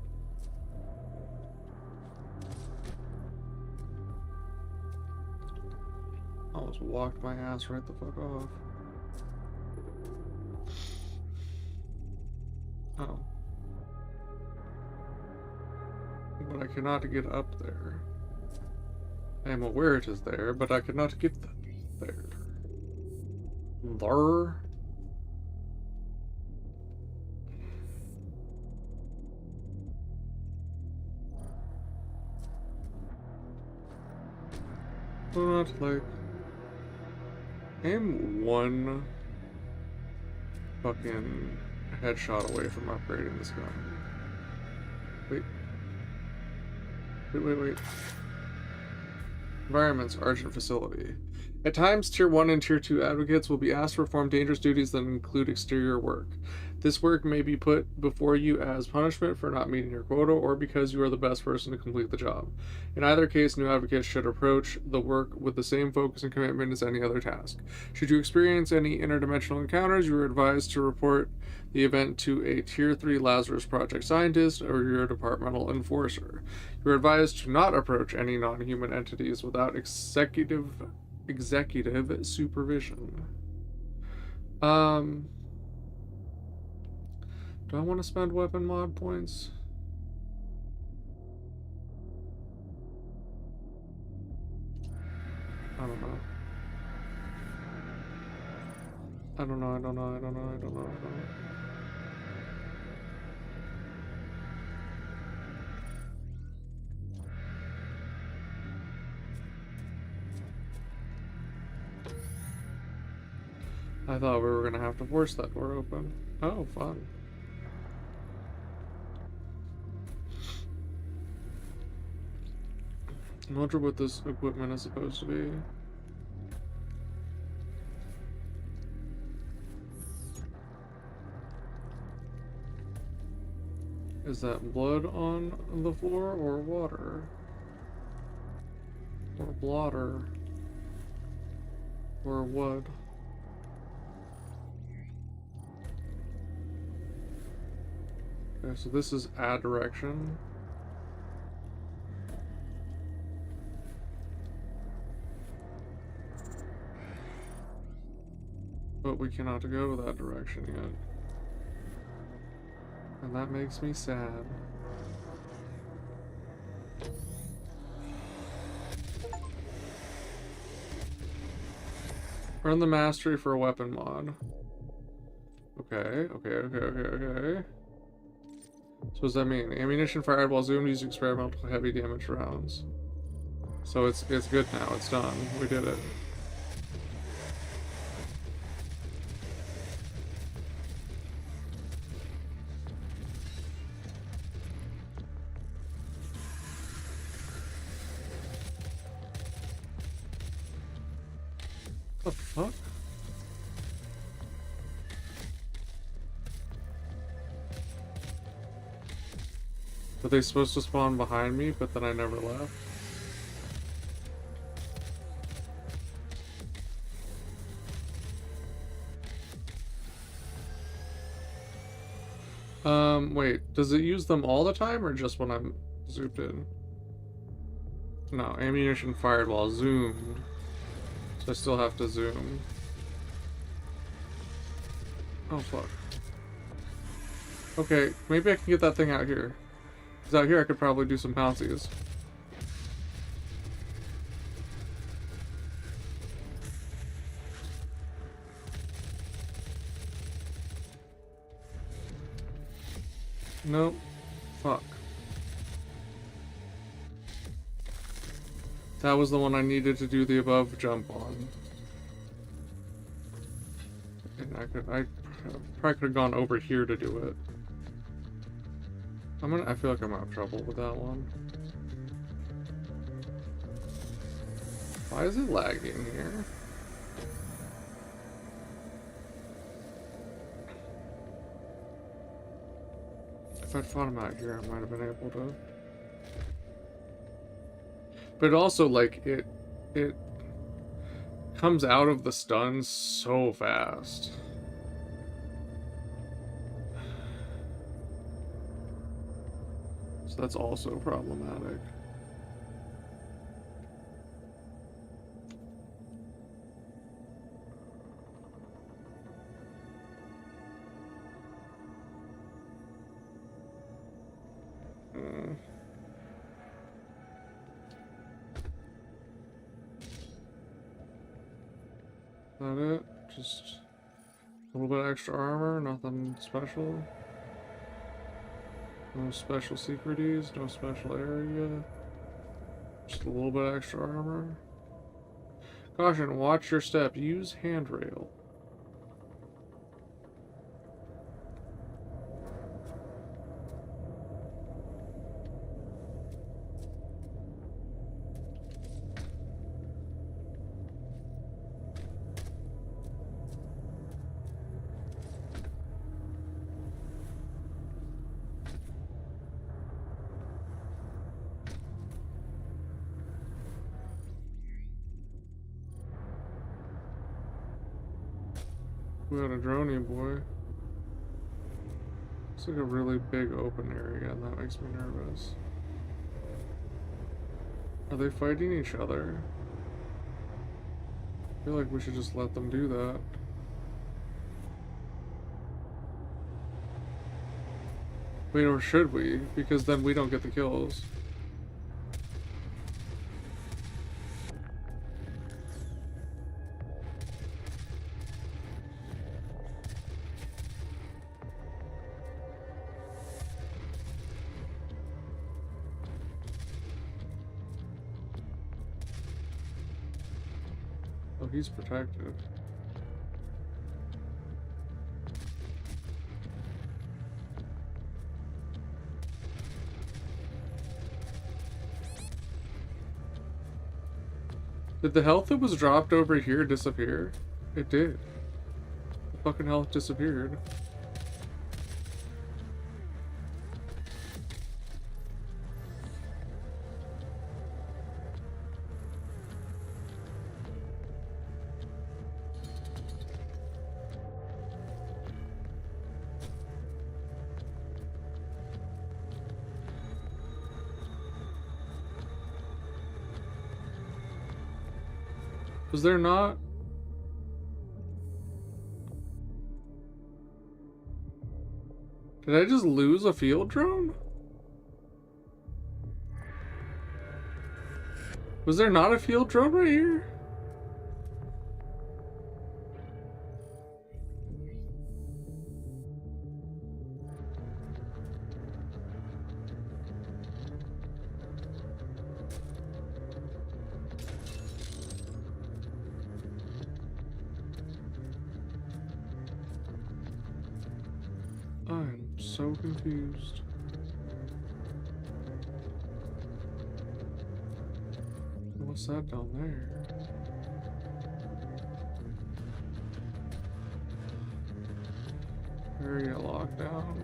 I almost walked my ass right the fuck off. Oh. But I cannot get up there. I am aware it is there, but I cannot get there. There. Not like... I am one fucking headshot away from upgrading this gun. Wait. Wait. Environments, Argent Facility. At times, Tier 1 and Tier 2 advocates will be asked to perform dangerous duties that include exterior work. This work may be put before you as punishment for not meeting your quota or because you are the best person to complete the job. In either case, new advocates should approach the work with the same focus and commitment as any other task. Should you experience any interdimensional encounters, you are advised to report the event to a Tier 3 Lazarus Project scientist or your departmental enforcer. You are advised to not approach any non-human entities without executive supervision. Do I want to spend weapon mod points? I don't know. I don't know. I thought we were gonna have to force that door open. Oh, fun. I wonder what this equipment is supposed to be. Is that blood on the floor or water? Or blotter? Or what? Okay, so this is add direction. But we cannot go that direction yet. And that makes me sad. Earn the mastery for a weapon mod. Okay. So what does that mean? Ammunition fired while zoomed using experimental heavy damage rounds. So it's good now. It's done. We did it. What the fuck? Were they supposed to spawn behind me, but then I never left? Wait, does it use them all the time or just when I'm zoomed in? No, ammunition fired while zoomed. I still have to zoom. Oh fuck. Okay, maybe I can get that thing out here. Because out here I could probably do some pouncies. Nope. Fuck. That was the one I needed to do the above jump on. And I probably could have gone over here to do it. I feel like I'm gonna have trouble with that one. Why is it lagging here? If I'd fought him out here, I might have been able to. But also, like, it comes out of the stun so fast. So that's also problematic. That it? Just a little bit extra armor, nothing special. No special secreties, no special area. Just a little bit extra armor. Caution, watch your step. Use handrail. We got a droney boy. It's like a really big open area, and that makes me nervous. Are they fighting each other? I feel like we should just let them do that. Wait, or should we? Because then we don't get the kills. Oh, he's protected. Did the health that was dropped over here disappear? It did. The fucking health disappeared. Was there not? Did I just lose a field drone? Was there not a field drone right here? I'm so confused. What's that down there? Area lockdown.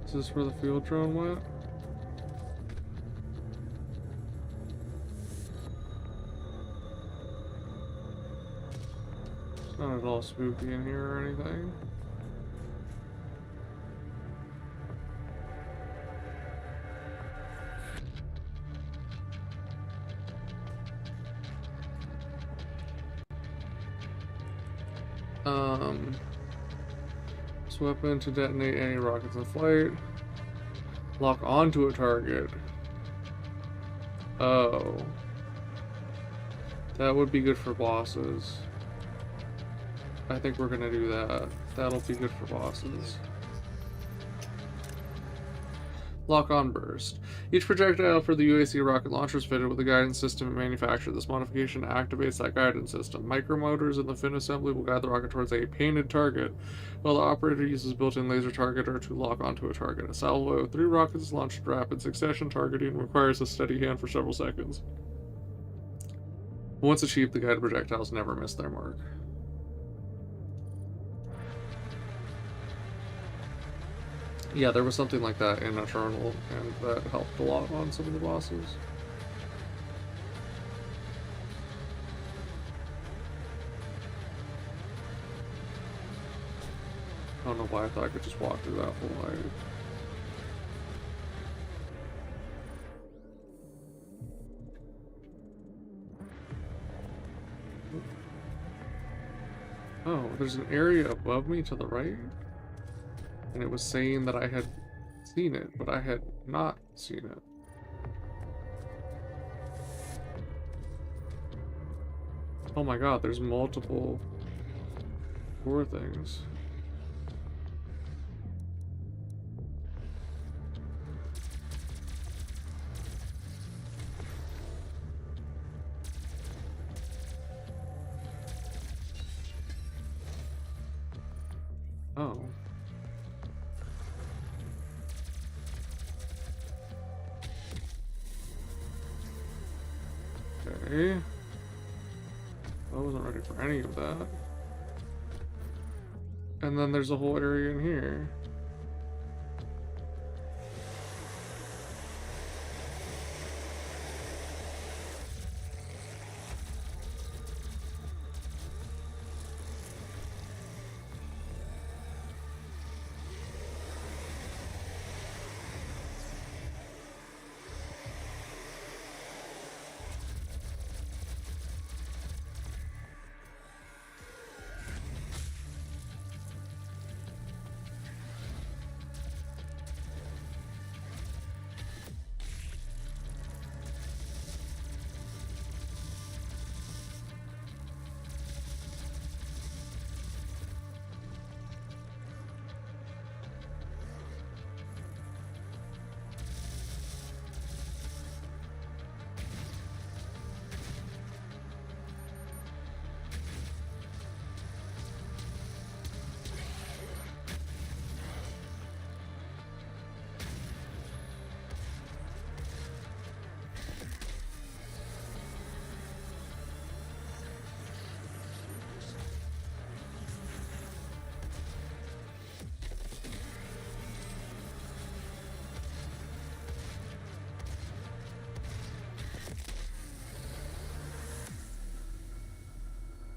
Is this where the field drone went? It's not at all spooky in here or anything. This weapon to detonate any rockets in flight. Lock onto a target. Oh. That would be good for bosses. I think we're gonna do that. That'll be good for bosses. Lock-on burst. Each projectile for the UAC rocket launcher is fitted with a guidance system manufactured. This modification activates that guidance system. Micromotors in the fin assembly will guide the rocket towards a painted target, while the operator uses built-in laser targeter to lock onto a target. A salvo of 3 rockets is launched in rapid succession. Targeting requires a steady hand for several seconds. Once achieved, the guided projectiles never miss their mark. Yeah, there was something like that in Eternal, and that helped a lot on some of the bosses. I don't know why I thought I could just walk through that whole line. Oh, there's an area above me to the right? And it was saying that I had seen it, but I had not seen it. Oh my god, there's multiple core things. Oh. Okay. I wasn't ready for any of that. And then there's a whole area in here.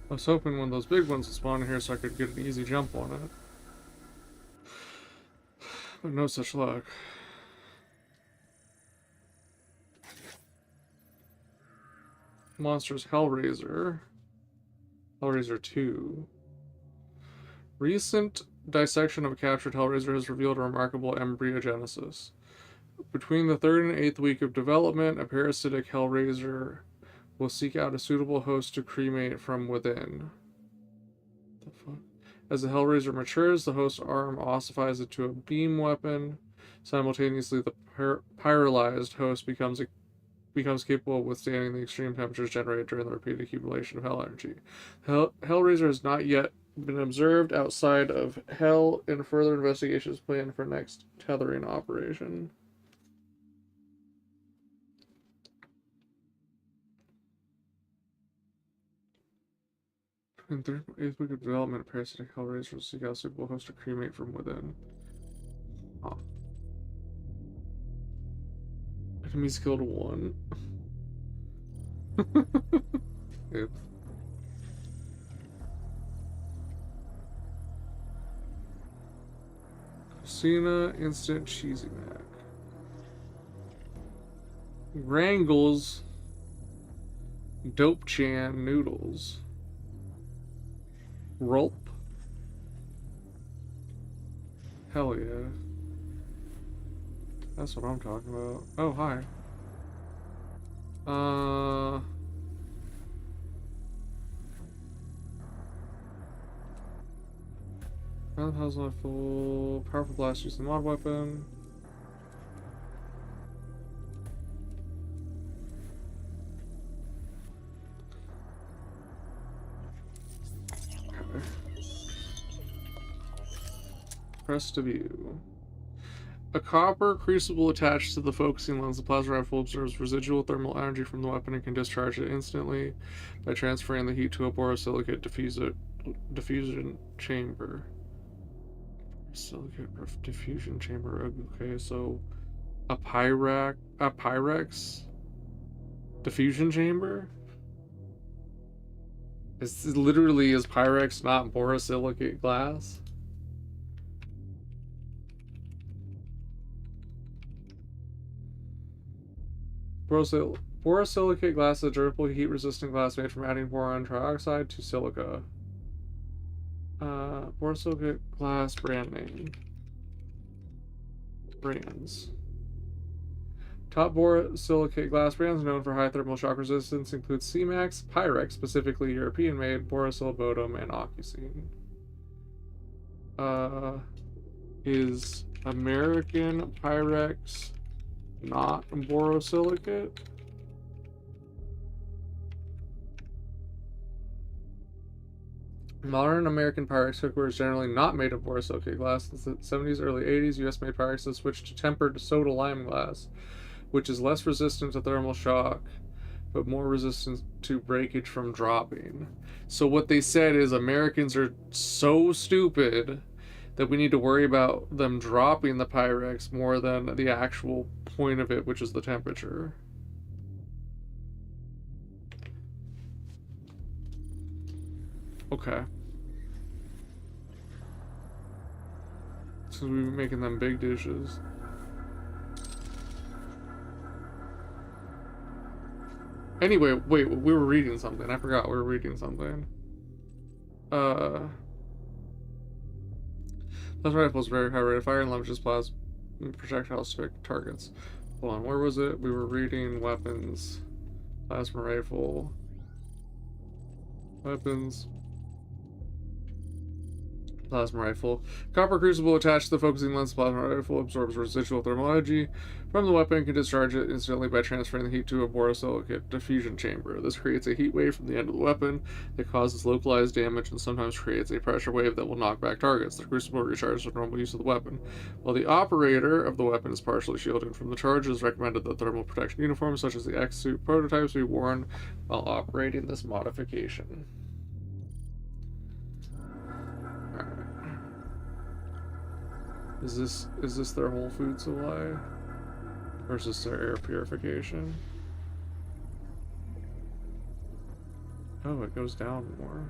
I was hoping one of those big ones would spawn in here so I could get an easy jump on it. But no such luck. Monsters Hellraiser. Hellraiser 2. Recent dissection of a captured Hellraiser has revealed a remarkable embryogenesis. Between the 3rd and 8th week of development, a parasitic Hellraiser will seek out a suitable host to cremate from within. The fuck? As the Hellraiser matures, the host's arm ossifies into a beam weapon. Simultaneously, the pyrolyzed host becomes capable of withstanding the extreme temperatures generated during the repeated accumulation of Hell energy. Hellraiser has not yet been observed outside of Hell, and further investigations planned for next tethering operation. In 8th week of development, a parasitic Hellraiser will seek out a suitable host to cremate from within. Oh. Enemies killed 1. Oops. Christina Instant Cheesy Mac. Wrangles Dope Chan Noodles. Rulp. Hell yeah. That's what I'm talking about. Oh, hi. Round has a full powerful blast using the mod weapon. Okay. Press to view. A copper crucible attached to the focusing lens, the plasma rifle absorbs residual thermal energy from the weapon and can discharge it instantly by transferring the heat to a borosilicate diffusion chamber. Silicate diffusion chamber. Okay, so a Pyrex diffusion chamber? It's literally, is Pyrex not borosilicate glass? Borosilicate glass is a durable, heat-resistant glass made from adding boron trioxide to silica. Borosilicate glass brand name. Brands. Top borosilicate glass brands known for high thermal shock resistance include C-Max, Pyrex, specifically European-made, Borosil, Bodum, and Ocucene. Is American Pyrex not borosilicate? Modern American Pyrex cookware is generally not made of borosilicate glass. Since the 70s, early 80s, US-made Pyrex has switched to tempered soda lime glass, which is less resistant to thermal shock, but more resistant to breakage from dropping. So what they said is Americans are so stupid that we need to worry about them dropping the Pyrex more than the actual point of it, which is the temperature. Okay. So we've been making them big dishes. Anyway, wait, we were reading something. I forgot we were reading something. Plasma rifles very high rate of fire and leverages plasma projectiles to pick targets. Hold on, where was it? We were reading weapons. Plasma rifle. Weapons. Plasma rifle. Copper crucible attached to the focusing lens. Plasma rifle absorbs residual thermal energy from the weapon and can discharge it instantly by transferring the heat to a borosilicate diffusion chamber. This creates a heat wave from the end of the weapon that causes localized damage and sometimes creates a pressure wave that will knock back targets. The crucible recharges with normal use of the weapon. While the operator of the weapon is partially shielded from the charge, it is recommended that thermal protection uniforms such as the X-suit prototypes be worn while operating this modification. Is this their whole food supply? Or is this their air purification? Oh, it goes down more.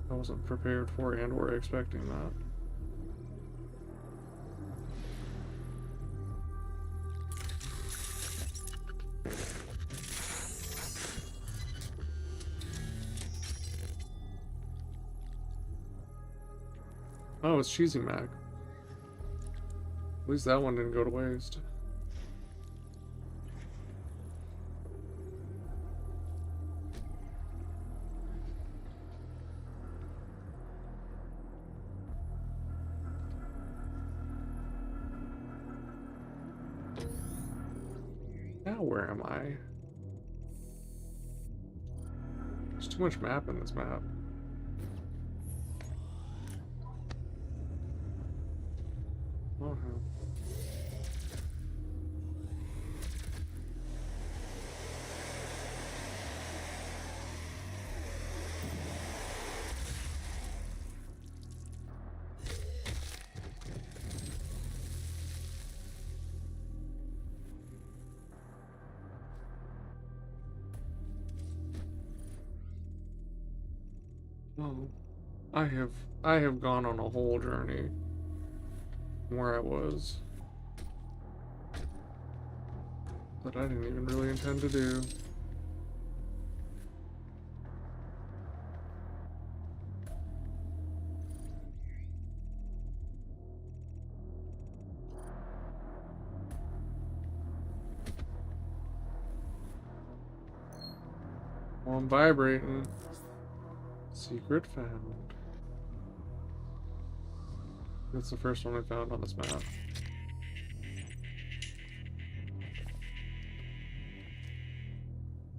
I wasn't prepared for and or expecting that. Oh, it's Cheesy Mac. At least that one didn't go to waste. Now where am I? There's too much map in this map. Oh, hell. Oh, I have gone on a whole journey from where I was that I didn't even really intend to do. Oh, I'm vibrating. Secret found. That's the first one I found on this map.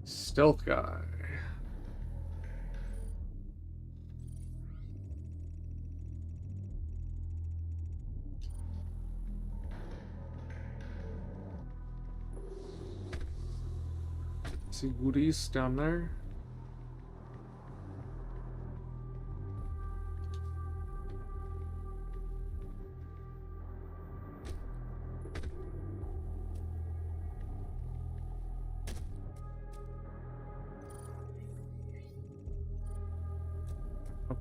Stealth guy. See goodies down there?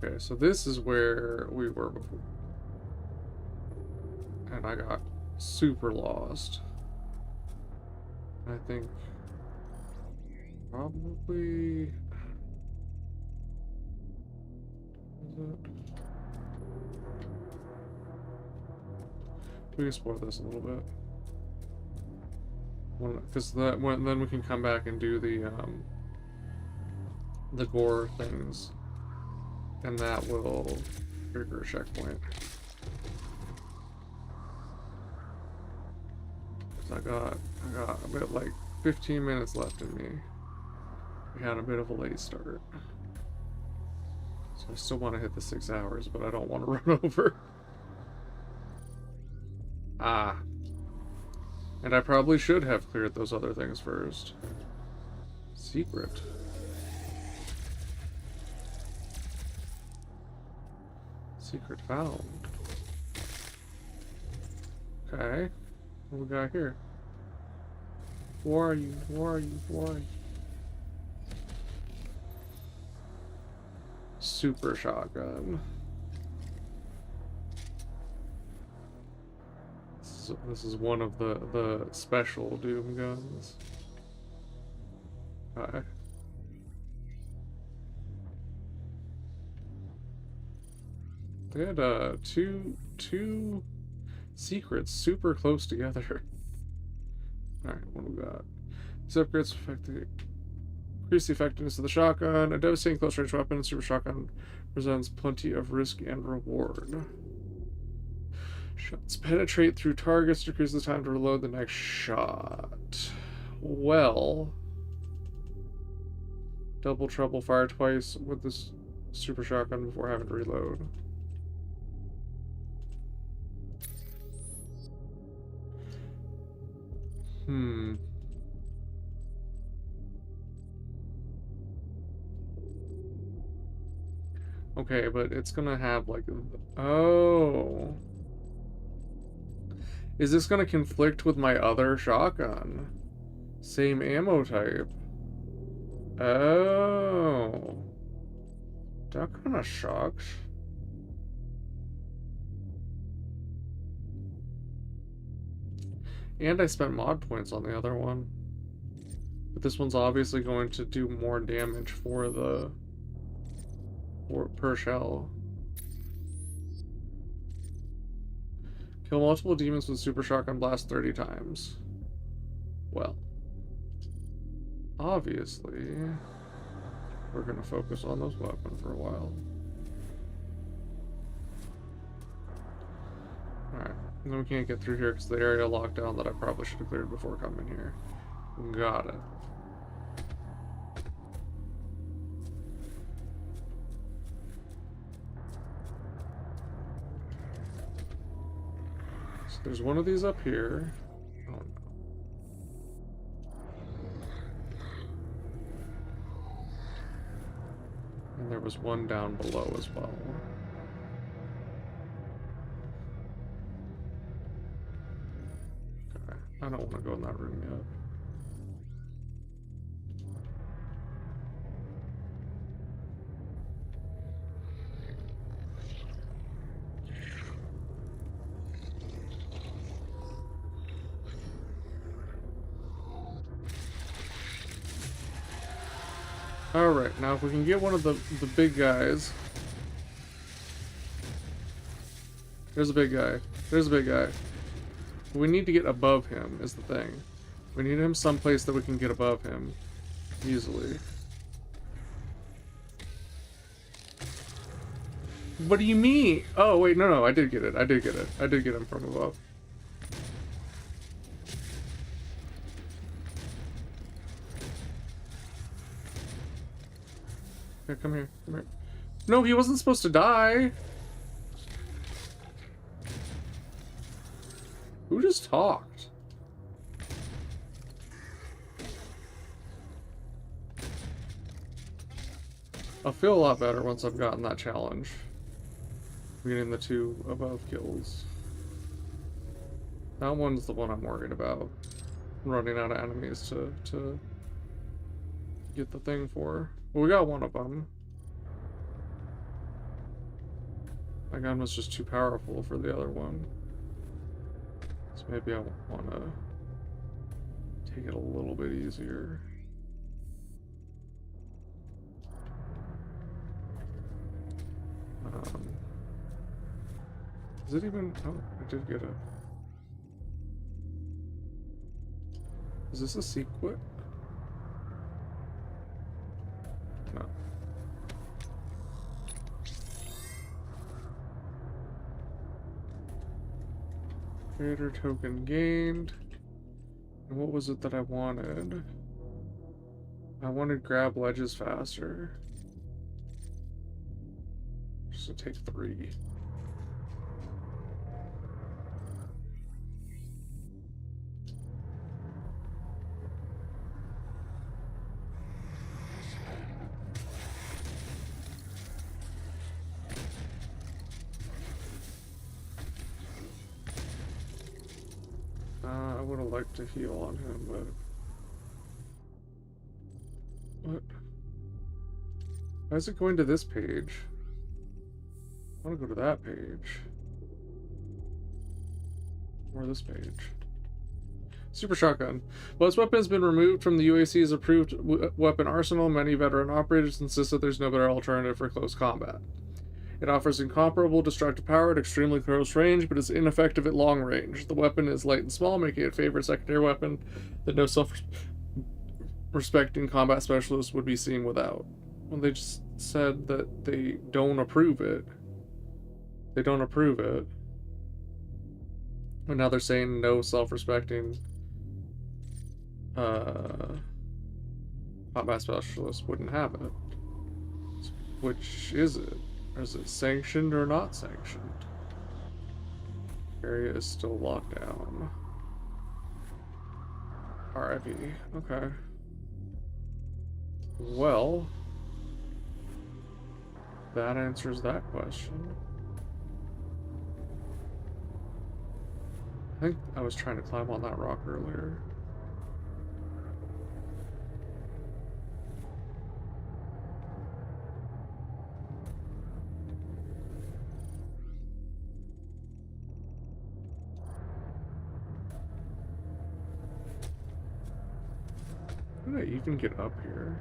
Okay, so this is where we were before. And I got super lost. I think probably... Is it? We can explore this a little bit. Because then we can come back and do the gore things. And that will trigger a checkpoint. I got a bit like 15 minutes left in me. We had a bit of a late start. So I still want to hit the 6 hours, but I don't want to run over. Ah. And I probably should have cleared those other things first. Secret. Secret found. Okay. What we got here? Who are you? Who are you? Who are you? Super shotgun. This is one of the special Doom guns. Okay. They had two secrets super close together. Alright, what do we got? These upgrades increase the effectiveness of the shotgun. A devastating close range weapon, super shotgun presents plenty of risk and reward. Shots penetrate through targets, decrease the time to reload the next shot. Well, double trouble, fire twice with this super shotgun before having to reload. Okay, but it's gonna have like... Oh. Is this gonna conflict with my other shotgun? Same ammo type. Oh. That kinda sucks. And I spent mod points on the other one. But this one's obviously going to do more damage for the... per shell. Kill multiple demons with super shotgun blast 30 times. Well. Obviously. We're gonna focus on those weapons for a while. Alright. And then we can't get through here because the area locked down that I probably should have cleared before coming here. Got it. So there's one of these up here. Oh no. And there was one down below as well. I don't want to go in that room yet. Alright, now if we can get one of the big guys. There's a big guy. There's a big guy. We need to get above him, is the thing. We need him someplace that we can get above him easily. What do you mean? Oh, wait, no, I did get it. I did get it. I did get him from above. Okay, come here. Come here. No, he wasn't supposed to die. Who just talked? I'll feel a lot better once I've gotten that challenge. Getting the 2 above kills. That one's the one I'm worried about. Running out of enemies to get the thing for. Well, we got one of them. My gun was just too powerful for the other one. So maybe I want to take it a little bit easier. Is it even... Oh, I did get a... Is this a secret? No. Creator token gained. And what was it that I wanted? I wanted grab ledges faster. Just to take 3. I would have liked to heal on him, but... What? Why is it going to this page? I want to go to that page. Or this page. Super Shotgun. While this weapon has been removed from the UAC's approved weapon arsenal, many veteran operators insist that there's no better alternative for close combat. It offers incomparable destructive power at extremely close range, but is ineffective at long range. The weapon is light and small, making it a favorite secondary weapon that no self-respecting combat specialist would be seen without. Well, they just said that they don't approve it. They don't approve it. And now they're saying no self-respecting combat specialist wouldn't have it. Which is it? Or is it sanctioned or not sanctioned? Area is still locked down. RIP. Okay. Well, that answers that question. I think I was trying to climb on that rock earlier. How did I even get up here?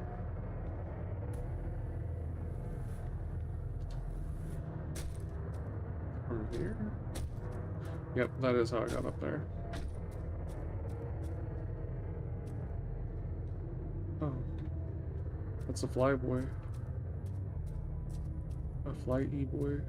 From here? Yep, that is how I got up there. Oh. That's a flyboy. A fly e-boy.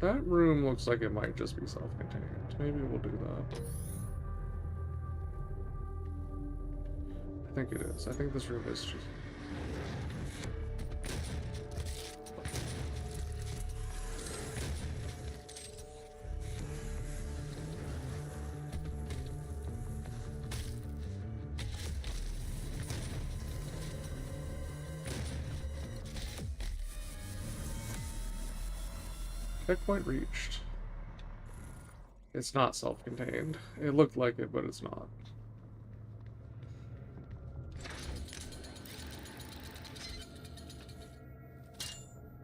That room looks like it might just be self-contained. Maybe we'll do that. I think it is. I think this room is just... Checkpoint reached. It's not self-contained. It looked like it, but it's not.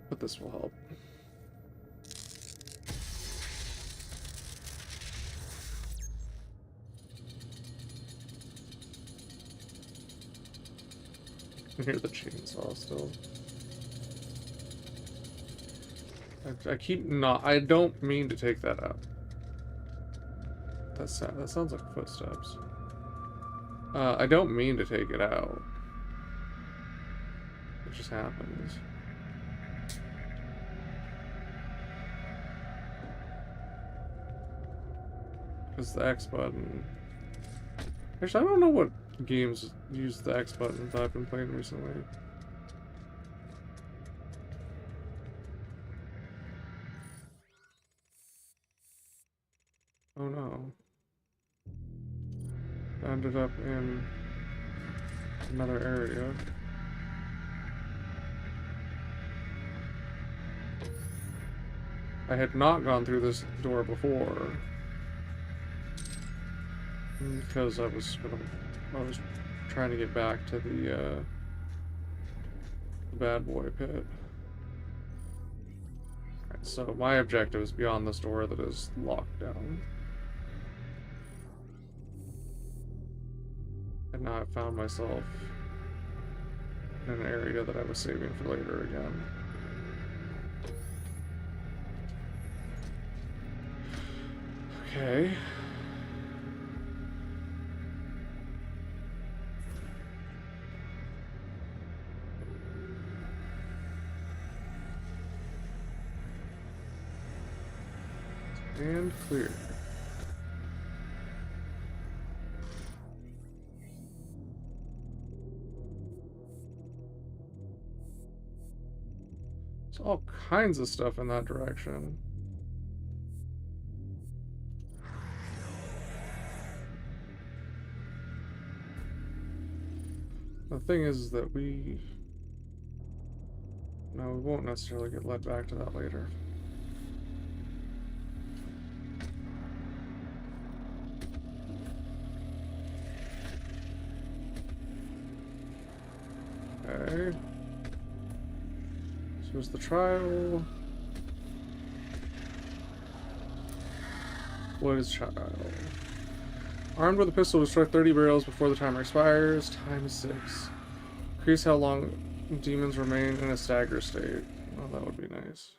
But this will help. I can hear the chainsaw still. I keep not. I don't mean to take that out. That sounds like footsteps. I don't mean to take it out. It just happens. Because the X button. Actually, I don't know what games use the X button that I've been playing recently. Oh no. I ended up in another area. I had not gone through this door before. Because I was trying to get back to the bad boy pit. Right, so my objective is beyond this door that is locked down. And now I've found myself in an area that I was saving for later again. Okay. And clear. There's all kinds of stuff in that direction. The thing is that we won't necessarily get led back to that later. Okay. So it's the trial. What is trial? Armed with a pistol, destroy 30 barrels before the timer expires. Time is 6. Increase how long demons remain in a stagger state. Oh, that would be nice.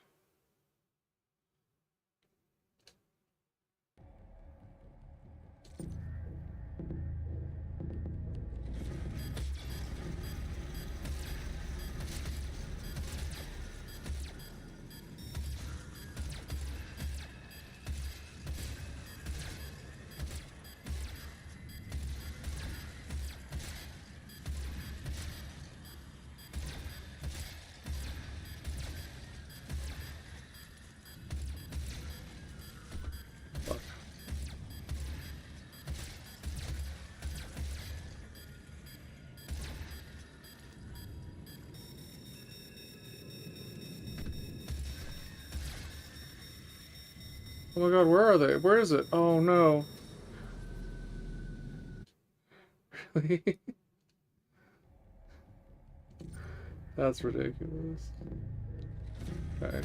Oh my god, where are they? Where is it? Oh no. Really? That's ridiculous. Okay.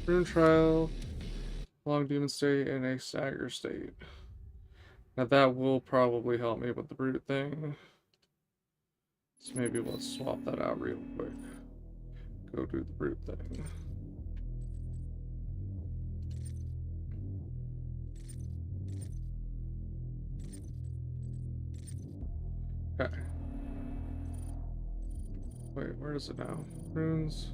Rune trial, long demon state, and a stagger state. Now that will probably help me with the brute thing. So maybe let's swap that out real quick. Go do the brute thing. Okay. Wait, where is it now? Runes.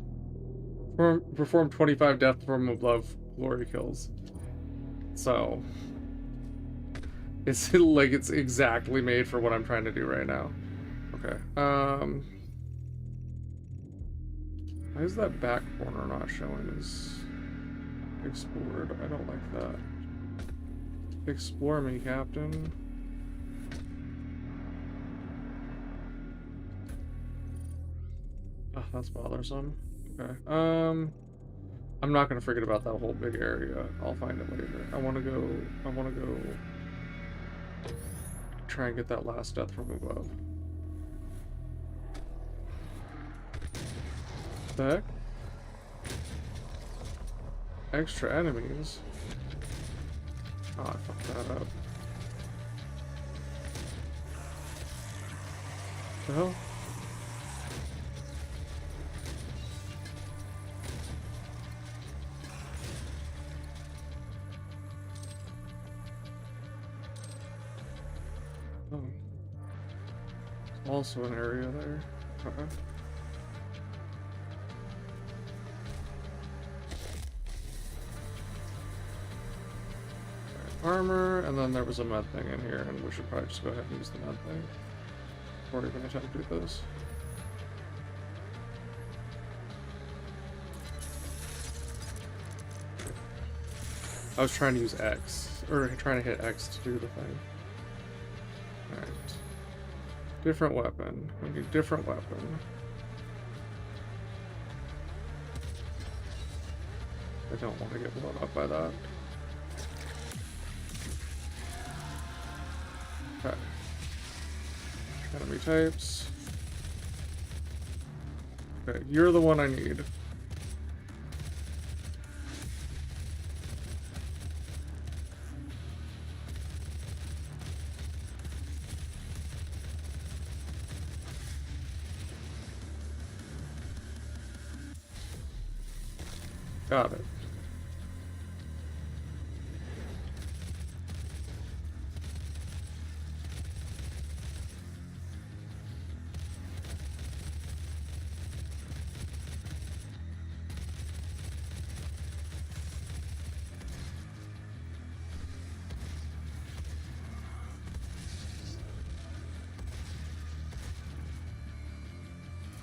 Perform 25 death from above glory kills. So it's like it's exactly made for what I'm trying to do right now. Okay. Why is that back corner not showing as explored? I don't like that. Explore me, Captain. Ugh. that's bothersome. Okay. I'm not gonna forget about that whole big area. I'll find it later. I wanna go try and get that last death from above. The heck? Extra enemies? Oh, I fucked that up. The hell? Oh. Also an area there. Okay. Armor, and then there was a med thing in here, and we should probably just go ahead and use the med thing before we even attempt to do this. I was trying to use X, or trying to hit X to do the thing. Alright. Different weapon. We need different weapon. I don't want to get blown up by that. Okay. Enemy types. Okay, you're the one I need. Got it.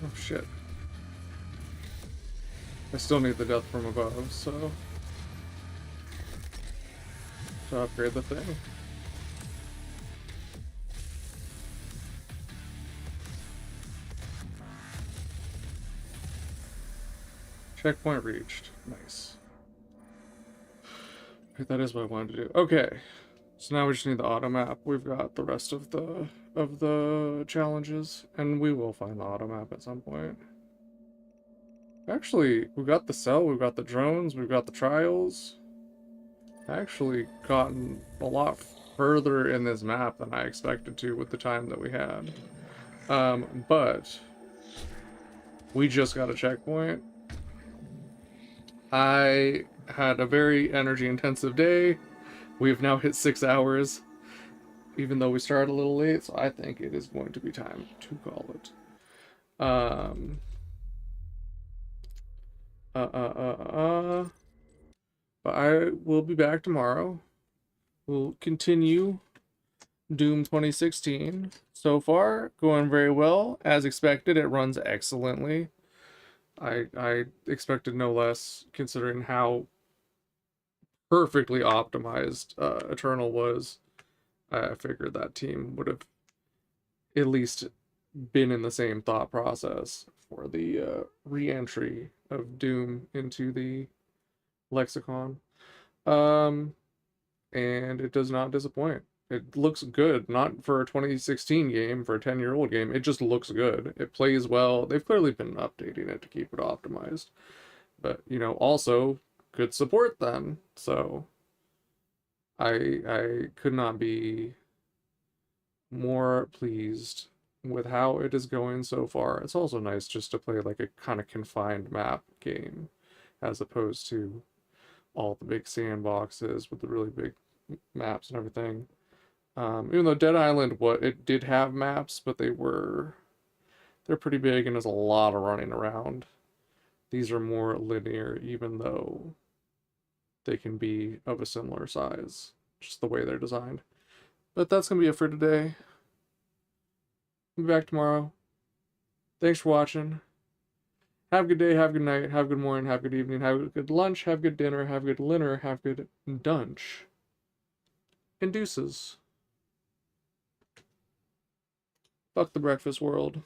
Oh shit. I still need the death from above, so to upgrade the thing. Checkpoint reached. Nice. Okay, that is what I wanted to do. Okay. So now we just need the auto map. We've got the rest of the challenges, and we will find the auto map at some point. Actually, we've got the cell, we've got the drones, we've got the trials. Actually gotten a lot further in this map than I expected to with the time that we had. But we just got a checkpoint. I had a very energy intensive day. We've now hit 6 hours, even though we started a little late, so I think it is going to be time to call it. But I will be back tomorrow. We'll continue Doom 2016. So far, going very well. As expected, it runs excellently. I expected no less, considering how perfectly optimized Eternal was. I figured that team would have at least been in the same thought process for the re-entry of Doom into the lexicon. And it does not disappoint. It looks good, not for a 2016 game, for a 10-year-old game. It just looks good. It plays well. They've clearly been updating it to keep it optimized. But, you know, also good support then. So I could not be more pleased with how it is going so far. It's also nice just to play like a kind of confined map game as opposed to all the big sandboxes with the really big maps and everything. Even though Dead Island, it did have maps, but they're pretty big and there's a lot of running around. These are more linear, even though they can be of a similar size, just the way they're designed. But that's gonna be it for today. I'll be back tomorrow. Thanks for watching. Have a good day, have a good night, have a good morning, have a good evening, have a good lunch, have a good dinner, have a good dinner, have a good dunch. And deuces. Fuck the breakfast world.